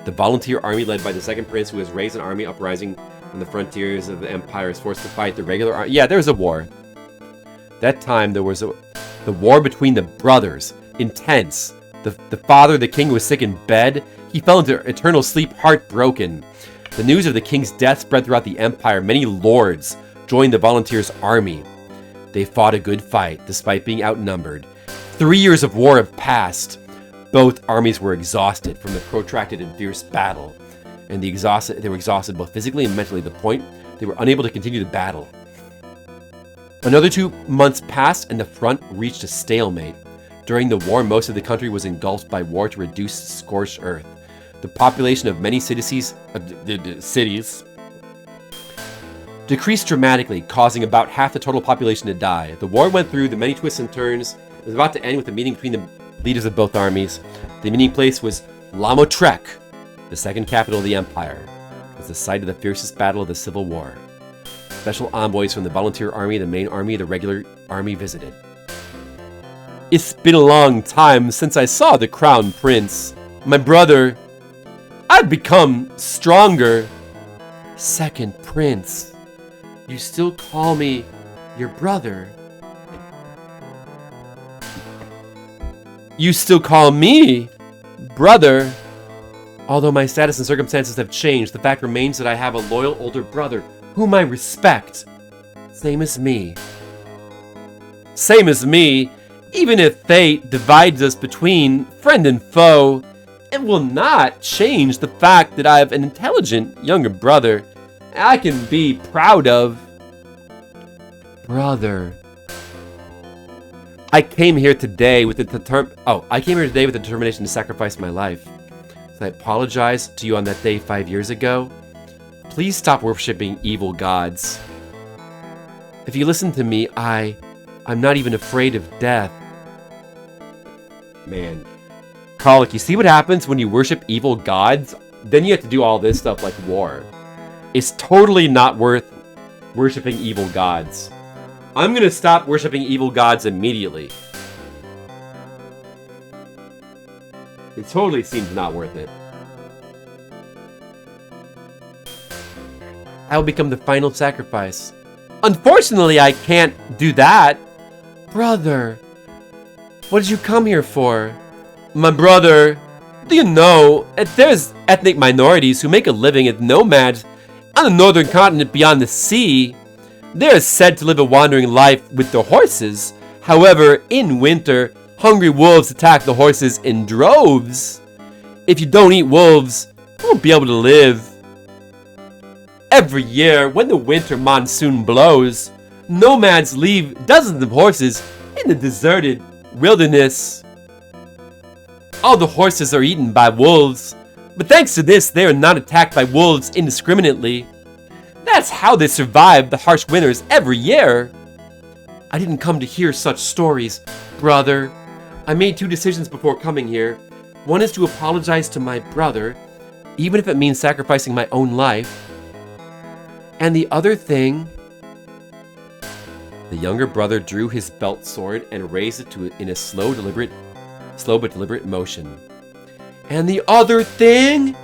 The volunteer army led by the second prince, who has raised an army uprising on the frontiers of the empire, is forced to fight the regular army. Yeah, there's a war. That time, there was the war between the brothers. Intense. The father, the king, was sick in bed. He fell into eternal sleep, heartbroken. The news of the king's death spread throughout the empire. Many lords joined the volunteers' army. They fought a good fight, despite being outnumbered. 3 years of war have passed. Both armies were exhausted from the protracted and fierce battle, and they were exhausted both physically and mentally, to the point they were unable to continue the battle. Another 2 months passed, and the front reached a stalemate. During the war, most of the country was engulfed by war to reduce scorched earth. The population of many cities decreased dramatically, causing about half the total population to die. The war went through the many twists and turns. It was about to end with a meeting between the leaders of both armies. The meeting place was Lamotrek, the second capital of the empire. It was the site of the fiercest battle of the Civil War. Special envoys from the volunteer army, the main army, the regular army visited. It's been a long time since I saw the crown prince. My brother, I've become stronger. Second prince, you still call me your brother. You still call me brother. Although my status and circumstances have changed, the fact remains that I have a loyal older brother whom I respect. Same as me. Same as me. Even if fate divides us between friend and foe, it will not change the fact that I have an intelligent younger brother I can be proud of. Brother. I came here today with the determination to sacrifice my life. So I apologize to you on that day 5 years ago. Please stop worshipping evil gods. If you listen to me, I'm not even afraid of death. Man. Karlik, you see what happens when you worship evil gods? Then you have to do all this stuff like war. It's totally not worth worshipping evil gods. I'm gonna stop worshipping evil gods immediately. It totally seems not worth it. I will become the final sacrifice. Unfortunately, I can't do that. Brother, what did you come here for? My brother, do you know that there's ethnic minorities who make a living as nomads on the northern continent beyond the sea? They are said to live a wandering life with their horses. However, in winter, hungry wolves attack the horses in droves. If you don't eat wolves, you won't be able to live. Every year, when the winter monsoon blows, nomads leave dozens of horses in the deserted wilderness. All the horses are eaten by wolves, but thanks to this, they are not attacked by wolves indiscriminately. That's how they survive the harsh winters every year. I didn't come to hear such stories, brother. I made 2 decisions before coming here. One is to apologize to my brother, even if it means sacrificing my own life. And the other thing... The younger brother drew his belt sword and raised it in a slow but deliberate motion. And the other thing?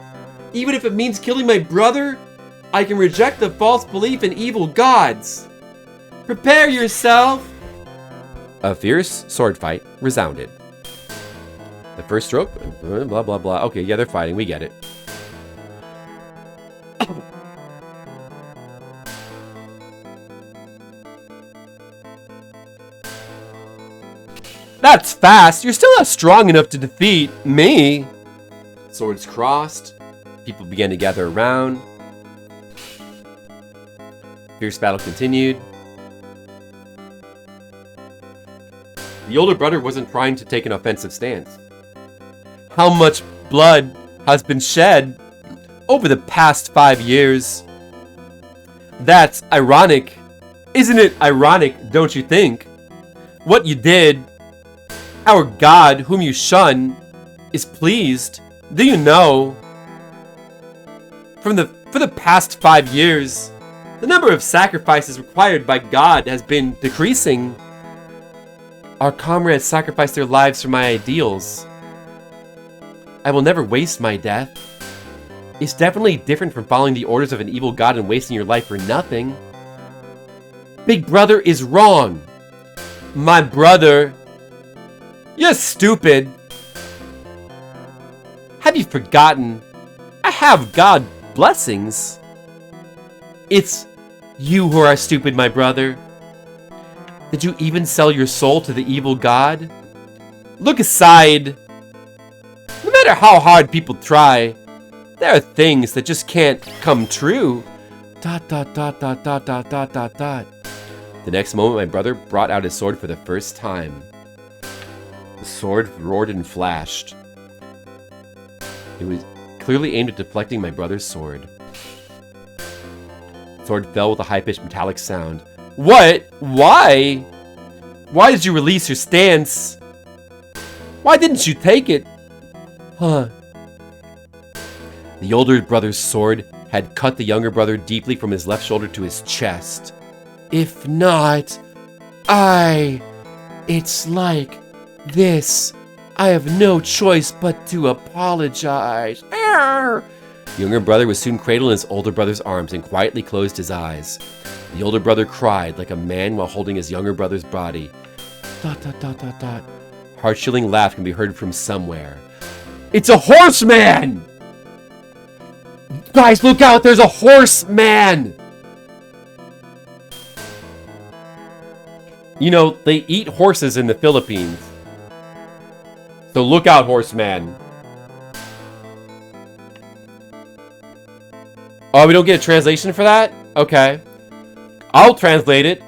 Even if it means killing my brother, I can reject the false belief in evil gods. Prepare yourself! A fierce sword fight resounded. The first stroke, blah blah blah. Okay, yeah, they're fighting, we get it. That's fast! You're still not strong enough to defeat me! Swords crossed. People began to gather around. Fierce battle continued. The older brother wasn't trying to take an offensive stance. How much blood has been shed over the past 5 years? That's ironic. Isn't it ironic, don't you think? What you did, our God, whom you shun, is pleased. Do you know? For the past 5 years, the number of sacrifices required by God has been decreasing. Our comrades sacrificed their lives for my ideals. I will never waste my death. It's definitely different from following the orders of an evil god and wasting your life for nothing. Big brother is wrong. My brother. You're stupid. Have you forgotten? I have God blessings. It's you who are stupid, my brother. Did you even sell your soul to the evil god? Look aside. No matter how hard people try, there are things that just can't come true. ... The next moment, my brother brought out his sword for the first time. The sword roared and flashed. It was clearly aimed at deflecting my brother's sword. The sword fell with a high-pitched metallic sound. What? Why? Why did you release your stance? Why didn't you take it? Huh. The older brother's sword had cut the younger brother deeply from his left shoulder to his chest. If not, it's like this. I have no choice but to apologize. Arr! The younger brother was soon cradled in his older brother's arms and quietly closed his eyes. The older brother cried like a man while holding his younger brother's body. ... Heart-chilling laugh can be heard from somewhere. It's a horseman! Guys, look out! There's a horseman! You know, they eat horses in the Philippines. So look out, horseman. Oh, we don't get a translation for that? Okay. I'll translate it.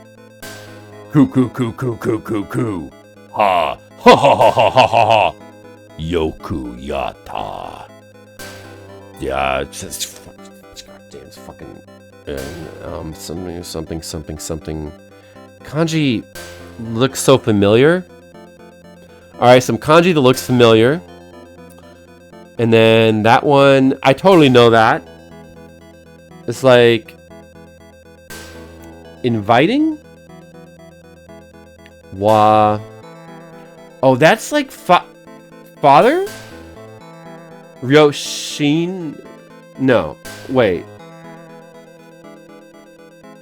Coo coo coo coo coo coo coo. Ha ha ha ha ha ha ha ha. Yoku yata. Yeah, it's just goddamn it's fucking something. Kanji looks so familiar. Alright, some kanji that looks familiar. And then that one, I totally know that. It's like inviting? Oh, that's like father? Ryoshin? No, wait.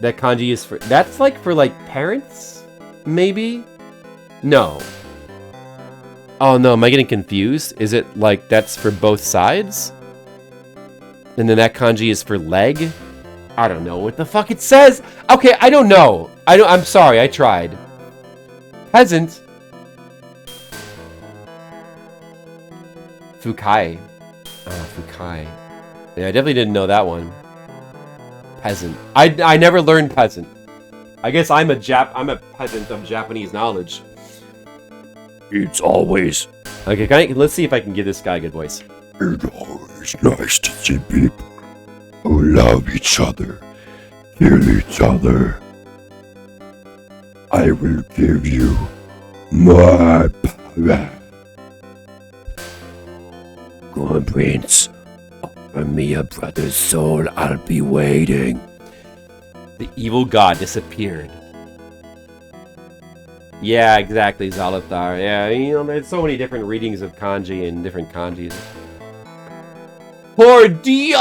That kanji is for... That's like for like parents? Maybe? No. Oh no, am I getting confused? Is it like that's for both sides? And then that kanji is for leg? I don't know what the fuck it says. Okay, I don't know. I'm sorry, I tried. Peasant. Fukai. Fukai. Yeah, I definitely didn't know that one. Peasant. I never learned peasant. I guess I'm a peasant of Japanese knowledge. It's always... Okay, let's see if I can give this guy a good voice. It's always nice to see people who love each other, kill each other. I will give you my power. Go on, Prince. Offer me a brother's soul. I'll be waiting. The evil god disappeared. Yeah, exactly, Zalathar. Yeah, you know, there's so many different readings of kanji and different kanjis. Cordias!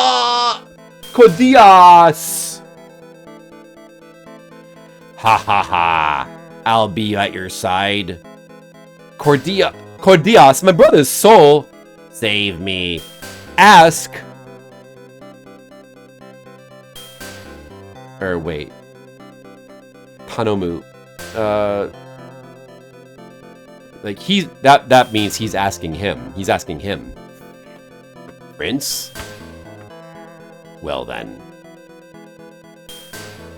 Ha ha ha. I'll be at your side. Cordias, my brother's soul. Save me. Ask. Or wait. Tanomu. Like that means he's asking him. He's asking him. Prince? Well then.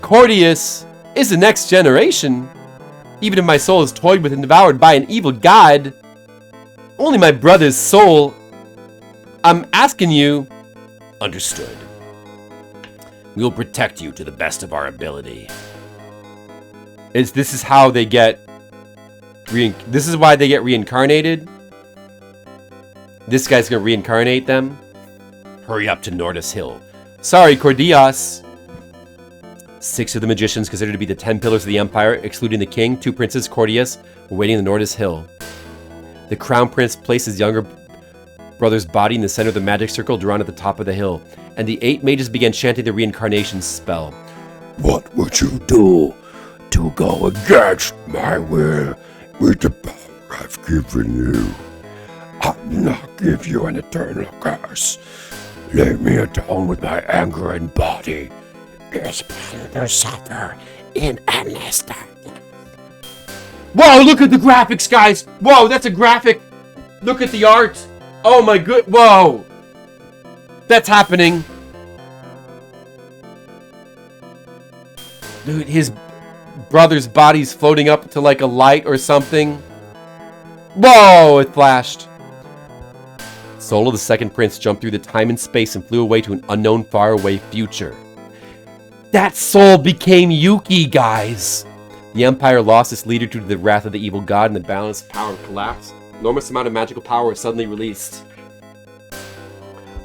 Cordius is the next generation. Even if my soul is toyed with and devoured by an evil god, only my brother's soul. I'm asking you. Understood. We will protect you to the best of our ability. This is how they get... This is why they get reincarnated? This guy's gonna reincarnate them? Hurry up to Nordis Hill. Sorry, Cordias. 6 of the magicians, considered to be the 10 pillars of the Empire, excluding the king, 2 princes, Cordias, were waiting in the Nordis Hill. The crown prince placed his younger brother's body in the center of the magic circle drawn at the top of the hill, and the 8 mages began chanting the reincarnation spell. What would you do to go against my will with the power I've given you? I will not give you an eternal curse. Leave me alone with my anger and body. It's better to suffer in endless darkness. Whoa, look at the graphics, guys! Whoa, that's a graphic! Look at the art! Oh my good, whoa! That's happening! Dude, his brother's body's floating up to like a light or something. Whoa, it flashed. Soul of the second prince jumped through the time and space and flew away to an unknown faraway future. That soul became Yuki, guys! The Empire lost its leader due to the wrath of the evil god, and the balance of power collapsed. Enormous amount of magical power was suddenly released.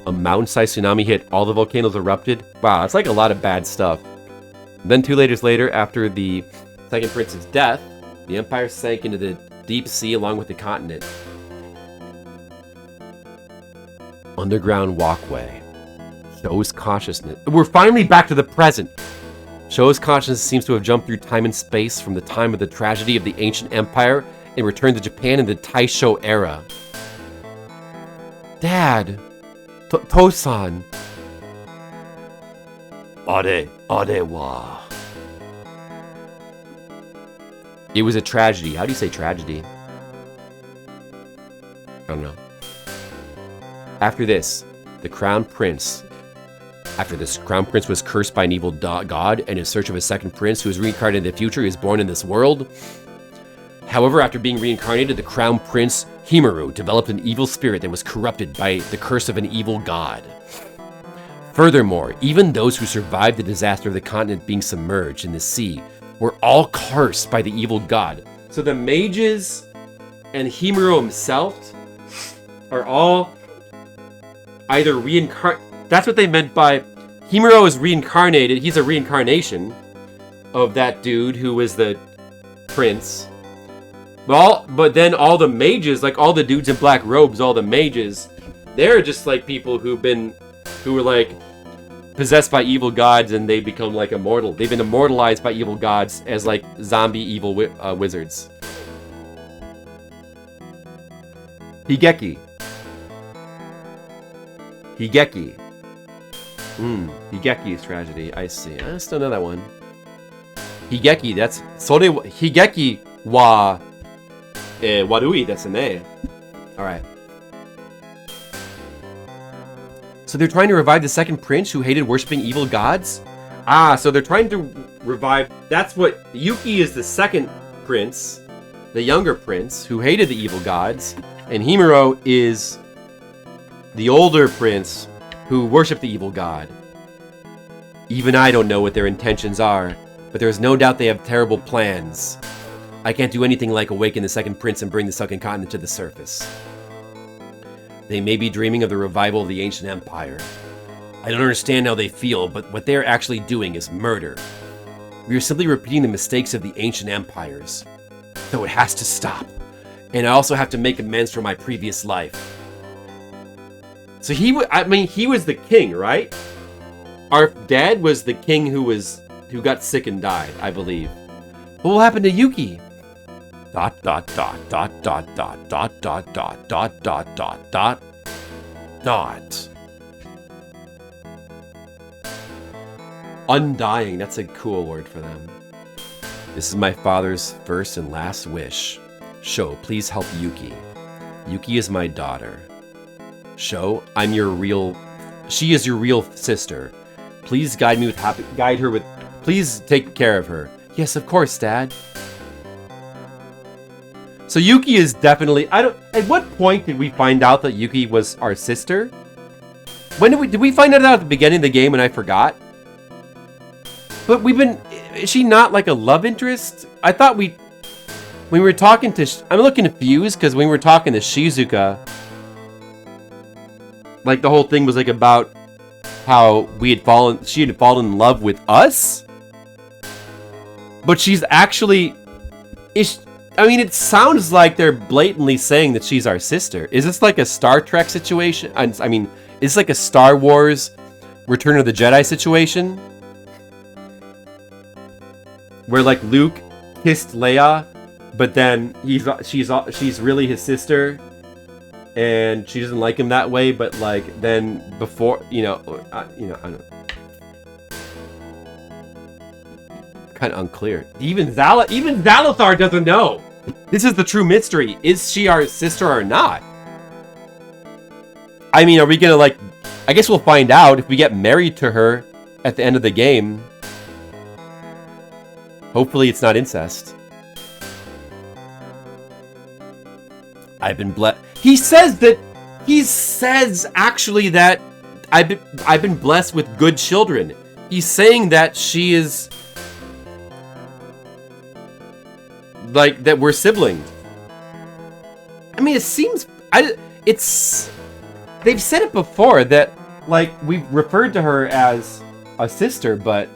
A mountain-sized tsunami hit. All the volcanoes erupted. Wow, that's like a lot of bad stuff. Then 2 years later, after the second prince's death, the Empire sank into the deep sea along with the continent. Underground walkway. Sho's consciousness. We're finally back to the present. Sho's consciousness seems to have jumped through time and space from the time of the tragedy of the ancient empire and returned to Japan in the Taisho era. Dad! Tosan! Arewa. It was a tragedy. How do you say tragedy? I don't know. After this, Crown Prince was cursed by an evil god, and in search of a second prince who is reincarnated in the future, he is born in this world. However, after being reincarnated, the Crown Prince, Himaru, developed an evil spirit that was corrupted by the curse of an evil god. Furthermore, even those who survived the disaster of the continent being submerged in the sea were all cursed by the evil god. So the mages and Himaru himself are all either that's what they meant by Himuro is reincarnated. He's a reincarnation of that dude who was the prince. But then all the mages, like all the dudes in black robes, all the mages, they're just like people who were like possessed by evil gods, and they become like immortal. They've been immortalized by evil gods as like zombie evil wizards. Higeki. Higeki's tragedy. I see. I still know that one. Higeki, that's Higeki wa warui desu ne. Alright. So they're trying to revive the second prince who hated worshipping evil gods? Ah, so they're trying to revive... That's what... Yuki is the second prince, the younger prince, who hated the evil gods, and Himuro is the older prince who worshipped the evil god. Even I don't know what their intentions are, but there is no doubt they have terrible plans. I can't do anything like awaken the second prince and bring the second continent to the surface. They may be dreaming of the revival of the ancient empire. I don't understand how they feel, but what they're actually doing is murder. We are simply repeating the mistakes of the ancient empires. So it has to stop. And I also have to make amends for my previous life. So he was the king, right? Our dad was the king who got sick and died, I believe. What will happen to Yuki? ... Undying, that's a cool word for them. This is my father's first and last wish. Sho, please help Yuki. Yuki is my daughter. Sho, she is your real sister. Please please take care of her. Yes, of course, Dad. So Yuki is definitely, at what point did we find out that Yuki was our sister? Did we find that out at the beginning of the game and I forgot? But we've been... Is she not like a love interest? I thought we... When we were talking to... I'm looking confused because when we were talking to Shizuka... Like the whole thing was like about how she had fallen in love with us? But she's actually... I mean, it sounds like they're blatantly saying that she's our sister. Is this like a Star Trek situation? I mean, is this like a Star Wars Return of the Jedi situation? Where like Luke kissed Leia, but then she's really his sister, and she doesn't like him that way. But like then before, I don't know. Kind of unclear. Even Zalithar doesn't know. This is the true mystery. Is she our sister or not? I mean, are we gonna like... I guess we'll find out if we get married to her at the end of the game. Hopefully it's not incest. I've been blessed. He says actually that I've been blessed with good children. He's saying that she is... Like, that we're siblings. I mean, it seems... They've said it before that, like, we've referred to her as a sister, but...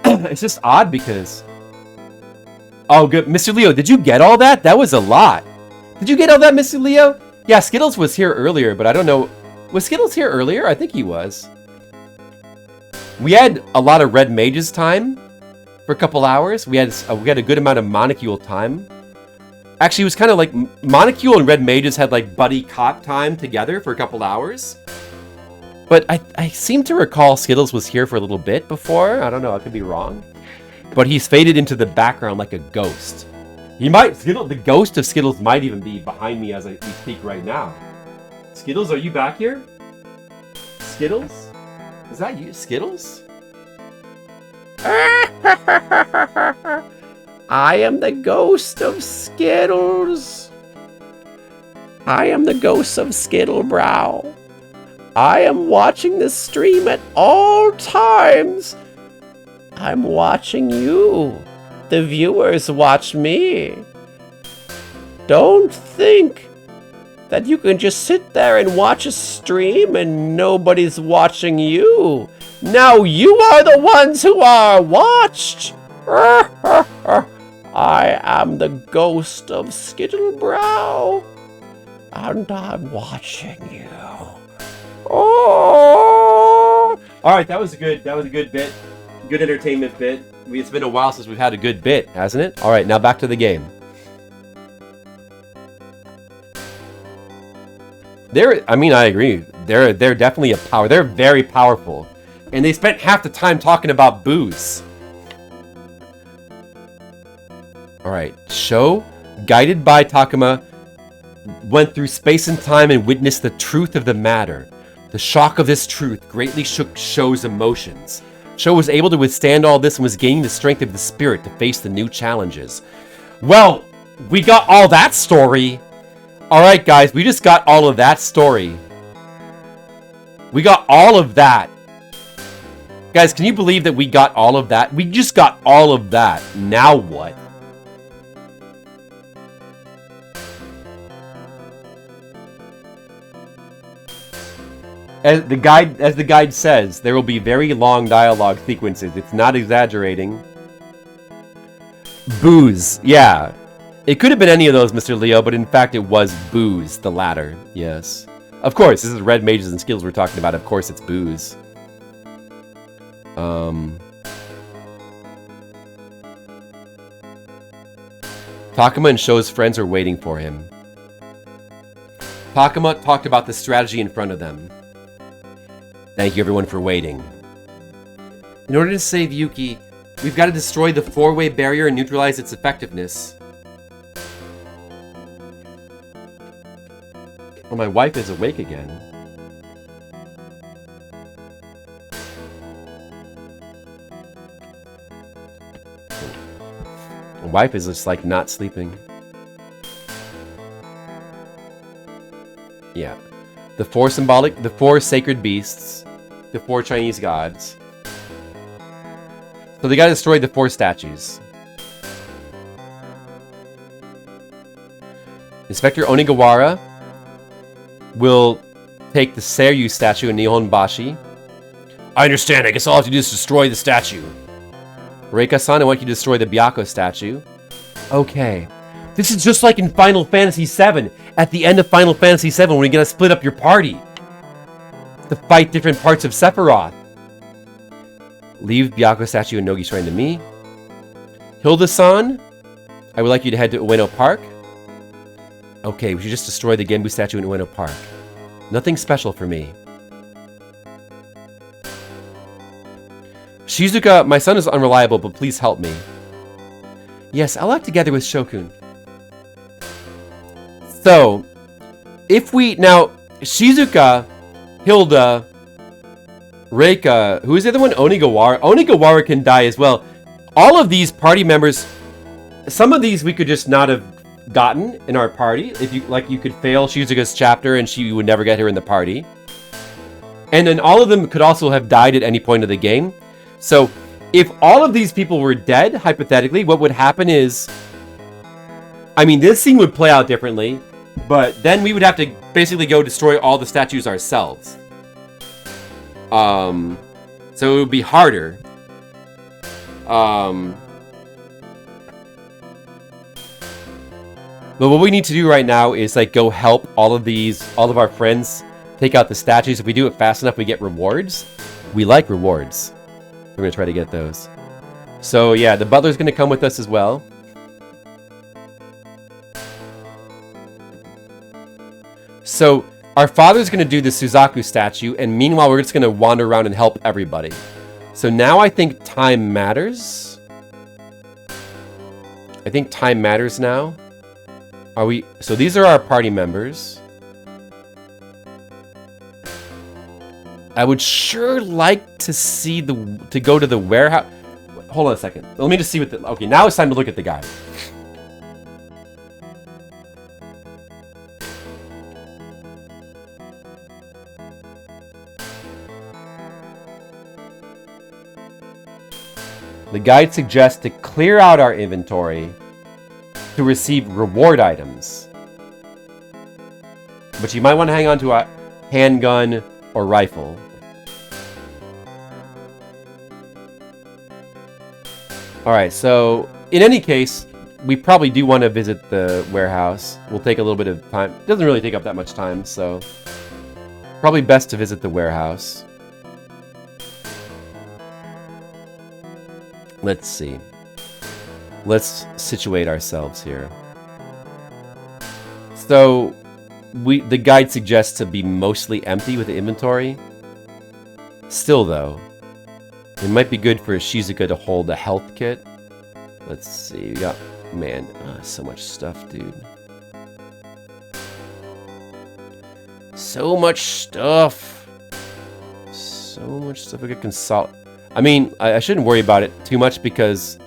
it's just odd because... Oh, good. Mr. Leo, did you get all that? That was a lot. Did you get all that, Mr. Leo? Yeah, Skittles was here earlier, but I don't know... Was Skittles here earlier? I think he was. We had a lot of Red Mage's time. For a couple hours. We had a good amount of Monocule time. Actually, it was kind of like Monocule and Red Mages had like buddy cop time together for a couple hours. But I seem to recall Skittles was here for a little bit before. I don't know, I could be wrong. But he's faded into the background like a ghost. The ghost of Skittles might even be behind me as we speak right now. Skittles, are you back here? Skittles? Is that you, Skittles? I am the ghost of Skittles. I am the ghost of Skittlebrow. I am watching this stream at all times. I'm watching you. The viewers watch me. Don't think that you can just sit there and watch a stream and nobody's watching you. Now you are the ones who are watched. I am the ghost of Skittlebrow, and I'm watching you. Oh! All right, that was a good bit, good entertainment bit. It's been a while since we've had a good bit, hasn't it? All right, now back to the game. I agree. They're definitely a power. They're very powerful. And they spent half the time talking about booze. Alright, Sho, guided by Takuma, went through space and time and witnessed the truth of the matter. The shock of this truth greatly shook Sho's emotions. Sho was able to withstand all this and was gaining the strength of the spirit to face the new challenges. Well, we got all that story. Alright guys, we just got all of that story. We got all of that. Guys, can you believe that we got all of that? We just got all of that. Now what? As the guide says, there will be very long dialogue sequences. It's not exaggerating. Booze, yeah. It could have been any of those, Mr. Leo, but in fact it was booze, the latter. Yes. Of course, this is Red Mages and Skills we're talking about. Of course it's booze. Takuma and Sho's friends are waiting for him. Takuma talked about the strategy in front of them. Thank you everyone for waiting. In order to save Yuki, we've got to destroy the four-way barrier and neutralize its effectiveness. Well, my wife is awake again. My wife is just like not sleeping. Yeah. The four sacred beasts, the four Chinese gods. So they gotta destroy the 4 statues. Inspector Onigawara will take the Seiryu statue in Nihonbashi. I understand. I guess all I have to do is destroy the statue. Reika-san, I want you to destroy the Byakko statue. Okay. This is just like in Final Fantasy VII. At the end of Final Fantasy VII, when you're gonna split up your party to fight different parts of Sephiroth. Leave Byakko statue and Nogi Shrine to me. Hilda-san, I would like you to head to Ueno Park. Okay, we should just destroy the Genbu statue in Ueno Park. Nothing special for me. Shizuka, my son is unreliable, but please help me. Yes, I'll act together with Shokun. So, if we... Now, Shizuka, Hilda, Reika... Who is the other one? Onigawara. Onigawara can die as well. All of these party members... Some of these we could just not have gotten in our party. If you... Like, you could fail Shizuka's chapter and she would never get her in the party. And then all of them could also have died at any point of the game. So, if all of these people were dead, hypothetically, what would happen is... I mean, this scene would play out differently, but then we would have to basically go destroy all the statues ourselves. So it would be harder. But what we need to do right now is, like, go help all of our friends take out the statues. If we do it fast enough, we get rewards. We like rewards. We're going to try to get those. So, yeah, the butler's going to come with us as well. So, our father's going to do the Suzaku statue, and meanwhile, we're just going to wander around and help everybody. So now I think time matters. I think time matters now. Are we... So these are our party members. I would sure like to see to go to the warehouse. Hold on a second. Let me just see what the... Okay, now it's time to look at the guide. The guide suggests to clear out our inventory to receive reward items. But you might want to hang on to a handgun or rifle. Alright, so in any case, we probably do want to visit the warehouse. We'll take a little bit of time. It doesn't really take up that much time, so probably best to visit the warehouse. Let's see. Let's situate ourselves here. So, the guide suggests to be mostly empty with the inventory. Still, though, it might be good for Shizuka to hold a health kit. Let's see. We got... Man, so much stuff, dude. So much stuff. So much stuff. We could consult... I mean, I shouldn't worry about it too much because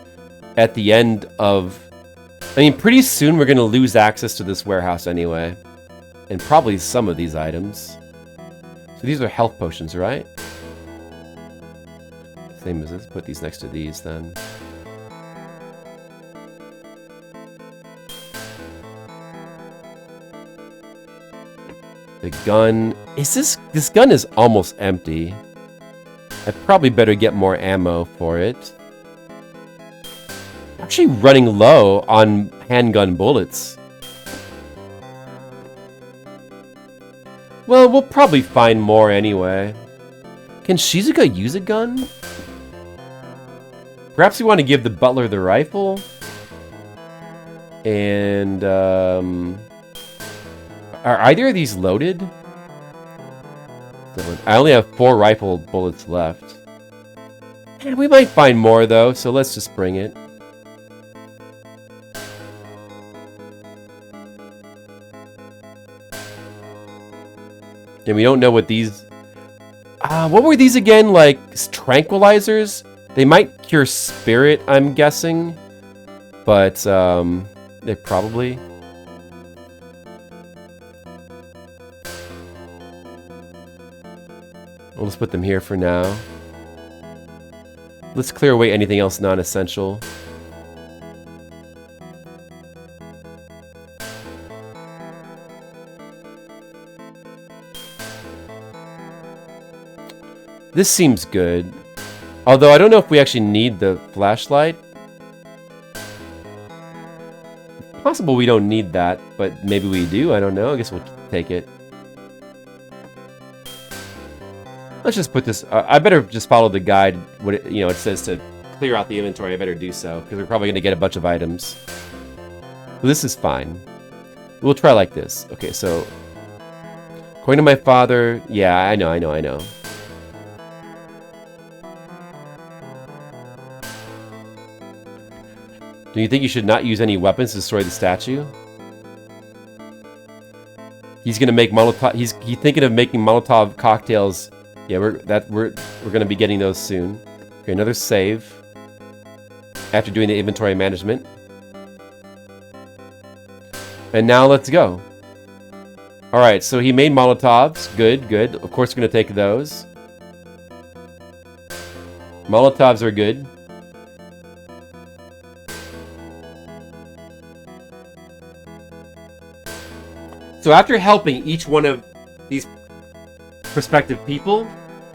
at the end of... I mean, pretty soon we're going to lose access to this warehouse anyway. And probably some of these items. So these are health potions, right? Same as this. Put these next to these then. The gun... This gun is almost empty. I probably better get more ammo for it. I'm actually running low on handgun bullets. Well, we'll probably find more anyway. Can Shizuka use a gun? Perhaps we want to give the butler the rifle? And, are either of these loaded? I only have 4 rifle bullets left. And we might find more, though, so let's just bring it. And we don't know what these... what were these again? Like, tranquilizers? They might cure spirit, I'm guessing. But, they probably... We'll just put them here for now. Let's clear away anything else non-essential. This seems good. Although I don't know if we actually need the flashlight. Possible we don't need that, but maybe we do. I don't know. I guess we'll take it. Let's just put this. I better just follow the guide. What it, it says to clear out the inventory. I better do so because we're probably going to get a bunch of items. Well, this is fine. We'll try like this. Okay, so according to my father, yeah, I know. Do you think you should not use any weapons to destroy the statue? He's gonna make Molotov. He's thinking of making Molotov cocktails. Yeah, we're gonna be getting those soon. Okay, another save. After doing the inventory management. And now let's go. All right, so he made Molotovs. Good, good. Of course, we're gonna take those. Molotovs are good. So after helping each one of these prospective people,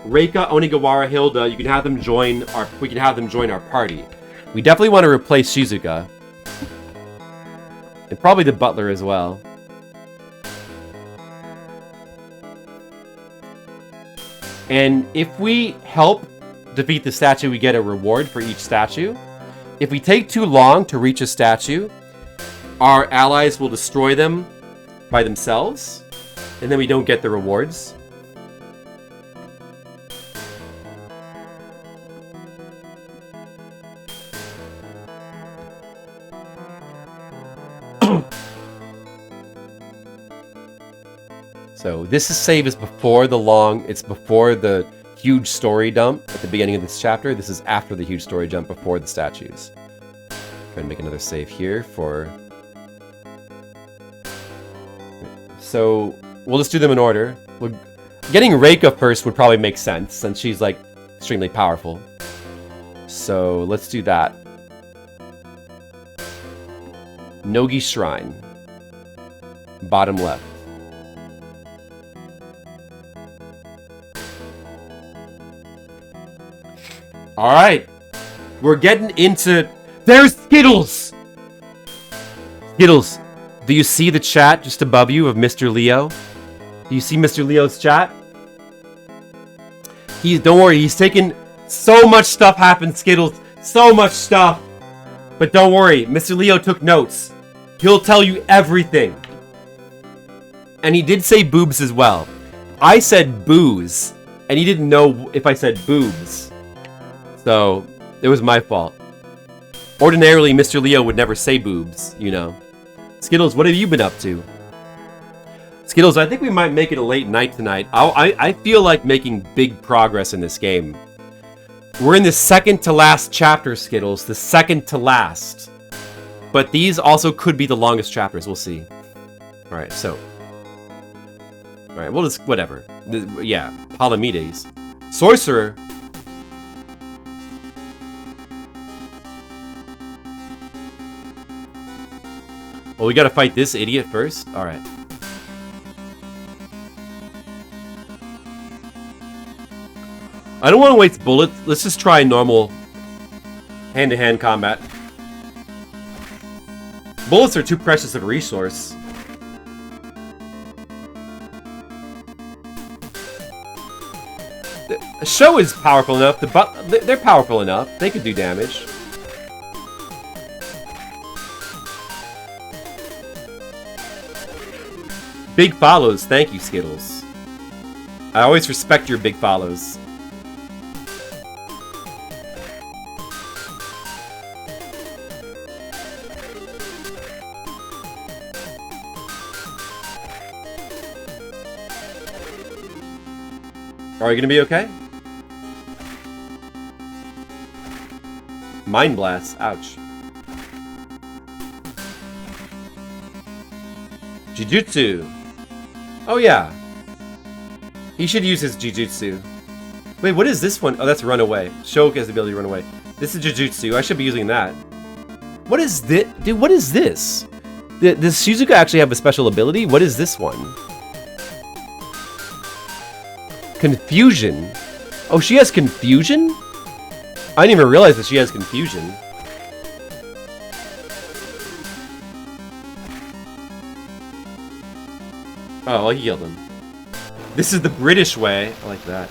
Reika, Onigawara, Hilda, we can have them join our party. We definitely want to replace Shizuka. And probably the butler as well. And if we help defeat the statue, we get a reward for each statue. If we take too long to reach a statue, our allies will destroy them by themselves, and then we don't get the rewards. So this save is before it's before the huge story dump at the beginning of this chapter. This is after the huge story jump before the statues. Try to make another save here for... So we'll just do them in order. Getting Reika first would probably make sense since she's like extremely powerful. So let's do that. Nogi Shrine. Bottom left. Alright. We're getting into... There's Skittles! Skittles. Do you see the chat just above you of Mr. Leo? Do you see Mr. Leo's chat? Don't worry, he's taken... So much stuff happened, Skittles. So much stuff. But don't worry, Mr. Leo took notes. He'll tell you everything. And he did say boobs as well. I said booze. And he didn't know if I said boobs. So, it was my fault. Ordinarily, Mr. Leo would never say boobs, you know. Skittles, what have you been up to? Skittles, I think we might make it a late night tonight. I feel like making big progress in this game. We're in the second to last chapter, Skittles. The second to last. But these also could be the longest chapters. We'll see. Alright, so. Alright, we'll just... Whatever. Yeah, Palamedes. Sorcerer. Well, we gotta fight this idiot first? Alright. I don't want to waste bullets. Let's just try normal hand-to-hand combat. Bullets are too precious of a resource. The show is powerful enough. They're powerful enough. They could do damage. Big follows. Thank you, Skittles. I always respect your big follows. Are you gonna be okay? Mind blast. Ouch. Jujutsu. Oh yeah. He should use his Jujutsu. Wait, what is this one? Oh, that's run away. Shoke has the ability to run away. This is Jujutsu. I should be using that. What is this? Dude, what is this? Does Shizuka actually have a special ability? What is this one? Confusion. Oh, she has confusion? I didn't even realize that she has confusion. Oh, well, he killed him. This is the British way. I like that.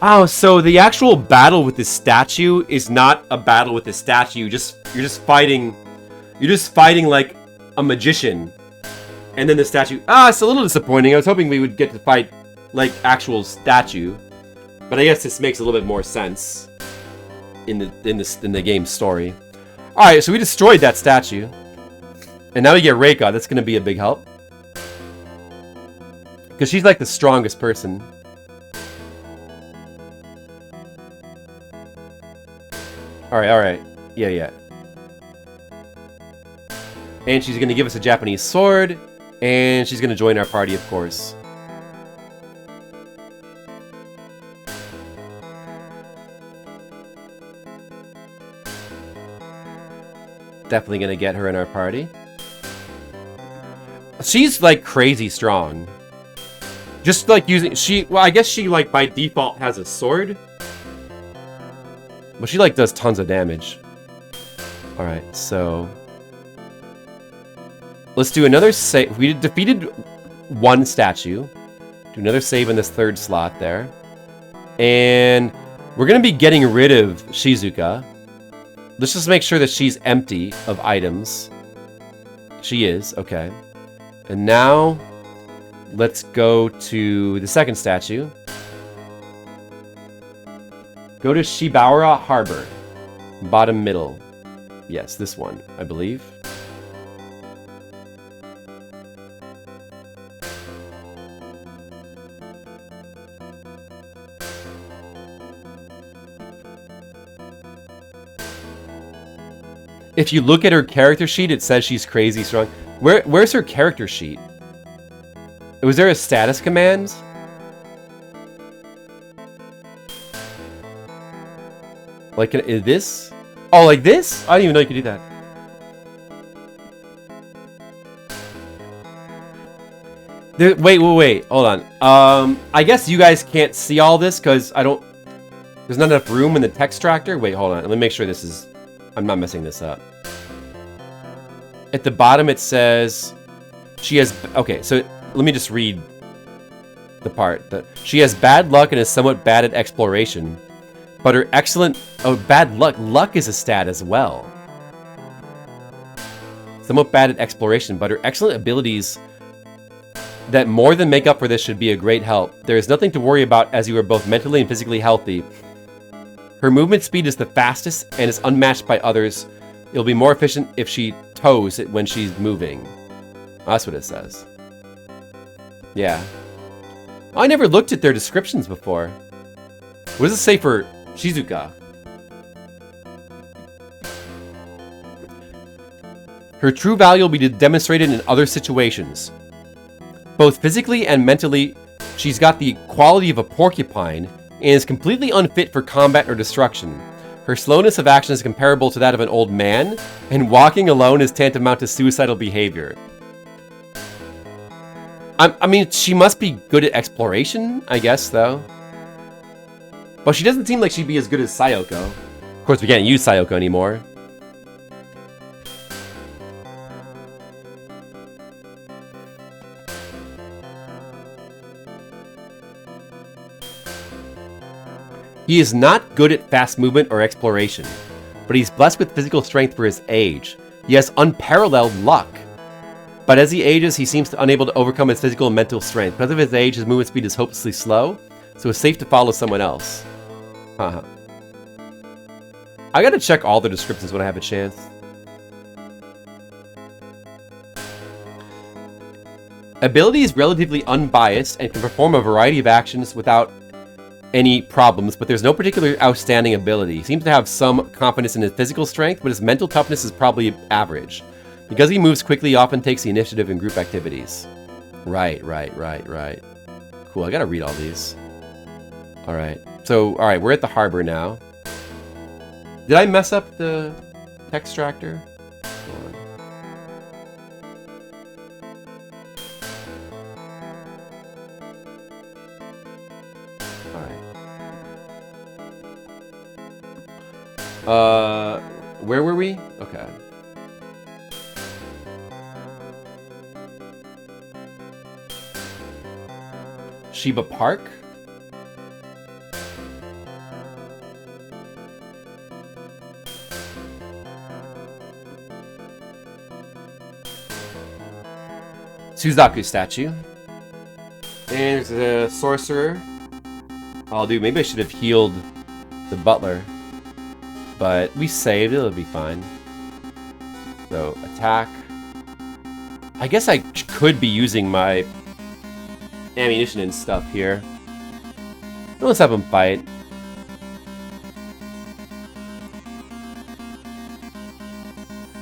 Oh, so the actual battle with this statue is not a battle with the statue. You're just fighting like a magician. And then the statue. Ah, it's a little disappointing. I was hoping we would get to fight like actual statue. But I guess this makes a little bit more sense in the game's story. Alright, so we destroyed that statue. And now we get Reika. That's gonna be a big help. Because she's like the strongest person. Alright. Yeah. And she's gonna give us a Japanese sword. And she's gonna join our party, of course. Definitely gonna get her in our party. She's like crazy strong. Just like using well, I guess she like by default has a sword. But she like does tons of damage. Alright, so let's do another save. We defeated one statue. Do another save in this third slot there. And we're gonna be getting rid of Shizuka. Let's just make sure that she's empty of items. She is, okay. And now, let's go to the second statue. Go to Shibara Harbor. Bottom middle. Yes, this one, I believe. If you look at her character sheet, it says she's crazy strong. Where's her character sheet? Was there a status command? Like, is this? Oh, like this? I didn't even know you could do that. Wait. Hold on. I guess you guys can't see all this because there's not enough room in the text tractor. Wait, hold on. Let me make sure this is... I'm not messing this up. At the bottom it says she has... Okay, so let me just read the part. That she has bad luck and is somewhat bad at exploration. But her excellent... Oh, bad luck. Luck is a stat as well. Somewhat bad at exploration, but her excellent abilities that more than make up for this should be a great help. There is nothing to worry about as you are both mentally and physically healthy. Her movement speed is the fastest and is unmatched by others. It'll be more efficient if she toes it when she's moving. Oh, that's what it says. Yeah. I never looked at their descriptions before. What does it say for Shizuka? Her true value will be demonstrated in other situations. Both physically and mentally, she's got the quality of a porcupine and is completely unfit for combat or destruction. Her slowness of action is comparable to that of an old man, and walking alone is tantamount to suicidal behavior. I mean, she must be good at exploration, I guess, though. But she doesn't seem like she'd be as good as Sayoko. Of course, we can't use Sayoko anymore. He is not good at fast movement or exploration, but he's blessed with physical strength for his age. He has unparalleled luck. But as he ages, he seems unable to overcome his physical and mental strength. Because of his age, his movement speed is hopelessly slow, so it's safe to follow someone else. Haha. I gotta check all the descriptions when I have a chance. Ability is relatively unbiased and can perform a variety of actions without any problems, but there's no particular outstanding ability. He seems to have some confidence in his physical strength, but his mental toughness is probably average. Because he moves quickly, he often takes the initiative in group activities. Right. Cool, I gotta read all these. Alright. So, alright, we're at the harbor now. Did I mess up the extractor? Hold on. Alright. Where were we? Okay. Shiba Park? Suzaku statue. And there's a sorcerer. Oh, dude, maybe I should have healed the butler. But we saved, it'll be fine. So, attack. I guess I could be using my ammunition and stuff here. Let's have him fight.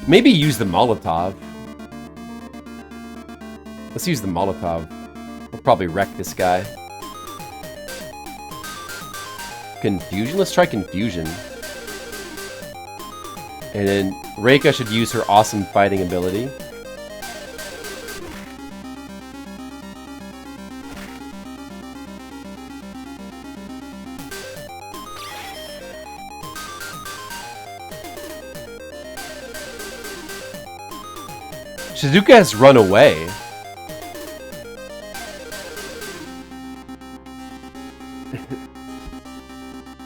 Maybe use the Molotov. Let's use the Molotov. We'll probably wreck this guy. Confusion? Let's try Confusion. And then Reika should use her awesome fighting ability. Shizuka has run away.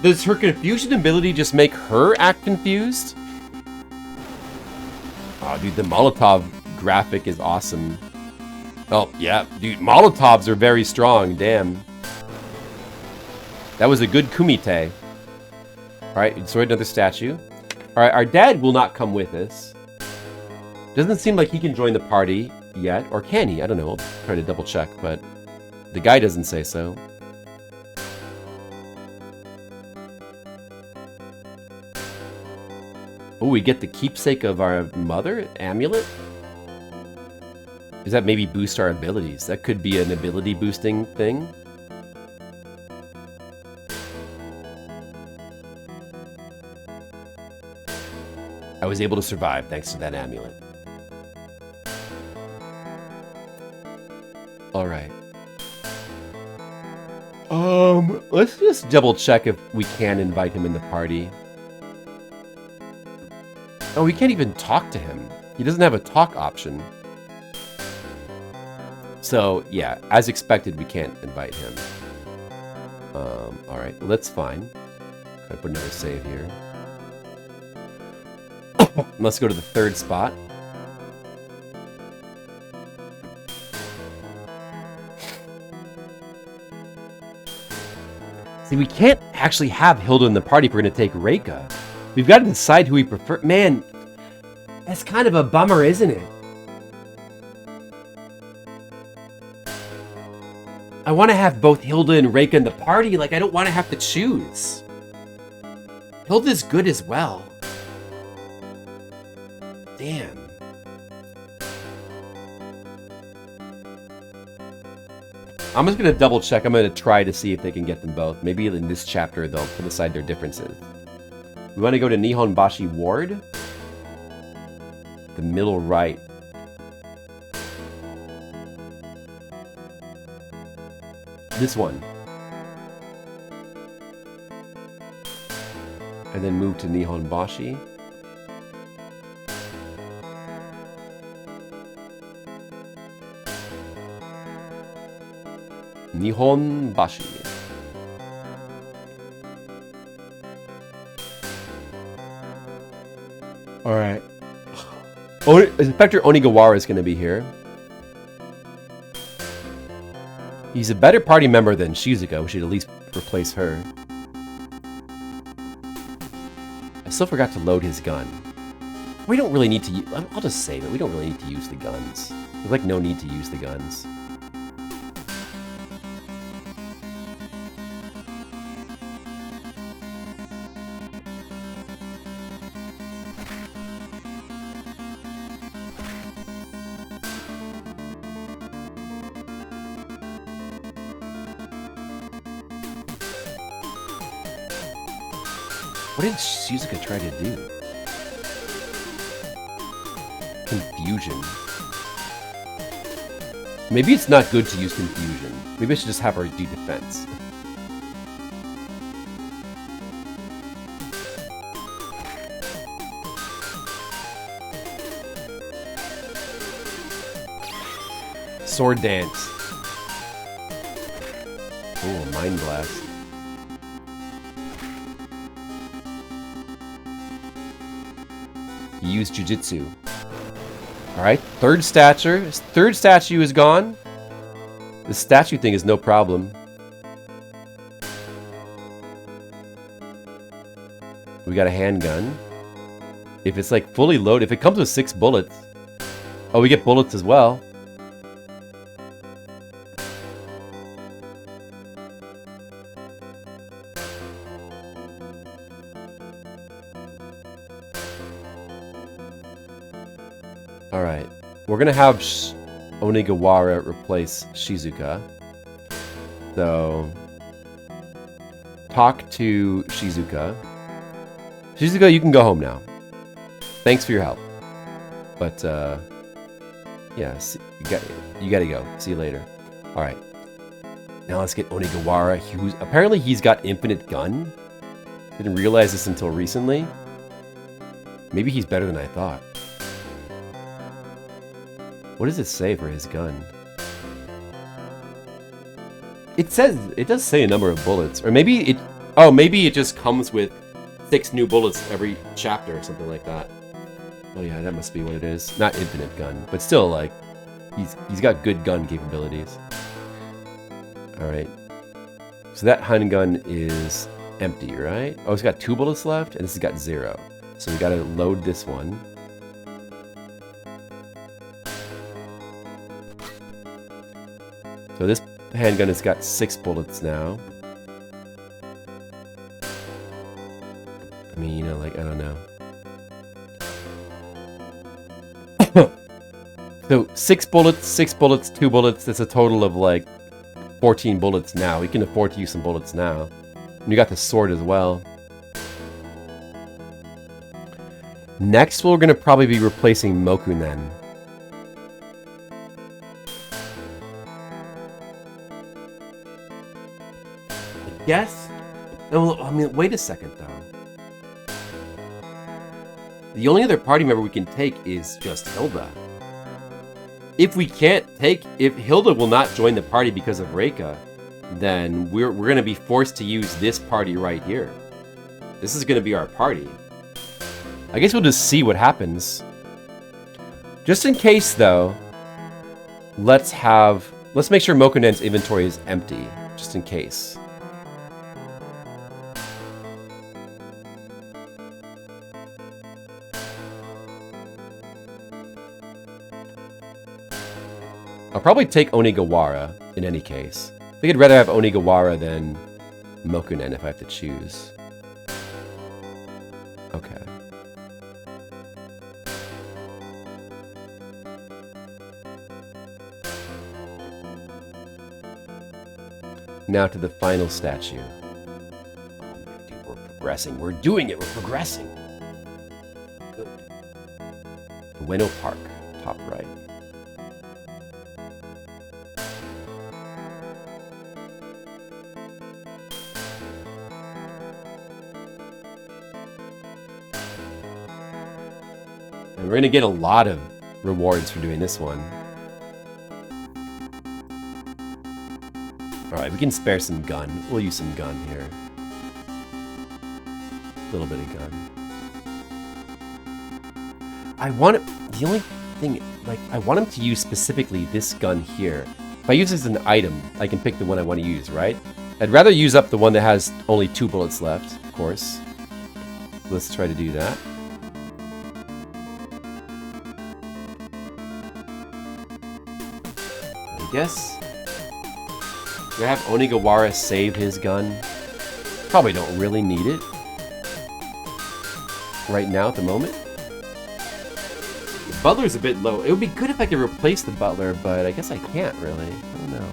Does her confusion ability just make her act confused? Oh, dude, the Molotov graphic is awesome. Oh, yeah, dude, Molotovs are very strong, damn. That was a good kumite. Alright, destroyed another statue. Alright, our dad will not come with us. Doesn't seem like he can join the party yet, or can he? I don't know, I'll try to double check, but the guy doesn't say so. Oh, we get the keepsake of our mother amulet? Does that maybe boost our abilities? That could be an ability boosting thing. I was able to survive thanks to that amulet. Alright. Let's just double check if we can invite him in the party. Oh, we can't even talk to him. He doesn't have a talk option. So, yeah, as expected, we can't invite him. Alright, well, that's fine. I put another save here. Let's go to the third spot. See, we can't actually have Hilda in the party if we're going to take Reika. We've got to decide who we prefer. Man, that's kind of a bummer, isn't it? I want to have both Hilda and Reika in the party. Like, I don't want to have to choose. Hilda's good as well. Damn. I'm just going to double check. I'm going to try to see if they can get them both. Maybe in this chapter they'll put aside their differences. We want to go to Nihonbashi Ward. The middle right. This one. And then move to Nihonbashi. Nihonbashi. Alright. Inspector Onigawara is going to be here. He's a better party member than Shizuka. We should at least replace her. I still forgot to load his gun. We don't really need to use... I'll just save it. We don't really need to use the guns. There's like no need to use the guns. What did Shizuka try to do? Confusion. Maybe it's not good to use confusion. Maybe I should just have her do defense. Sword dance. Oh, mind blast. Use jujitsu. Alright, third stature. Third statue is gone. The statue thing is no problem. We got a handgun. If it's like fully loaded, if it comes with 6 bullets. Oh, we get bullets as well. Alright, we're gonna have Onigawara replace Shizuka. So, talk to Shizuka. Shizuka, you can go home now. Thanks for your help. But, yeah, you gotta go. See you later. Alright. Now let's get Onigawara, who's apparently he's got infinite gun. Didn't realize this until recently. Maybe he's better than I thought. What does it say for his gun? It does say a number of bullets. Or maybe maybe it just comes with 6 new bullets every chapter or something like that. Oh yeah, that must be what it is. Not infinite gun, but still like, he's got good gun capabilities. Alright. So that handgun is empty, right? Oh, it's got 2 bullets left, and this has got 0. So we gotta load this one. So this handgun has got 6 bullets now. I mean, you know, like, I don't know. So 6 bullets, 2 bullets. That's a total of like 14 bullets now. We can afford to use some bullets now. And you got the sword as well. Next, we're going to probably be replacing Mokunen. Yes? No, I mean, wait a second, though. The only other party member we can take is just Hilda. If Hilda will not join the party because of Reika, then we're going to be forced to use this party right here. This is going to be our party. I guess we'll just see what happens. Just in case, though, let's make sure Mokunen's inventory is empty, just in case. I'll probably take Onigawara in any case. I think I'd rather have Onigawara than Mokunen if I have to choose. Okay. Now to the final statue. Dude, we're progressing. We're doing it. We're progressing. Good. Ueno Park, top right. And we're going to get a lot of rewards for doing this one. Alright, we can spare some gun. We'll use some gun here. A little bit of gun. The only thing, like, I want him to use specifically this gun here. If I use this as an item, I can pick the one I want to use, right? I'd rather use up the one that has only 2 bullets left, of course. Let's try to do that. I guess. Do I have Onigawara save his gun? Probably don't really need it. Right now at the moment. The butler's a bit low. It would be good if I could replace the butler, but I guess I can't really. I don't know.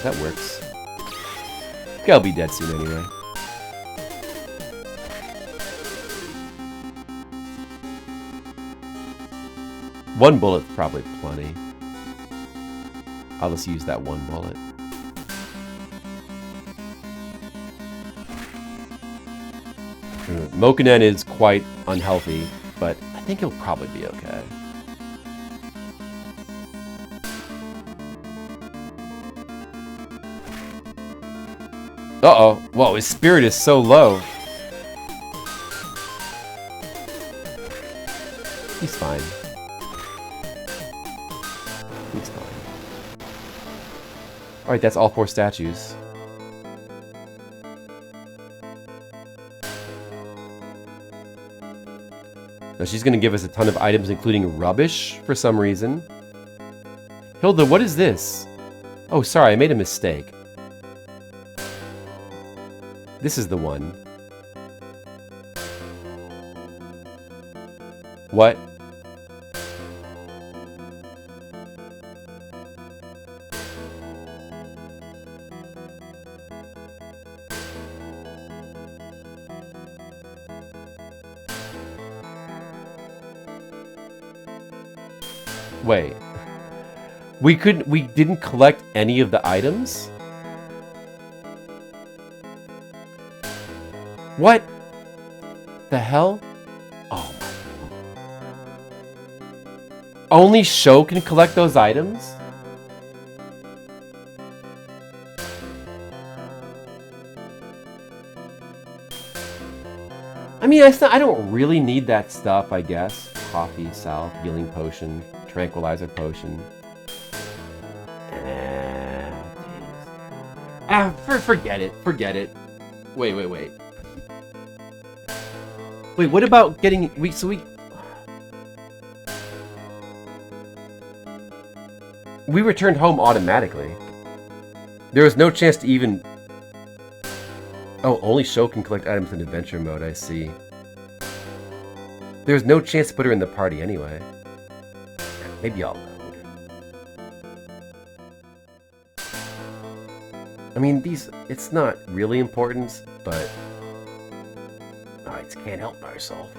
that works. Okay, I'll be dead soon anyway. One bullet's probably plenty. I'll just use that one bullet. Mokunen is quite unhealthy, but I think he'll probably be okay. Uh-oh. Whoa, his spirit is so low. He's fine. He's fine. Alright, that's all 4 statues. Now she's gonna give us a ton of items, including rubbish, for some reason. Hilda, what is this? Oh, sorry, I made a mistake. This is the one. What? Wait. We didn't collect any of the items? What the hell? Oh my God. Only Sho can collect those items? I mean, I don't really need that stuff, I guess. Coffee, salve, healing potion, tranquilizer potion. Forget it. Forget it. Wait. Wait, what about getting... We returned home automatically. There was no chance to even... Oh, only Sho can collect items in adventure mode, I see. There's no chance to put her in the party anyway. Maybe I'll load. I mean, it's not really important, but... I just can't help myself.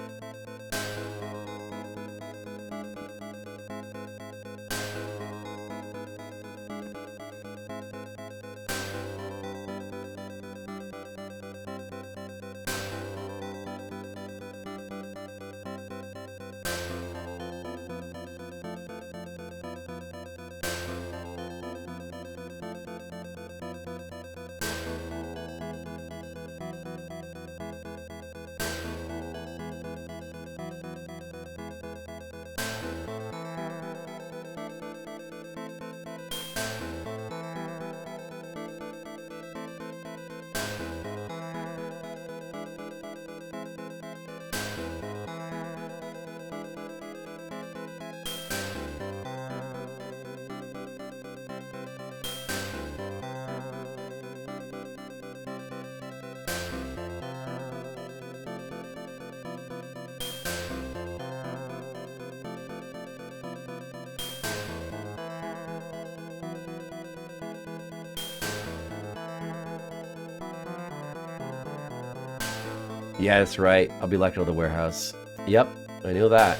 Yeah, that's right. I'll be elected to the warehouse. Yep, I knew that.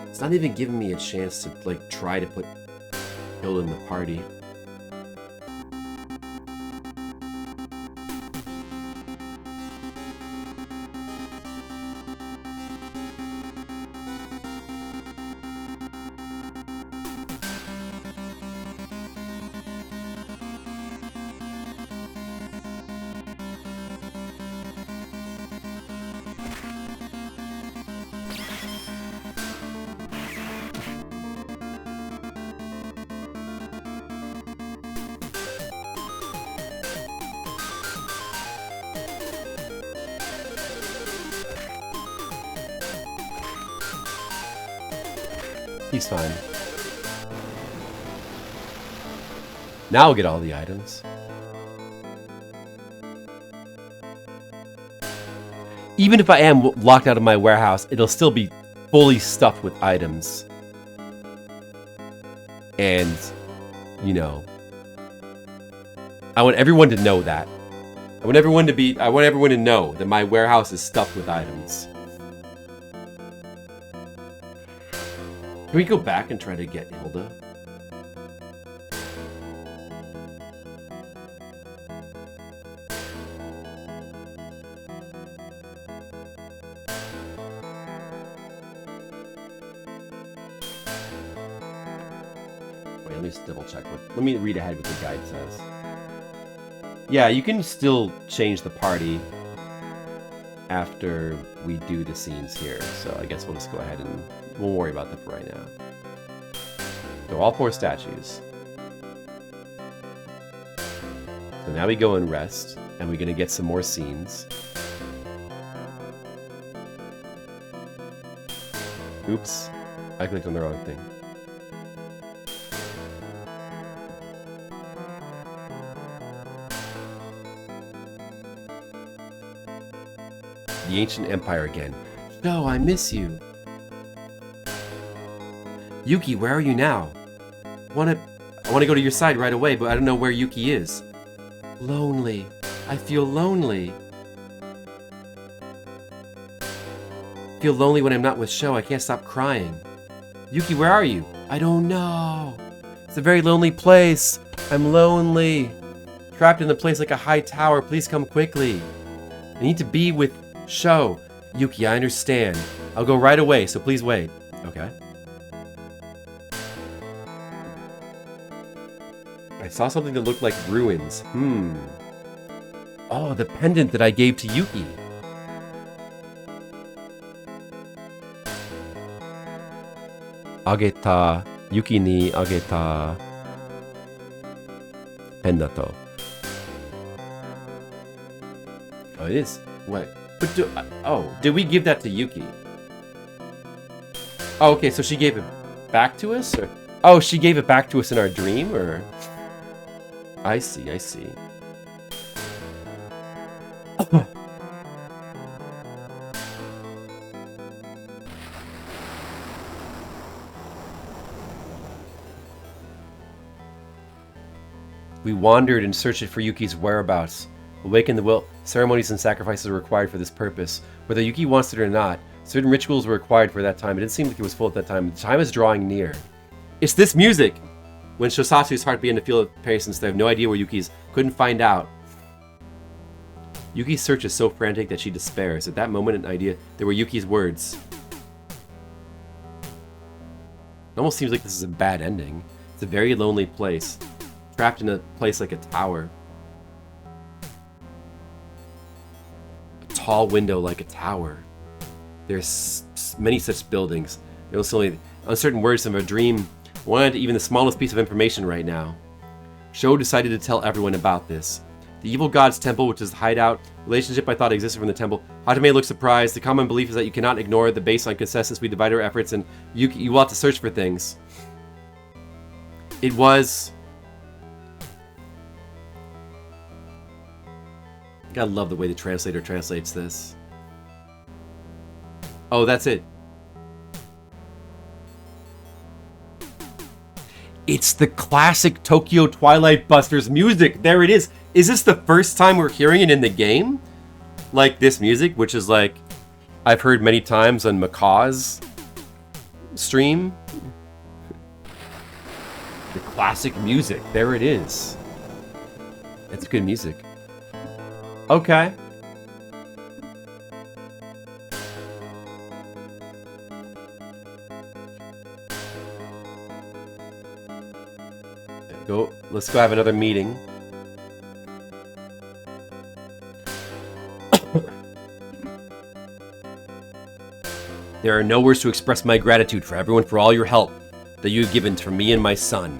It's not even giving me a chance to, like, try to put Hilda in the party. He's fine. Now we'll get all the items. Even if I am locked out of my warehouse, it'll still be fully stuffed with items. And, you know, I want everyone to know that. I want everyone to know that my warehouse is stuffed with items. Can we go back and try to get Hilda? Wait, let me just double check. Let me read ahead what the guide says. Yeah, you can still change the party after we do the scenes here. So I guess we'll just go ahead and we'll worry about that for right now. So all 4 statues. So now we go and rest, and we're gonna get some more scenes. Oops, I clicked on the wrong thing. The ancient empire again. No, I miss you. Yuki, where are you now? I want to go to your side right away, but I don't know where Yuki is. Lonely. I feel lonely. I feel lonely when I'm not with Sho. I can't stop crying. Yuki, where are you? I don't know. It's a very lonely place. I'm lonely. Trapped in a place like a high tower. Please come quickly. I need to be with Sho. Yuki, I understand. I'll go right away, so please wait. Okay. I saw something that looked like ruins. Oh, the pendant that I gave to Yuki. Ageta. Yuki ni ageta. Pendato. Oh, it is. What? But did we give that to Yuki? Oh, okay, so she gave it back to us? Or, oh, she gave it back to us in our dream, or? I see, I see. We wandered and searched for Yuki's whereabouts. Awaken the will. Ceremonies and sacrifices are required for this purpose. Whether Yuki wants it or not, certain rituals were required for that time. It didn't seem like it was full at that time. The time is drawing near. It's this music! When Shosatsu's heart began to feel a pace since they have no idea where Yuki's, couldn't find out. Yuki's search is so frantic that she despairs. At that moment, an idea, there were Yuki's words. It almost seems like this is a bad ending. It's a very lonely place. Trapped in a place like a tower. A tall window like a tower. There's many such buildings. There was only uncertain words of a dream. Wanted even the smallest piece of information right now. Sho decided to tell everyone about this. The evil god's temple, which is the hideout, relationship I thought existed from the temple. Hatame looked surprised. The common belief is that you cannot ignore the baseline consensus. We divide our efforts and you will have to search for things. It was... Gotta love the way the translator translates this. Oh, that's it. It's the classic Tokyo Twilight Busters music. There it is. Is this the first time we're hearing it in the game? Like this music, which is like I've heard many times on Macaw's stream. The classic music. There it is. It's good music. Okay. Let's go have another meeting. There are no words to express my gratitude for everyone for all your help that you have given to me and my son.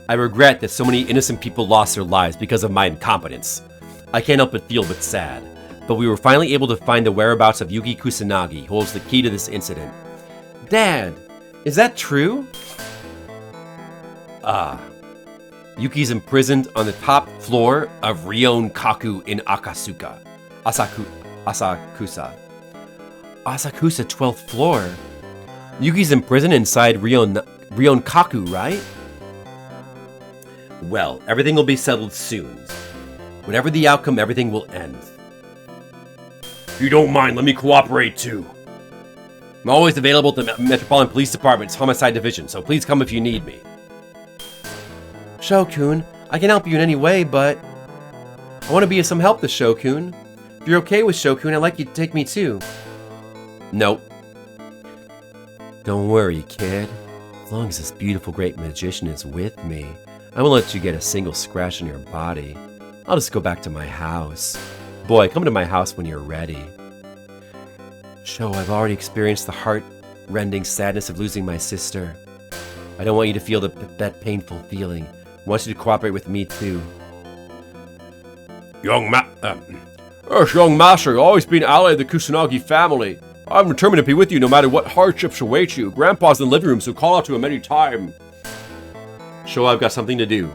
I regret that so many innocent people lost their lives because of my incompetence. I can't help but feel sad. But we were finally able to find the whereabouts of Yuki Kusanagi, who holds the key to this incident. Dad, is that true? Yuki's imprisoned on the top floor of Rion Kaku in Asakusa. Asakusa. Asakusa, 12th floor. Yuki's imprisoned inside Rionkaku, right? Well, everything will be settled soon. Whatever the outcome, everything will end. If you don't mind, let me cooperate too. I'm always available at the Metropolitan Police Department's Homicide Division, so please come if you need me. Shokun, I can help you in any way, but I want to be of some help to Shokun. If you're okay with Shokun, I'd like you to take me too. Nope. Don't worry, kid. As long as this beautiful great magician is with me, I won't let you get a single scratch on your body. I'll just go back to my house. Boy, come to my house when you're ready. Sho, I've already experienced the heart-rending sadness of losing my sister. I don't want you to feel that painful feeling. I want you to cooperate with me too. Young master, you've always been an ally of the Kusanagi family. I'm determined to be with you no matter what hardships await you. Grandpa's in the living room, so call out to him any time. Sho, I've got something to do.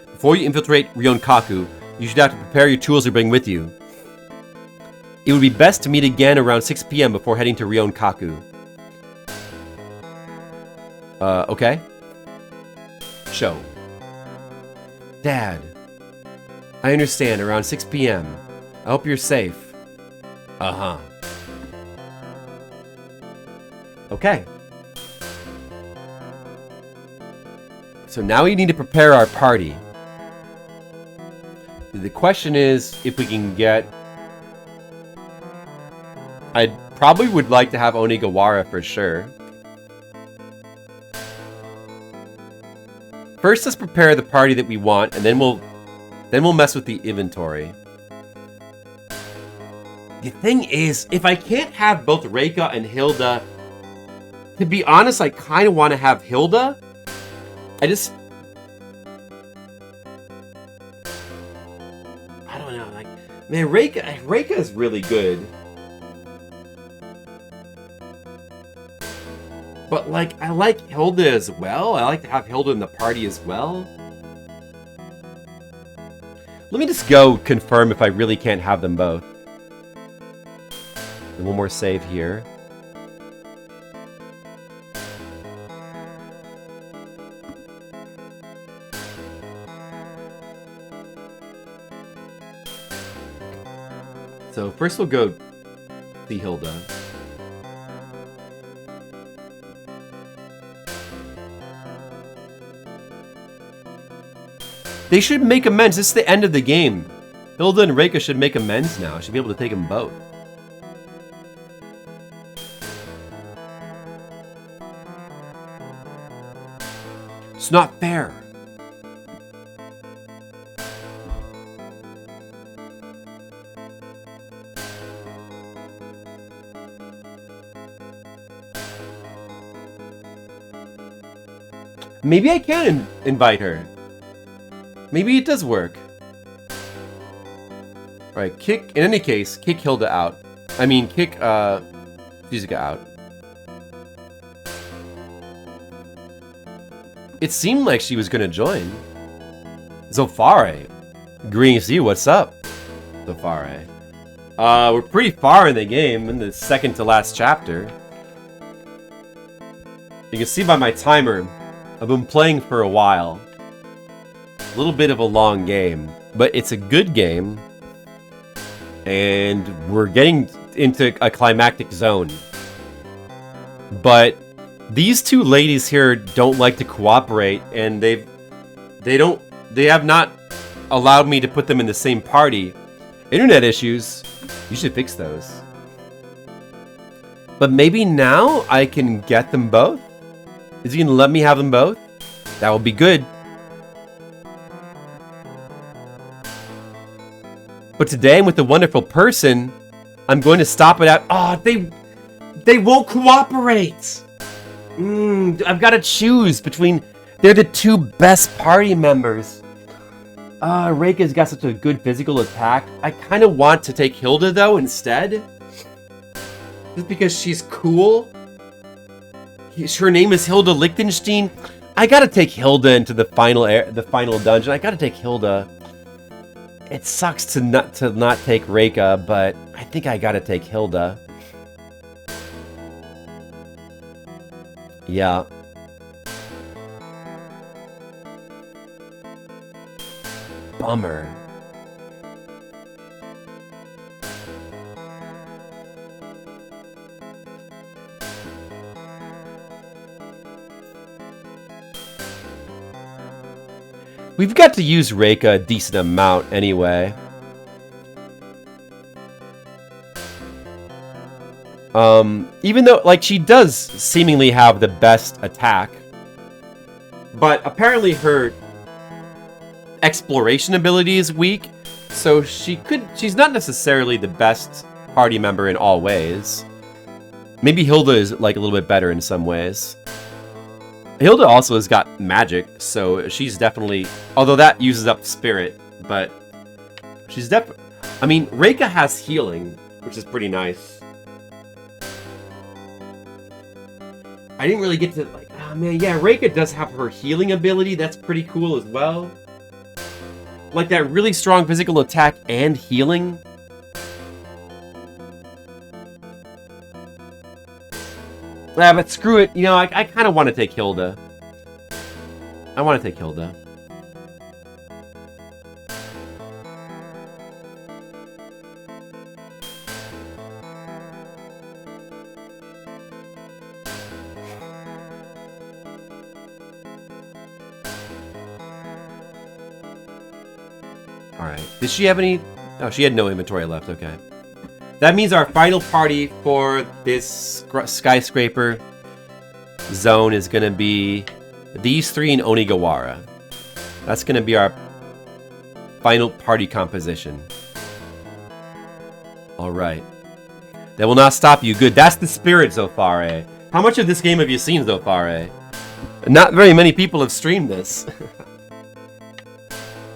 Before you infiltrate Rionkaku, you should have to prepare your tools to bring with you. It would be best to meet again around 6 p.m. before heading to Rionkaku. Okay? Sho. Dad. I understand, around 6 p.m. I hope you're safe. Uh-huh. Okay. So now we need to prepare our party. The question is if we can get... I probably would like to have Onigawara for sure. First, let's prepare the party that we want, and then we'll mess with the inventory. The thing is, if I can't have both Reika and Hilda, to be honest, I kind of want to have Hilda. I don't know, like, man, Reika is really good. But, like, I like Hilda as well. I like to have Hilda in the party as well. Let me just go confirm if I really can't have them both. And one more save here. So first we'll go see Hilda. They should make amends. This is the end of the game. Hilda and Reika should make amends now. I should be able to take them both. It's not fair. Maybe I can invite her. Maybe it does work. Alright, in any case, kick Hilda out. I mean, kick, Shizuka out. It seemed like she was gonna join. Zofare. Greetings to you, what's up? Zofare. We're pretty far in the game, in the second to last chapter. You can see by my timer, I've been playing for a while. A little bit of a long game, but it's a good game. And we're getting into a climactic zone. But these two ladies here don't like to cooperate, and they have not allowed me to put them in the same party. Internet issues, you should fix those. But maybe now I can get them both? Is he gonna let me have them both? That will be good. But today I'm with a wonderful person. I'm going to stop it at... Oh, they won't cooperate! I've got to choose between... They're the two best party members. Reika's got such a good physical attack. I kind of want to take Hilda, though, instead. Just because she's cool. Her name is Hilda Lichtenstein. I gotta take Hilda into the final dungeon. I gotta take Hilda. It sucks to not take Reika, but I think I gotta take Hilda. Yeah. Bummer. We've got to use Reika a decent amount anyway. Even though, like, she does seemingly have the best attack, but apparently her exploration ability is weak, so she's not necessarily the best party member in all ways. Maybe Hilda is, like, a little bit better in some ways. Hilda also has got magic, so she's definitely... Although that uses up spirit, but... She's definitely... I mean, Reika has healing, which is pretty nice. I didn't really get to, like... Oh, man, yeah, Reika does have her healing ability. That's pretty cool as well. Like, that really strong physical attack and healing. Yeah, but screw it. You know, I kind of want to take Hilda. I want to take Hilda. Alright. Did she have any... Oh, she had no inventory left. Okay. That means our final party for this skyscraper zone is going to be these three in Onigawara. That's going to be our final party composition. Alright. That will not stop you. Good. That's the spirit, Zofare. How much of this game have you seen, Zofare? Not very many people have streamed this.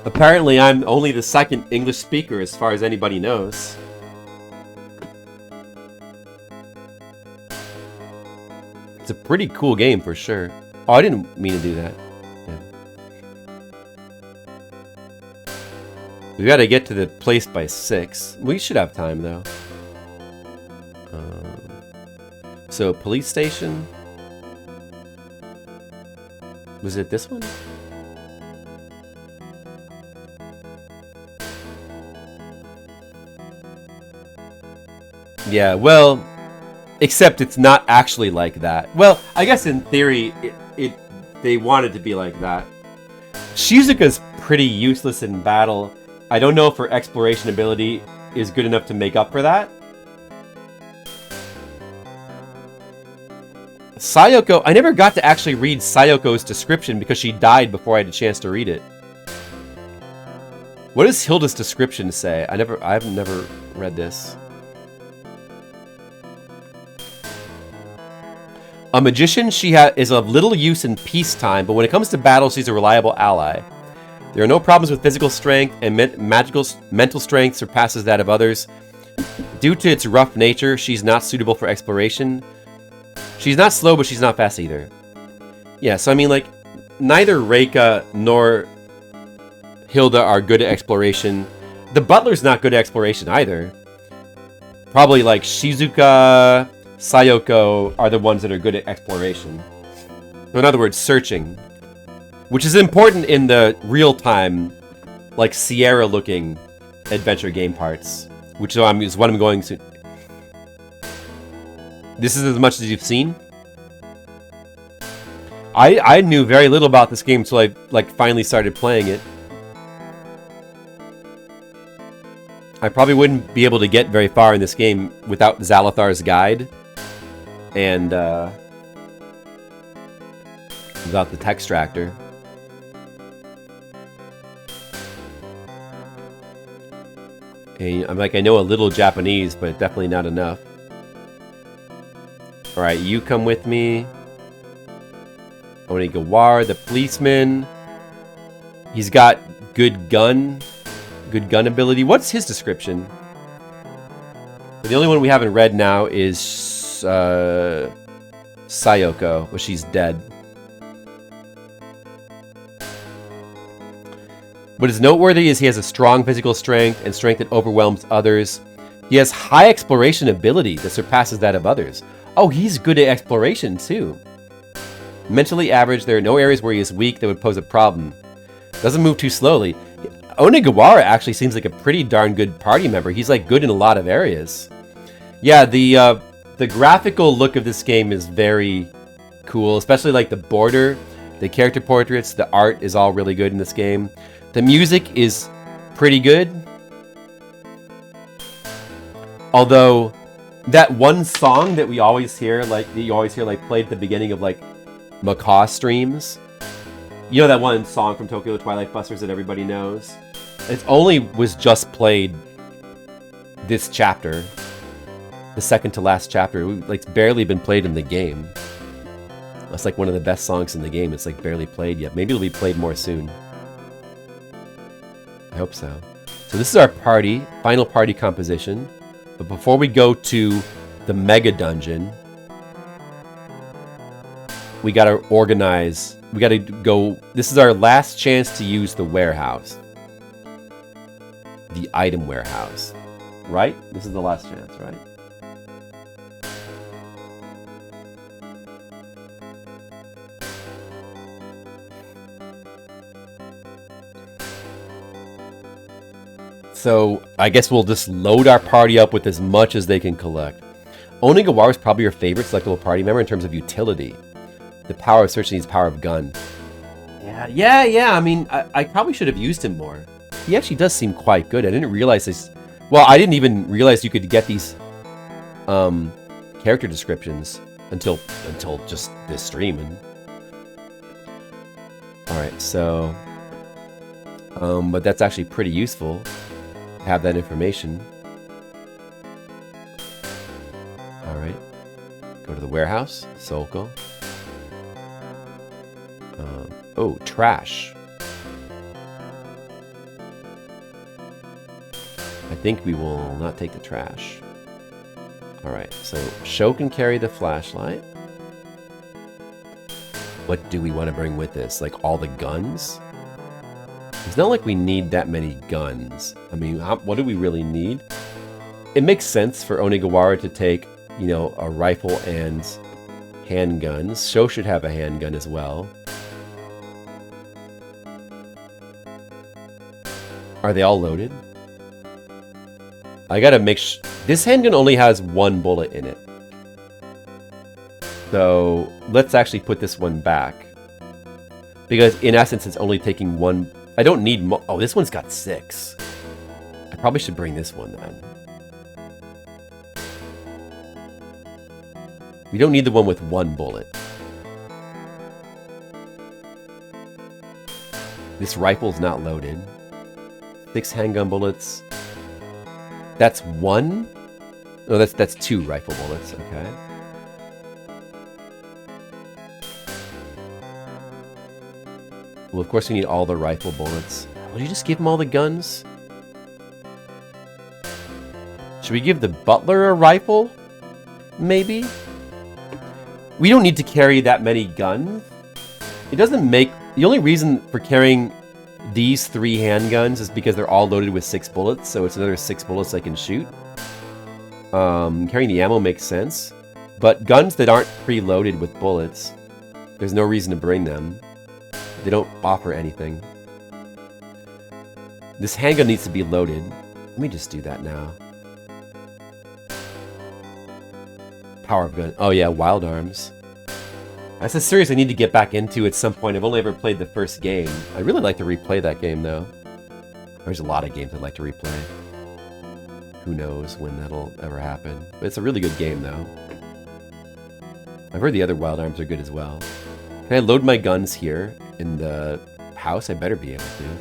Apparently, I'm only the second English speaker as far as anybody knows. It's a pretty cool game for sure. Oh, I didn't mean to do that. Yeah. We gotta get to the place by 6. We should have time though. So, police station. Was it this one? Yeah, well, except it's not actually like that. Well, I guess in theory, they want it to be like that. Shizuka's pretty useless in battle. I don't know if her exploration ability is good enough to make up for that. Sayoko, I never got to actually read Sayoko's description because she died before I had a chance to read it. What does Hilda's description say? I've never read this. A magician, she is of little use in peacetime, but when it comes to battle, she's a reliable ally. There are no problems with physical strength, and mental strength surpasses that of others. Due to its rough nature, she's not suitable for exploration. She's not slow, but she's not fast either. Yeah, so I mean, like, neither Reika nor Hilda are good at exploration. The butler's not good at exploration either. Probably, like, Shizuka... Sayoko are the ones that are good at exploration. So in other words, searching. Which is important in the real-time, like, Sierra-looking adventure game parts. Which is what I'm going to... This is as much as you've seen? I knew very little about this game until I, like, finally started playing it. I probably wouldn't be able to get very far in this game without Zalathar's guide. And, without the Textractor. And I'm like, I know a little Japanese, but definitely not enough. Alright, you come with me. Onigawara, the policeman. He's got good gun ability. What's his description? The only one we haven't read now is Sayoko, but she's dead. What is noteworthy is he has a strong physical strength and strength that overwhelms others. He has high exploration ability that surpasses that of others. Oh, he's good at exploration too. Mentally average, there are no areas where he is weak that would pose a problem. Doesn't move too slowly. Onigawara actually seems like a pretty darn good party member. He's like good in a lot of areas. Yeah, the graphical look of this game is very cool, especially like the border, the character portraits, the art is all really good in this game. The music is pretty good. Although that one song that we always hear, like you always hear like played at the beginning of like Macaw streams. You know that one song from Tokyo Twilight Busters that everybody knows? It only was just played this chapter. The second to last chapter. Like, it's barely been played in the game. That's like one of the best songs in the game. It's like barely played yet. Maybe it'll be played more soon. I hope so. So this is our party, final party composition. But before we go to the mega dungeon, we gotta organize. We gotta go. This is our last chance to use the warehouse. The item warehouse. Right? This is the last chance, right? So I guess we'll just load our party up with as much as they can collect. Onigawara is probably your favorite selectable party member in terms of utility. The power of search needs power of gun. Yeah. I mean, I probably should have used him more. He actually does seem quite good. I didn't realize this. Well, I didn't even realize you could get these character descriptions until just this stream. All right, so but that's actually pretty useful. Have that information. All right, go to the warehouse, Solko. Oh, trash. I think we will not take the trash. All right, so Sho can carry the flashlight. What do we want to bring with this? Like all the guns? It's not like we need that many guns. I mean, what do we really need? It makes sense for Onigawara to take, you know, a rifle and handguns. Sho should have a handgun as well. Are they all loaded? I gotta make sure. This handgun only has one bullet in it. So let's actually put this one back. Because in essence, it's only taking one. I don't need oh, this one's got 6. I probably should bring this one then. We don't need the one with 1 bullet. This rifle's not loaded. 6 handgun bullets. That's 1? No, that's 2 rifle bullets, okay. Well, of course we need all the rifle bullets. Would you just give him all the guns? Should we give the butler a rifle? Maybe? We don't need to carry that many guns. It doesn't make... The only reason for carrying these 3 handguns is because they're all loaded with 6 bullets, so it's another 6 bullets I can shoot. Carrying the ammo makes sense. But guns that aren't preloaded with bullets, there's no reason to bring them. They don't offer anything. This handgun needs to be loaded. Let me just do that now. Power of gun. Oh yeah, Wild Arms. That's a series I need to get back into at some point. I've only ever played the first game. I'd really like to replay that game though. There's a lot of games I'd like to replay. Who knows when that'll ever happen. But it's a really good game though. I've heard the other Wild Arms are good as well. Can I load my guns here in the house? I better be able to.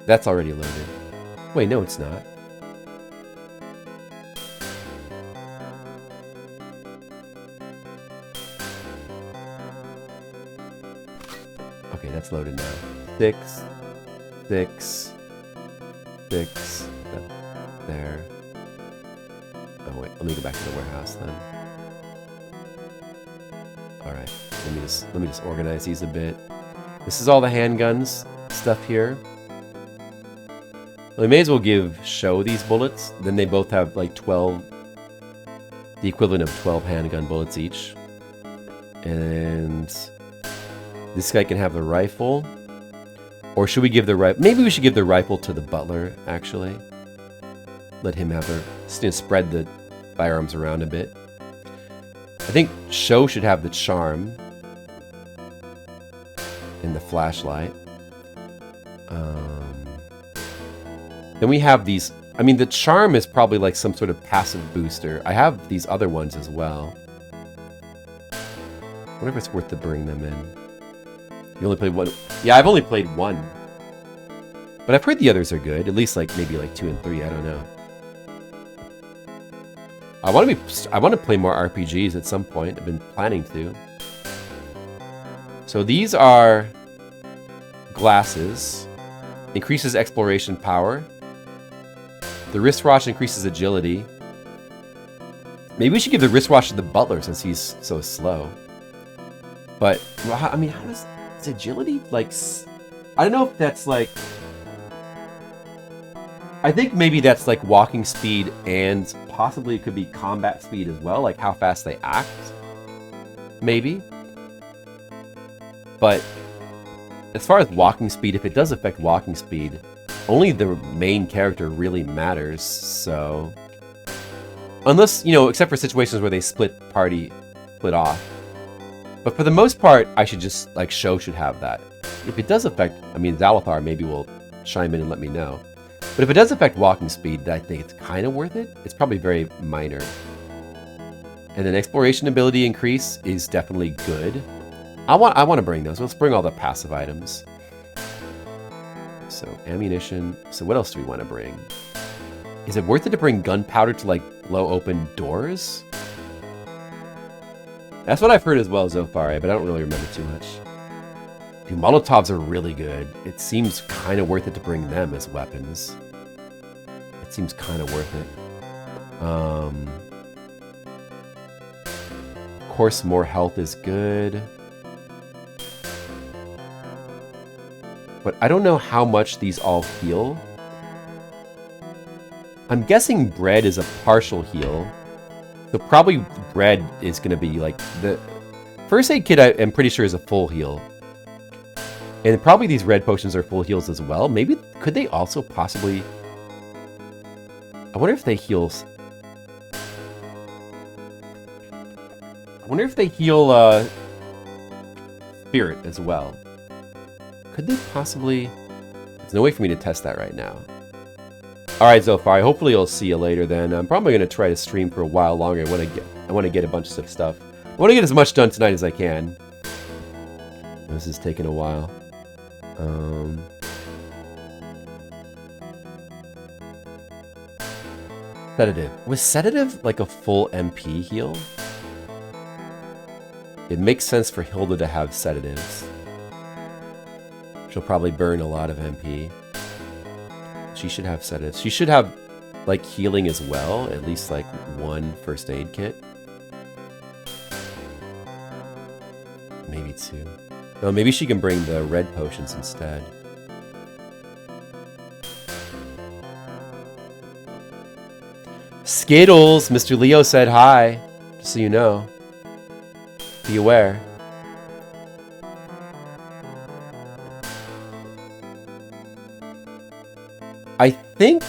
That's already loaded. Wait, no it's not. Okay, that's loaded now. 6, 6, 6, there. Oh wait, let me go back to the warehouse then. Alright, let me just organize these a bit. This is all the handguns stuff here. Well, we may as well show these bullets. Then they both have like 12, the equivalent of 12 handgun bullets each. And this guy can have the rifle. Or should we give the rifle? Maybe we should give the rifle to the butler, actually. Let him have spread the firearms around a bit. I think Sho should have the charm. And the flashlight. Then we have these. I mean, the charm is probably like some sort of passive booster. I have these other ones as well. I wonder if it's worth to bring them in. You only played one. Yeah, I've only played one. But I've heard the others are good. At least like maybe like 2 and 3. I don't know. I want to play more RPGs at some point. I've been planning to. So these are glasses. Increases exploration power. The wristwatch increases agility. Maybe we should give the wristwatch to the butler since he's so slow. But, I mean, how does agility, like, I don't know if that's like, I think maybe that's like walking speed and possibly it could be combat speed as well, like how fast they act. Maybe. But as far as walking speed, if it does affect walking speed, only the main character really matters, so... Unless, you know, except for situations where they split off. But for the most part, I should just, like, Sho should have that. If it does affect, I mean, Zalathar maybe will chime in and let me know. But if it does affect walking speed, I think it's kind of worth it. It's probably very minor. And then exploration ability increase is definitely good. I want to bring those. Let's bring all the passive items. So, ammunition. So what else do we want to bring? Is it worth it to bring gunpowder to, like, blow open doors? That's what I've heard as well so far, but I don't really remember too much. Dude, Molotovs are really good. It seems kind of worth it to bring them as weapons. It seems kind of worth it. Of course, more health is good. But I don't know how much these all heal. I'm guessing bread is a partial heal. So probably bread is going to be like the first aid kit I'm pretty sure is a full heal. And probably these red potions are full heals as well. Maybe, could they also possibly... I wonder if they heal... I wonder if they heal spirit as well. Could they possibly... There's no way for me to test that right now. Alright, Zophar, hopefully I'll see you later then. I'm probably going to try to stream for a while longer. I want to get a bunch of stuff. I want to get as much done tonight as I can. This is taking a while. Sedative. Was Sedative like a full MP heal? It makes sense for Hilda to have sedatives. She'll probably burn a lot of MP. She should have sedatives. She should have, like, healing as well. At least, like, one first aid kit. Maybe 2. No, maybe she can bring the red potions instead. Skittles! Mr. Leo said hi. Just so you know. Be aware. I think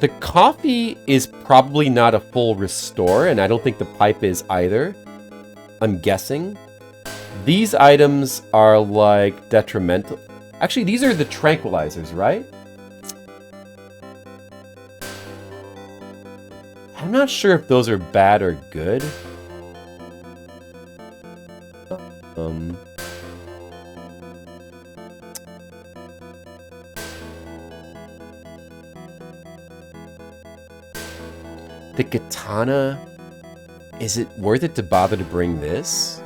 the coffee is probably not a full restore, and I don't think the pipe is either. I'm guessing. These items are like detrimental. Actually, these are the tranquilizers, right? I'm not sure if those are bad or good. The katana, is it worth it to bother to bring this?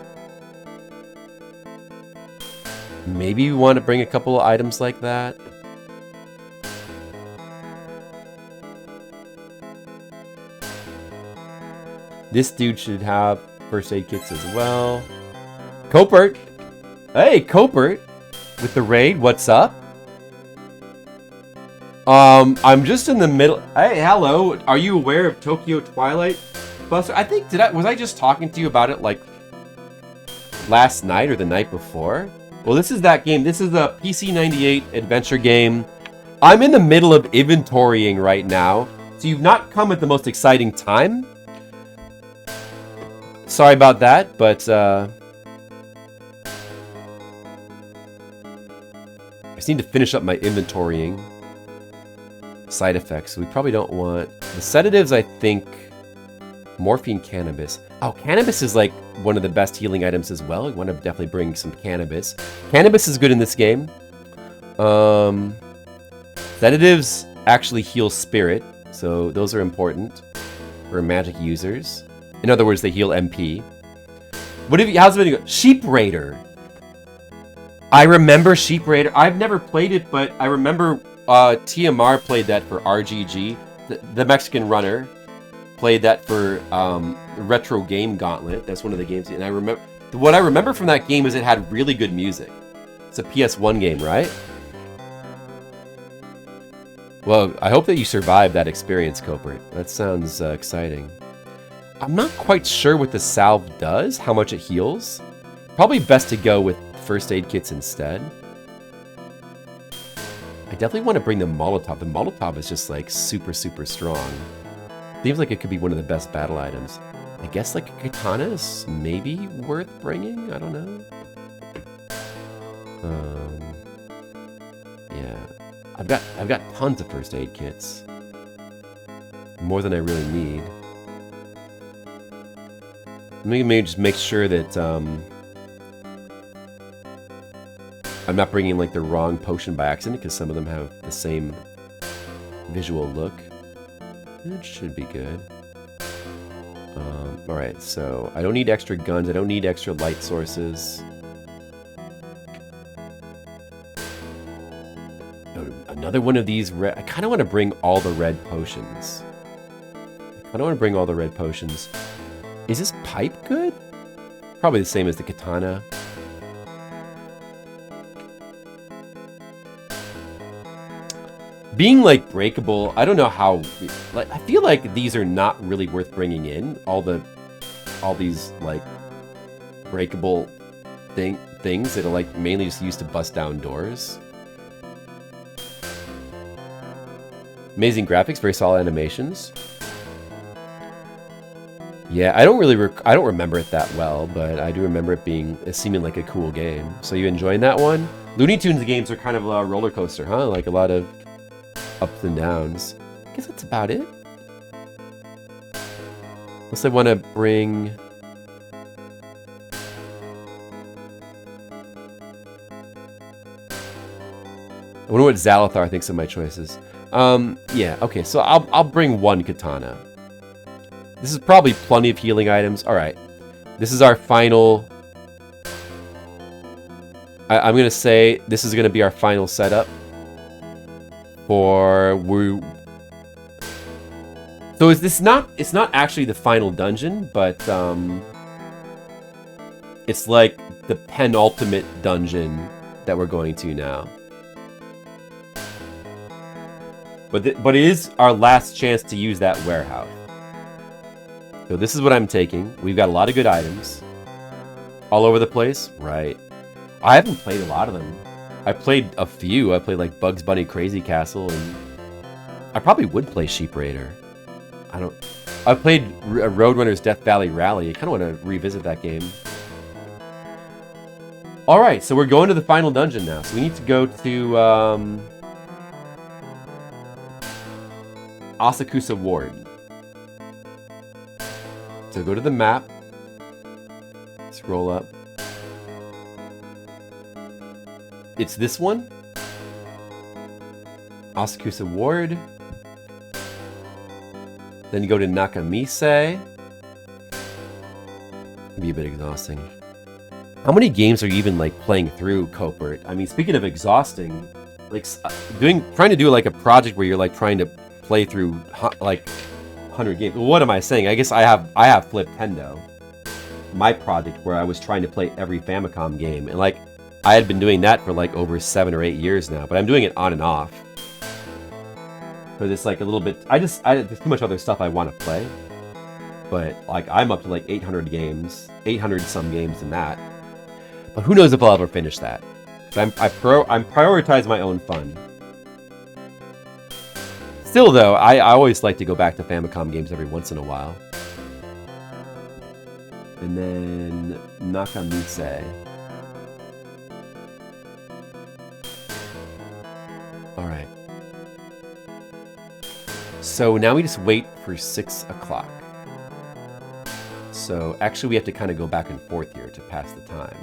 Maybe we want to bring a couple of items like that. This dude should have first aid kits as well. Copert! Hey, Copert! With the raid, what's up? I'm just in the middle. Hey, hello. Are you aware of Tokyo Twilight Buster? I think, was I just talking to you about it like last night or the night before? Well, this is that game. This is a PC98 adventure game. I'm in the middle of inventorying right now, so you've not come at the most exciting time. Sorry about that, but I just need to finish up my inventorying. Side effects. We probably don't want the sedatives. I think morphine, cannabis. Oh, cannabis is like one of the best healing items as well. I want to definitely bring some cannabis. Cannabis is good in this game. Sedatives actually heal spirit, so those are important for magic users. In other words, they heal MP. What have you? How's it been? Sheep Raider. I remember Sheep Raider. I've never played it, but I remember TMR played that for RGG. The Mexican runner played that for Retro Game Gauntlet. That's one of the games. And I remember what I remember from that game is it had really good music. It's a PS1 game, right? Well, I hope that you survived that experience, Copert. That sounds exciting. I'm not quite sure what the salve does, how much it heals. Probably best to go with first aid kits instead. I definitely want to bring the Molotov. The Molotov is just like super, super strong. Seems like it could be one of the best battle items. I guess like a katana is maybe worth bringing? I don't know. Yeah. I've got tons of first aid kits. More than I really need. Let me maybe just make sure that I'm not bringing like the wrong potion by accident, because some of them have the same visual look. It should be good. Alright, so I don't need extra guns. I don't need extra light sources. Another one of these red... I kind of want to bring all the red potions. Is this pipe good? Probably the same as the katana. Being like breakable, I don't know how. Like, I feel like these are not really worth bringing in. All these like breakable things that are like mainly just used to bust down doors. Amazing graphics, very solid animations. Yeah, I don't remember it that well, but I do remember it seeming like a cool game. So you enjoying that one? Looney Tunes games are kind of a roller coaster, huh? Like a lot of ups and downs. I guess that's about it. Unless I want to bring... I wonder what Zalathar thinks of my choices. Yeah, okay, so I'll bring one katana. This is probably plenty of healing items. Alright. This is our final... I'm going to say this is going to be our final setup. So is this not... It's not actually the final dungeon, but... it's like the penultimate dungeon that we're going to now. But it is our last chance to use that warehouse. So this is what I'm taking. We've got a lot of good items. All over the place? Right. I haven't played a lot of them. I played a few. I played like Bugs Bunny Crazy Castle, and I probably would play Sheep Raider. I played Roadrunner's Death Valley Rally. I kind of want to revisit that game. Alright, so we're going to the final dungeon now. So we need to go to Asakusa Ward. So go to the map, scroll up. It's this one. Asakusa Ward. Then you go to Nakamise. It'd be a bit exhausting. How many games are you even like playing through, Copert? I mean, speaking of exhausting, like trying to do like a project where you're like trying to play through like 100 games. What am I saying? I guess I have Fliptendo, my project where I was trying to play every Famicom game, and like I had been doing that for like over 7 or 8 years now, but I'm doing it on and off. Because it's like a little bit, there's too much other stuff I want to play. But like I'm up to like 800 games, 800 some games in that. But who knows if I'll ever finish that? I'm prioritizing my own fun. Still though, I always like to go back to Famicom games every once in a while. And then Nakamise. Alright. So now we just wait for 6 o'clock. So actually we have to kind of go back and forth here to pass the time.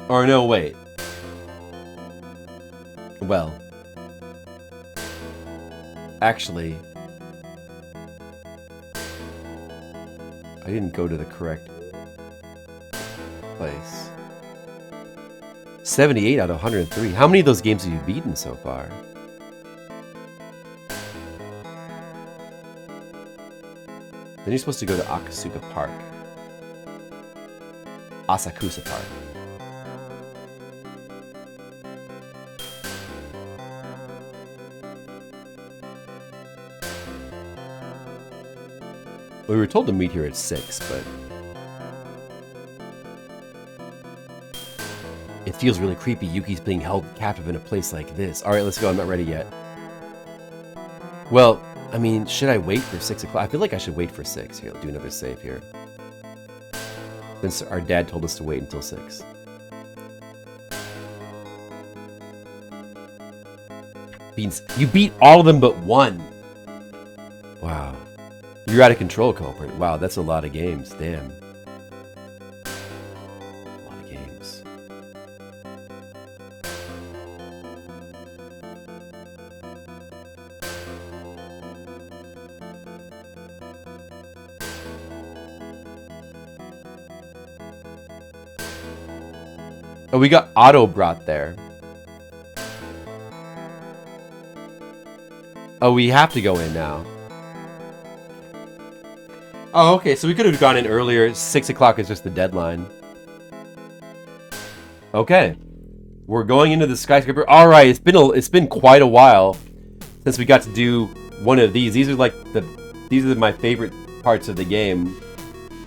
Or no, wait. Well. Actually. I didn't go to the correct place. 78 out of 103. How many of those games have you beaten so far? Then you're supposed to go to Asakusa Park. Asakusa Park. We were told to meet here at 6, but it feels really creepy. Yuki's being held captive in a place like this. Alright, let's go. I'm not ready yet. Well, I mean, should I wait for 6 o'clock? I feel like I should wait for 6. Here, I'll do another save here. Since our dad told us to wait until 6. You beat all of them but one. Wow. You're out of control, culprit. Wow, that's a lot of games. Damn. A lot of games. Oh, we got auto brought there. Oh, we have to go in now. Oh, okay, so we could have gone in earlier. 6 o'clock is just the deadline. Okay. We're going into the skyscraper. Alright, it's been quite a while since we got to do one of these. These are like these are my favorite parts of the game.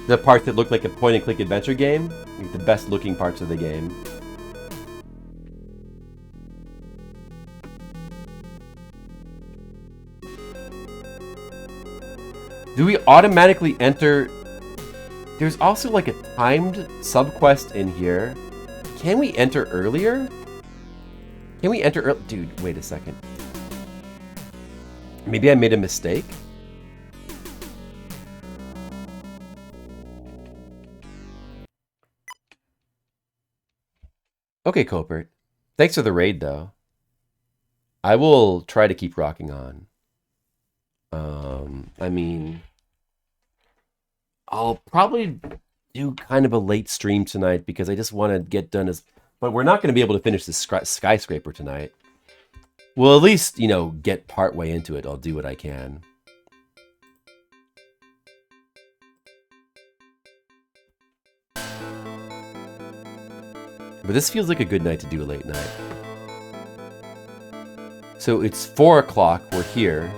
The parts that look like a point and click adventure game. Like the best looking parts of the game. Do we automatically enter? There's also like a timed subquest in here. Can we enter earlier? Can we enter early? Dude, wait a second. Maybe I made a mistake? Okay, Copert. Thanks for the raid, though. I will try to keep rocking on. I mean, I'll probably do kind of a late stream tonight because I just want to get done but we're not going to be able to finish this skyscraper tonight. We'll at least, you know, get part way into it. I'll do what I can. But this feels like a good night to do a late night. So it's 4 o'clock. We're here.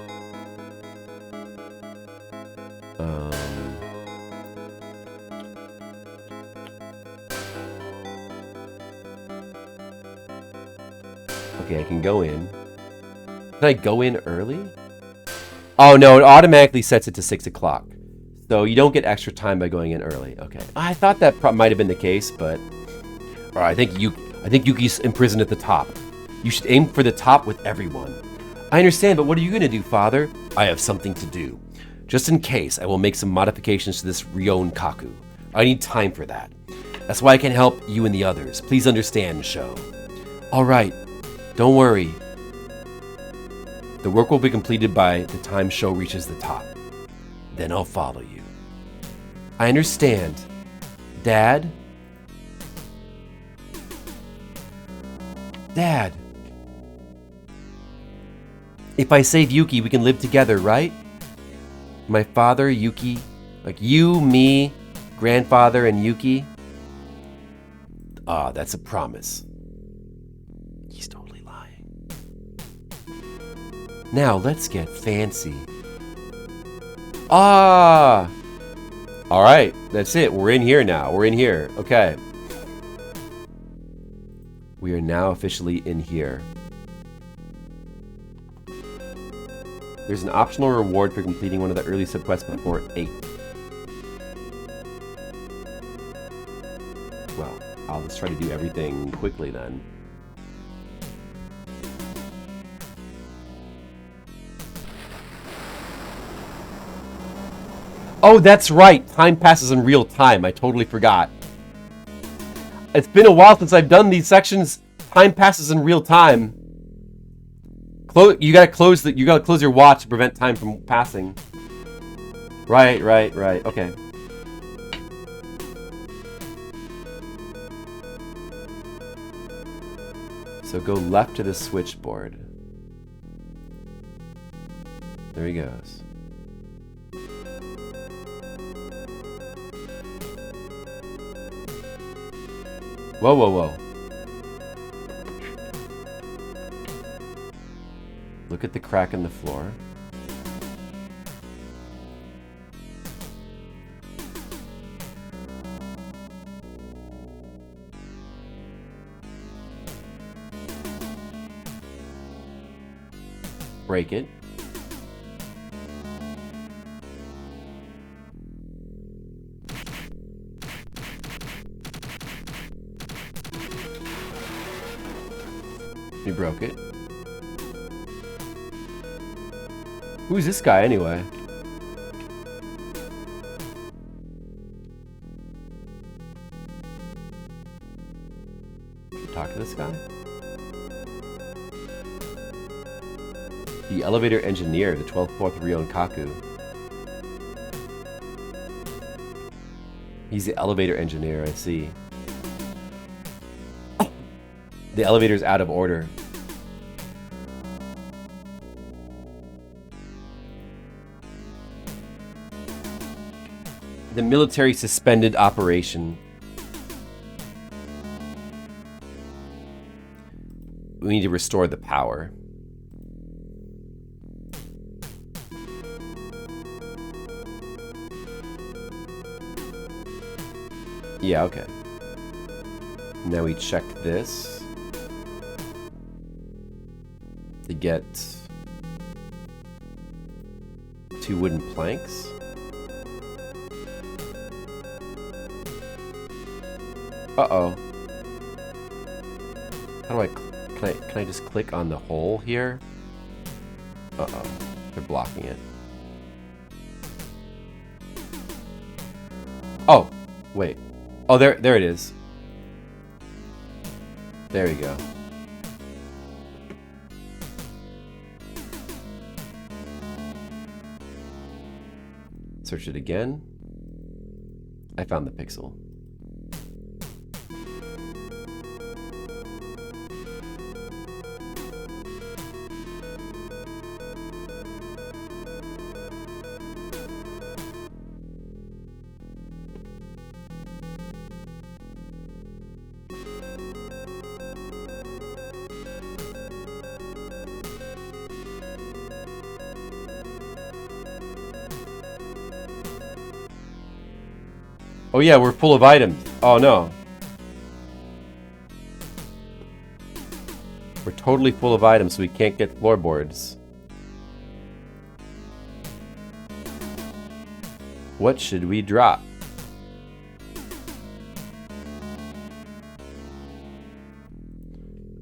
Okay, I can go in. Can I go in early? Oh no, it automatically sets it to 6 o'clock. So you don't get extra time by going in early. Okay, I thought that might have been the case, but I think Yuki's imprisoned at the top. You should aim for the top with everyone. I understand, but what are you gonna do, Father? I have something to do. Just in case, I will make some modifications to this Ryon Kaku. I need time for that. That's why I can help you and the others. Please understand, Sho. All right. Don't worry. The work will be completed by the time Sho reaches the top. Then I'll follow you. I understand. Dad? Dad. If I save Yuki, we can live together, right? My father, Yuki, like you, me, grandfather, and Yuki. Ah, that's a promise. He's totally lying. Now, let's get fancy. Ah! Alright, that's it. We're in here now. We're in here. Okay. We are now officially in here. There's an optional reward for completing one of the early subquests before 8. Well, I'll just try to do everything quickly then. Oh, that's right! Time passes in real time. I totally forgot. It's been a while since I've done these sections. Time passes in real time. You gotta close your watch to prevent time from passing. Right. Okay. So go left to the switchboard. There he goes. Whoa. Look at the crack in the floor. Break it. You broke it. Who's this guy anyway? Should we talk to this guy? The elevator engineer, the 12th Fourth Rion Kaku. He's the elevator engineer, I see. The elevator's out of order. The military suspended operation. We need to restore the power. Yeah, okay. Now we check this to get 2 wooden planks. Uh-oh. How do I... Can I just click on the hole here? Uh-oh. They're blocking it. Oh! Wait. Oh, there it is. There we go. Search it again. I found the pixel. Oh yeah, we're full of items. Oh no. We're totally full of items, so we can't get floorboards. What should we drop?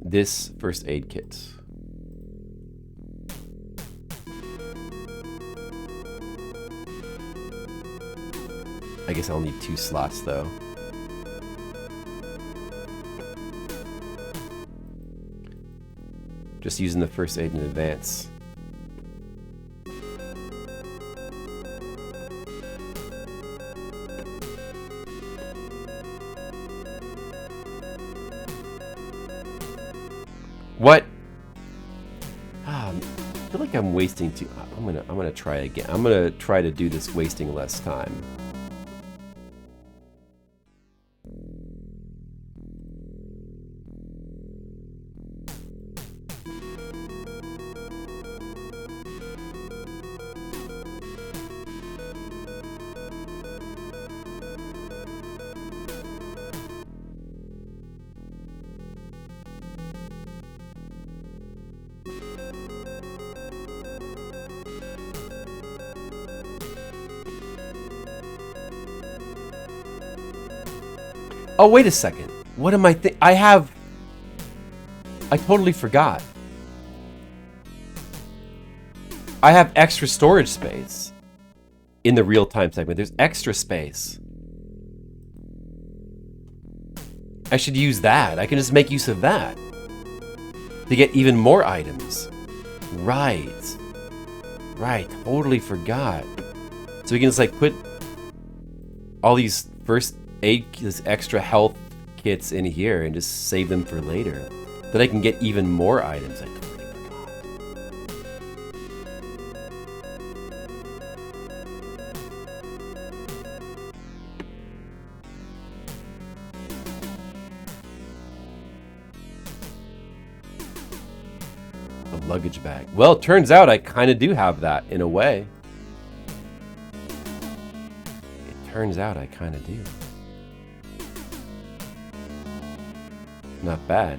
This first aid kit. I guess I'll need 2 slots though. Just using the first aid in advance. What? I feel like I'm wasting too. I'm gonna try again. I'm gonna try to do this wasting less time. Oh, wait a second. What am I I totally forgot. I have extra storage space in the real-time segment. There's extra space. I should use that. I can just make use of that to get even more items. Right. Right. Totally forgot. So we can just like put all these first aid, this extra health kits in here and just save them for later. Then I can get even more items. I totally forgot. A luggage bag. Well, it turns out I kind of do have that in a way. It turns out I kind of do. Not bad.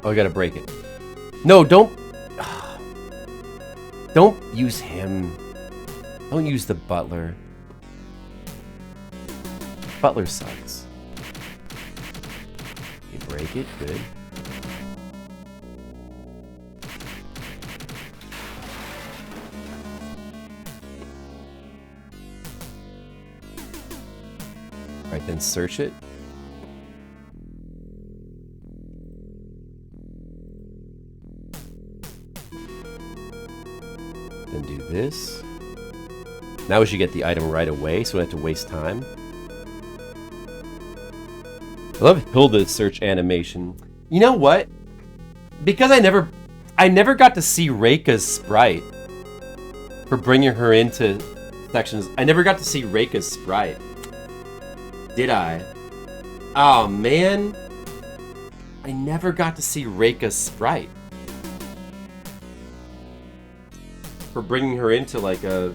Oh, I gotta break it. No, don't use him. Don't use the butler. Butler sucks. You break it, good. Alright, then search it. Then do this. Now we should get the item right away, so we don't have to waste time. I love Hilda's search animation. You know what? Because I never got to see Reika's sprite for bringing her into sections. I never got to see Reika's sprite. Did I? Oh man, I never got to see Reika's sprite. For bringing her into like a,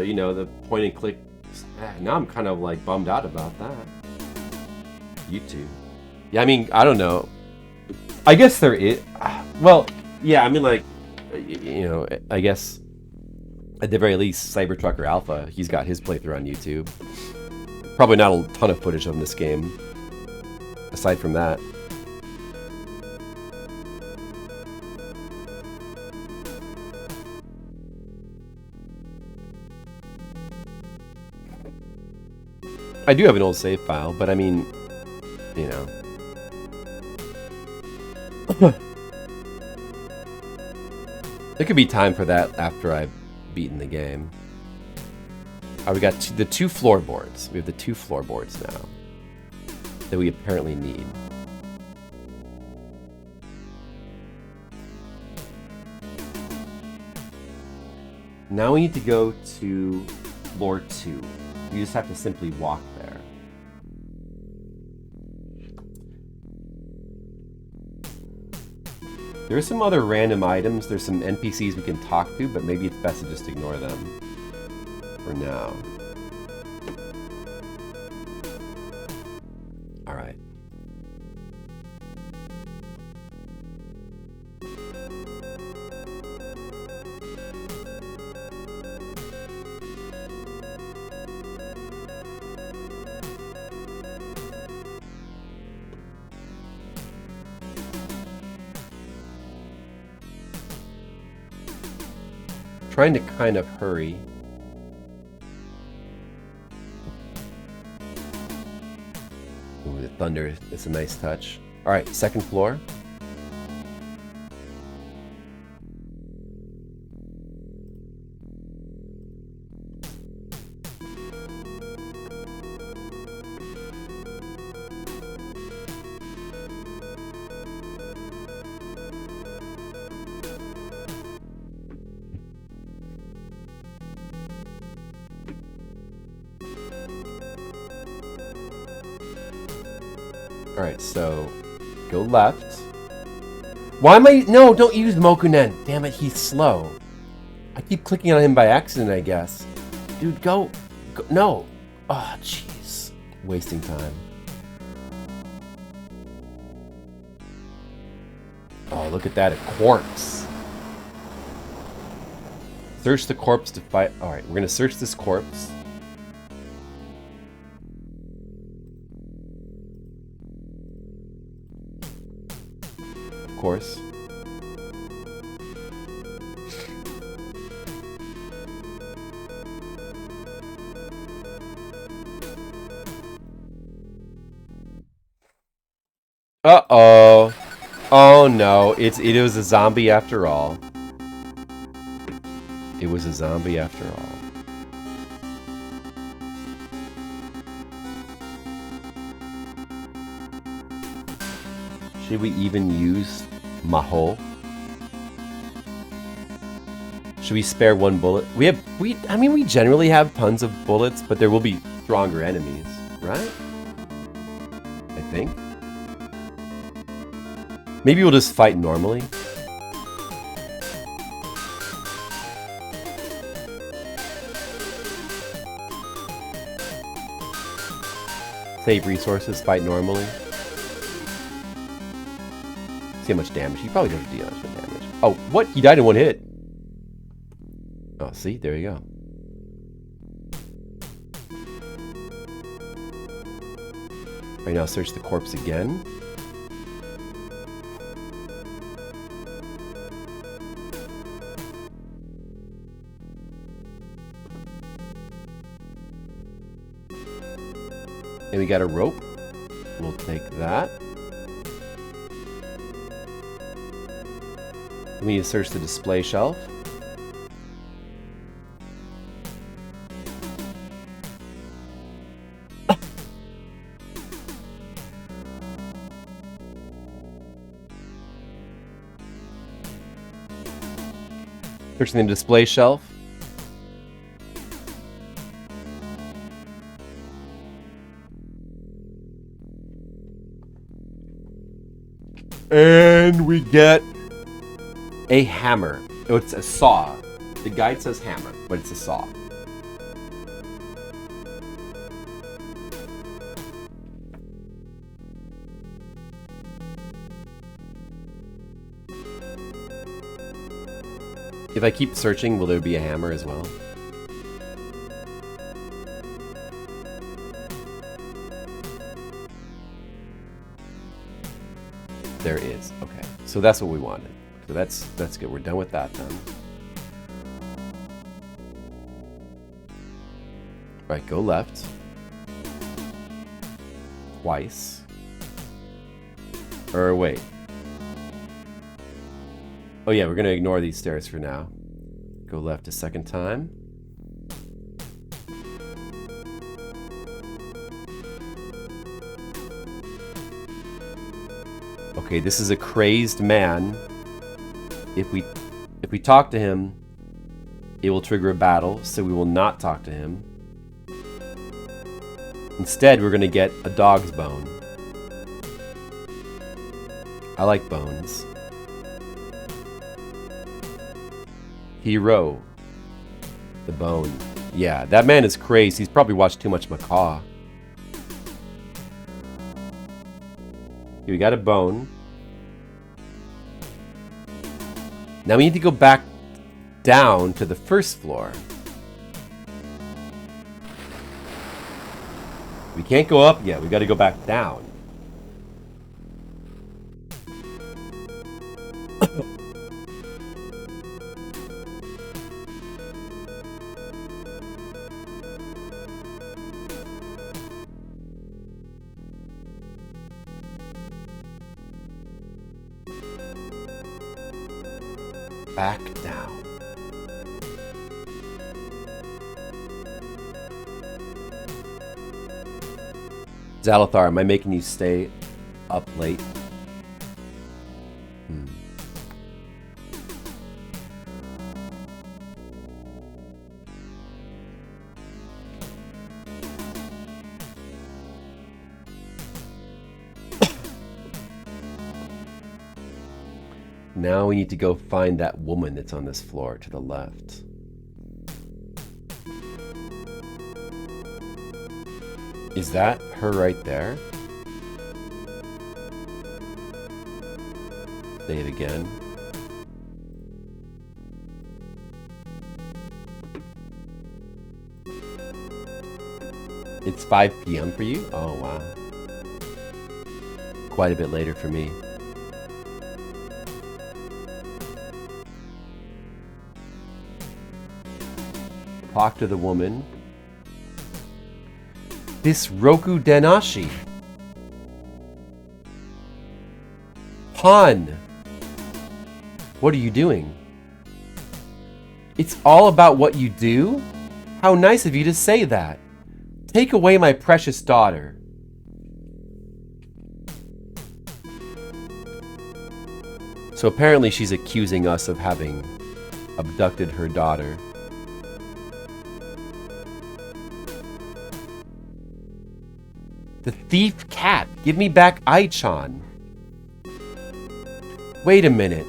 you know, the point and click. Now I'm kind of like bummed out about that. YouTube. Yeah, I mean, I don't know. I guess there is. Well, yeah, I mean, like, you know, I guess at the very least, Cybertrucker Alpha, he's got his playthrough on YouTube. Probably not a ton of footage on this game. Aside from that. I do have an old save file, but I mean, you know. There could be time for that after I've beaten the game. We got the 2 floorboards. We have the 2 floorboards now that we apparently need. Now we need to go to floor 2. You just have to simply walk there. There are some other random items. There's some NPCs we can talk to, but maybe it's best to just ignore them for now. All right. trying to kind of hurry. Ooh, the thunder is a nice touch. All right, second floor. Alright, so go left. Why am I... No, don't use Mokunen. Damn it, he's slow. I keep clicking on him by accident, I guess. Dude, go no. Oh, jeez. Wasting time. Oh, look at that. A corpse. Search the corpse to fight... Alright, we're going to search this corpse. Of course. Uh-oh. Oh no, it was a zombie after all. It was a zombie after all. Should we even use Maho? Should we spare one bullet? I mean we generally have tons of bullets, but there will be stronger enemies, right? I think. Maybe we'll just fight normally. Save resources, fight normally. See how much damage. He probably doesn't do that much damage. Oh, what? He died in one hit. Oh, see? There you go. Right now, search the corpse again. And we got a rope. We'll take that. We need to search the display shelf. Searching the display shelf. And we get a hammer. Oh, it's a saw. The guide says hammer, but it's a saw. If I keep searching, will there be a hammer as well? There is. Okay. So that's what we wanted. So that's good. We're done with that then. Right, go left. Twice. Or wait. Oh yeah, we're gonna ignore these stairs for now. Go left a second time. Okay, this is a crazed man. If we talk to him, it will trigger a battle, so we will not talk to him. Instead, we're gonna get a dog's bone. I like bones. Hero. The bone. Yeah, that man is crazed. He's probably watched too much Macaw. Okay, we got a bone. Now we need to go back down to the first floor. We can't go up yet. We got to go back down. back down. Zalathar, am I making you stay up late? Now we need to go find that woman that's on this floor to the left. Is that her right there? Say it again. It's 5 p.m. for you? Oh, wow. Quite a bit later for me. Talk to the woman. This Roku Denashi. Han! What are you doing? It's all about what you do? How nice of you to say that. Take away my precious daughter. So apparently she's accusing us of having abducted her daughter. The thief cat! Give me back Ai-chan! Wait a minute.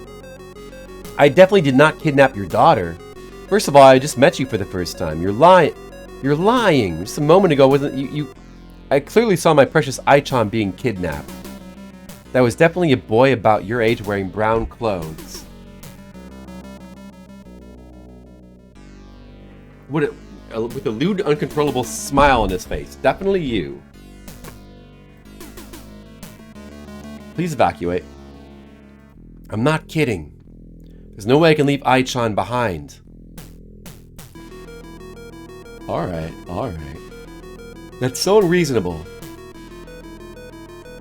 I definitely did not kidnap your daughter. First of all, I just met you for the first time. You're lying. You're lying. Just a moment ago, wasn't you? I clearly saw my precious Ai-chan being kidnapped. That was definitely a boy about your age wearing brown clothes. With a lewd, uncontrollable smile on his face. Definitely you. Please evacuate. I'm not kidding. There's no way I can leave Ai-chan behind. Alright, alright. That's so unreasonable.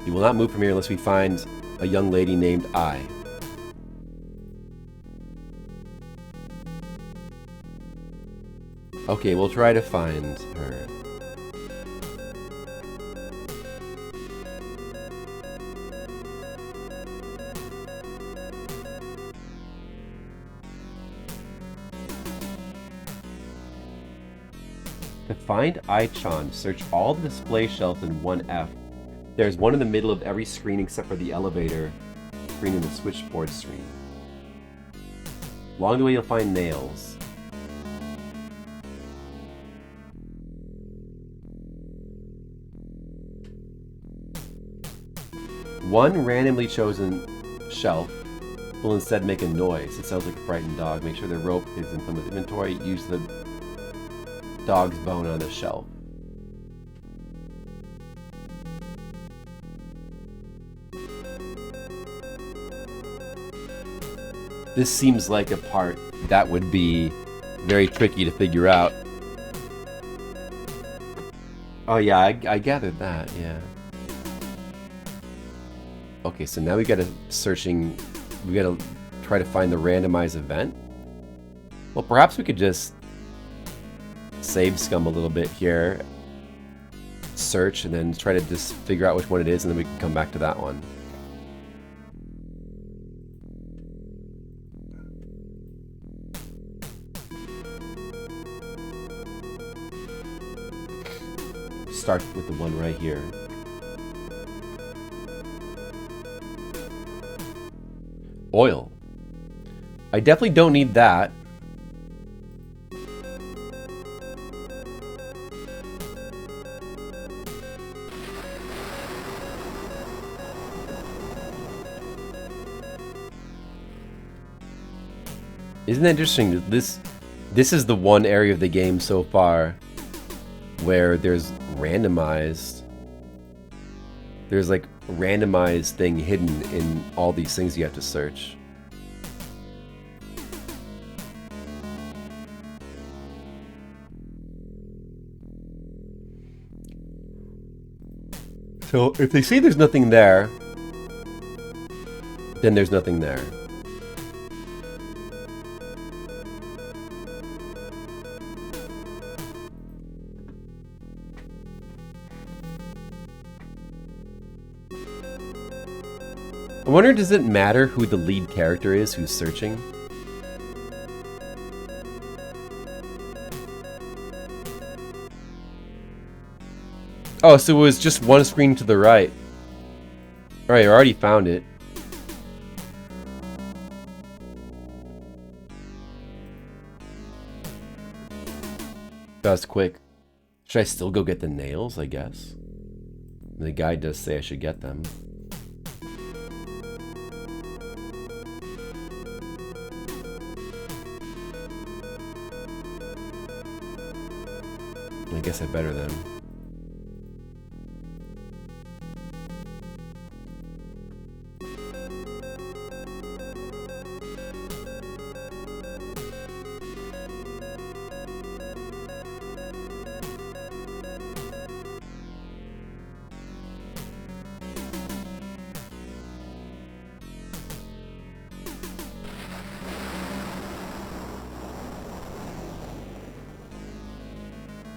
You will not move from here unless we find a young lady named Ai. Okay, we'll try to find her. To find Ai-chan, search all the display shelves in 1F. There's one in the middle of every screen except for the elevator screen and the switchboard screen. Along the way you'll find nails. One randomly chosen shelf will instead make a noise. It sounds like a frightened dog. Make sure the rope is in someone's inventory. Use the dog's bone on the shelf. This seems like a part that would be very tricky to figure out. Oh yeah, I gathered that, yeah. Okay, so now we gotta try to find the randomized event. Well, perhaps we could just save scum a little bit here, search, and then try to just figure out which one it is, and then we can come back to that one. Start with the one right here. Oil. I definitely don't need that. Isn't that interesting that this is the one area of the game so far where there's randomized. There's like a randomized thing hidden in all these things you have to search. So if they say there's nothing there, then there's nothing there. I wonder, does it matter who the lead character is who's searching? Oh, so it was just one screen to the right. Alright, I already found it. That was quick. Should I still go get the nails, I guess? The guy does say I should get them. I guess I better then.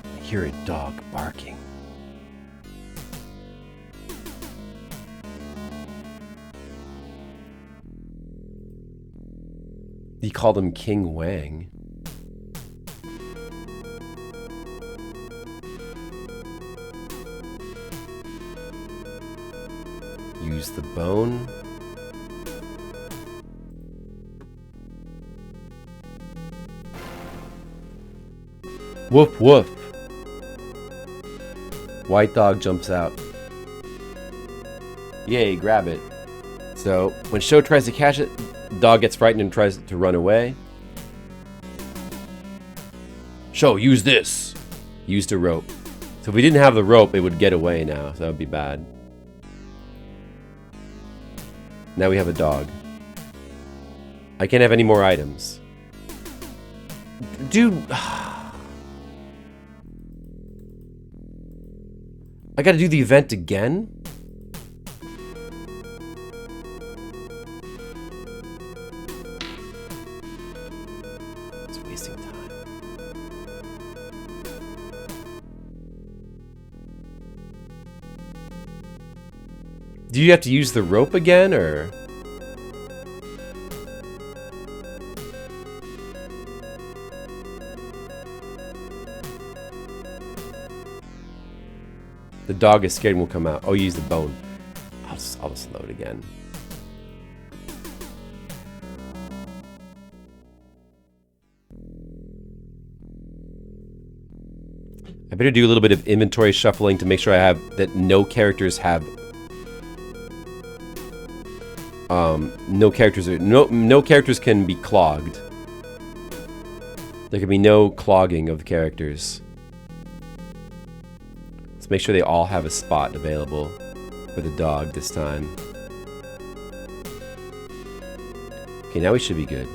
I hear a dog barking. He called him King Wang. Use the bone. Woof woof. White dog jumps out. Yay, grab it. So, when Sho tries to catch it, dog gets frightened and tries to run away. Sho, use this. Used a rope. So if we didn't have the rope, it would get away now, so that would be bad. Now we have a dog. I can't have any more items. Dude... I gotta do the event again? It's wasting time. Do you have to use the rope again, or...? The dog is scared and will come out. Oh, use the bone. I'll just load again. I better do a little bit of inventory shuffling to make sure I have that no characters have no characters can be clogged. There can be no clogging of the characters. Let's make sure they all have a spot available for the dog this time. Okay, now we should be good.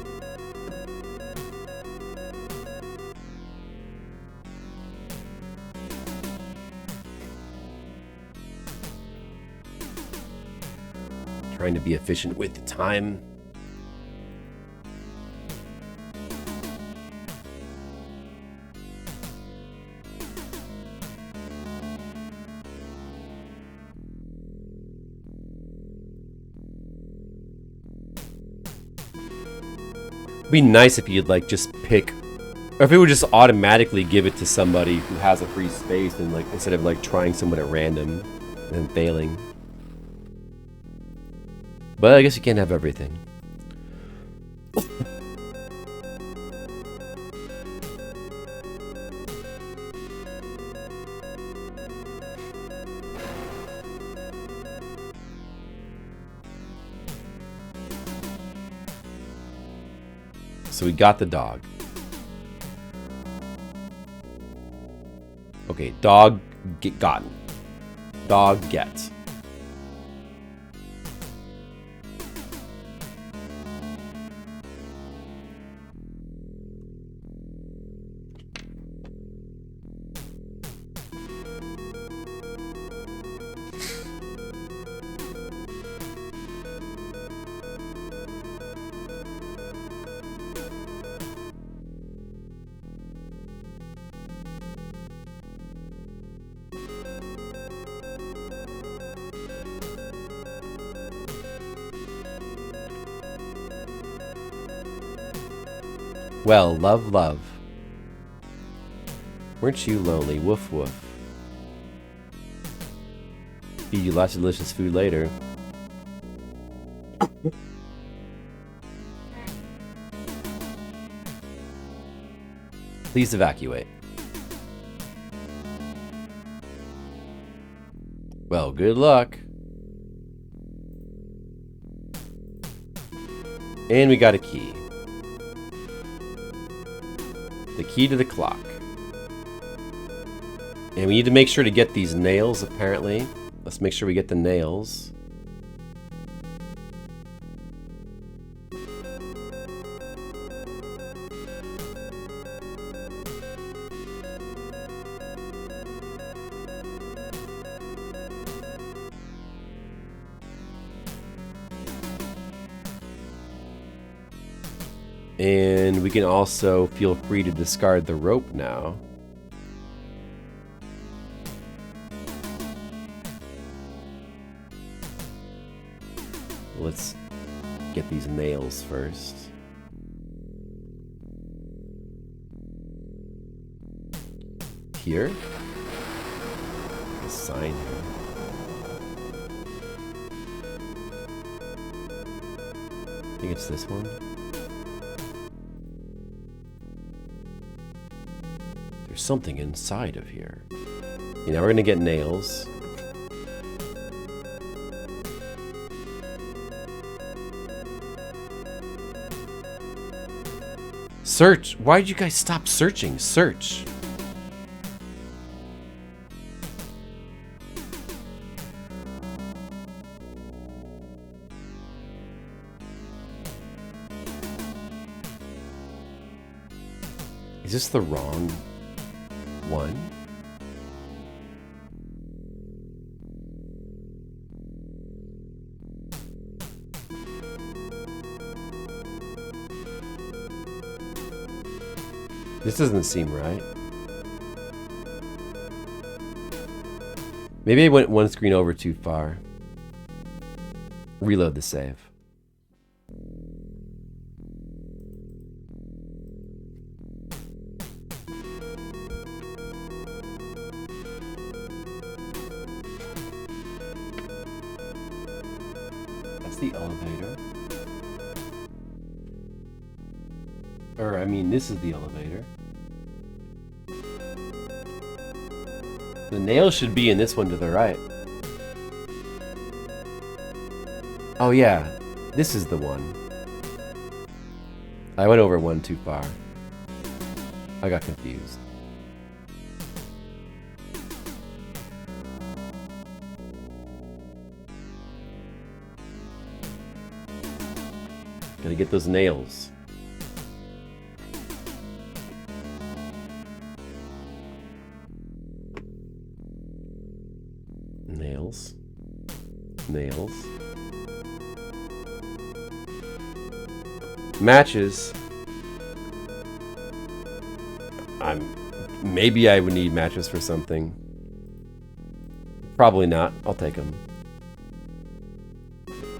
Trying to be efficient with the time. It'd be nice if you'd like just pick, or if it would just automatically give it to somebody who has a free space, and like instead of like trying someone at random and then failing. But I guess you can't have everything. So we got the dog. Okay, dog get gotten. Dog gets. Well, love, love. Weren't you lonely? Woof, woof. Feed you lots of delicious food later. Please evacuate. Well, good luck. And we got a key. The key to the clock. And we need to make sure to get these nails, apparently. Let's make sure we get the nails. And we can also feel free to discard the rope now. Let's get these nails first. Here? A sign here. I think it's this one. There's something inside of here. You know, we're gonna get nails. Search! Why'd you guys stop searching? Search! Is this the wrong one? This doesn't seem right. Maybe I went one screen over too far. Reload the save. That's the elevator. Or, I mean, this is the elevator. The nail should be in this one to the right. Oh yeah, this is the one. I went over one too far. I got confused. Gotta get those nails. Nails. Nails. Matches. Maybe I would need matches for something. Probably not. I'll take them.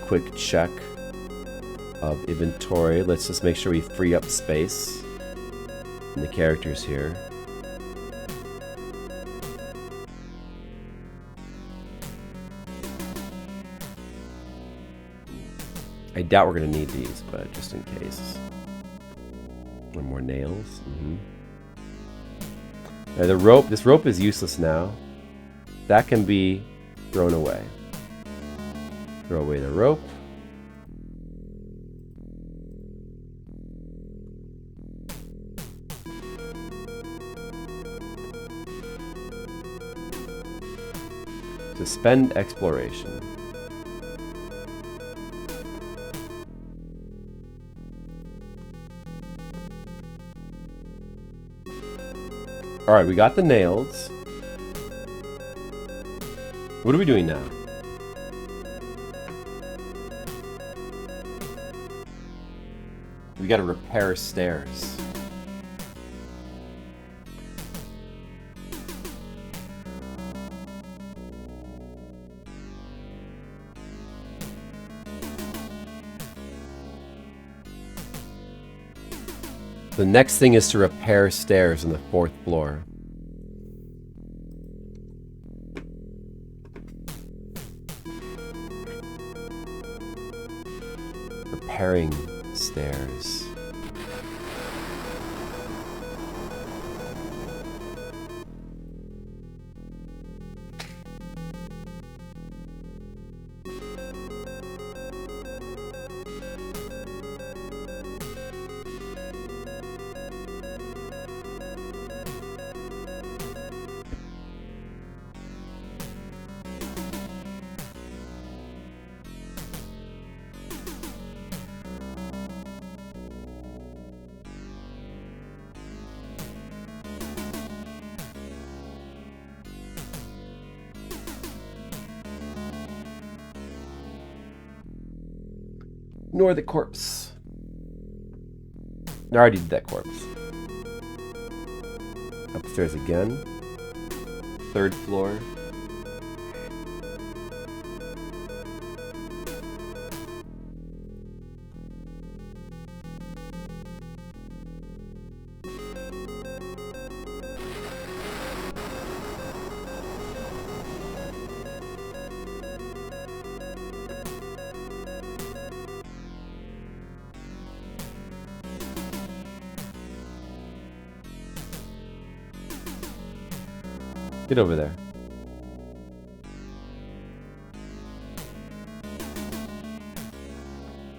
Quick check of inventory. Let's just make sure we free up space in the characters here. I doubt we're gonna need these, but just in case. One more nails. Now the rope. This rope is useless now. That can be thrown away. Throw away the rope. Suspend exploration. Alright, we got the nails. What are we doing now? We gotta repair stairs. The next thing is to repair stairs on the 4th floor. Repairing stairs. Ignore the corpse. I already did that corpse. Upstairs again. 3rd floor. Get over there.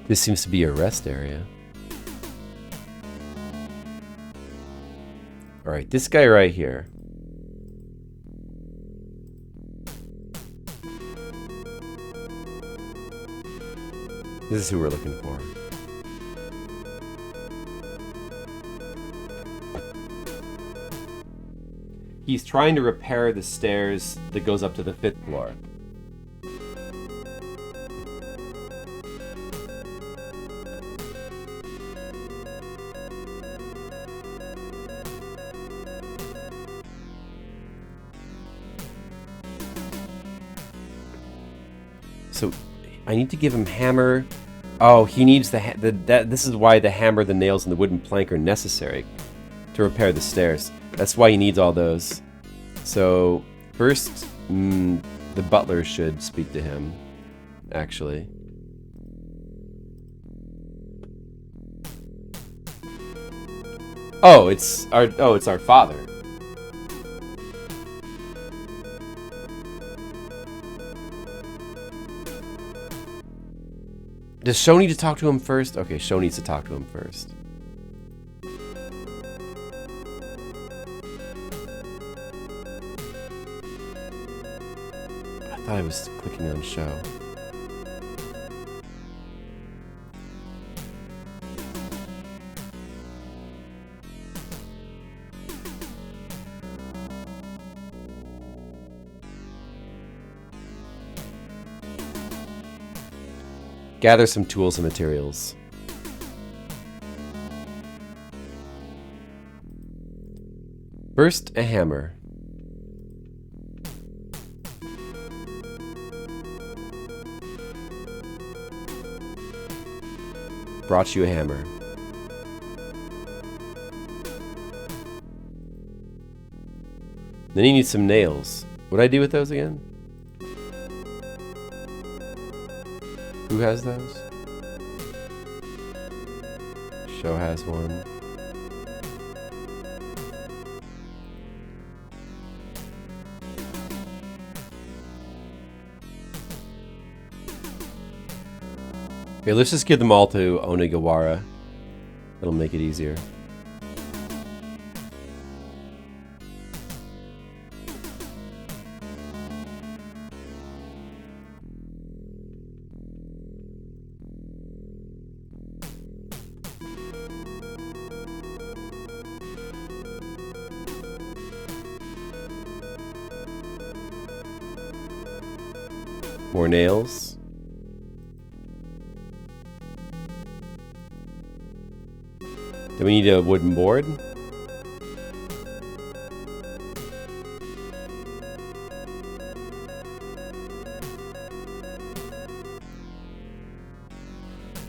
This seems to be a rest area. Alright, this guy right here. This is who we're looking for. He's trying to repair the stairs that goes up to the 5th floor. So I need to give him hammer. Oh, he needs this is why the hammer, the nails, and the wooden plank are necessary to repair the stairs. That's why he needs all those. So first, the butler should speak to him, actually. Oh, it's our father. Does Sho need to talk to him first? Okay, Sho needs to talk to him first. I thought I was clicking on Sho. Gather some tools and materials. First, a hammer. Brought you a hammer. Then you need some nails. What'd I do with those again? Who has those? Sho has one. Okay, let's just give them all to Onigawara. That'll make it easier. More nails. Do we need a wooden board?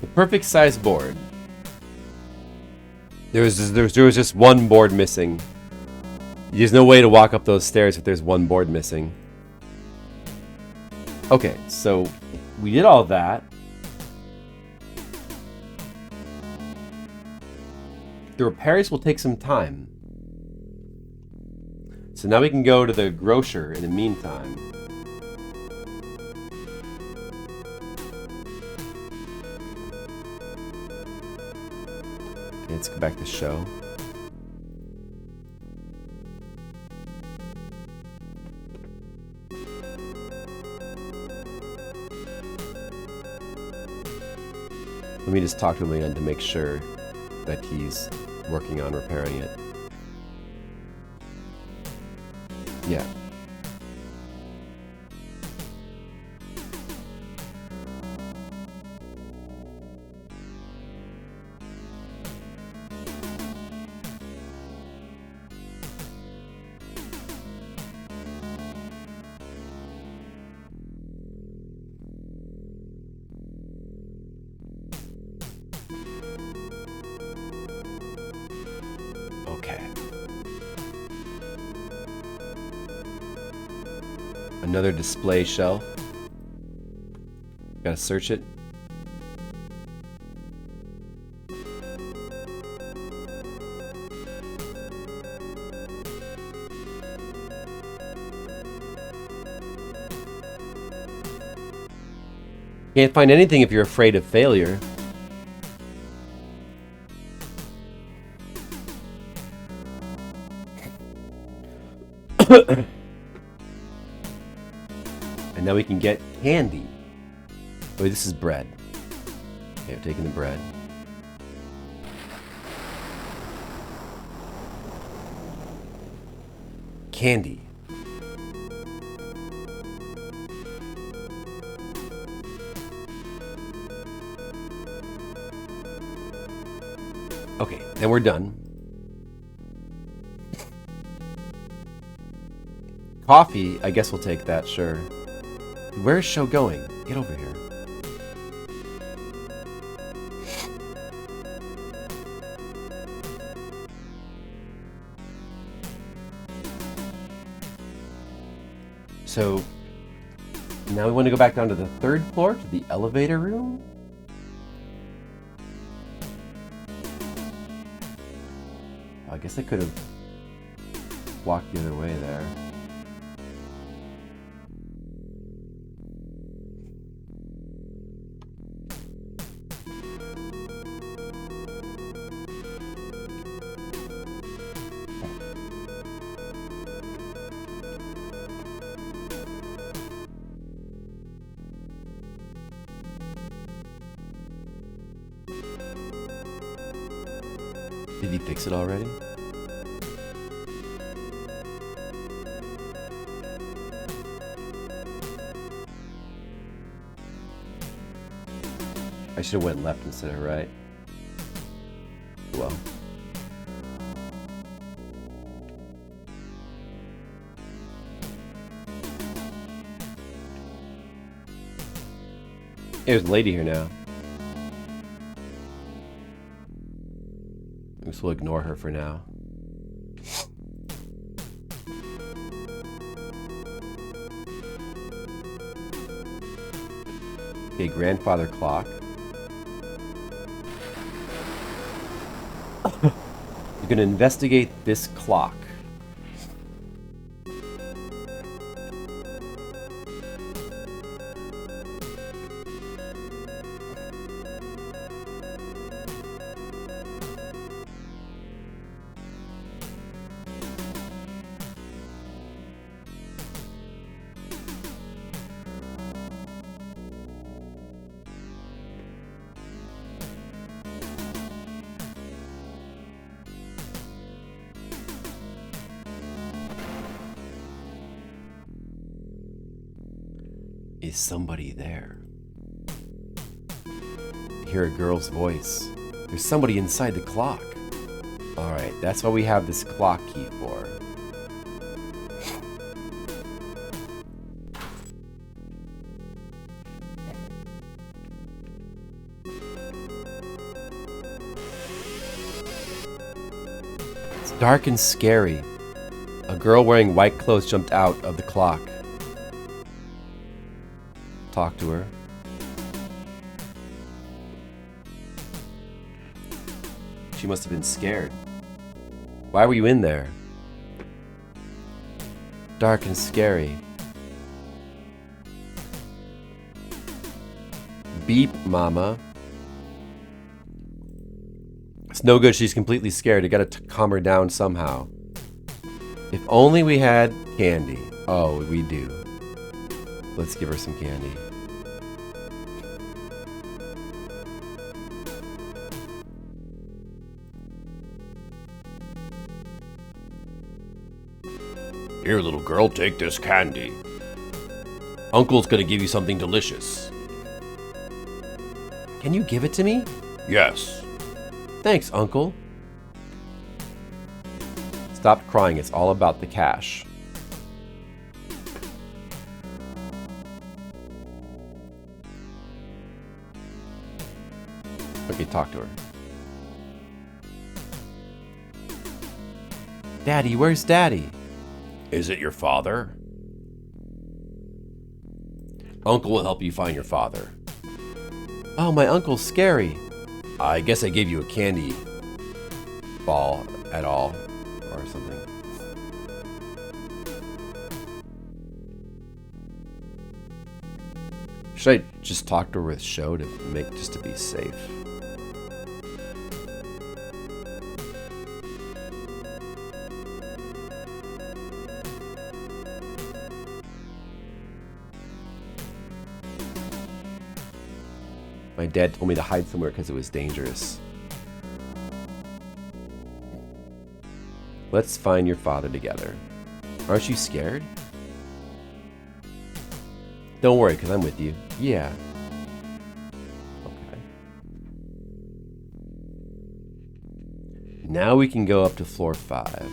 The perfect size board. There was just one board missing. There's no way to walk up those stairs if there's one board missing. Okay, so we did all that. The repairs will take some time. So now we can go to the grocer in the meantime. Let's go back to show. Let me just talk to him again to make sure that he's working on repairing it. Yeah. Okay. Another display shelf. Gotta search it. Can't find anything if you're afraid of failure. And now we can get candy. Oh, this is bread. Okay, I'm taking the bread. Candy. Okay, then we're done. Coffee, I guess we'll take that, sure. Where's show going? Get over here. So, now we want to go back down to the 3rd floor, to the elevator room? I guess I could have walked the other way there. Did he fix it already? I should have went left instead of right. Well. There's a lady here now. I guess we'll ignore her for now. Okay, grandfather clock. You're gonna investigate this clock. Is somebody there? I hear a girl's voice. There's somebody inside the clock. Alright, that's what we have this clock key for. Dark and scary. A girl wearing white clothes jumped out of the clock. Talk to her. She must have been scared. Why were you in there? Dark and scary. Beep, Mama. It's no good, she's completely scared. You gotta calm her down somehow. If only we had candy. Oh, we do. Let's give her some candy. Here, little girl, take this candy. Uncle's gonna give you something delicious. Can you give it to me? Yes. Thanks, Uncle. Stop crying, it's all about the cash. Okay, talk to her. Daddy, where's Daddy? Is it your father? Uncle will help you find your father. Oh, my uncle's scary. I guess I gave you a candy Ball at all, or something. Should I just talk to her with show to make, just to be safe? My dad told me to hide somewhere because it was dangerous. Let's find your father together. Aren't you scared? Don't worry, because I'm with you. Yeah. Okay. Now we can go up to floor 5.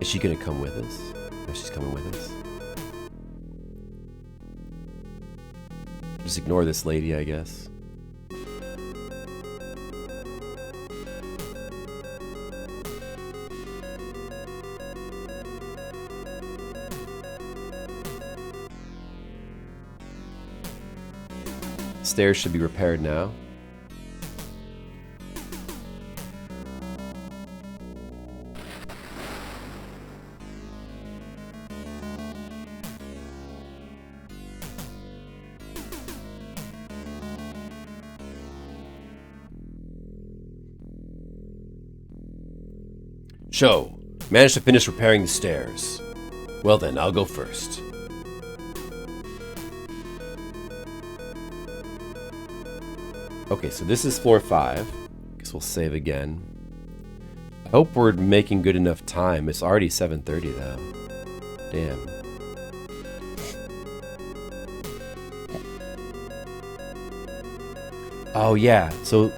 Is she going to come with us? No, she's coming with us. Just ignore this lady, I guess. Stairs should be repaired now. Show, managed to finish repairing the stairs. Well then, I'll go first. Okay, so this is floor 5. Guess we'll save again. I hope we're making good enough time. It's already 7:30 though. Damn. Oh yeah, so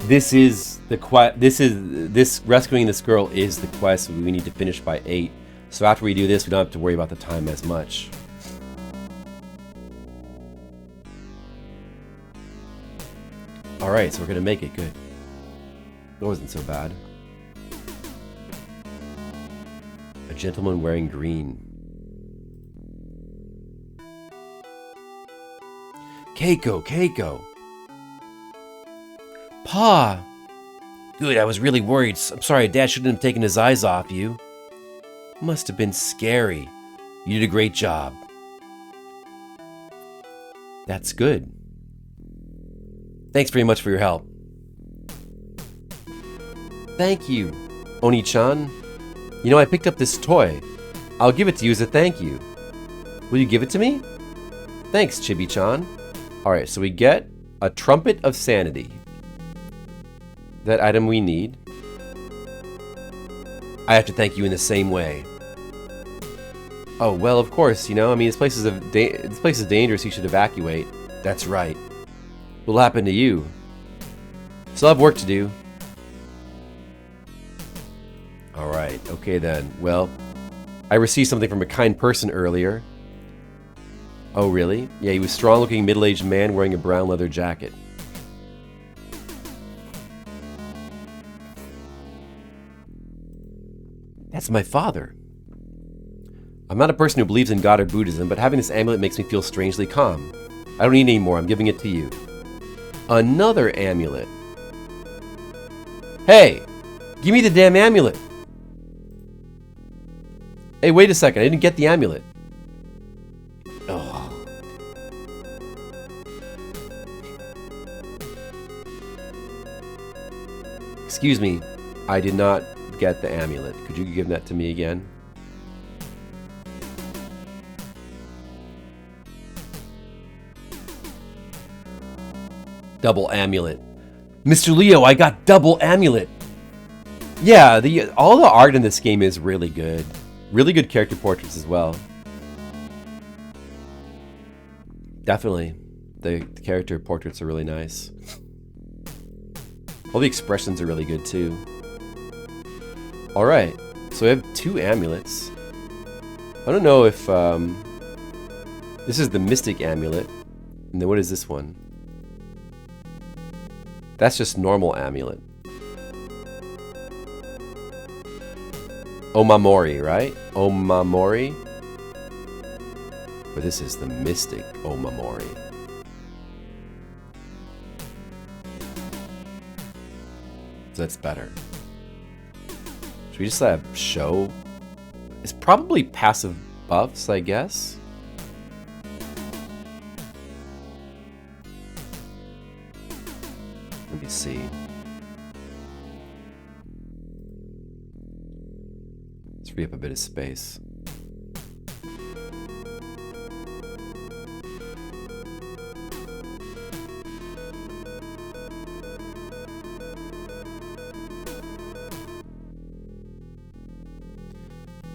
this is the this rescuing this girl is the quest we need to finish by 8. So after we do this, we don't have to worry about the time as much. Alright, so we're gonna make it good. That wasn't so bad. A gentleman wearing green. Keiko, Keiko! Pa! Good, I was really worried. I'm sorry, Dad shouldn't have taken his eyes off you. Must have been scary. You did a great job. That's good. Thanks very much for your help. Thank you, Oni-chan. You know, I picked up this toy. I'll give it to you as a thank you. Will you give it to me? Thanks, Chibi-chan. Alright, so we get a Trumpet of Sanity. That item we need. I have to thank you in the same way. Oh, well, of course, you know, I mean, this place is dangerous, you should evacuate. That's right. What'll happen to you? Still have work to do. Alright, okay then. Well, I received something from a kind person earlier. Oh, really? Yeah, he was a strong-looking middle-aged man wearing a brown leather jacket. That's my father. I'm not a person who believes in God or Buddhism, but having this amulet makes me feel strangely calm. I don't need any more. I'm giving it to you. Another amulet. Hey! Give me the damn amulet! Hey, wait a second. I didn't get the amulet. Oh. Excuse me. I did not get the amulet. Could you give that to me again? Double amulet. Mr. Leo, I got double amulet. Yeah, all the art in this game is really good. Really good character portraits as well. Definitely. The character portraits are really nice. All the expressions are really good too. Alright, so we have 2 amulets. I don't know if this is the Mystic Amulet. And then what is this one? That's just normal amulet. Omamori, right? Omamori? But this is the Mystic Omamori. So that's better. Should we just show? It's probably passive buffs, I guess. Let me see. Let's free up a bit of space.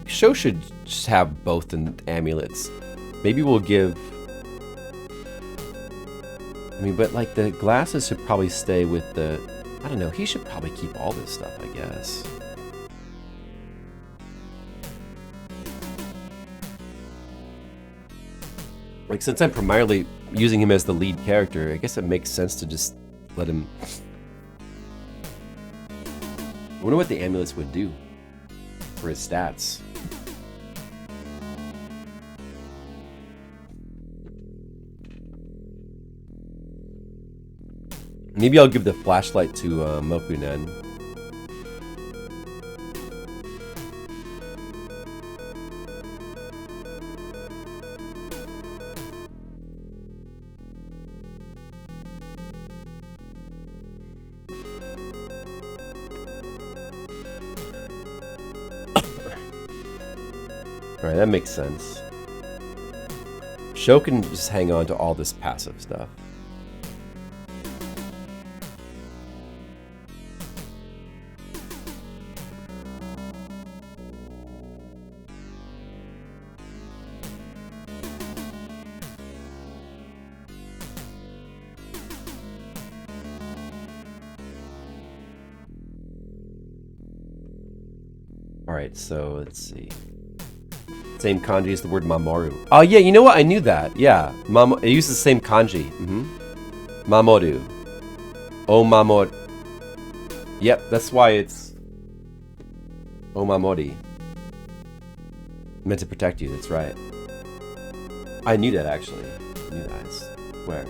Show should just have both the amulets. Maybe we'll give... I mean, but like the glasses should probably stay with the... I don't know, he should probably keep all this stuff, I guess. Like, since I'm primarily using him as the lead character, I guess it makes sense to just let him... I wonder what the amulets would do for his stats. Maybe I'll give the flashlight to Mokunen. Alright, that makes sense. Sho can just hang on to all this passive stuff. Alright, so let's see. Same kanji as the word Mamoru. Oh yeah, you know what? I knew that. Yeah. It uses the same kanji. Mamoru. Omamori. Yep, that's why it's Omamori. Meant to protect you, that's right. I knew that actually. I knew that. Where?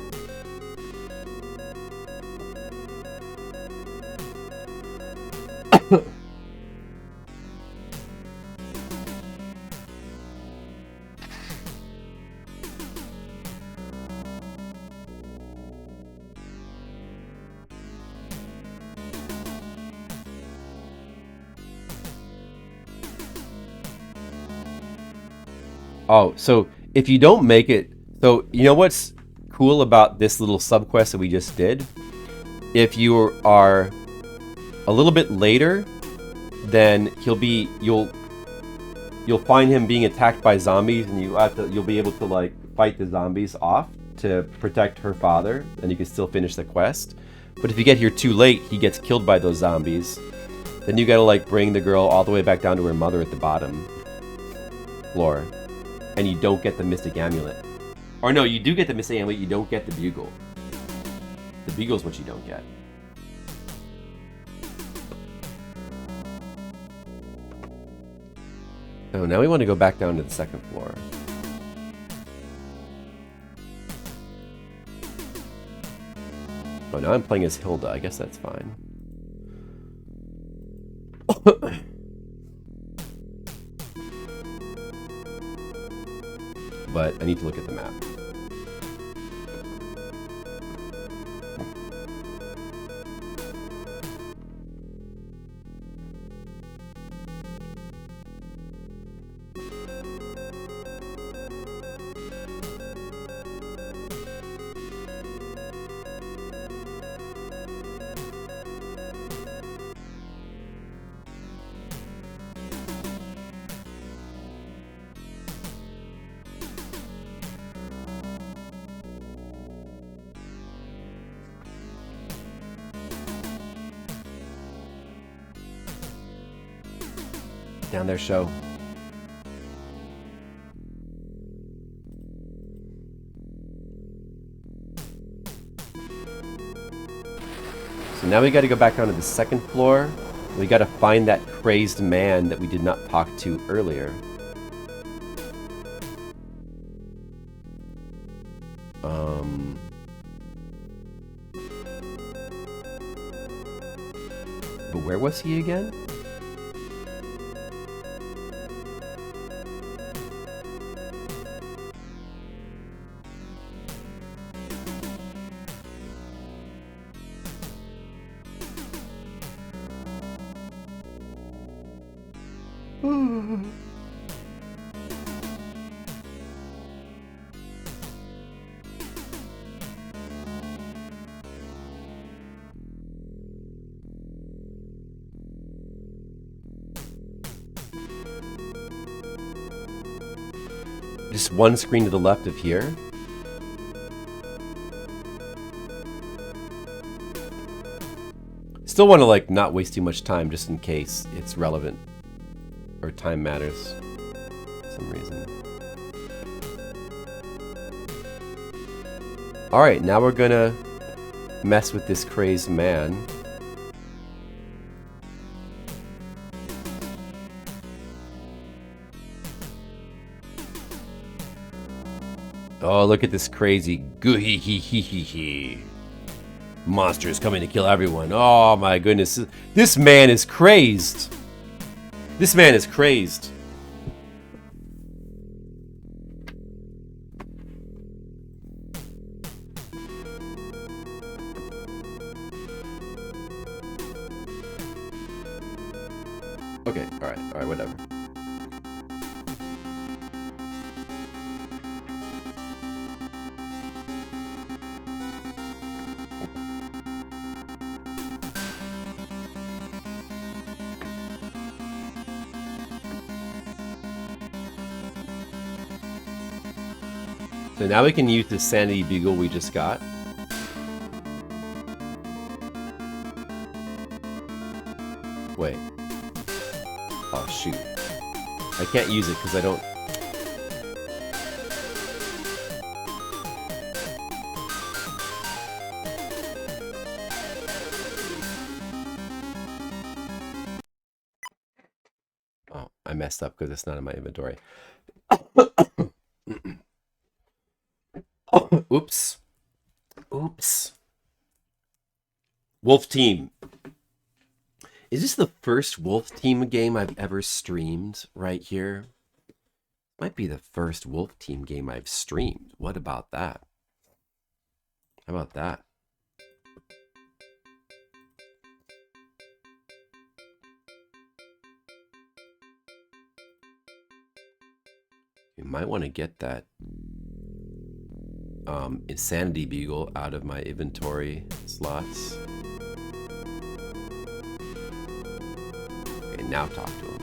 Oh, so if you don't make it, so you know what's cool about this little subquest that we just did? If you are a little bit later, then you'll find him being attacked by zombies, and you'll be able to like fight the zombies off to protect her father, and you can still finish the quest. But if you get here too late, he gets killed by those zombies. Then you gotta like bring the girl all the way back down to her mother at the bottom floor. And you don't get the Mystic Amulet. Or no, you do get the missing amulet, you don't get the bugle. The bugle's what you don't get. So now we want to go back down to the second floor. Oh, now I'm playing as Hilda. I guess that's fine. But I need to look at the map. Down there, show. So now we got to go back down to the second floor. We got to find that crazed man that we did not talk to earlier. But where was he again? Just one screen to the left of here. Still want to like not waste too much time just in case it's relevant or time matters for some reason. Alright, now we're gonna mess with this crazed man. Oh, look at this crazy goohee monster is coming to kill everyone. Oh my goodness. This man is crazed. This man is crazed. Okay, alright, whatever. So now we can use the sanity bugle we just got. Wait. Oh shoot. I can't use it because I don't... Oh, I messed up because it's not in my inventory. Oops. Oops. Wolf Team. Is this the first Wolf Team game I've ever streamed right here? Might be the first Wolf Team game I've streamed. What about that? How about that? You might want to get that Insanity Bugle out of my inventory slots. Okay, now talk to him.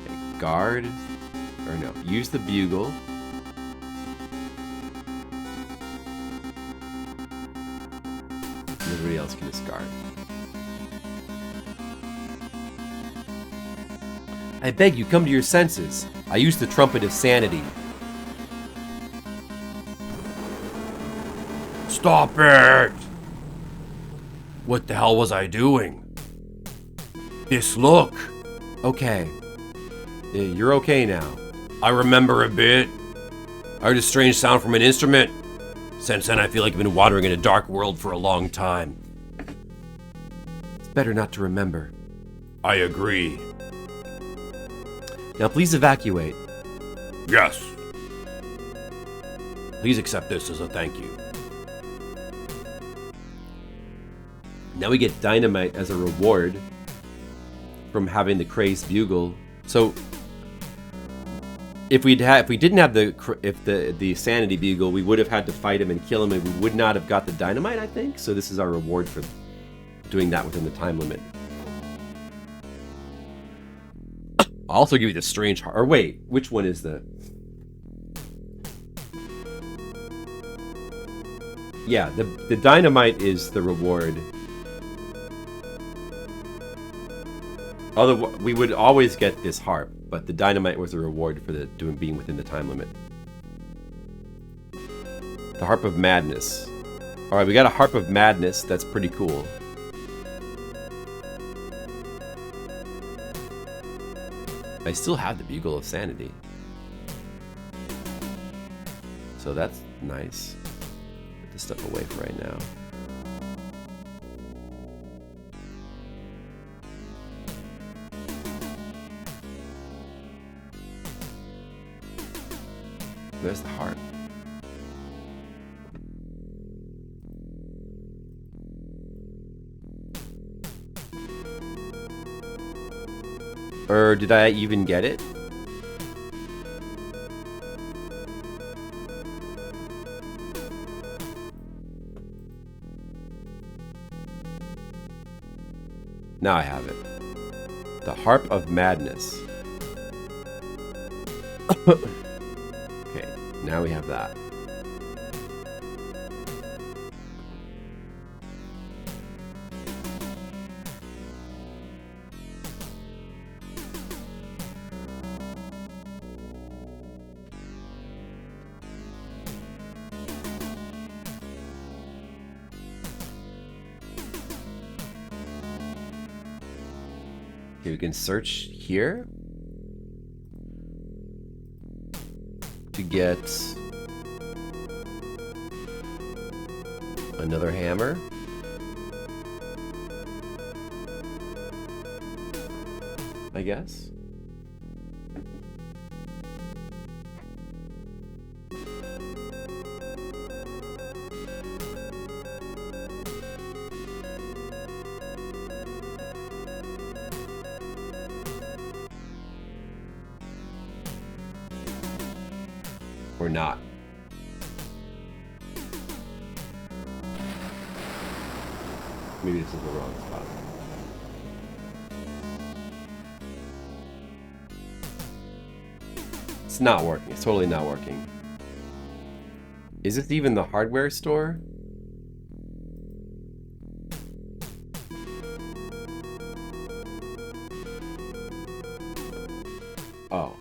Okay, guard, or no, use the bugle. else can discard. I beg you, come to your senses. I use the trumpet of sanity. Stop it! What the hell was I doing? This look. Okay. Yeah, you're okay now. I remember a bit. I heard a strange sound from an instrument. Since then, I feel like I've been wandering in a dark world for a long time. It's better not to remember. I agree. Now please evacuate. Yes. Please accept this as a thank you. Now we get dynamite as a reward from having the crazed bugle. So if we didn't have the sanity bugle, we would have had to fight him and kill him, and we would not have got the dynamite, I think. So this is our reward for doing that within the time limit. I'll also give you the strange heart. Or wait, which one is the... Yeah, the dynamite is the reward. Otherwise, we would always get this harp, but the dynamite was a reward for being within the time limit. The Harp of Madness. Alright, we got a Harp of Madness. That's pretty cool. I still have the Bugle of Sanity. So that's nice. Put this stuff away for right now. There's the heart. Or did I even get it? Now I have it. The Harp of Madness. Okay, now we have that. Okay, we can search here to get another hammer. I guess. Or not. Maybe this is the wrong spot. It's not working. It's totally not working. Is this even the hardware store? Oh.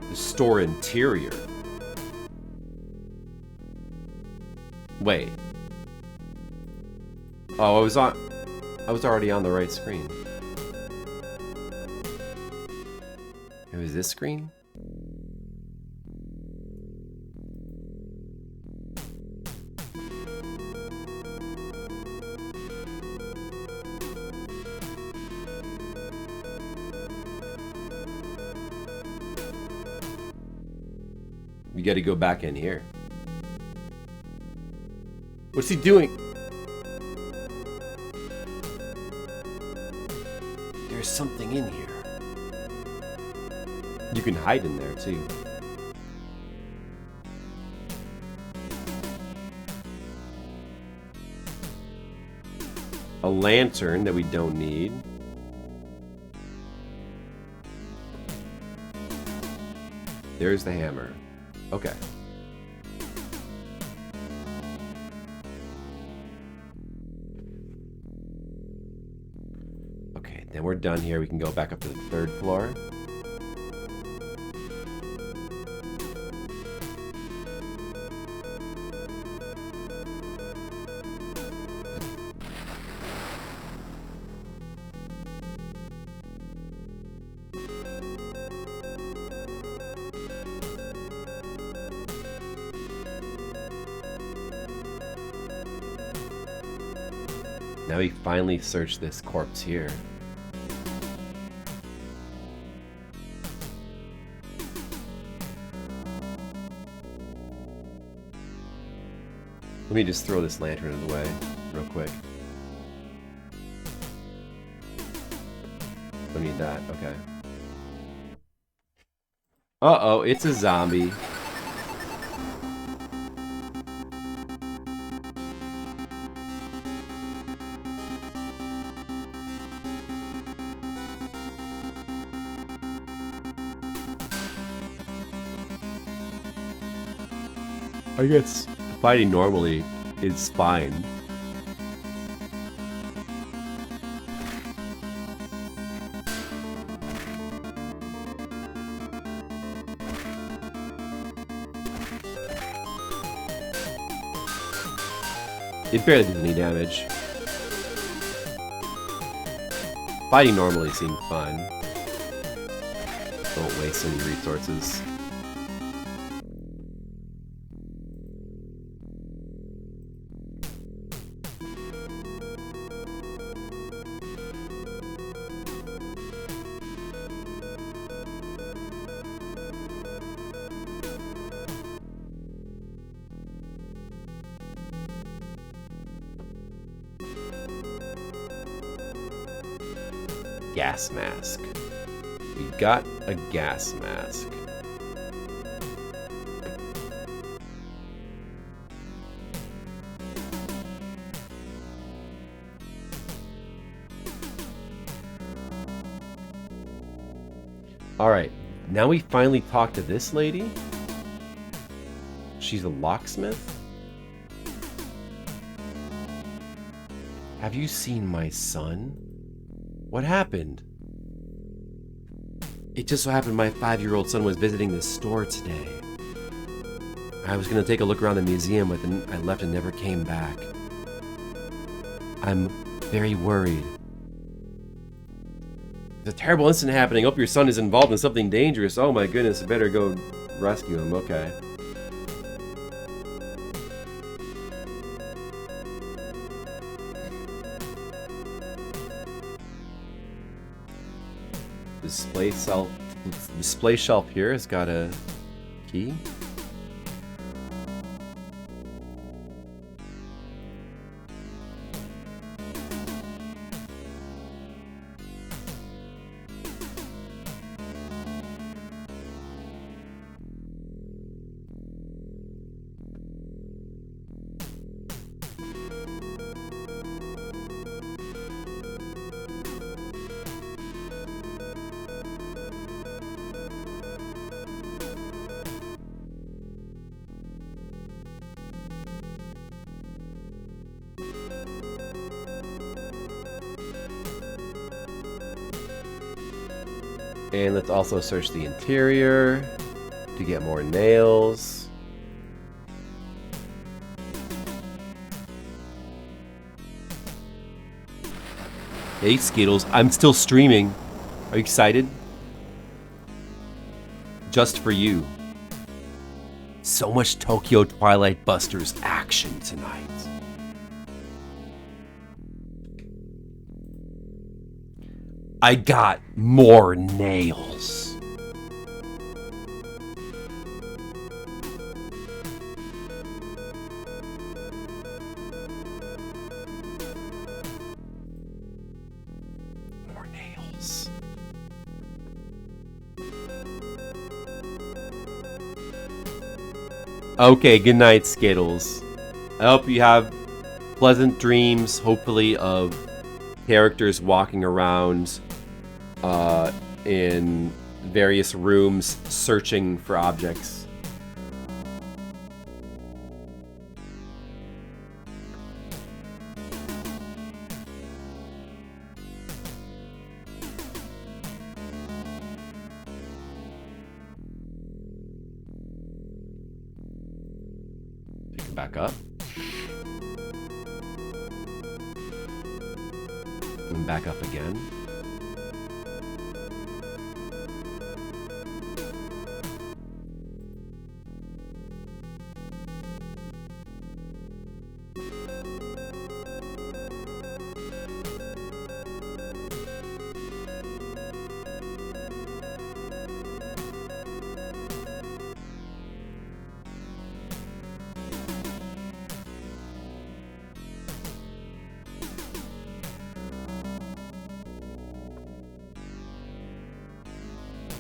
The store interior. Wait. Oh, I was already on the right screen. It was this screen? You gotta go back in here. What's he doing? There's something in here. You can hide in there too. A lantern that we don't need. There's the hammer. Okay. Okay, then we're done here. We can go back up to the 3rd floor. Now we finally search this corpse here. Let me just throw this lantern away real quick. Don't need that, okay. Uh-oh, it's a zombie. I guess fighting normally is fine. It barely did any damage. Fighting normally seemed fun. Don't waste any resources. Gas mask. We got a gas mask. Alright, now we finally talk to this lady. She's a locksmith. Have you seen my son? What happened? It just so happened my 5-year-old son was visiting the store today. I was gonna take a look around the museum, but then I left and never came back. I'm very worried. There's a terrible incident happening. I hope your son is involved in something dangerous. Oh my goodness, I better go rescue him. Okay. Display shelf here has got a key. And let's also search the interior to get more nails. Hey Skittles, I'm still streaming. Are you excited? Just for you. So much Tokyo Twilight Busters action tonight. I got more nails. More nails. Okay, good night, Skittles. I hope you have pleasant dreams, hopefully, of characters walking around in various rooms searching for objects. Pick it back up. And back up again.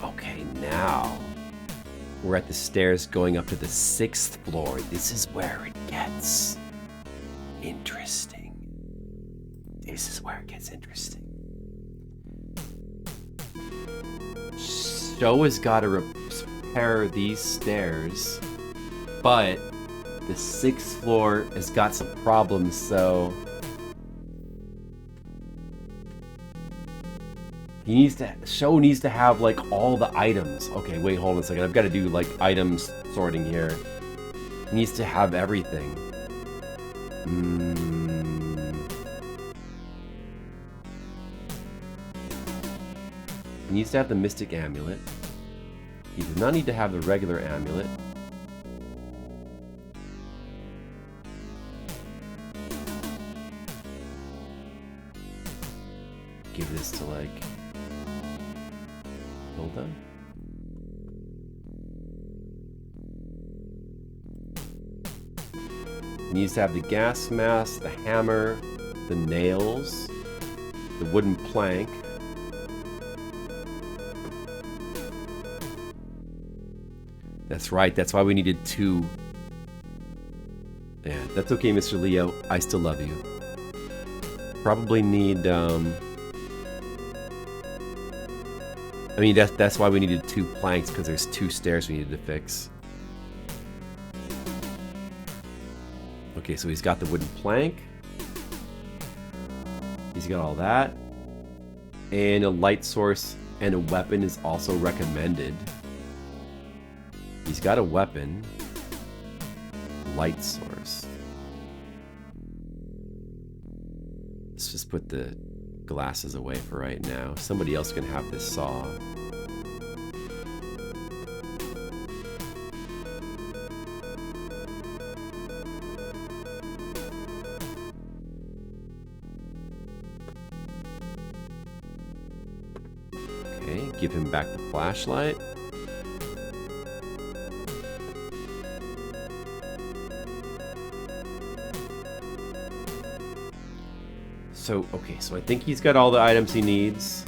Okay, now we're at the stairs going up to the 6th floor. This is where it gets interesting. This is where it gets interesting. Show has got to repair these stairs, but the 6th floor has got some problems, so Show needs to have like all the items. Okay, wait, hold on a second. I've got to do like items sorting here. He needs to have everything. He needs to have the Mystic Amulet. He does not need to have the regular amulet. Give this to like Hilda. He needs to have the gas mask, the hammer, the nails, the wooden plank. That's right, that's why we needed 2. Yeah, that's okay, Mr. Leo. I still love you. Probably need, I mean, that's why we needed 2 planks, because there's 2 stairs we needed to fix. Okay, so he's got the wooden plank. He's got all that. And a light source and a weapon is also recommended. He's got a weapon. Light source. Let's just put the glasses away for right now. Somebody else can have this saw. Okay, give him back the flashlight. So, okay, so I think he's got all the items he needs.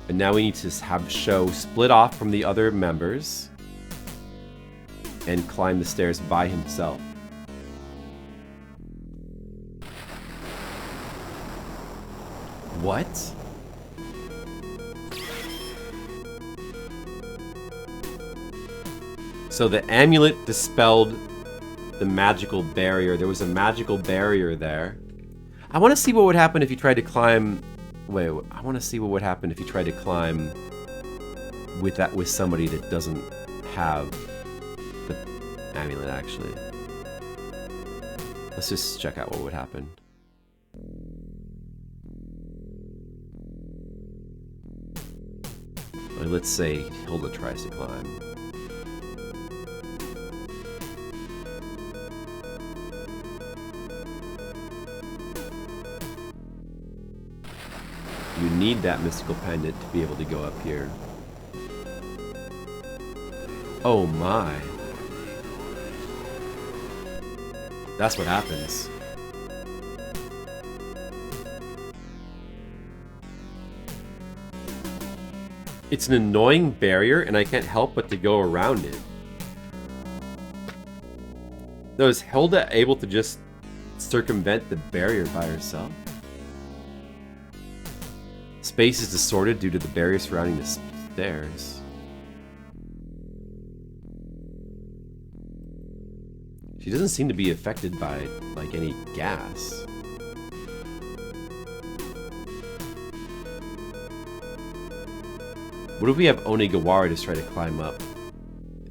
And now we need to have Show split off from the other members and climb the stairs by himself. What? So the amulet dispelled the magical barrier. There was a magical barrier there. I want to see what would happen if you tried to climb... Wait, I want to see what would happen if you tried to climb with somebody that doesn't have the amulet, actually. Let's just check out what would happen. Let's say Hilda tries to climb. You need that mystical pendant to be able to go up here. Oh my. That's what happens. It's an annoying barrier, and I can't help but to go around it. No, is Hilda able to just circumvent the barrier by herself? Space is distorted due to the barrier surrounding the stairs. She doesn't seem to be affected by, like, any gas. What if we have Onigawara just try to climb up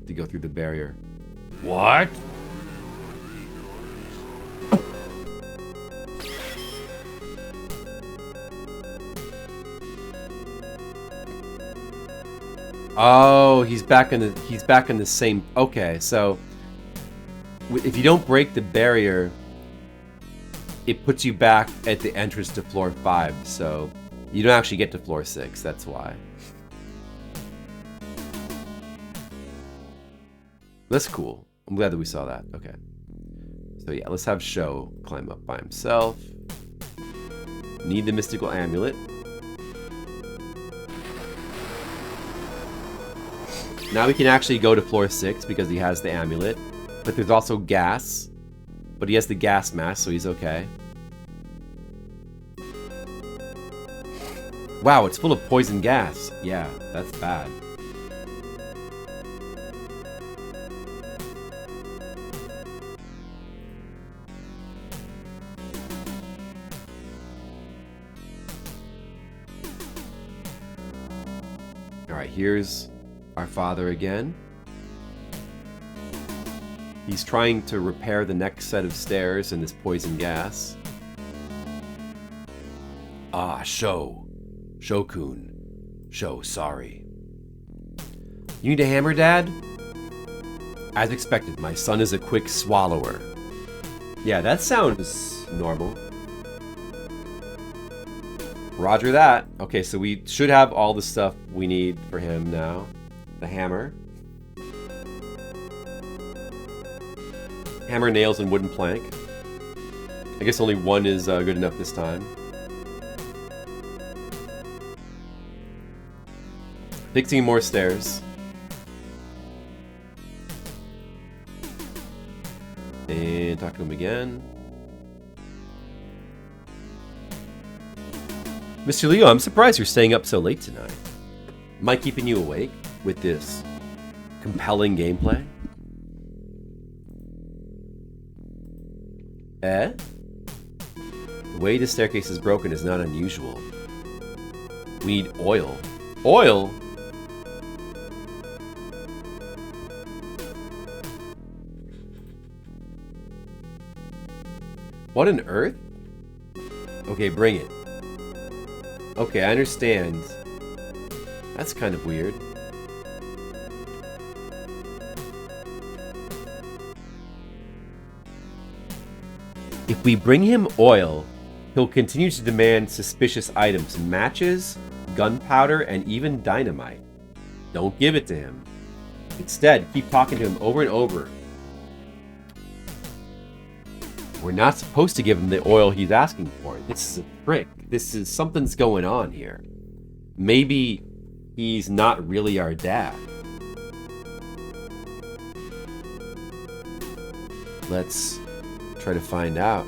to go through the barrier? What? Oh, he's back in the same. Okay, so if you don't break the barrier, it puts you back at the entrance to floor 5. So you don't actually get to floor 6. That's why. That's cool. I'm glad that we saw that. Okay. So yeah, let's have Sho climb up by himself. Need the mystical amulet. Now we can actually go to floor 6 because he has the amulet. But there's also gas. But he has the gas mask, so he's okay. Wow, it's full of poison gas. Yeah, that's bad. Alright, here's our father again. He's trying to repair the next set of stairs in this poison gas. Ah, Sho-kun. Sho, sorry. You need a hammer, Dad? As expected, my son is a quick swallower. Yeah, that sounds normal. Roger that. Okay, so we should have all the stuff we need for him now. The hammer. Hammer, nails, and wooden plank. I guess only one is good enough this time. Fixing more stairs. And talk to him again. Mr. Leo, I'm surprised you're staying up so late tonight. Am I keeping you awake with this compelling gameplay? Eh? The way the staircase is broken is not unusual. We need oil. Oil? What on earth? Okay, bring it. Okay, I understand. That's kind of weird. If we bring him oil, he'll continue to demand suspicious items, matches, gunpowder, and even dynamite. Don't give it to him. Instead, keep talking to him over and over. We're not supposed to give him the oil he's asking for. This is a trick. Something's going on here. Maybe he's not really our dad. Let's try to find out.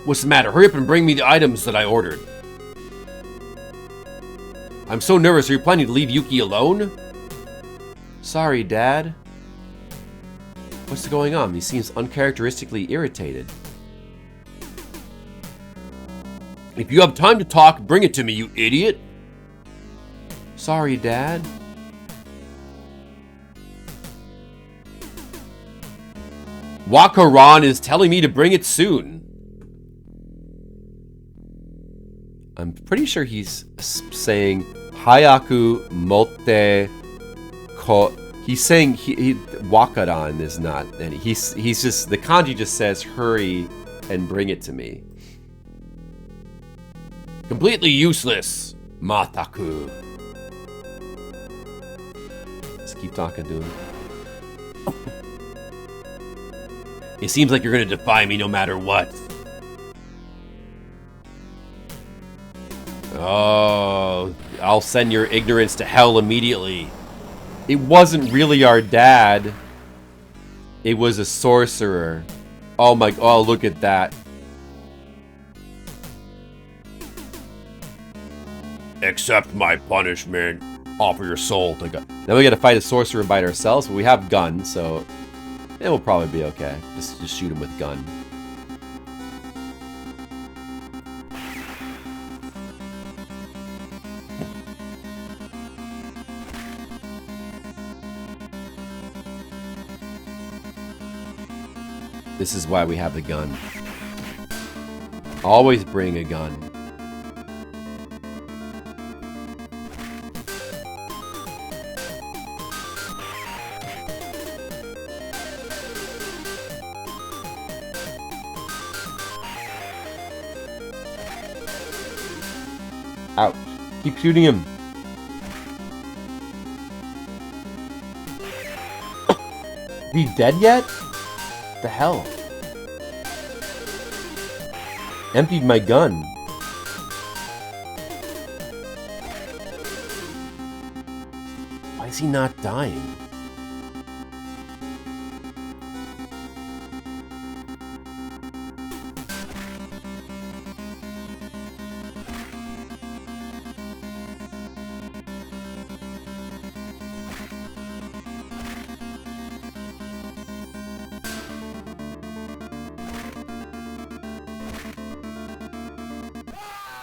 What's the matter? Hurry up and bring me the items that I ordered. I'm so nervous. Are you planning to leave Yuki alone? Sorry, Dad. What's going on? He seems uncharacteristically irritated. If you have time to talk, bring it to me, you idiot. Sorry, Dad. Wakaran is telling me to bring it soon. I'm pretty sure he's saying Hayaku motte ko. He's saying Wakaran is not, and he's just, the kanji just says hurry and bring it to me. Completely useless, Mataku. Let's keep talking to him. It seems like you're gonna defy me no matter what. Oh, I'll send your ignorance to hell immediately. It wasn't really our dad. It was a sorcerer. Oh my, oh, look at that. Accept my punishment. Offer your soul to God. Now we gotta fight a sorcerer by ourselves, but we have guns, so it will probably be okay. Just shoot him with gun. This is why we have the gun. Always bring a gun. Ouch. Keep shooting him. Is he dead yet? The hell? Emptied my gun. Why is he not dying?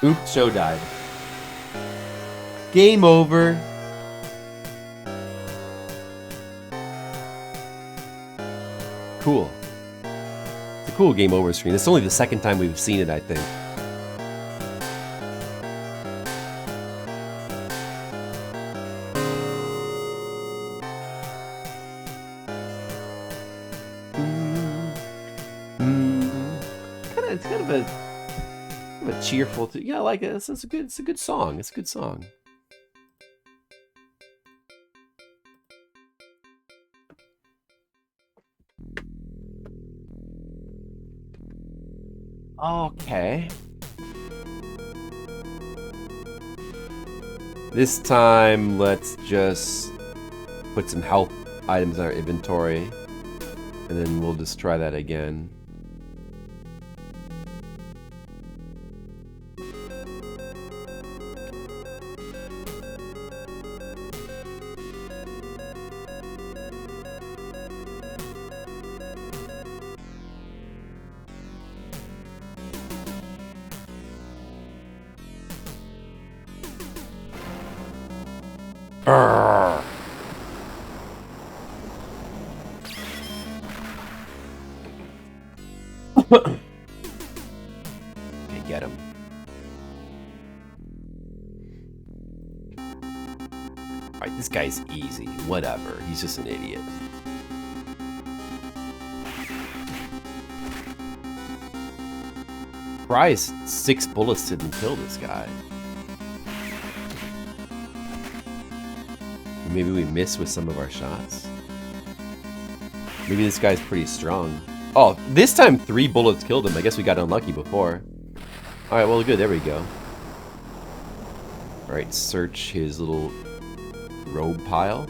Oops, show died. Game over. Cool. It's a cool game over screen. It's only the second time we've seen it, I think. It's kind of a cheerful. Yeah, I like it. It's a good song. It's a good song. Okay. This time, let's just put some health items in our inventory, and then we'll just try that again. Okay, get him. Alright, this guy's easy. Whatever. He's just an idiot. Surprised 6 bullets didn't kill this guy. Maybe we missed with some of our shots. Maybe this guy's pretty strong. Oh, this time 3 bullets killed him. I guess we got unlucky before. Alright, well, good. There we go. Alright, search his little robe pile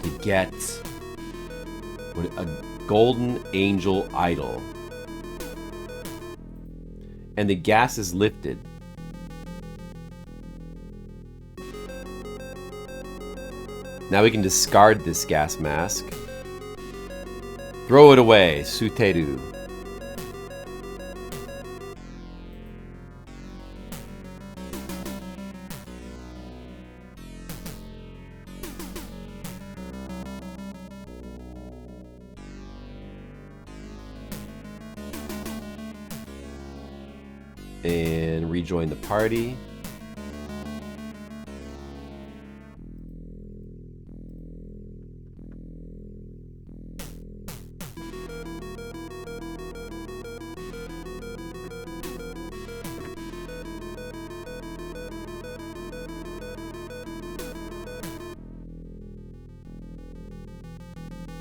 to get a golden angel idol. And the gas is lifted. Now we can discard this gas mask. Throw it away, Suteru. And rejoin the party.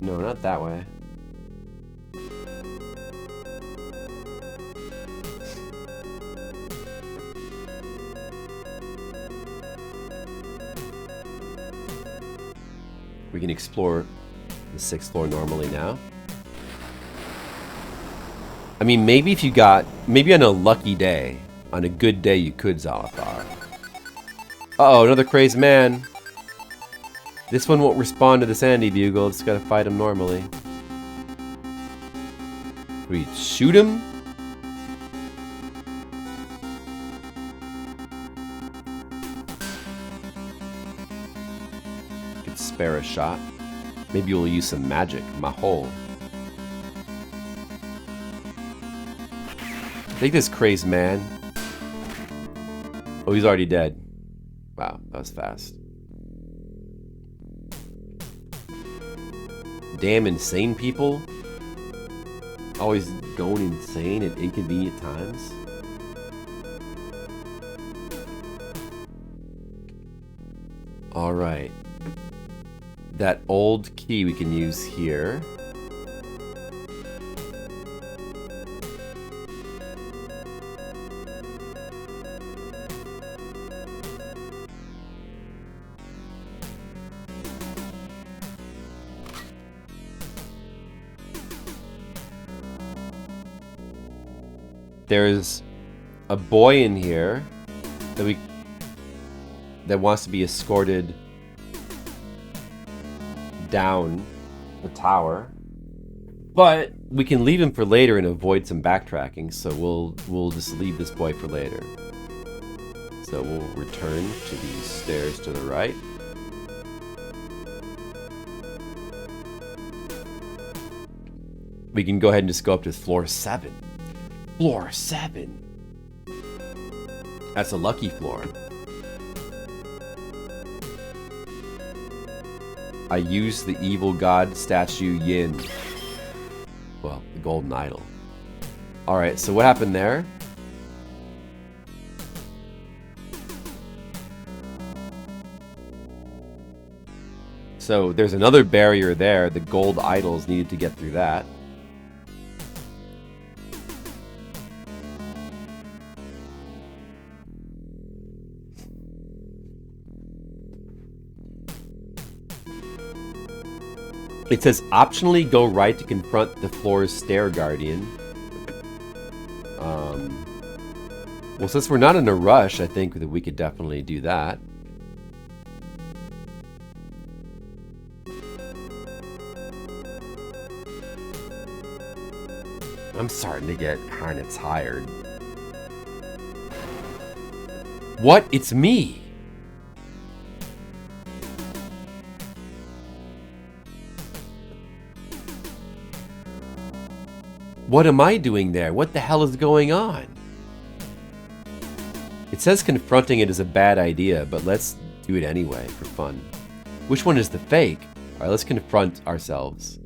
No, not that way. We can explore the 6th floor normally now. I mean, maybe if you got... Maybe on a lucky day, on a good day, you could Zalathar. Uh-oh, another crazed man. This one won't respond to the Sandy Bugle. Just gotta fight him normally. We shoot him? Could spare a shot. Maybe we'll use some magic. Mahol. Take this crazed man. Oh, he's already dead. Wow, that was fast. Damn insane people. Always going insane at inconvenient times. Alright. That old key we can use here. There's a boy in here that wants to be escorted down the tower, but we can leave him for later and avoid some backtracking. So we'll just leave this boy for later. So we'll return to these stairs to the right. We can go ahead and just go up to floor 7. Floor 7. That's a lucky floor. I used the evil god statue Yin. Well, the golden idol. Alright, so what happened there? So there's another barrier there. The gold idols needed to get through that. It says optionally go right to confront the floor's stair guardian. Well, since we're not in a rush, I think that we could definitely do that. I'm starting to get kinda tired. What? It's me! What am I doing there? What the hell is going on? It says confronting it is a bad idea, but let's do it anyway for fun. Which one is the fake? Alright, let's confront ourselves.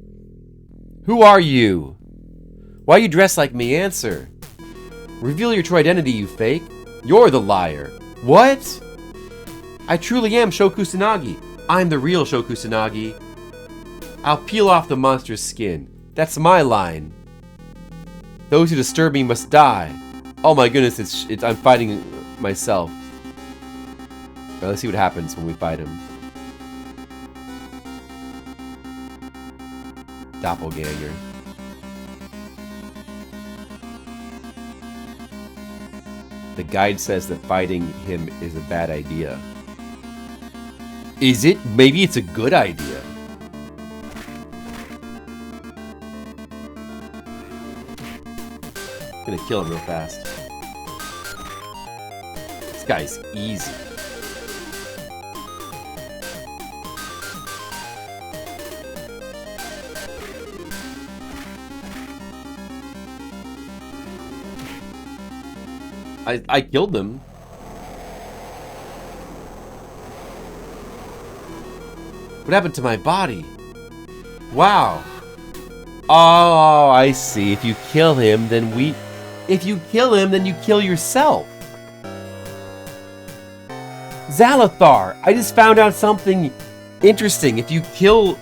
Who are you? Why are you dressed like me? Answer. Reveal your true identity, you fake. You're the liar. What? I truly am Shokusanagi. I'm the real Shokusanagi. I'll peel off the monster's skin. That's my line. Those who disturb me must die. Oh my goodness, I'm fighting myself. Right, let's see what happens when we fight him. Doppelganger. The guide says that fighting him is a bad idea. Is it? Maybe it's a good idea. I'm gonna kill him real fast. This guy's easy. I killed him. What happened to my body? Wow. Oh, I see. If you kill him, then If you kill him, then you kill yourself. Zalathar, I just found out something interesting. If you kill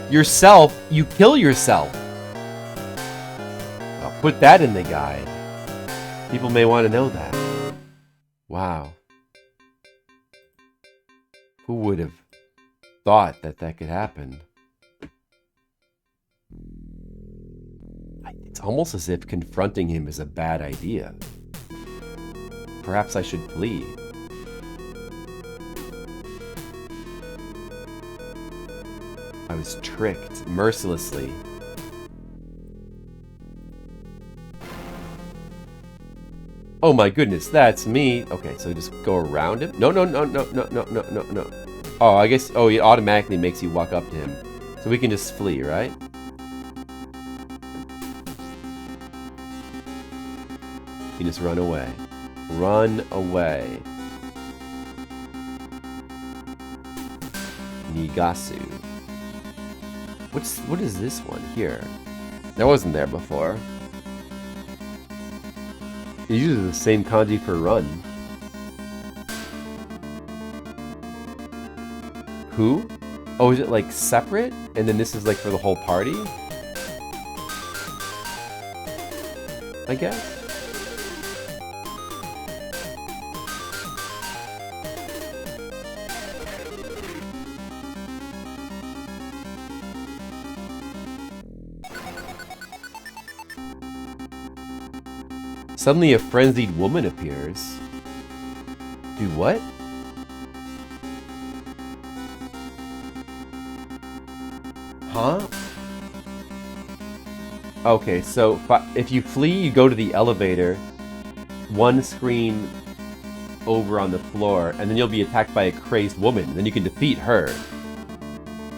yourself, you kill yourself. I'll put that in the guide. People may want to know that. Wow. Who would have thought that that could happen. It's almost as if confronting him is a bad idea. Perhaps I should flee. I was tricked mercilessly. Oh my goodness, that's me. Okay, so just go around him. No. Oh, I guess, oh, it automatically makes you walk up to him. So we can just flee, right? You just run away. Run away. Nigasu. What is this one here? That wasn't there before. It uses the same kanji for run. Who? Oh, is it like separate? And then this is like for the whole party? I guess. Suddenly a frenzied woman appears. Do what? Huh? Okay, so if you flee, you go to the elevator, one screen over on the floor, and then you'll be attacked by a crazed woman. Then you can defeat her.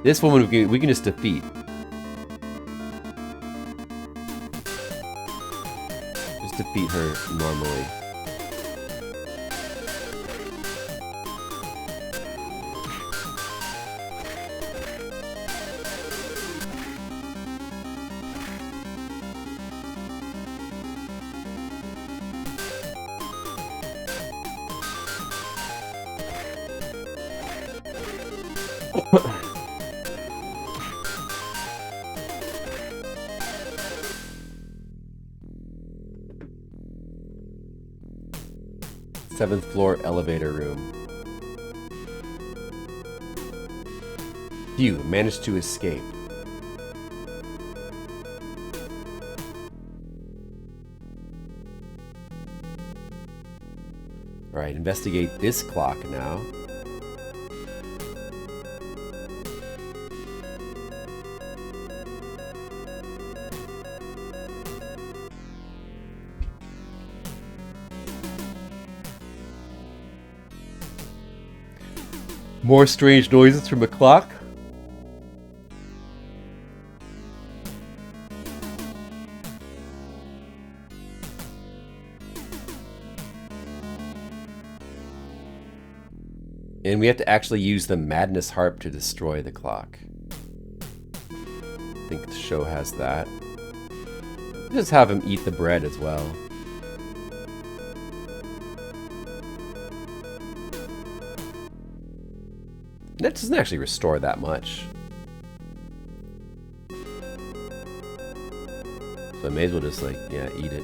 This woman we can just defeat. Just defeat her normally. Seventh floor elevator room. Phew, managed to escape. Alright, investigate this clock now. More strange noises from a clock. And we have to actually use the Madness Harp to destroy the clock. I think the show has that. Just have him eat the bread as well. That doesn't actually restore that much. So I may as well just like, yeah, eat it.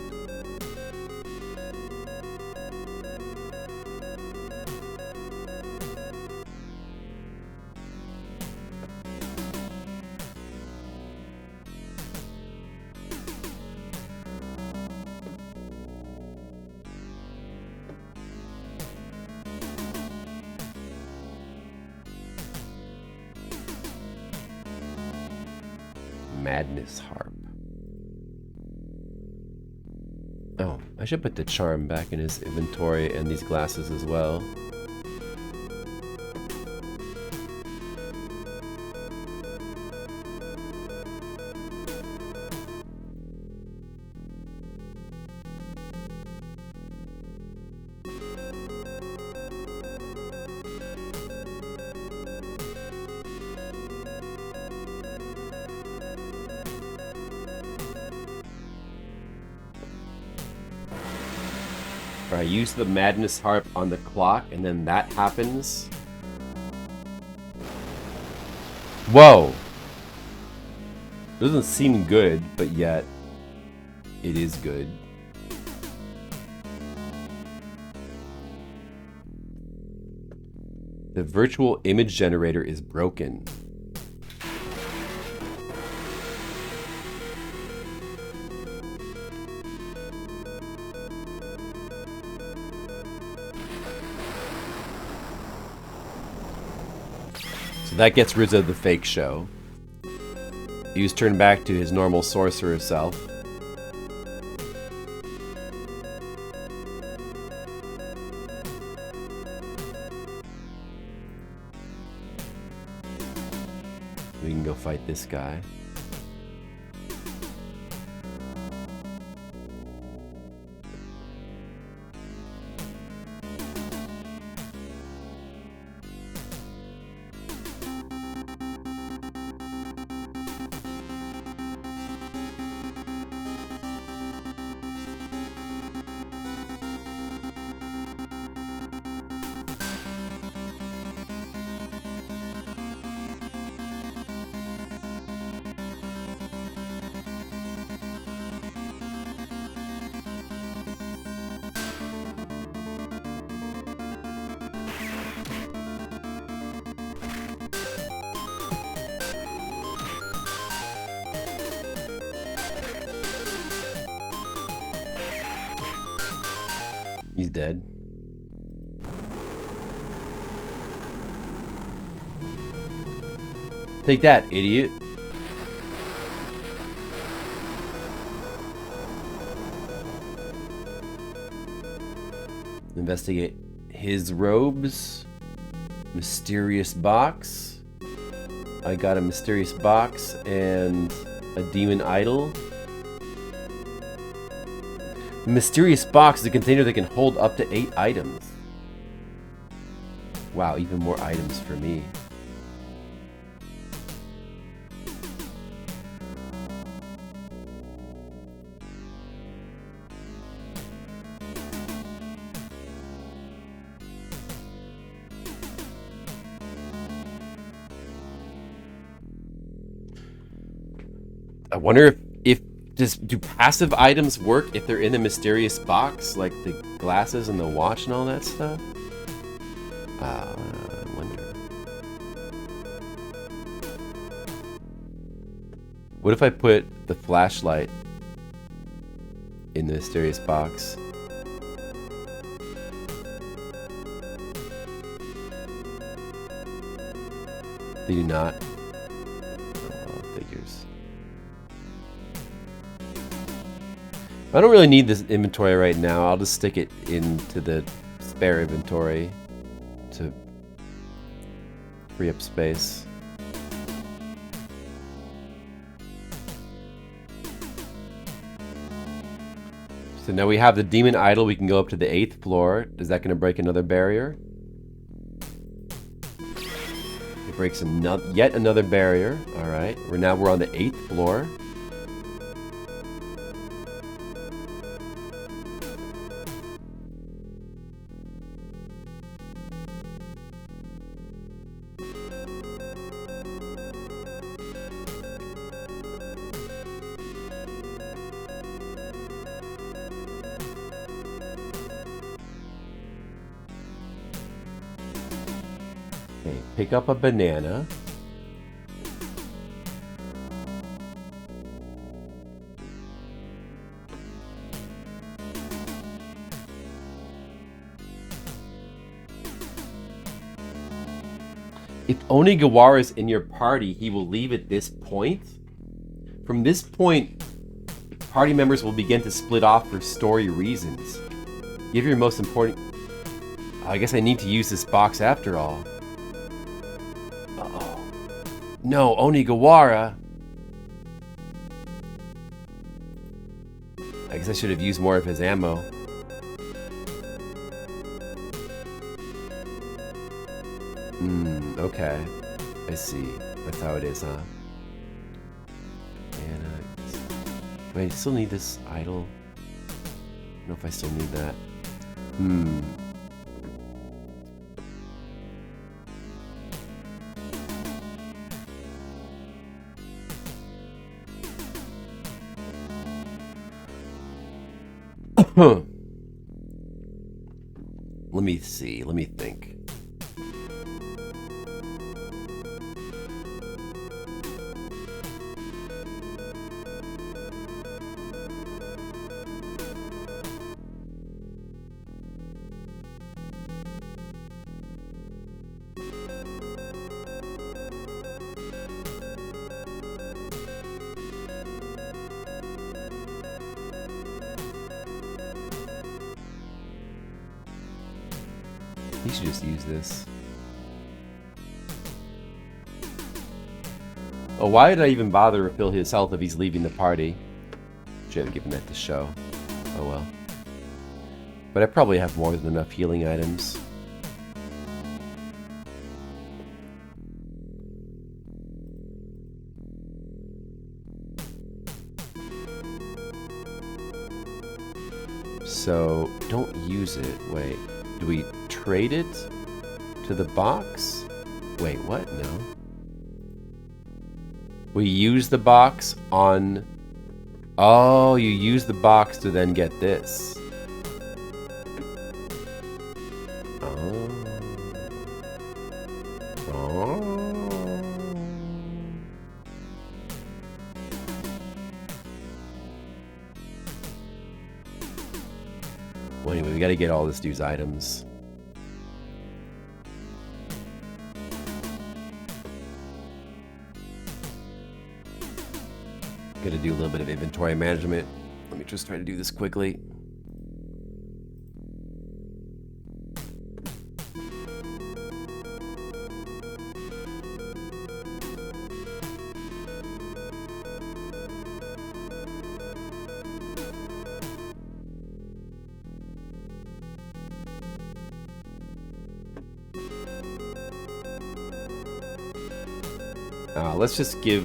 Madness Harp. Oh, I should put the charm back in his inventory and these glasses as well. I use the Madness Harp on the clock, and then that happens. Whoa! Doesn't seem good, but yet it is good. The virtual image generator is broken. So that gets rid of the fake show. He was turned back to his normal sorcerer self. We can go fight this guy. He's dead. Take that, idiot. Investigate his robes. Mysterious box. I got a mysterious box and a demon idol. The mysterious box is a container that can hold up to 8 items. Wow, even more items for me. I wonder if do passive items work if they're in the mysterious box, like the glasses and the watch and all that stuff? I wonder. What if I put the flashlight in the mysterious box? They do not. Oh, well, figures. I don't really need this inventory right now. I'll just stick it into the spare inventory to free up space. So now we have the demon idol. We can go up to the 8th floor. Is that going to break another barrier? It breaks yet another barrier. All right. We're on the 8th floor. Okay, pick up a banana. If Onigawara is in your party, he will leave at this point. From this point, party members will begin to split off for story reasons. Give your most important... I guess I need to use this box after all. Uh-oh. No, Onigawara! I guess I should have used more of his ammo. Okay. I see. That's how it is, huh? And, wait, I still need this idol. I don't know if I still need that. Let me see. Let me think. He should just use this. Oh, why did I even bother to refill his health if he's leaving the party? Should have given that to show. Oh well. But I probably have more than enough healing items. So, don't use it. Wait, do we trade it to the box? Wait, what? No. We use the box on... Oh, you use the box to then get this. Oh. Oh. Well, anyway, we gotta get all this dude's items. Gotta do a little bit of inventory management. Let me just try to do this quickly. Let's just give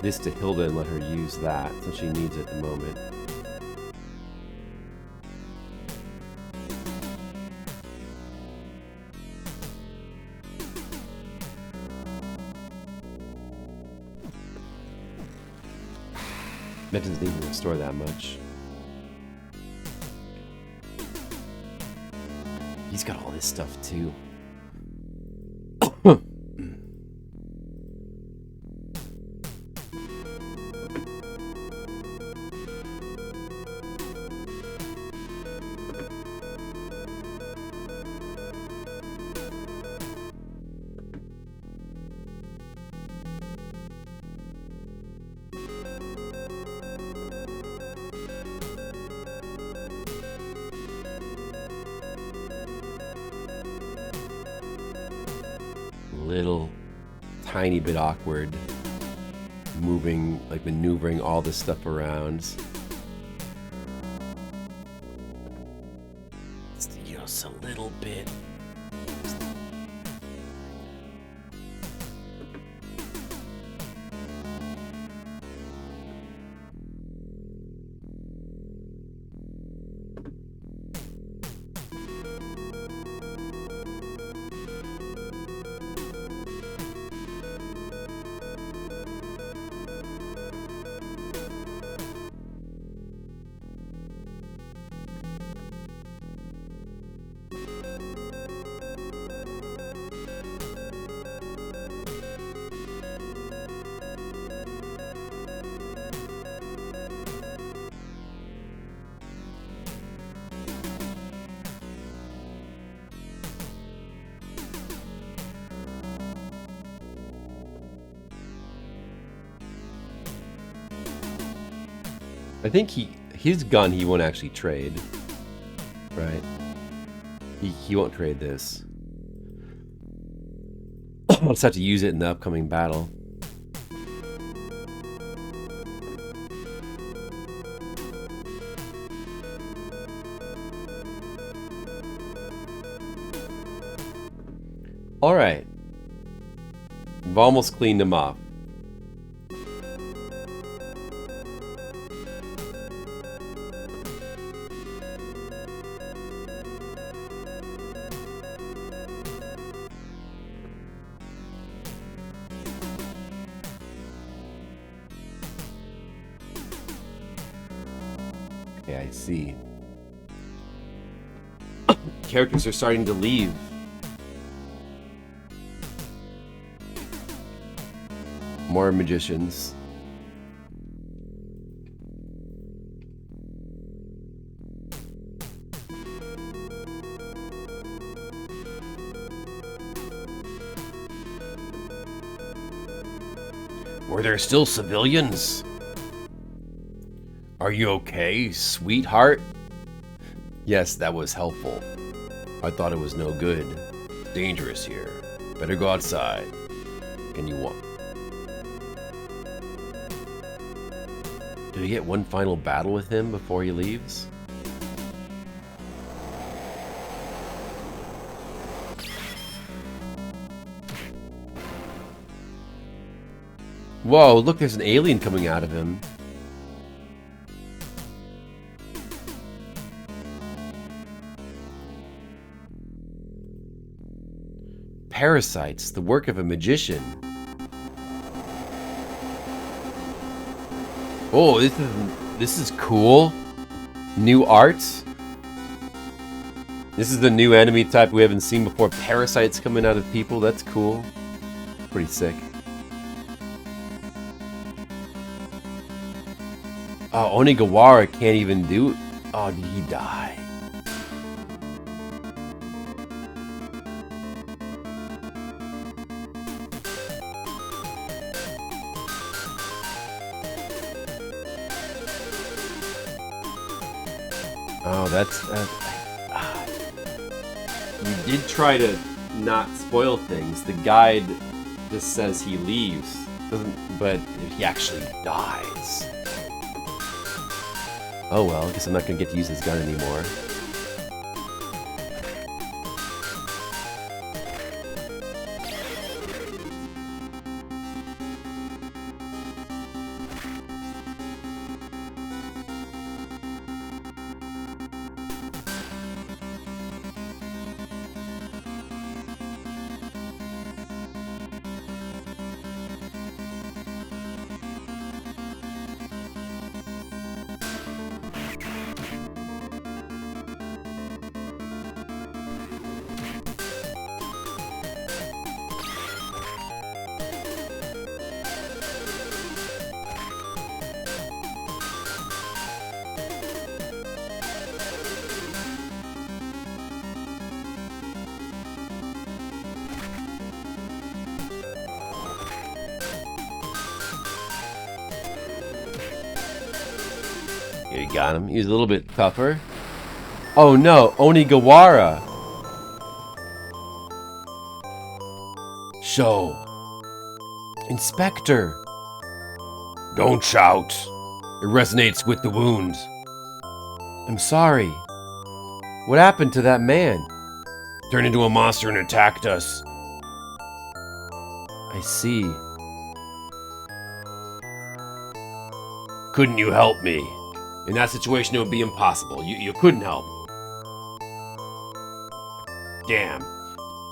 this to Hilda and let her use that since she needs it at the moment. That doesn't even restore that much. He's got all this stuff too. Little tiny bit awkward moving, like maneuvering all this stuff around. Just a little bit. I think his gun he won't actually trade, right? He won't trade this. I'll just have to use it in the upcoming battle. All right, we've almost cleaned him off. Okay, I see. Characters are starting to leave. More magicians. Were there still civilians? Are you okay, sweetheart? Yes, that was helpful. I thought it was no good. Dangerous here. Better go outside. Can you walk? Do we get one final battle with him before he leaves? Whoa, look, there's an alien coming out of him. Parasites, the work of a magician. Oh, this is cool. New arts. This is the new enemy type we haven't seen before. Parasites coming out of people. That's cool. Pretty sick. Oh, Onigawara can't even do it. Oh, did he die? Oh, that's... We did try to not spoil things. The guide just says he leaves. But he actually dies. Oh well, I guess I'm not gonna get to use his gun anymore. Here, you got him. He's a little bit tougher. Oh no, Onigawara. Show. Inspector. Don't shout. It resonates with the wounds. I'm sorry. What happened to that man? Turned into a monster and attacked us. I see. Couldn't you help me? In that situation, it would be impossible. You couldn't help. Damn.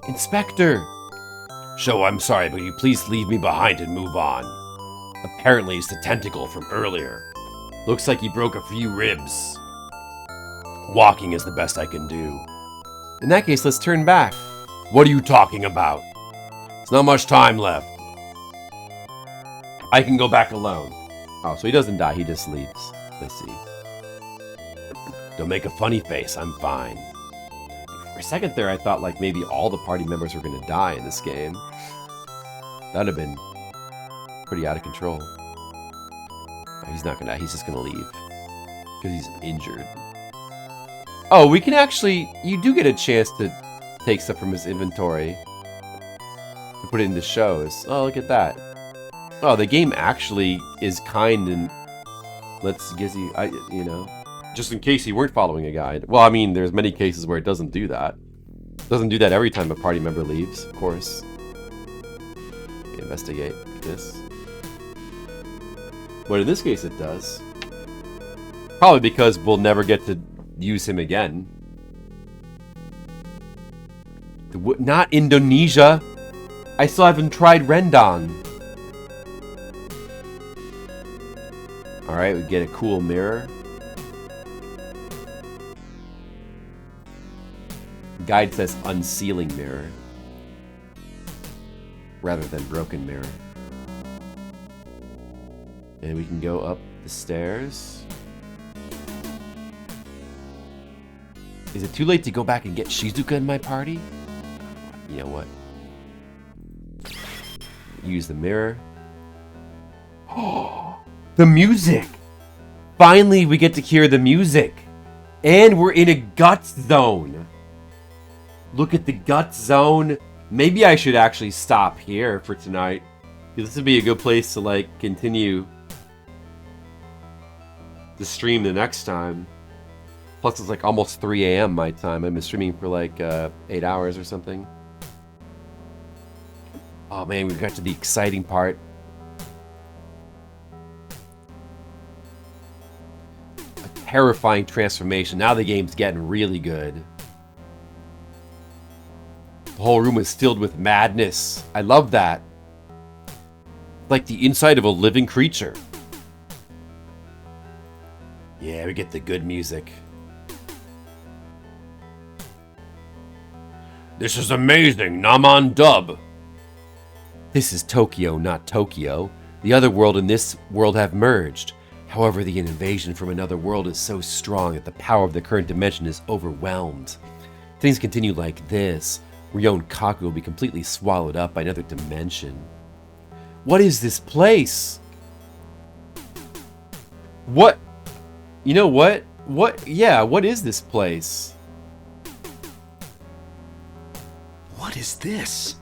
Inspector! Sho, I'm sorry, but you please leave me behind and move on. Apparently, it's the tentacle from earlier. Looks like he broke a few ribs. Walking is the best I can do. In that case, let's turn back. What are you talking about? There's not much time left. I can go back alone. Oh, so he doesn't die, he just leaves. Let's see. Don't make a funny face, I'm fine. For a second there, I thought like maybe all the party members were gonna die in this game. That'd have been pretty out of control. No, he's not gonna die, he's just gonna leave. Because he's injured. Oh, we can actually... You do get a chance to take stuff from his inventory. To put it into shows. Oh, look at that. Oh, the game actually is kind and... gives you, you know... Just in case you weren't following a guide. Well, I mean, there's many cases where it doesn't do that. It doesn't do that every time a party member leaves, of course. Investigate this. But in this case it does. Probably because we'll never get to use him again. Not Indonesia! I still haven't tried Rendon. Alright, we get a cool mirror. Guide says unsealing mirror. Rather than broken mirror. And we can go up the stairs. Is it too late to go back and get Shizuka in my party? You know what? Use the mirror. The music! Finally, we get to hear the music. And we're in a gut zone. Look at the gut zone. Maybe I should actually stop here for tonight. This would be a good place to, like, continue the stream the next time. Plus, it's like almost 3 a.m. my time. I've been streaming for like 8 hours or something. Oh man, we got to the exciting part. A terrifying transformation. Now the game's getting really good. The whole room is filled with madness. I love that. Like the inside of a living creature. Yeah, we get the good music. This is amazing, Naman Dub. This is Tokyo, not Tokyo. The other world and this world have merged. However, the invasion from another world is so strong that the power of the current dimension is overwhelmed. If things continue like this, Ryon Kaku will be completely swallowed up by another dimension. What is this place? What? You know what? Yeah, what is this place? What is this?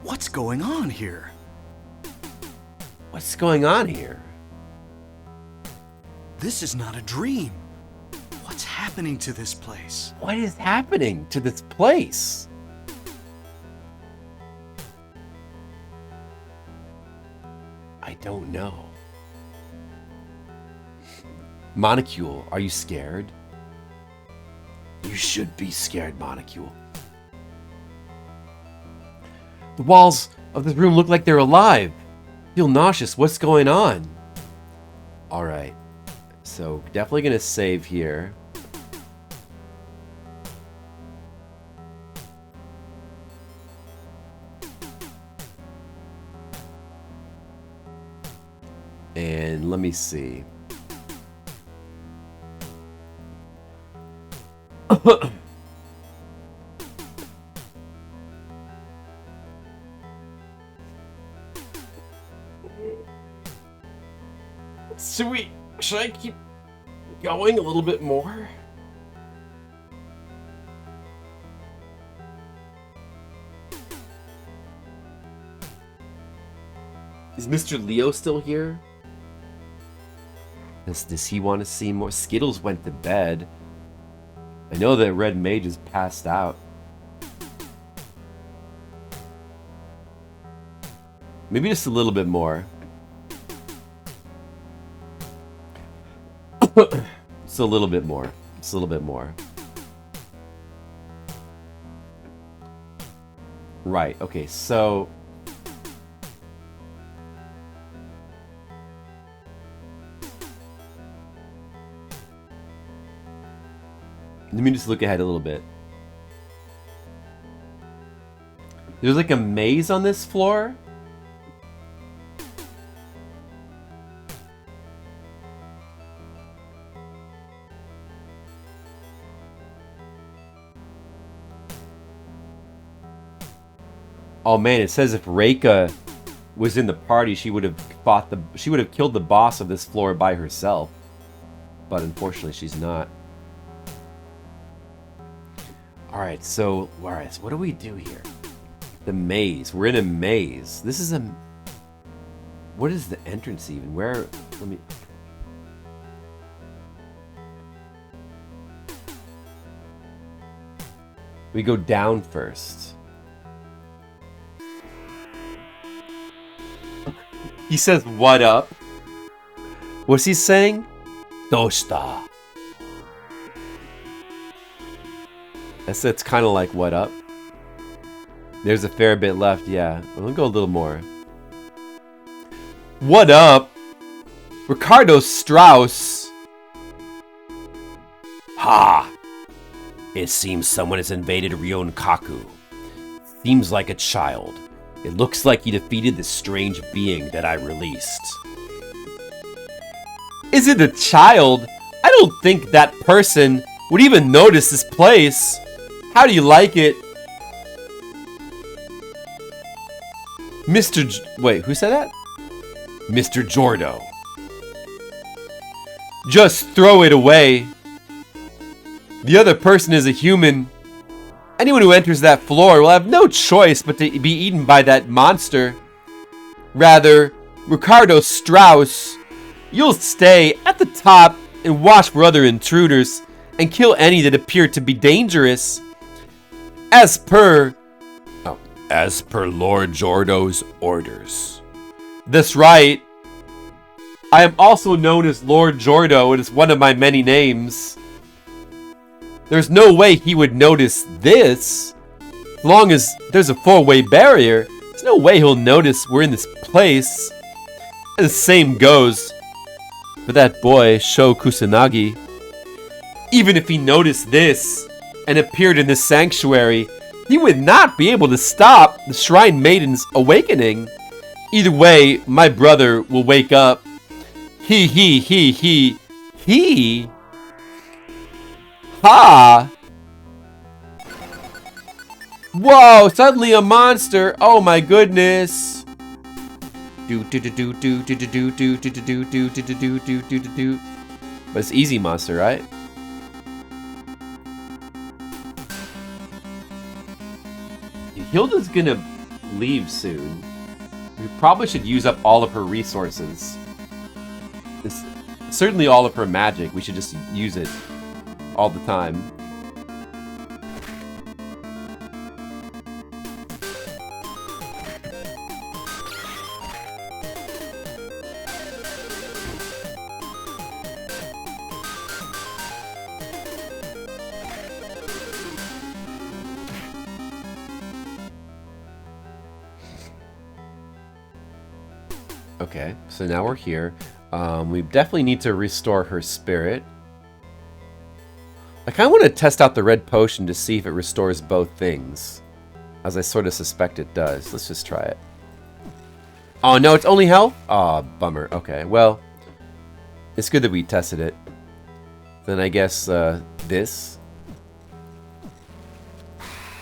What's going on here? What's going on here? This is not a dream. What's happening to this place? What is happening to this place? I don't know. Monocule, are you scared? You should be scared, Monocule. The walls of this room look like they're alive. I feel nauseous. What's going on? Alright. So, definitely gonna save here. And let me see. Should I keep going a little bit more? Is Mr. Leo still here? Does he want to see more? Skittles went to bed. I know that Red Mage is passed out. Maybe just a little bit more. Just a little bit more. Just a little bit more. Right, okay, so... Let me just look ahead a little bit. There's like a maze on this floor? Oh man, it says if Reika was in the party, she would have killed the boss of this floor by herself. But unfortunately, she's not. Alright, so what do we do here? The maze. We're in a maze. This is a... What is the entrance even? Where... Let me... We go down first. He says, what up? What's he saying? Doshita. That's kind of like what up. There's a fair bit left, yeah. We'll go a little more. What up? Ricardo Strauss. Ha! It seems someone has invaded Ryon Kaku. Seems like a child. It looks like he defeated the strange being that I released. Is it a child? I don't think that person would even notice this place. How do you like it? Mr. Wait, who said that? Mr. Jordo. Just throw it away. The other person is a human. Anyone who enters that floor will have no choice but to be eaten by that monster. Rather, Ricardo Strauss, you'll stay at the top and watch for other intruders and kill any that appear to be dangerous. As per Lord Jordo's orders. That's right. I am also known as Lord Jordo. It is one of my many names. There's no way he would notice this. As long as there's a four-way barrier, there's no way he'll notice we're in this place. And the same goes for that boy, Sho Kusanagi. Even if he noticed this and appeared in this sanctuary, he would not be able to stop the Shrine Maiden's awakening. Either way, my brother will wake up. He. Ha! Whoa, suddenly a monster. Oh my goodness. But it's easy monster, right? Hilda's gonna leave soon. We probably should use up all of her resources. Certainly all of her magic. We should just use it all the time. Okay, so now we're here. We definitely need to restore her spirit. I kind of want to test out the red potion to see if it restores both things. As I sort of suspect it does. Let's just try it. Oh no, it's only health? Aw, bummer. Okay, well, it's good that we tested it. Then I guess this.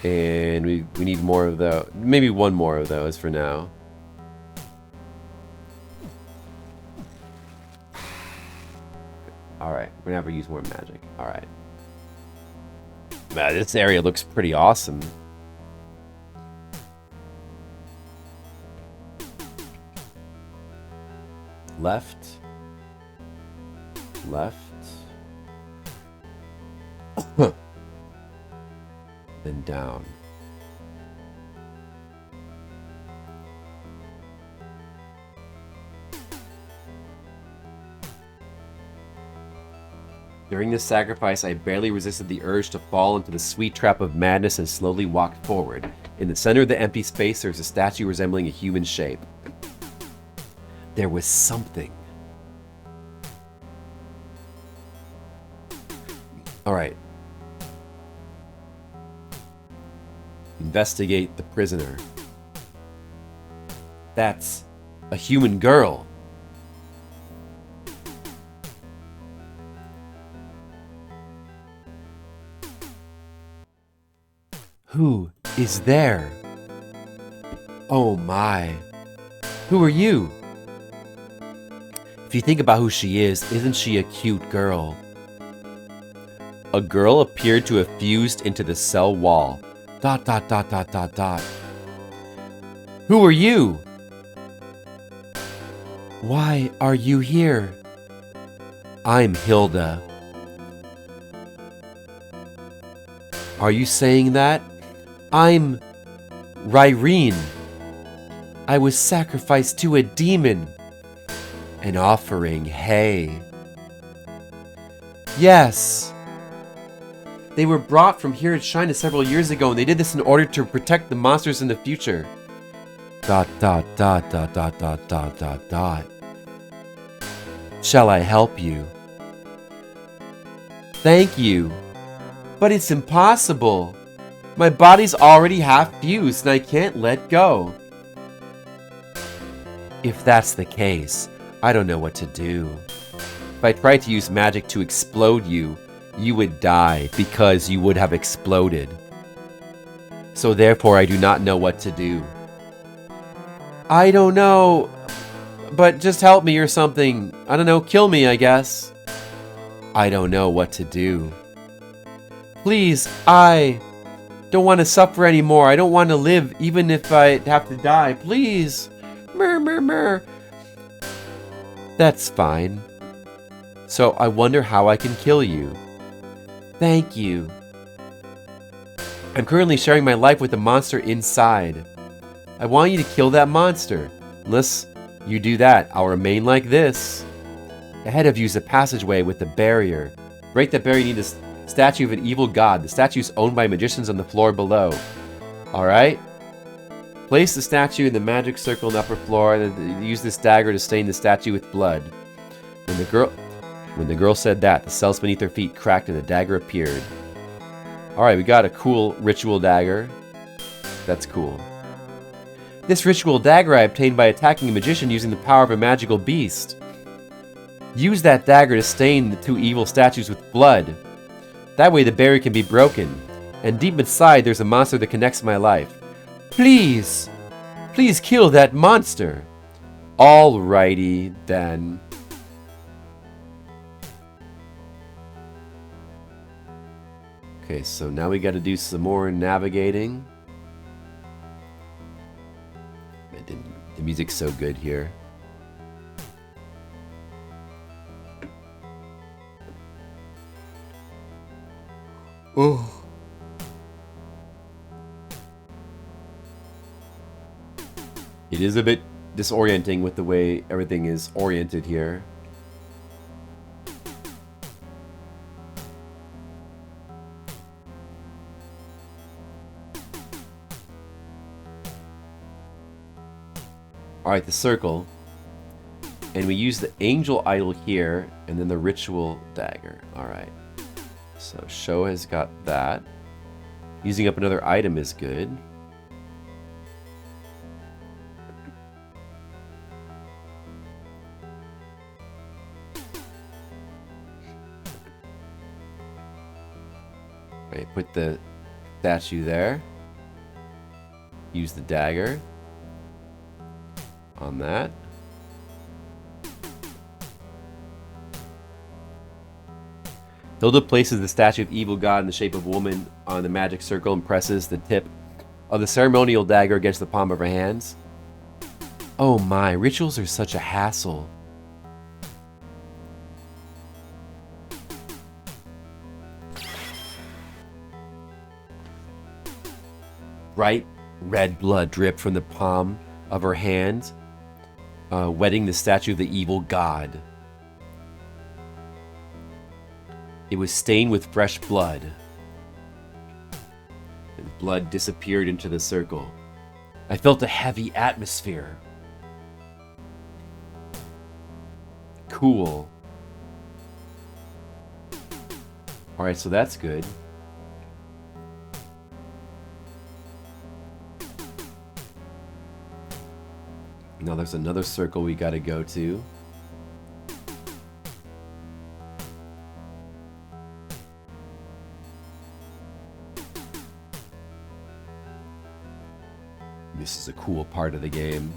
And we need more of those. Maybe one more of those for now. Alright, we're gonna have to use more magic. Alright. Man, this area looks pretty awesome. Left. Left. Then down. During this sacrifice, I barely resisted the urge to fall into the sweet trap of madness and slowly walked forward. In the center of the empty space, there was a statue resembling a human shape. There was something. Alright. Investigate the prisoner. That's a human girl. Who is there? Oh my. Who are you? If you think about who she is, isn't she a cute girl? A girl appeared to have fused into the cell wall. ... Who are you? Why are you here? I'm Hilda. Are you saying that? I'm Ryrene. I was sacrificed to a demon. An offering, hey. Yes. They were brought from here at China several years ago, and they did this in order to protect the monsters in the future. ... Shall I help you? Thank you. But it's impossible. My body's already half fused and I can't let go. If that's the case, I don't know what to do. If I tried to use magic to explode you, you would die because you would have exploded. So therefore I do not know what to do. I don't know. but just help me or something. I don't know, kill me, I guess. I don't know what to do. Please, I don't want to suffer anymore. I don't want to live, even if I have to die. Please. Mer. That's fine. So I wonder how I can kill you. Thank you. I'm currently sharing my life with a monster inside. I want you to kill that monster. Unless you do that, I'll remain like this. Ahead of you is a passageway with a barrier. Break that barrier, you need a statue of an evil god. The statue is owned by magicians on the floor below. Alright? Place the statue in the magic circle on the upper floor, and then use this dagger to stain the statue with blood. When the girl said that, the cells beneath her feet cracked and the dagger appeared. Alright, we got a cool ritual dagger. That's cool. This ritual dagger I obtained by attacking a magician using the power of a magical beast. Use that dagger to stain the two evil statues with blood. That way the barrier can be broken. And deep inside there's a monster that connects my life. Please! Please kill that monster! Alrighty then. Okay, so now we gotta do some more navigating. The music's so good here. Oh. It is a bit disorienting with the way everything is oriented here. Alright, the circle. And we use the angel idol here, and then the ritual dagger. Alright. So, Sho has got that. Using up another item is good. Alright, put the statue there. Use the dagger on that. Hilda places the statue of evil god in the shape of a woman on the magic circle and presses the tip of the ceremonial dagger against the palm of her hands. Oh my, rituals are such a hassle. Bright red blood dripped from the palm of her hand, wetting the statue of the evil god. It was stained with fresh blood. And blood disappeared into the circle. I felt a heavy atmosphere. Cool. Alright, so that's good. Now there's another circle we gotta go to. This is a cool part of the game.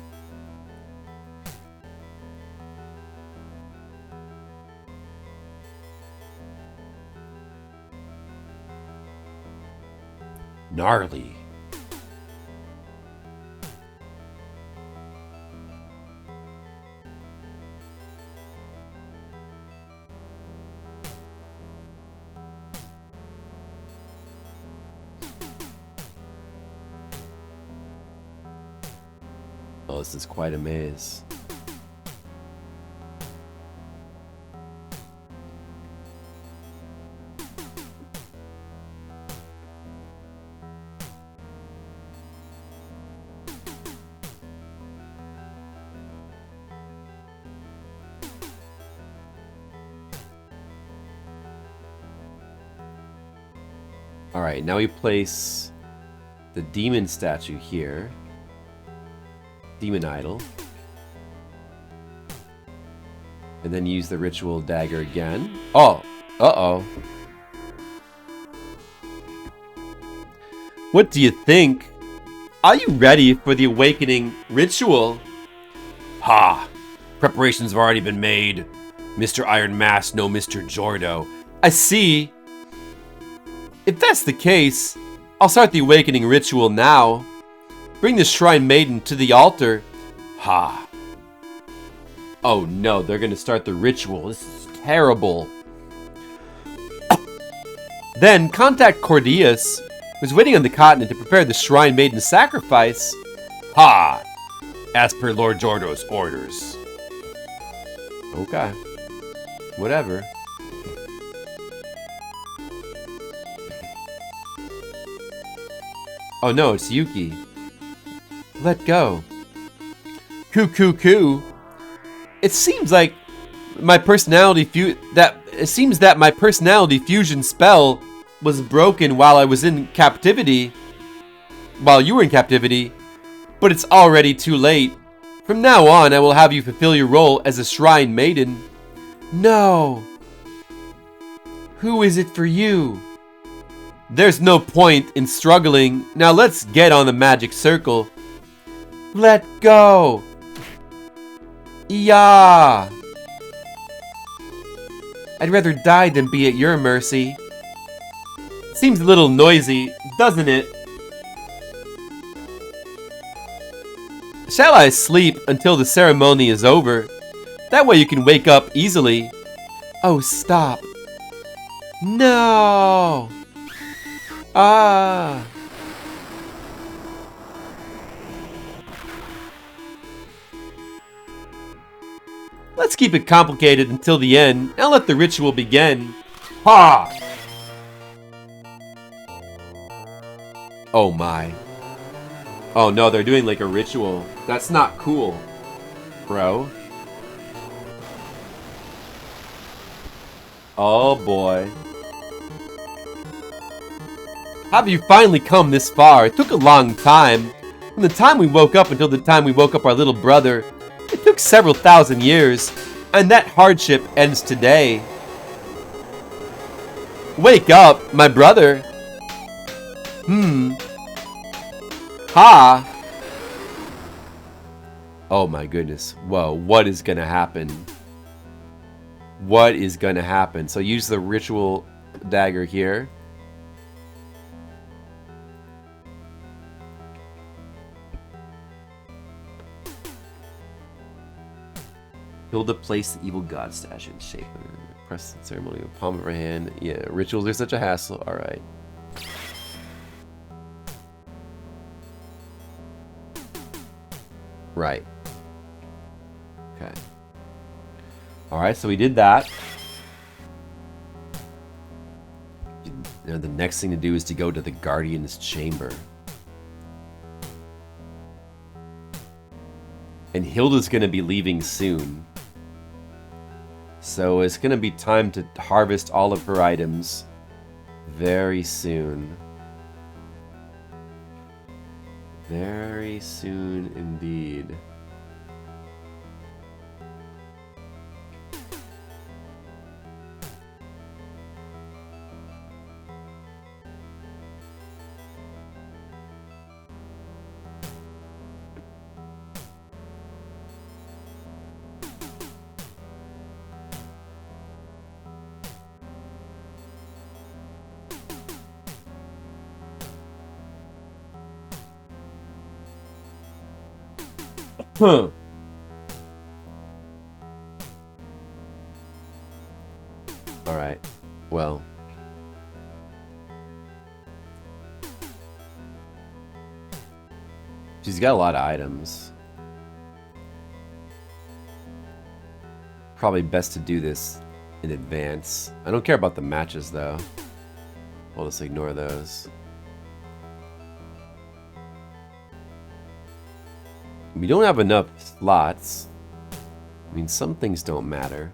Gnarly. Oh, this is quite a maze. Alright, now we place the demon statue here. Demon idol. And then use the ritual dagger again. Oh! Uh-oh. What do you think? Are you ready for the awakening ritual? Ha! Preparations have already been made. Mr. Iron Mask, no Mr. Jordo. I see. If that's the case, I'll start the awakening ritual now. Bring the Shrine Maiden to the altar. Ha. Oh no, they're gonna start the ritual. This is terrible. Then contact Cordius, who's waiting on the continent to prepare the Shrine Maiden sacrifice. Ha. As per Lord Jordo's orders. Okay. Whatever. Oh no, it's Yuki. Let go. Coo. It seems like my personality that my personality fusion spell was broken while I was in captivity. While you were in captivity, but it's already too late. From now on, I will have you fulfill your role as a Shrine Maiden. No. Who is it for you? There's no point in struggling. Now let's get on the magic circle. Let go. Yeah. I'd rather die than be at your mercy. Seems a little noisy, doesn't it? Shall I sleep until the ceremony is over? That way you can wake up easily. Oh, stop. No. Ah. Let's keep it complicated until the end, and let the ritual begin. Ha! Oh my. Oh no, they're doing like a ritual. That's not cool, bro. Oh boy. Have you finally come this far? It took a long time. From the time we woke up until the time we woke up our little brother. It took several thousand years, and that hardship ends today. Wake up, my brother. Ha! Oh my goodness. Whoa, what is gonna happen? What is gonna happen? So use the ritual dagger here. Hilda placed the evil god statue in shape. Press the ceremony with the palm of her hand. Yeah, rituals are such a hassle. Alright. Right. Okay. Alright, so we did that. Now the next thing to do is to go to the Guardian's chamber. And Hilda's going to be leaving soon. So it's going to be time to harvest all of her items very soon. Very soon indeed. Huh. Alright. Well. She's got a lot of items. Probably best to do this in advance. I don't care about the matches though. We'll just ignore those. We don't have enough slots. I mean, some things don't matter.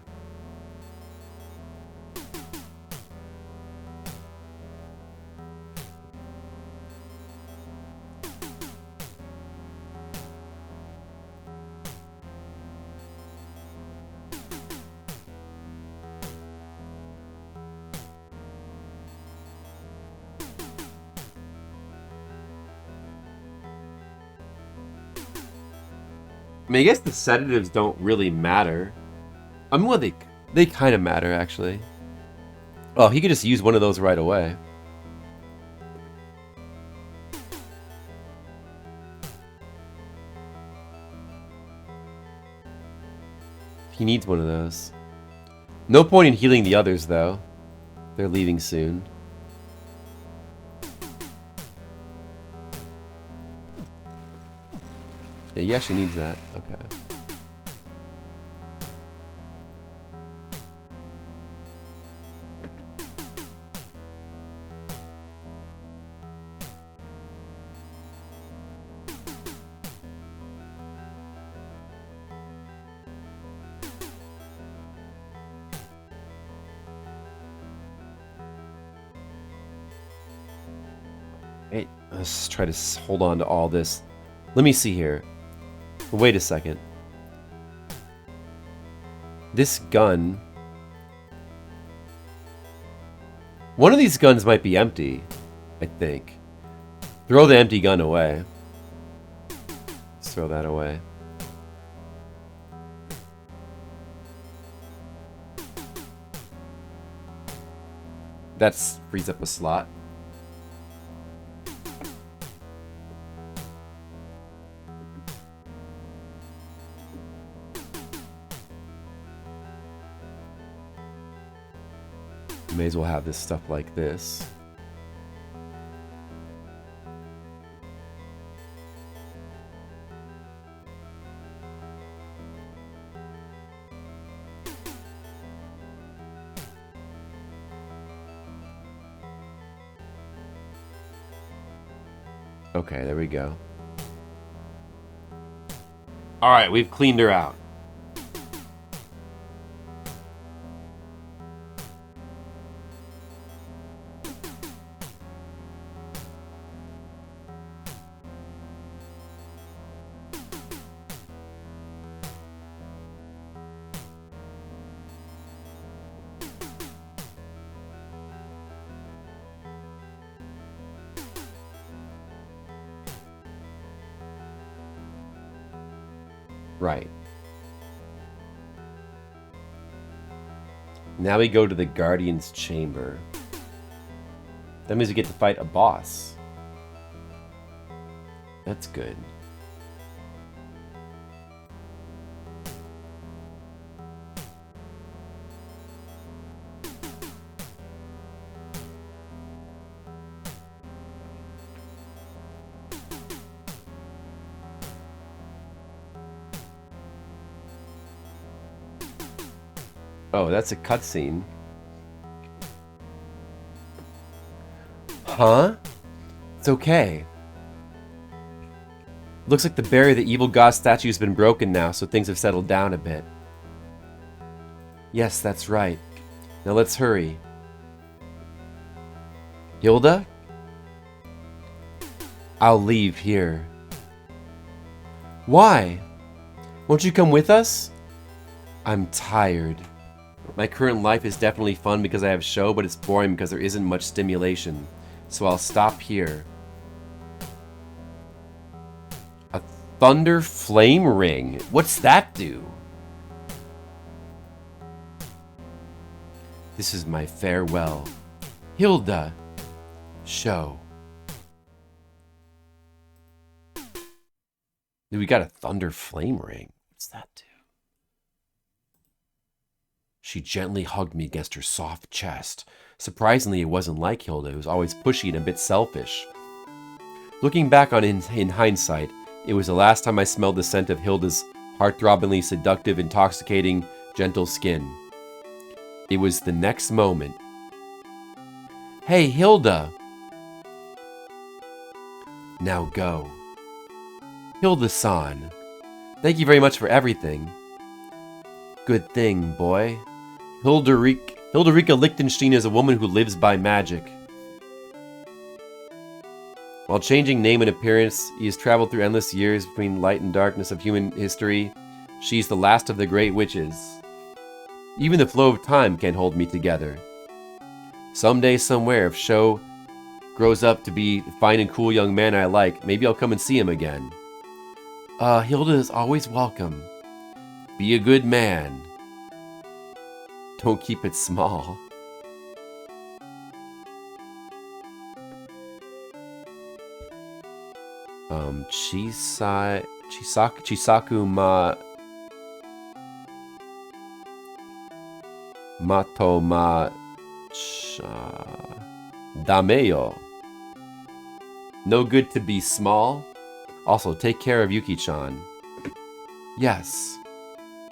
I mean, I guess the sedatives don't really matter. I mean, well, they kind of matter, actually. Oh, he could just use one of those right away. He needs one of those. No point in healing the others, though. They're leaving soon. Yeah, he actually needs that. Okay. Hey, let's try to hold on to all this. Let me see here. Wait a second. This gun... One of these guns might be empty, I think. Throw the empty gun away. Let's throw that away. That frees up a slot. May as well have this stuff like this. Okay, there we go. Alright, we've cleaned her out. Right. Now we go to the Guardian's Chamber. That means we get to fight a boss. That's good. Oh, that's a cutscene. Huh? It's okay. Looks like the barrier of the evil god statue has been broken now, so things have settled down a bit. Yes, that's right. Now let's hurry. Hilda? I'll leave here. Why? Won't you come with us? I'm tired. My current life is definitely fun because I have show, but it's boring because there isn't much stimulation. So I'll stop here. A thunder flame ring? What's that do? This is my farewell. Hilda. Show. Dude, we got a thunder flame ring. What's that do? She gently hugged me against her soft chest. Surprisingly, it wasn't like Hilda. It was always pushy and a bit selfish. Looking back on it in hindsight, it was the last time I smelled the scent of Hilda's heart-throbbingly seductive, intoxicating, gentle skin. It was the next moment. Hey, Hilda! Now go. Hilda-san, thank you very much for everything. Good thing, boy. Hilderica Lichtenstein is a woman who lives by magic. While changing name and appearance, he has traveled through endless years between light and darkness of human history. She's the last of the great witches. Even the flow of time can't hold me together. Someday, somewhere, if Sho grows up to be the fine and cool young man I like, maybe I'll come and see him again. Hilda is always welcome. Be a good man. Don't keep it small. Chisaku Matoma Dameyo. No good to be small. Also, take care of Yuki-chan. Yes.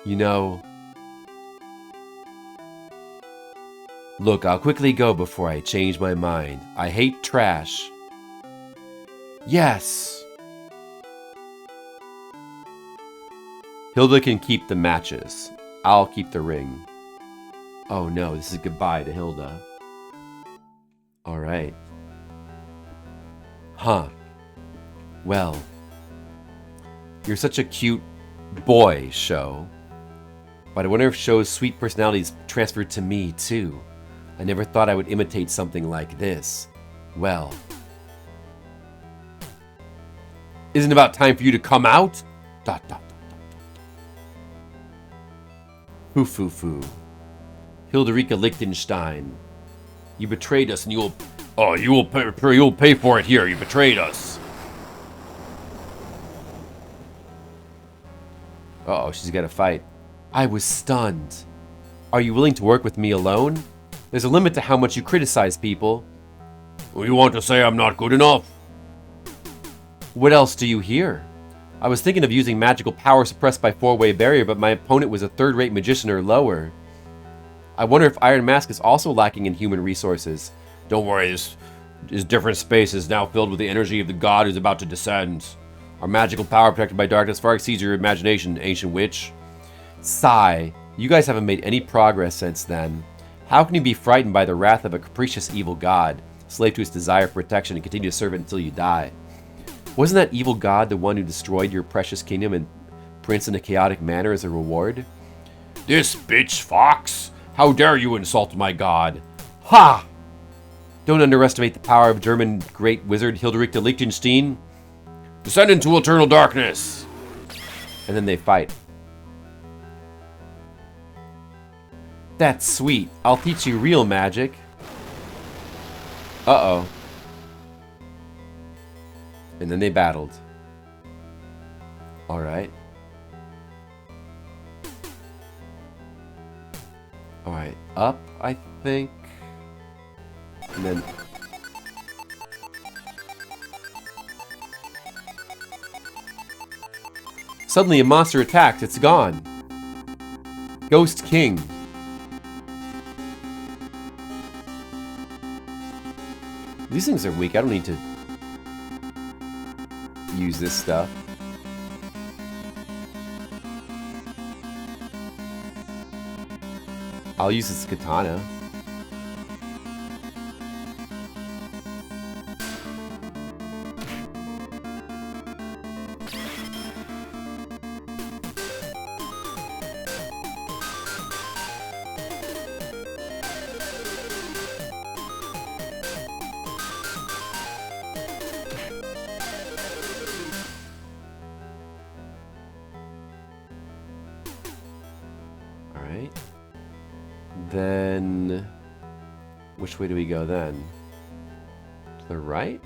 You know... Look, I'll quickly go before I change my mind. I hate trash. Yes. Hilda can keep the matches. I'll keep the ring. Oh no, this is goodbye to Hilda. Alright. Huh. Well. You're such a cute boy, Sho. But I wonder if Sho's sweet personality's transferred to me, too. I never thought I would imitate something like this. Well. Isn't it about time for you to come out? Dot, dot, dot, dot, dot. Foo, foo, foo. Hilderica Lichtenstein. You betrayed us and you will... Oh, you'll pay for it here. You betrayed us. Uh-oh, she's got to fight. I was stunned. Are you willing to work with me alone? There's a limit to how much you criticize people. You want to say I'm not good enough? What else do you hear? I was thinking of using magical power suppressed by four-way barrier, but my opponent was a third-rate magician or lower. I wonder if Iron Mask is also lacking in human resources. Don't worry, this different space is now filled with the energy of the god who's about to descend. Our magical power protected by darkness far exceeds your imagination, ancient witch. Sigh. You guys haven't made any progress since then. How can you be frightened by the wrath of a capricious evil god, slave to his desire for protection, and continue to serve it until you die? Wasn't that evil god the one who destroyed your precious kingdom and prince in a chaotic manner as a reward? This bitch fox! How dare you insult my god? Ha! Don't underestimate the power of German great wizard Hilderic de Lichtenstein. Descend into eternal darkness! And then they fight. That's sweet. I'll teach you real magic. Uh-oh. And then they battled. Alright. Alright, up, I think. And then... Suddenly a monster attacked. It's gone. Ghost King. These things are weak. I don't need to use this stuff. I'll use this katana. Then, which way do we go then? To the right?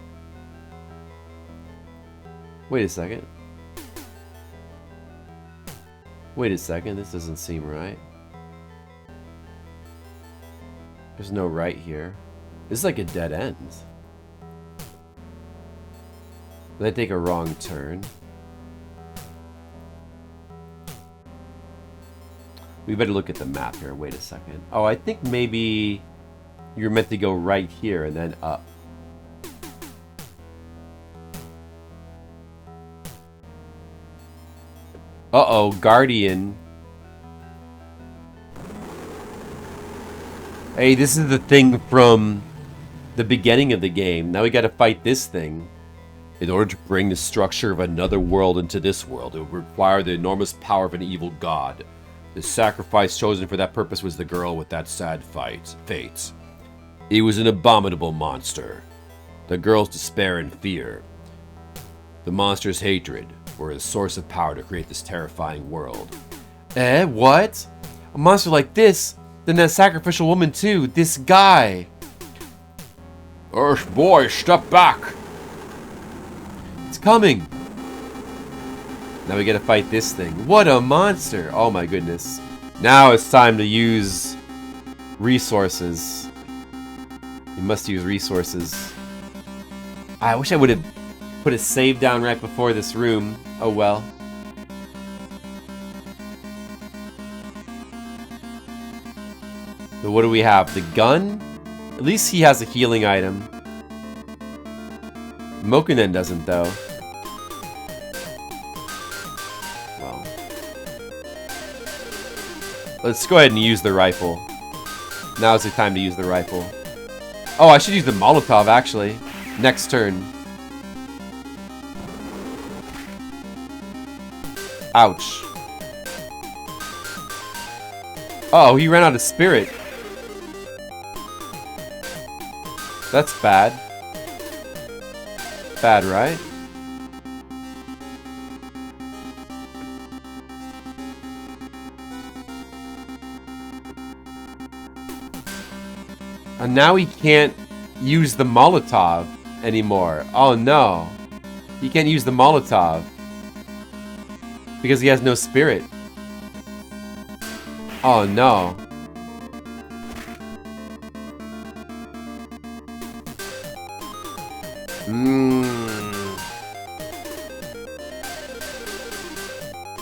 Wait a second. Wait a second, this doesn't seem right. There's no right here. This is like a dead end. Did I take a wrong turn? We better look at the map here. Wait a second. Oh, I think maybe you're meant to go right here and then up. Uh-oh, Guardian. Hey, this is the thing from the beginning of the game. Now we gotta fight this thing. In order to bring the structure of another world into this world, it would require the enormous power of an evil god. The sacrifice chosen for that purpose was the girl with that sad fate. It was an abominable monster. The girl's despair and fear. The monster's hatred. were his source of power to create this terrifying world. Eh, what? A monster like this? Then that sacrificial woman too, this guy. Boy, step back. It's coming. Now we gotta fight this thing. What a monster! Oh my goodness. Now it's time to use resources. You must use resources. I wish I would have put a save down right before this room. Oh well. So what do we have? The gun? At least he has a healing item. Mokunen doesn't though. Well. Let's go ahead and use the rifle. Now's the time to use the rifle. Oh, I should use the Molotov actually. Next turn. Ouch. Oh, he ran out of spirit. That's bad. Bad, right? And now he can't use the Molotov anymore. Oh no. He can't use the Molotov. Because he has no spirit. Oh no.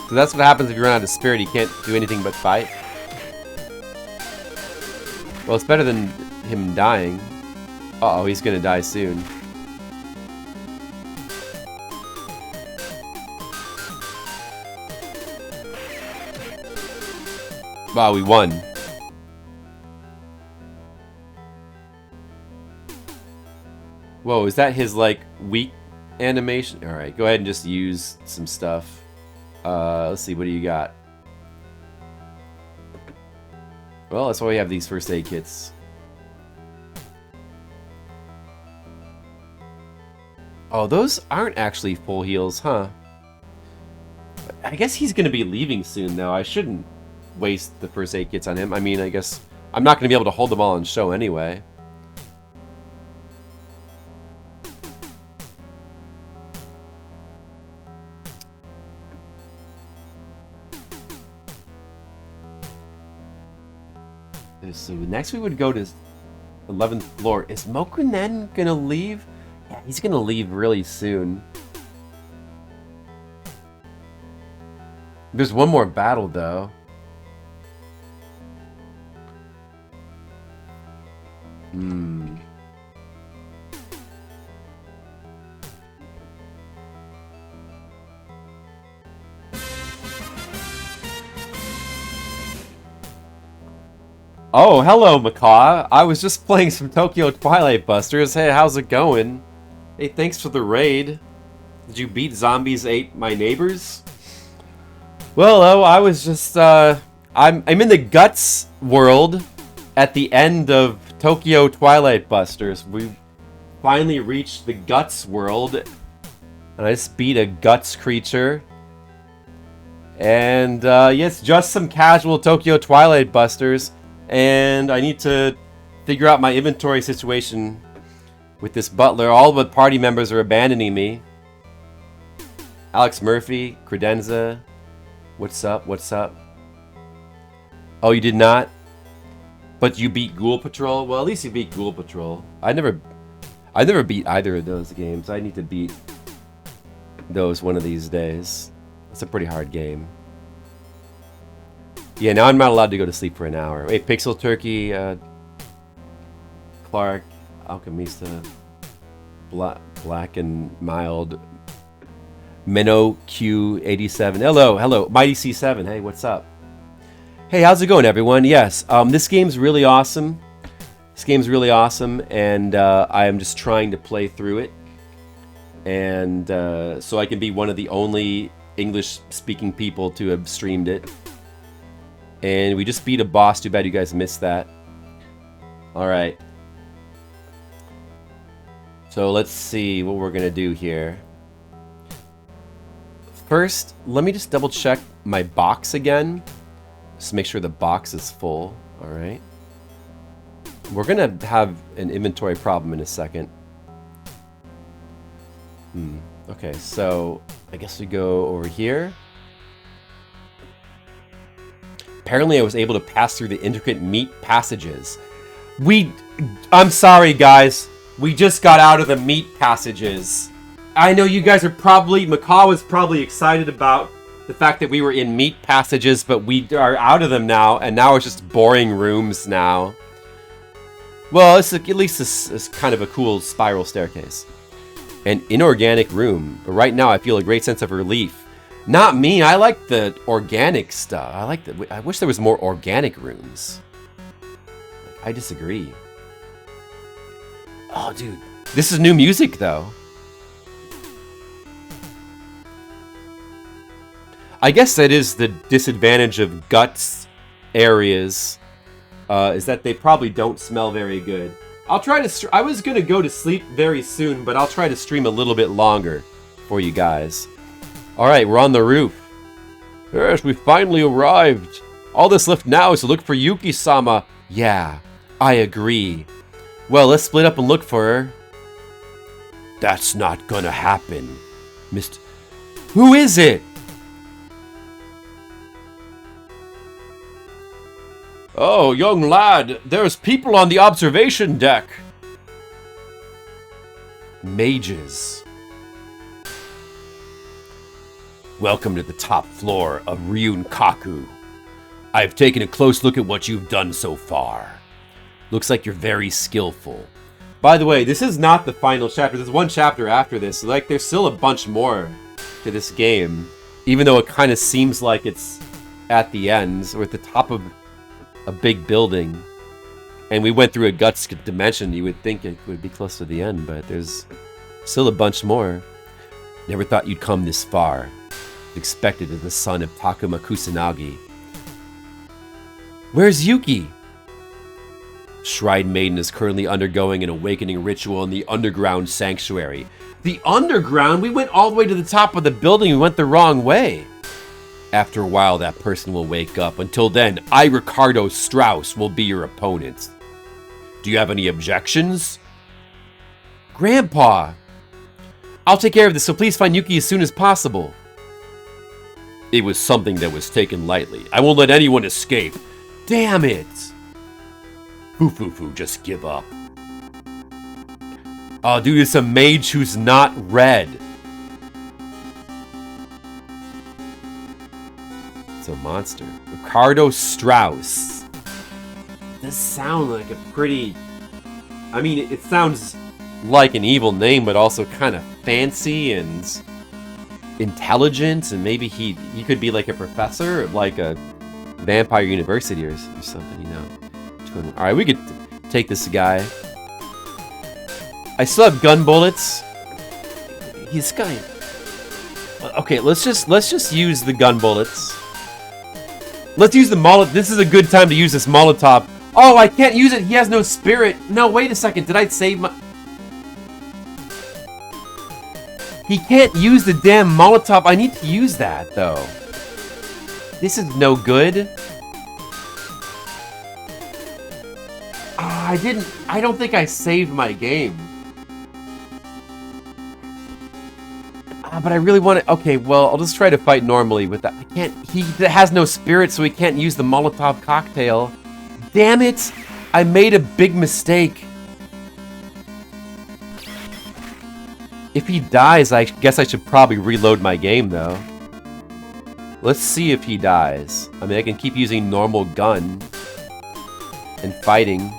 So that's what happens if you run out of spirit. You can't do anything but fight. Well, it's better than him dying. Uh-oh, he's gonna die soon. Wow, we won. Whoa, is that his, like, weak animation? Alright, go ahead and just use some stuff. Let's see, what do you got? Well, that's why we have these first aid kits. Oh, those aren't actually full heals, huh? I guess he's gonna be leaving soon, though. I shouldn't waste the first aid kits on him. I mean, I guess I'm not gonna be able to hold them all on show anyway. So next we would go to 11th floor. Is Mokunen gonna leave? Yeah, he's gonna leave really soon. There's one more battle though. Oh, hello, Macaw. I was just playing some Tokyo Twilight Busters. Hey, how's it going? Hey, thanks for the raid. Did you beat zombies ate my neighbors? Well, oh, I was just, I'm in the Guts world at the end of Tokyo Twilight Busters. We finally reached the Guts world. And I just beat a Guts creature. And, yes, just some casual Tokyo Twilight Busters. And I need to figure out my inventory situation with this butler. All but party members are abandoning me. Alex Murphy, Credenza. What's up? What's up? Oh, you did not? But you beat Ghoul Patrol? Well, at least you beat Ghoul Patrol. I never beat either of those games. I need to beat those one of these days. It's a pretty hard game. Yeah, now I'm not allowed to go to sleep for an hour. Hey, Pixel Turkey, Clark, Alchemista, Black and Mild, Minnow Q87. Hello, Mighty C7. Hey, what's up? Hey, how's it going, everyone? Yes, this game's really awesome. And I am just trying to play through it. And so I can be one of the only English-speaking people to have streamed it. And we just beat a boss. Too bad you guys missed that. Alright. So let's see what we're going to do here. First, let me just double check my box again. Just to make sure the box is full. Alright. We're gonna have an inventory problem in a second. Okay, so I guess we go over here. Apparently I was able to pass through the intricate meat passages. I'm sorry guys. We just got out of the meat passages. I know you guys are probably, Macaw was probably excited about the fact that we were in meat passages, but we are out of them now, and now it's just boring rooms now. Well, at least this is kind of a cool spiral staircase. An inorganic room, but right now I feel a great sense of relief. Not me, I like the organic stuff. I wish there was more organic rooms. I disagree. Oh, dude. This is new music, though. I guess that is the disadvantage of guts areas, is that they probably don't smell very good. I'll try to... I was going to go to sleep very soon, but I'll try to stream a little bit longer for you guys. Alright, we're on the roof. Yes, we finally arrived. All that's left now is to look for Yuki-sama. Yeah, I agree. Well, let's split up and look for her. That's not gonna happen, Mr. Who is it? Oh, young lad, there's people on the observation deck. Mages. Welcome to the top floor of Ryunkaku. I've taken a close look at what you've done so far. Looks like you're very skillful. By the way, this is not the final chapter. There's one chapter after this. Like, there's still a bunch more to this game. Even though it kind of seems like it's at the end, or at the top of a big building. And we went through a guts dimension. You would think it would be close to the end, but there's still a bunch more. Never thought you'd come this far. Expected as the son of Takuma Kusanagi. Where's Yuki? Shrine Maiden is currently undergoing an awakening ritual in the underground sanctuary. The underground? We went all the way to the top of the building. We went the wrong way. After a while, that person will wake up. Until then, I, Ricardo Strauss, will be your opponent. Do you have any objections? Grandpa! I'll take care of this, so please find Yuki as soon as possible. It was something that was taken lightly. I won't let anyone escape. Damn it! Foo, just give up. Oh, dude, it's a mage who's not red. It's a monster. Ricardo Strauss. Does sound like a pretty... I mean, it sounds like an evil name, but also kind of fancy and intelligent, and maybe he could be like a professor of like a vampire university or something, you know. Alright, we could take this guy. I still have gun bullets. He's guy. Okay, let's just use the gun bullets. Let's use the Molotov. This is a good time to use this Molotov. Oh, I can't use it. He has no spirit. No, wait a second. Did I save my... He can't use the damn Molotov. I need to use that, though. This is no good. I don't think I saved my game. But I really want to... Okay, well, I'll just try to fight normally with that. I can't... He has no spirit, so he can't use the Molotov cocktail. Damn it! I made a big mistake. If he dies, I guess I should probably reload my game, though. Let's see if he dies. I mean, I can keep using normal gun and fighting.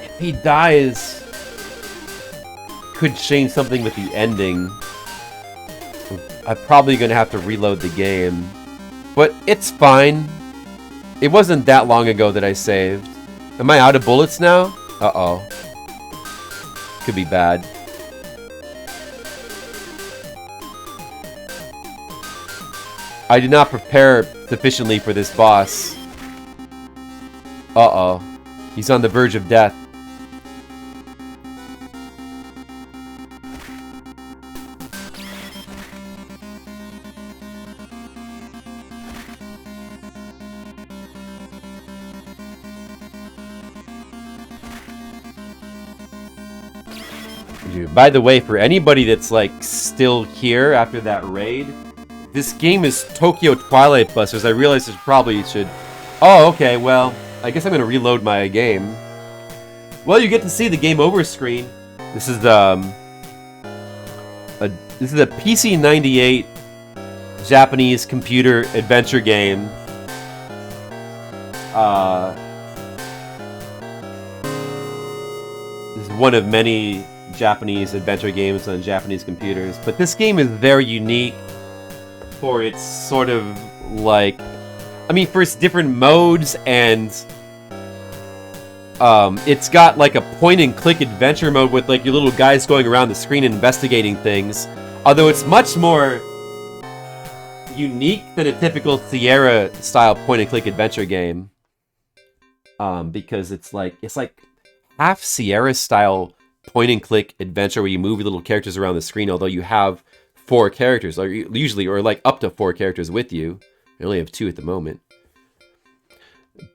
If he dies... could change something with the ending. I'm probably gonna have to reload the game. But it's fine. It wasn't that long ago that I saved. Am I out of bullets now? Uh-oh. Could be bad. I did not prepare sufficiently for this boss. Uh-oh. He's on the verge of death. Dude, by the way, for anybody that's like still here after that raid, this game is Tokyo Twilight Busters. I realized I probably should... Oh, okay, well, I guess I'm gonna reload my game. Well, you get to see the game over screen. This is a PC-98 Japanese computer adventure game. This is one of many Japanese adventure games on Japanese computers, but this game is very unique for its sort of like, I mean, for its different modes, and it's got like a point-and-click adventure mode with like your little guys going around the screen and investigating things. Although it's much more unique than a typical Sierra-style point-and-click adventure game, because it's like half Sierra-style point-and-click adventure where you move your little characters around the screen. Although you have 4 characters, or usually, or like up to 4 characters with you. I only have 2 at the moment.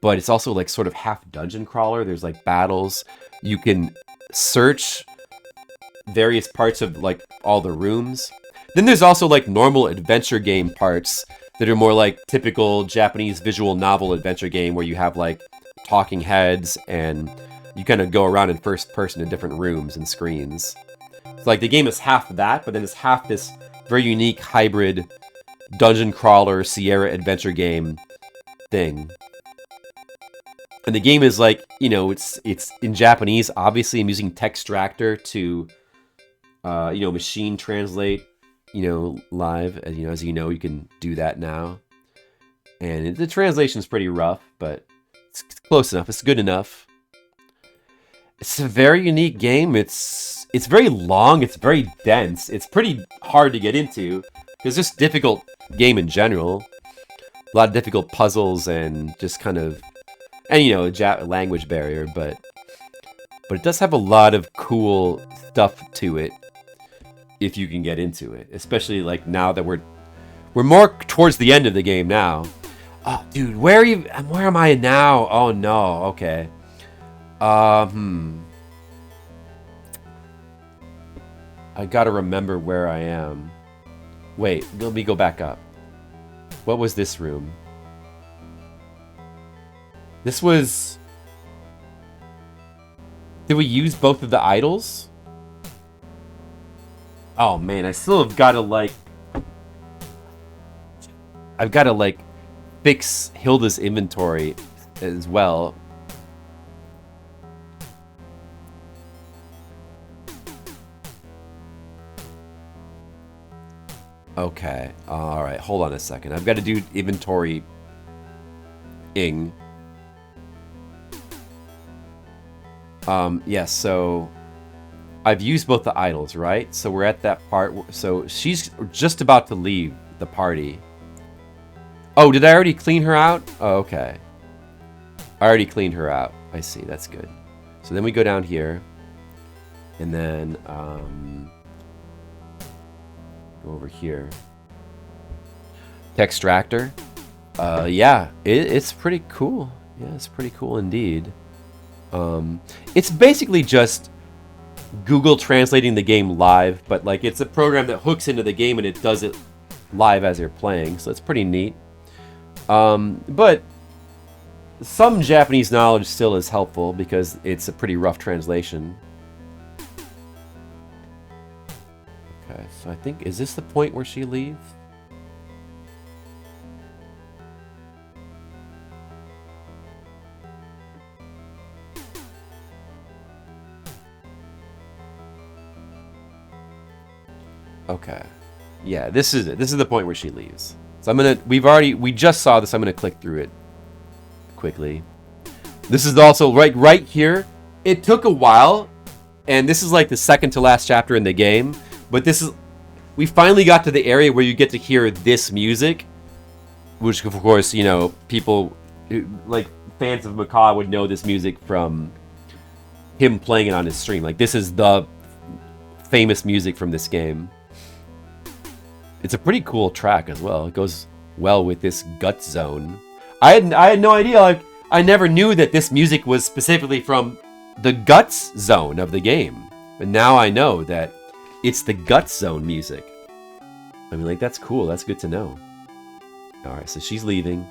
But it's also like sort of half dungeon crawler. There's like battles. You can search various parts of like all the rooms. Then there's also like normal adventure game parts that are more like typical Japanese visual novel adventure game where you have like talking heads and you kind of go around in first person in different rooms and screens. So like the game is half that, but then it's half this very unique hybrid dungeon crawler Sierra adventure game thing. And the game is like, you know, it's in Japanese. Obviously, I'm using Textractor to, machine translate, live. As you know, you can do that now. And the translation's pretty rough, but it's close enough. It's good enough. It's a very unique game. It's very long. It's very dense. It's pretty hard to get into. It's just a difficult game in general. A lot of difficult puzzles and just kind of... And, a language barrier, but it does have a lot of cool stuff to it if you can get into it. Especially, like, now that we're more towards the end of the game now. Oh, dude, where am I now? Oh, no, okay. I gotta remember where I am. Wait, let me go back up. What was this room? This was... Did we use both of the idols? Oh man, I still have got to like... I've got to like fix Hilda's inventory as well. Okay, alright, hold on a second. I've got to do inventory-ing. Yes, so I've used both the idols, right? So we're at that part. So she's just about to leave the party. Oh, did I already clean her out? Oh, okay. I already cleaned her out. I see, that's good. So then we go down here. And then, go over here. Textractor. Yeah, it's pretty cool. Yeah, it's pretty cool indeed. It's basically just Google translating the game live, but like it's a program that hooks into the game and it does it live as you're playing, so it's pretty neat. But some Japanese knowledge still is helpful because it's a pretty rough translation. Okay, so I think, is this the point where she leaves? Okay. Yeah, this is it. This is the point where she leaves. So we just saw this. I'm gonna click through it quickly. This is also right here. It took a while, and this is like the second to last chapter in the game. But we finally got to the area where you get to hear this music, which of course, people like fans of Macaw would know this music from him playing it on his stream. Like this is the famous music from this game. It's a pretty cool track as well. It goes well with this gut zone. I had no idea. Like I never knew that this music was specifically from the guts zone of the game. But now I know that it's the Gut Zone music. I mean, like, that's cool. That's good to know. Alright, so she's leaving.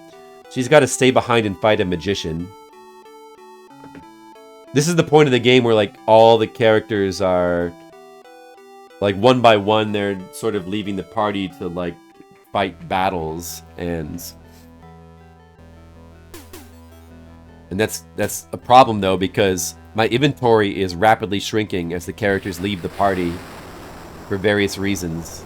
She's got to stay behind and fight a magician. This is the point of the game where, like, all the characters are... like, one by one, they're sort of leaving the party to, like, fight battles. And that's a problem, though, because my inventory is rapidly shrinking as the characters leave the party for various reasons.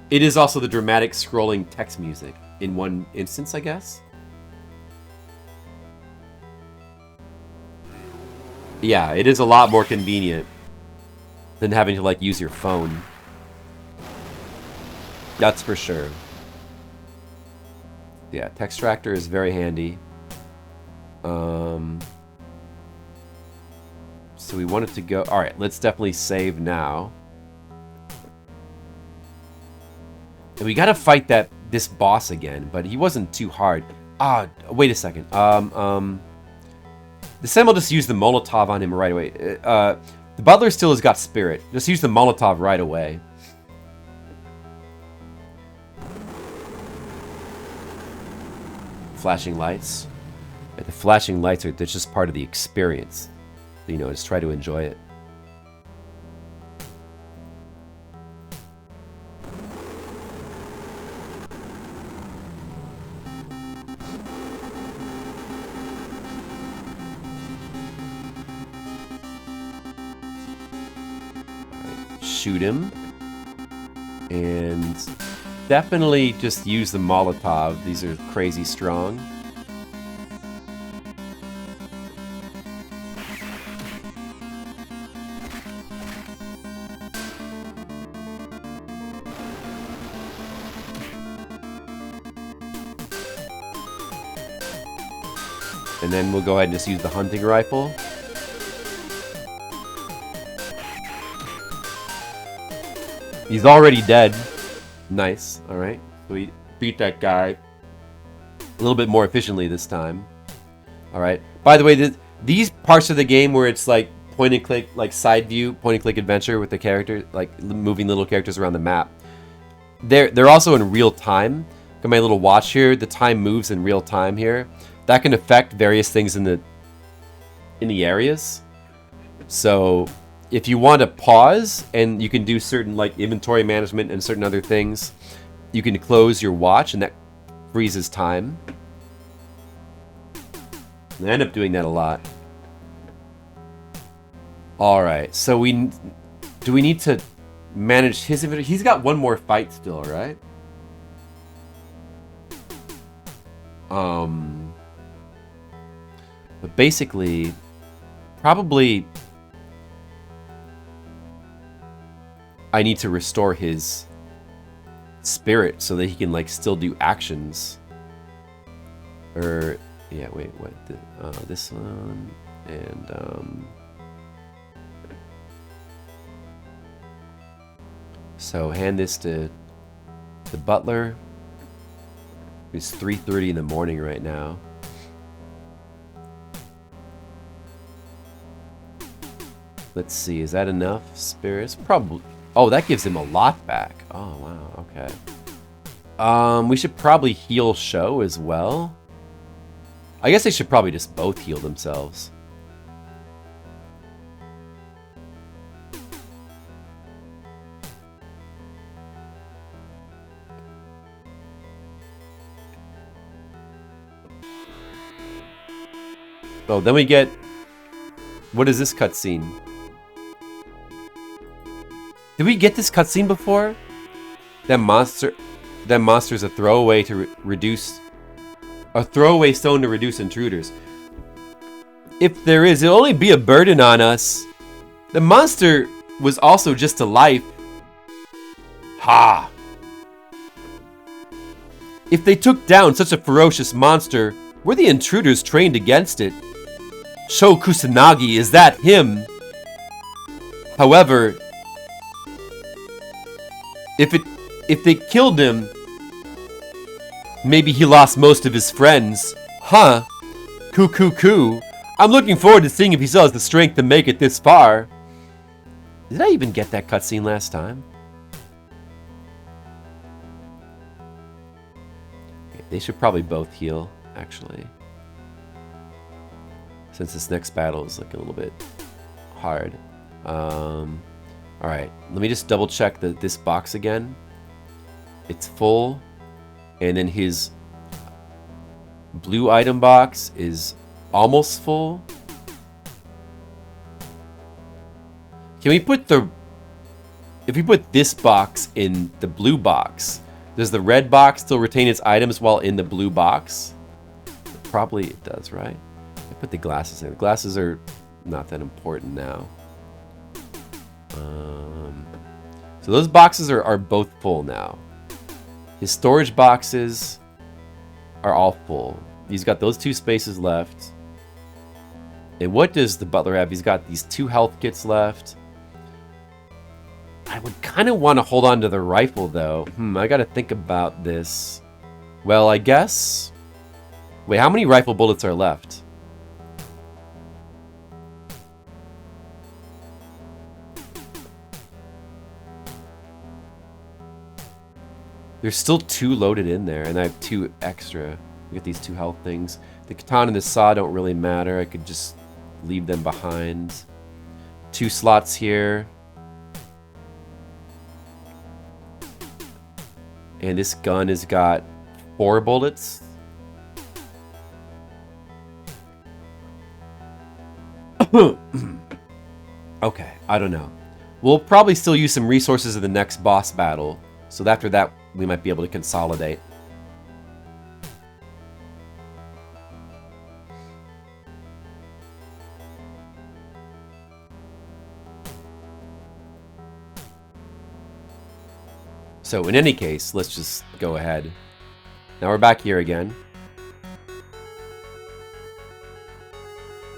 It is also the dramatic scrolling text music in one instance, I guess. Yeah, it is a lot more convenient than having to, like, use your phone. That's for sure. Yeah, Textractor is very handy. So we wanted to go... Alright, let's definitely save now. And we gotta fight this boss again, but he wasn't too hard. Ah, wait a second. This time I'll just use the Molotov on him right away. The Butler still has got spirit. Just use the Molotov right away. Flashing lights. The flashing lights are just part of the experience. You know, just try to enjoy it. Shoot him. And definitely just use the Molotov. These are crazy strong. And then we'll go ahead and just use the hunting rifle. He's already dead. Nice. Alright. We beat that guy a little bit more efficiently this time. Alright. By the way, these parts of the game where it's like point and click, like side view, point and click adventure with the character, like moving little characters around the map, they're also in real time. Got my little watch here. The time moves in real time here. That can affect various things in the areas. So if you want to pause and you can do certain like inventory management and certain other things, you can close your watch and that freezes time. And I end up doing that a lot. Alright, so do we need to manage his inventory? He's got one more fight still, right? But basically, probably I need to restore his spirit so that he can like still do actions. Or yeah, wait, what? This one and so hand this to the butler. It's 3:30 in the morning right now. Let's see, is that enough spirits? Probably. Oh, that gives him a lot back. Oh, wow, okay. We should probably heal Sho as well. I guess they should probably just both heal themselves. Oh, then we get... What is this cutscene? Did we get this cutscene before? That monster's a throwaway to reduce... A throwaway stone to reduce intruders. If there is, it'll only be a burden on us. The monster was also just a life. Ha! If they took down such a ferocious monster, were the intruders trained against it? Sho Kusanagi, is that him? However, if they killed him, maybe he lost most of his friends. Huh? Coo. I'm looking forward to seeing if he still has the strength to make it this far. Did I even get that cutscene last time? Okay, they should probably both heal, actually. Since this next battle is like a little bit hard. Alright, let me just double check this box again. It's full. And then his blue item box is almost full. Can we put if we put this box in the blue box, does the red box still retain its items while in the blue box? Probably it does, right? I put the glasses in. The glasses are not that important now. So those boxes are both full now. His storage boxes are all full. He's got those 2 spaces left. And what does the butler have? He's got these 2 health kits left. I would kind of want to hold on to the rifle, though. I got to think about this. Well, I guess... Wait, how many rifle bullets are left? There's still 2 loaded in there, and I have 2 extra. We get these 2 health things. The katana and the saw don't really matter. I could just leave them behind. 2 slots here. And this gun has got 4 bullets. Okay, I don't know. We'll probably still use some resources in the next boss battle. So after that, we might be able to consolidate. So in any case, let's just go ahead. Now we're back here again.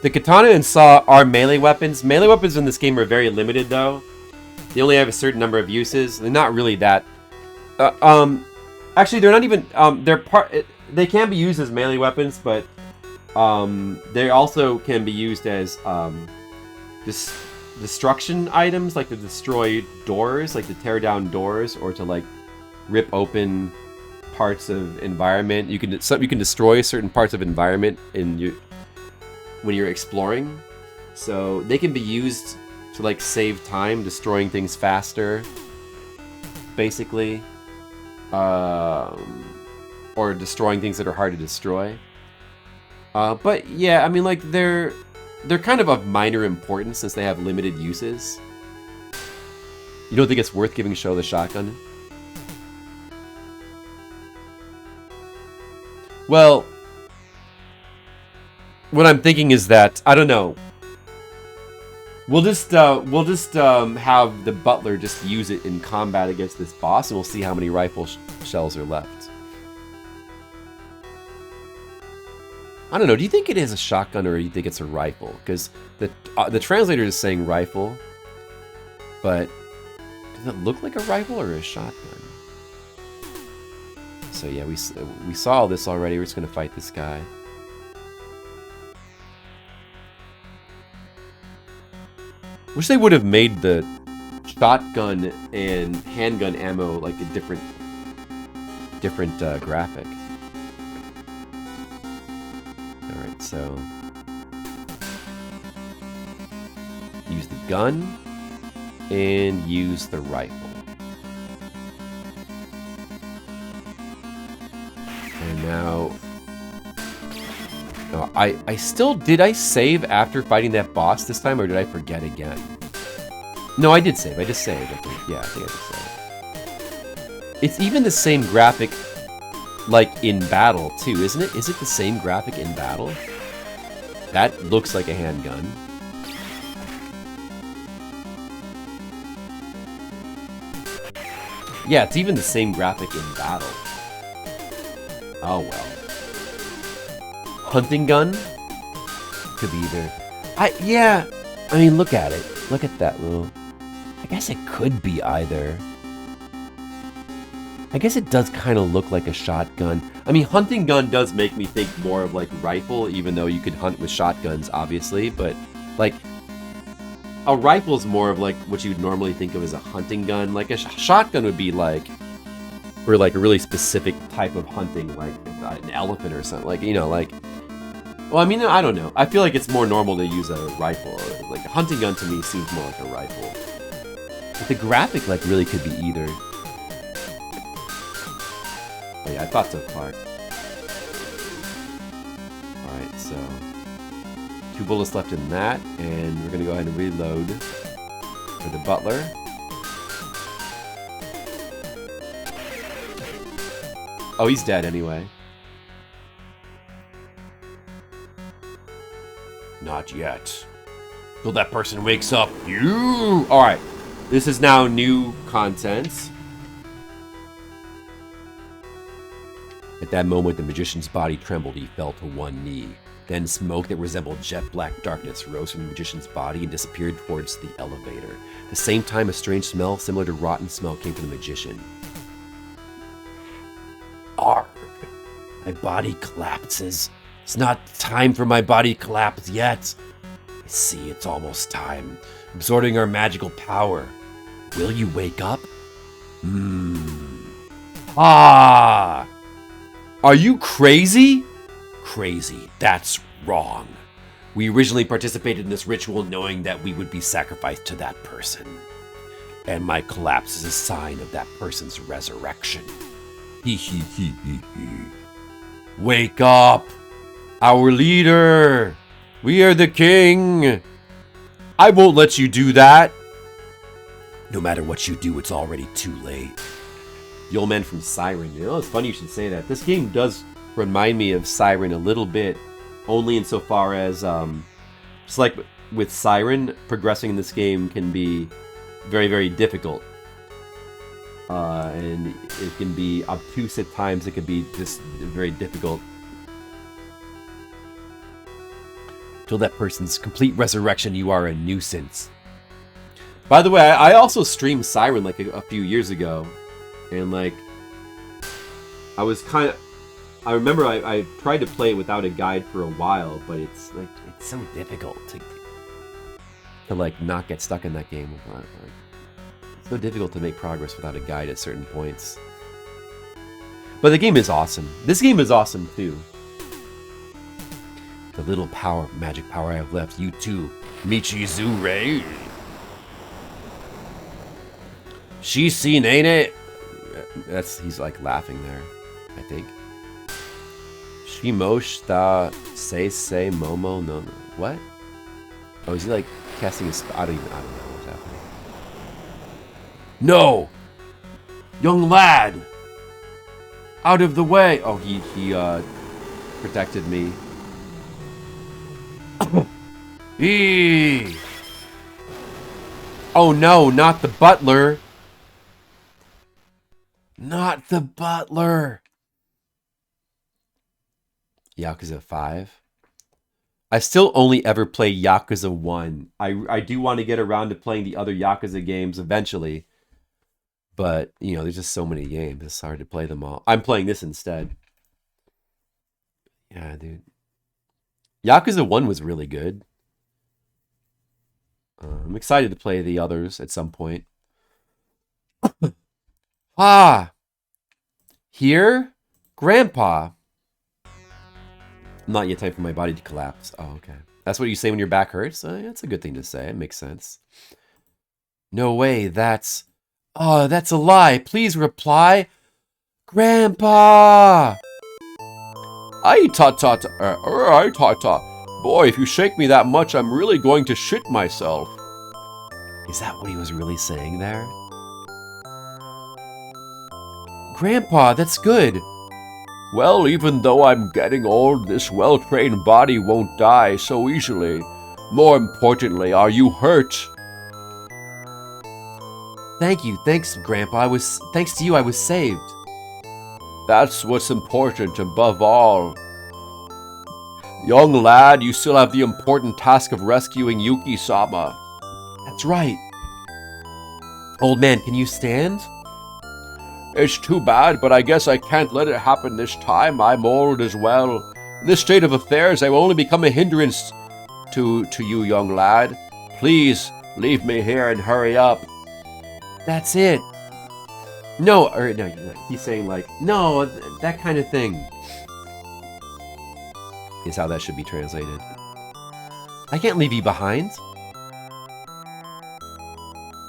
The katana and saw are melee weapons. Melee weapons in this game are very limited, though. They only have a certain number of uses. They're not really that... actually, they're not even... they can be used as melee weapons, but... they also can be used as... destruction items, like to destroy doors, like to tear down doors, or to like rip open parts of environment. You can destroy certain parts of environment when you're exploring. So they can be used to like save time, destroying things faster, basically, or destroying things that are hard to destroy. But yeah, I mean, like they're kind of minor importance since they have limited uses. You don't think it's worth giving Sho the shotgun? Well, what I'm thinking is that, I don't know. We'll just have the butler just use it in combat against this boss, and we'll see how many rifle shells are left. I don't know. Do you think it is a shotgun or do you think it's a rifle? Because the translator is saying rifle, but does it look like a rifle or a shotgun? So yeah, we saw all this already. We're just gonna fight this guy. Wish they would have made the shotgun and handgun ammo like a different graphic. Alright, so use the gun and use the rifle. And now I still did I save after fighting that boss this time, or did I forget again? No, I did save. I just saved, I think. Yeah, I think I just saved. It's even the same graphic like in battle too, isn't it? Is it the same graphic in battle? That looks like a handgun. Yeah, it's even the same graphic in battle. Oh well. Hunting gun? Could be either. Yeah. I mean, look at it. Look at that little. I guess it could be either I guess it does kind of look like a shotgun. I mean, hunting gun does make me think more of like rifle, even though you could hunt with shotguns, obviously. But like, a rifle is more of like what you would normally think of as a hunting gun. Like a shotgun would be like for like a really specific type of hunting, like an elephant or something. Like, you know, like. Well, I mean, I don't know. I feel like it's more normal to use a rifle. Like a hunting gun to me seems more like a rifle. But the graphic like really could be either. Oh yeah, I thought so, Clark. Alright, so 2 bullets left in that, and we're gonna go ahead and reload for the butler. Oh, he's dead anyway. Not yet. Till that person wakes up. You! Alright, this is now new content. At that moment, the magician's body trembled. He fell to one knee. Then smoke that resembled jet black darkness rose from the magician's body and disappeared towards the elevator. At the same time, a strange smell similar to rotten smell came from the magician. Arg! My body collapses. It's not time for my body to collapse yet. I see, it's almost time. Absorbing our magical power. Will you wake up? Ah! Are you crazy? Crazy. That's wrong. We originally participated in this ritual knowing that we would be sacrificed to that person. And my collapse is a sign of that person's resurrection. Hee hee hee hee hee. Wake up! Our leader! We are the king! I won't let you do that! No matter what you do, it's already too late. The old man from Siren. You know, it's funny you should say that. This game does remind me of Siren a little bit, only insofar as, just like with Siren, progressing in this game can be very, very difficult. And it can be obtuse at times. It can be just very difficult. Till that person's complete resurrection, you are a nuisance. By the way, I also streamed Siren like a few years ago. And like, I was kind of, I remember I tried to play it without a guide for a while, but it's like, it's so difficult to like not get stuck in that game. Like, it's so difficult to make progress without a guide at certain points. But the game is awesome. This game is awesome too. The little power, magic power I have left, you too, Michizure. She's seen, ain't it? He's like laughing there, I think. Shimoshita Seisei Momo no. What? Oh, is he like casting his? I don't know what's happening. No! Young lad! Out of the way! Oh, he protected me. Eee! Oh no, not the butler! Not the butler! Yakuza 5. I still only ever play Yakuza 1. I do want to get around to playing the other Yakuza games eventually. But, you know, there's just so many games. It's hard to play them all. I'm playing this instead. Yeah, dude. Yakuza 1 was really good. I'm excited to play the others at some point. Ah! Here? Grandpa! Not yet time for my body to collapse. Oh, okay. That's what you say when your back hurts? That's a good thing to say. It makes sense. No way, that's... Oh, that's a lie. Please reply. Grandpa! Ay, ta-ta-ta. Ay, ta-ta. Boy, if you shake me that much, I'm really going to shit myself. Is that what he was really saying there? Grandpa, that's good. Well, even though I'm getting old, this well-trained body won't die so easily. More importantly, are you hurt? Thank you. Thanks, Grandpa. Thanks to you, I was saved. That's what's important above all. Young lad, you still have the important task of rescuing Yuki-sama. That's right. Old man, can you stand? It's too bad, but I guess I can't let it happen this time. I'm old as well. In this state of affairs, I will only become a hindrance to you, young lad. Please leave me here and hurry up. That's it. No, or no, he's saying like, no, that kind of thing. Is how that should be translated. I can't leave you behind.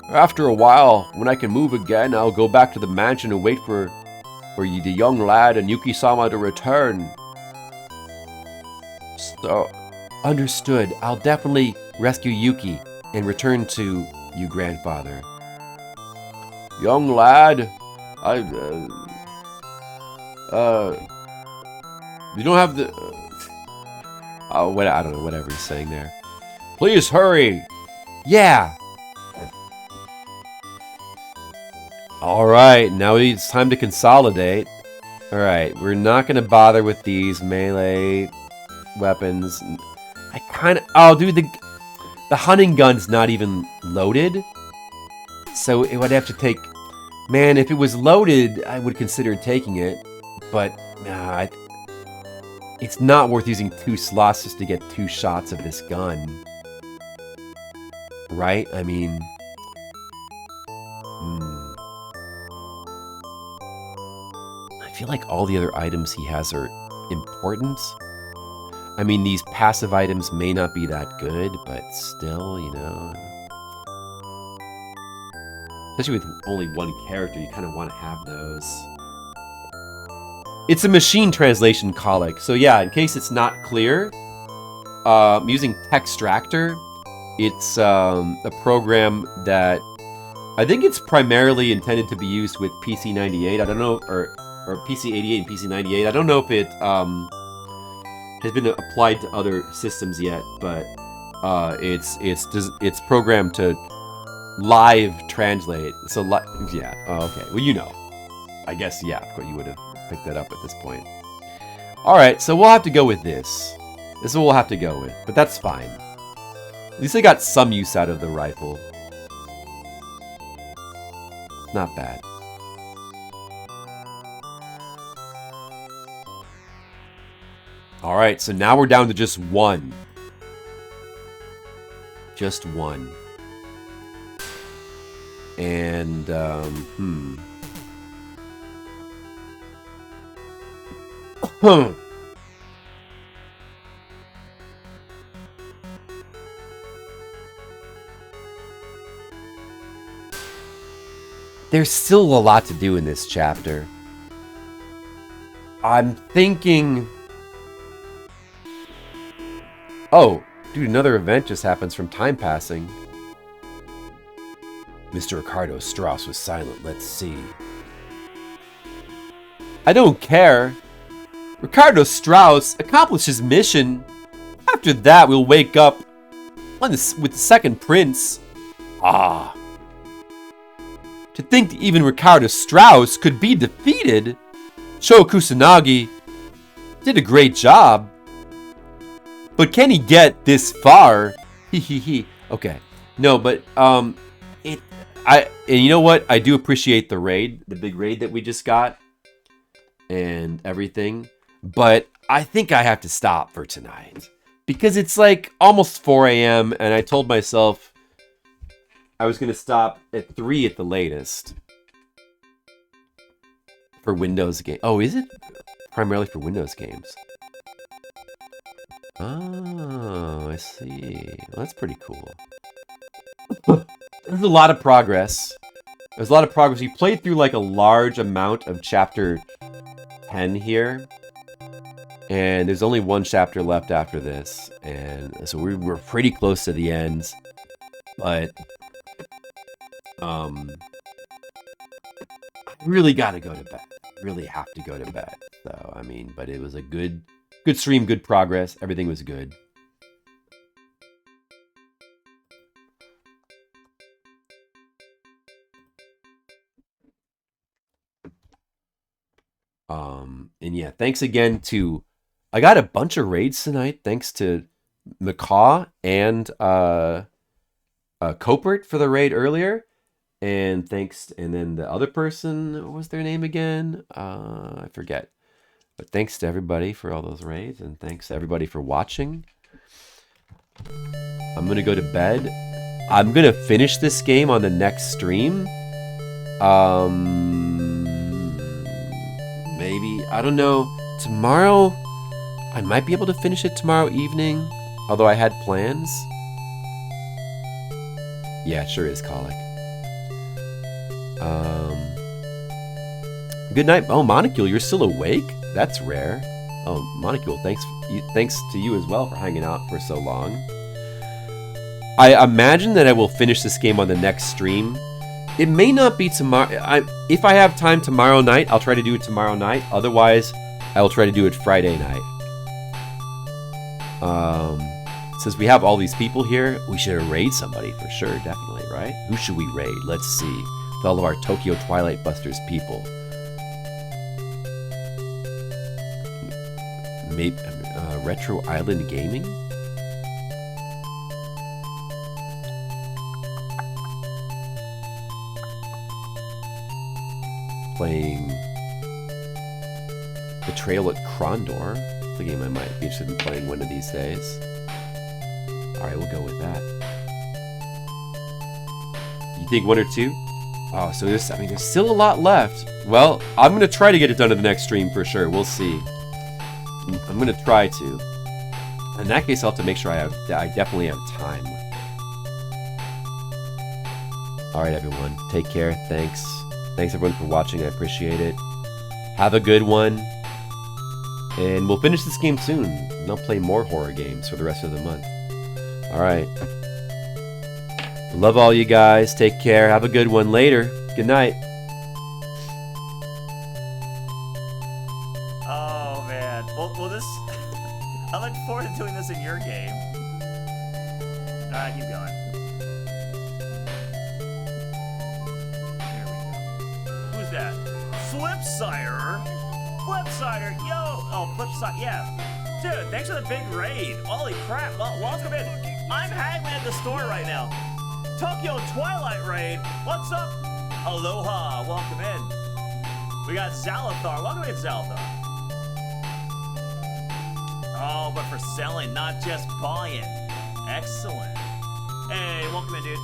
After a while, when I can move again, I'll go back to the mansion and wait for you, the young lad and Yuki-sama to return. So, understood. I'll definitely rescue Yuki and return to you, grandfather. Young lad, you don't have the... I don't know, whatever he's saying there. Please hurry. Yeah. All right, now it's time to consolidate. All right, we're not going to bother with these melee weapons. I kind of... Oh, dude, the hunting gun's not even loaded. So it would have to take... Man, if it was loaded, I would consider taking it. But, nah, it's not worth using 2 slots just to get 2 shots of this gun. Right? I mean... I feel like all the other items he has are important. I mean, these passive items may not be that good, but still, you know... Especially with only one character, you kind of want to have those. It's a machine translation colic, so yeah, in case it's not clear, I'm using Textractor. It's a program that I think it's primarily intended to be used with PC98. I don't know, or PC88 and PC98. I don't know if it has been applied to other systems yet, but it's programmed to live translate. So yeah, okay. Well, you know, I guess yeah. Of course, you would have picked that up at this point. All right, so we'll have to go with this. This is what we'll have to go with, but that's fine. At least I got some use out of the rifle. Not bad. All right, so now we're down to just one. Just one. And, There's still a lot to do in this chapter. I'm thinking... Oh, dude, another event just happens from time passing. Mr. Ricardo Strauss was silent. Let's see. I don't care. Ricardo Strauss accomplished his mission. After that, we'll wake up with the second prince. Ah. To think that even Ricardo Strauss could be defeated. Sho Kusanagi did a great job. But can he get this far? He. Okay. No, but and you know what? I do appreciate the raid, the big raid that we just got and everything. But I think I have to stop for tonight because it's like almost 4 a.m. and I told myself I was going to stop at 3 at the latest for Windows game. Oh, is it primarily for Windows games? Oh, I see. Well, that's pretty cool. There's a lot of progress. There's a lot of progress. We played through like a large amount of chapter 10 here. And there's only one chapter left after this. And so we're pretty close to the end. But I really gotta go to bed. Really have to go to bed. So I mean, but it was a good stream, good progress. Everything was good. And yeah, thanks again to... I got a bunch of raids tonight, thanks to Macaw and Copert for the raid earlier. And thanks, and then the other person, what was their name again? I forget. But thanks to everybody for all those raids, and thanks to everybody for watching. I'm gonna go to bed. I'm gonna finish this game on the next stream. Maybe, I don't know. Tomorrow, I might be able to finish it tomorrow evening, although I had plans. Yeah, it sure is, Colic. Good night. Oh, Monocule, you're still awake? That's rare. Oh, Monocule, thanks to you as well for hanging out for so long. I imagine that I will finish this game on the next stream. It may not be tomorrow. If I have time tomorrow night, I'll try to do it tomorrow night. Otherwise, I will try to do it Friday night. Since we have all these people here, we should raid somebody for sure, definitely, right? Who should we raid? Let's see. With all of our Tokyo Twilight Busters people. Maybe Retro Island Gaming? Playing Betrayal at Krondor. It's a game I might be interested in playing one of these days. Alright, we'll go with that. You think 1 or 2? Oh, so there's still a lot left. Well, I'm gonna try to get it done in the next stream for sure. We'll see. I'm gonna try to. In that case, I'll have to make sure I definitely have time. Alright, everyone. Take care. Thanks. Thanks, everyone, for watching. I appreciate it. Have a good one. And we'll finish this game soon. And I'll play more horror games for the rest of the month. Alright. Love all you guys. Take care. Have a good one. Later. Good night. Oh, man. Well, this... I look forward to doing this in your game. Alright, keep going. Here we go. Who's that? Flipsider? Flipsider, yo! Oh, Flipsider, yeah. Dude, thanks for the big raid. Holy crap. Well, welcome in. I'm Hagman at the store right now. Tokyo Twilight raid. What's up? Aloha. Welcome in. We got Zalathar. Welcome in, Zalathar. Oh, but for selling, not just buying. Excellent. Hey, welcome in, dude.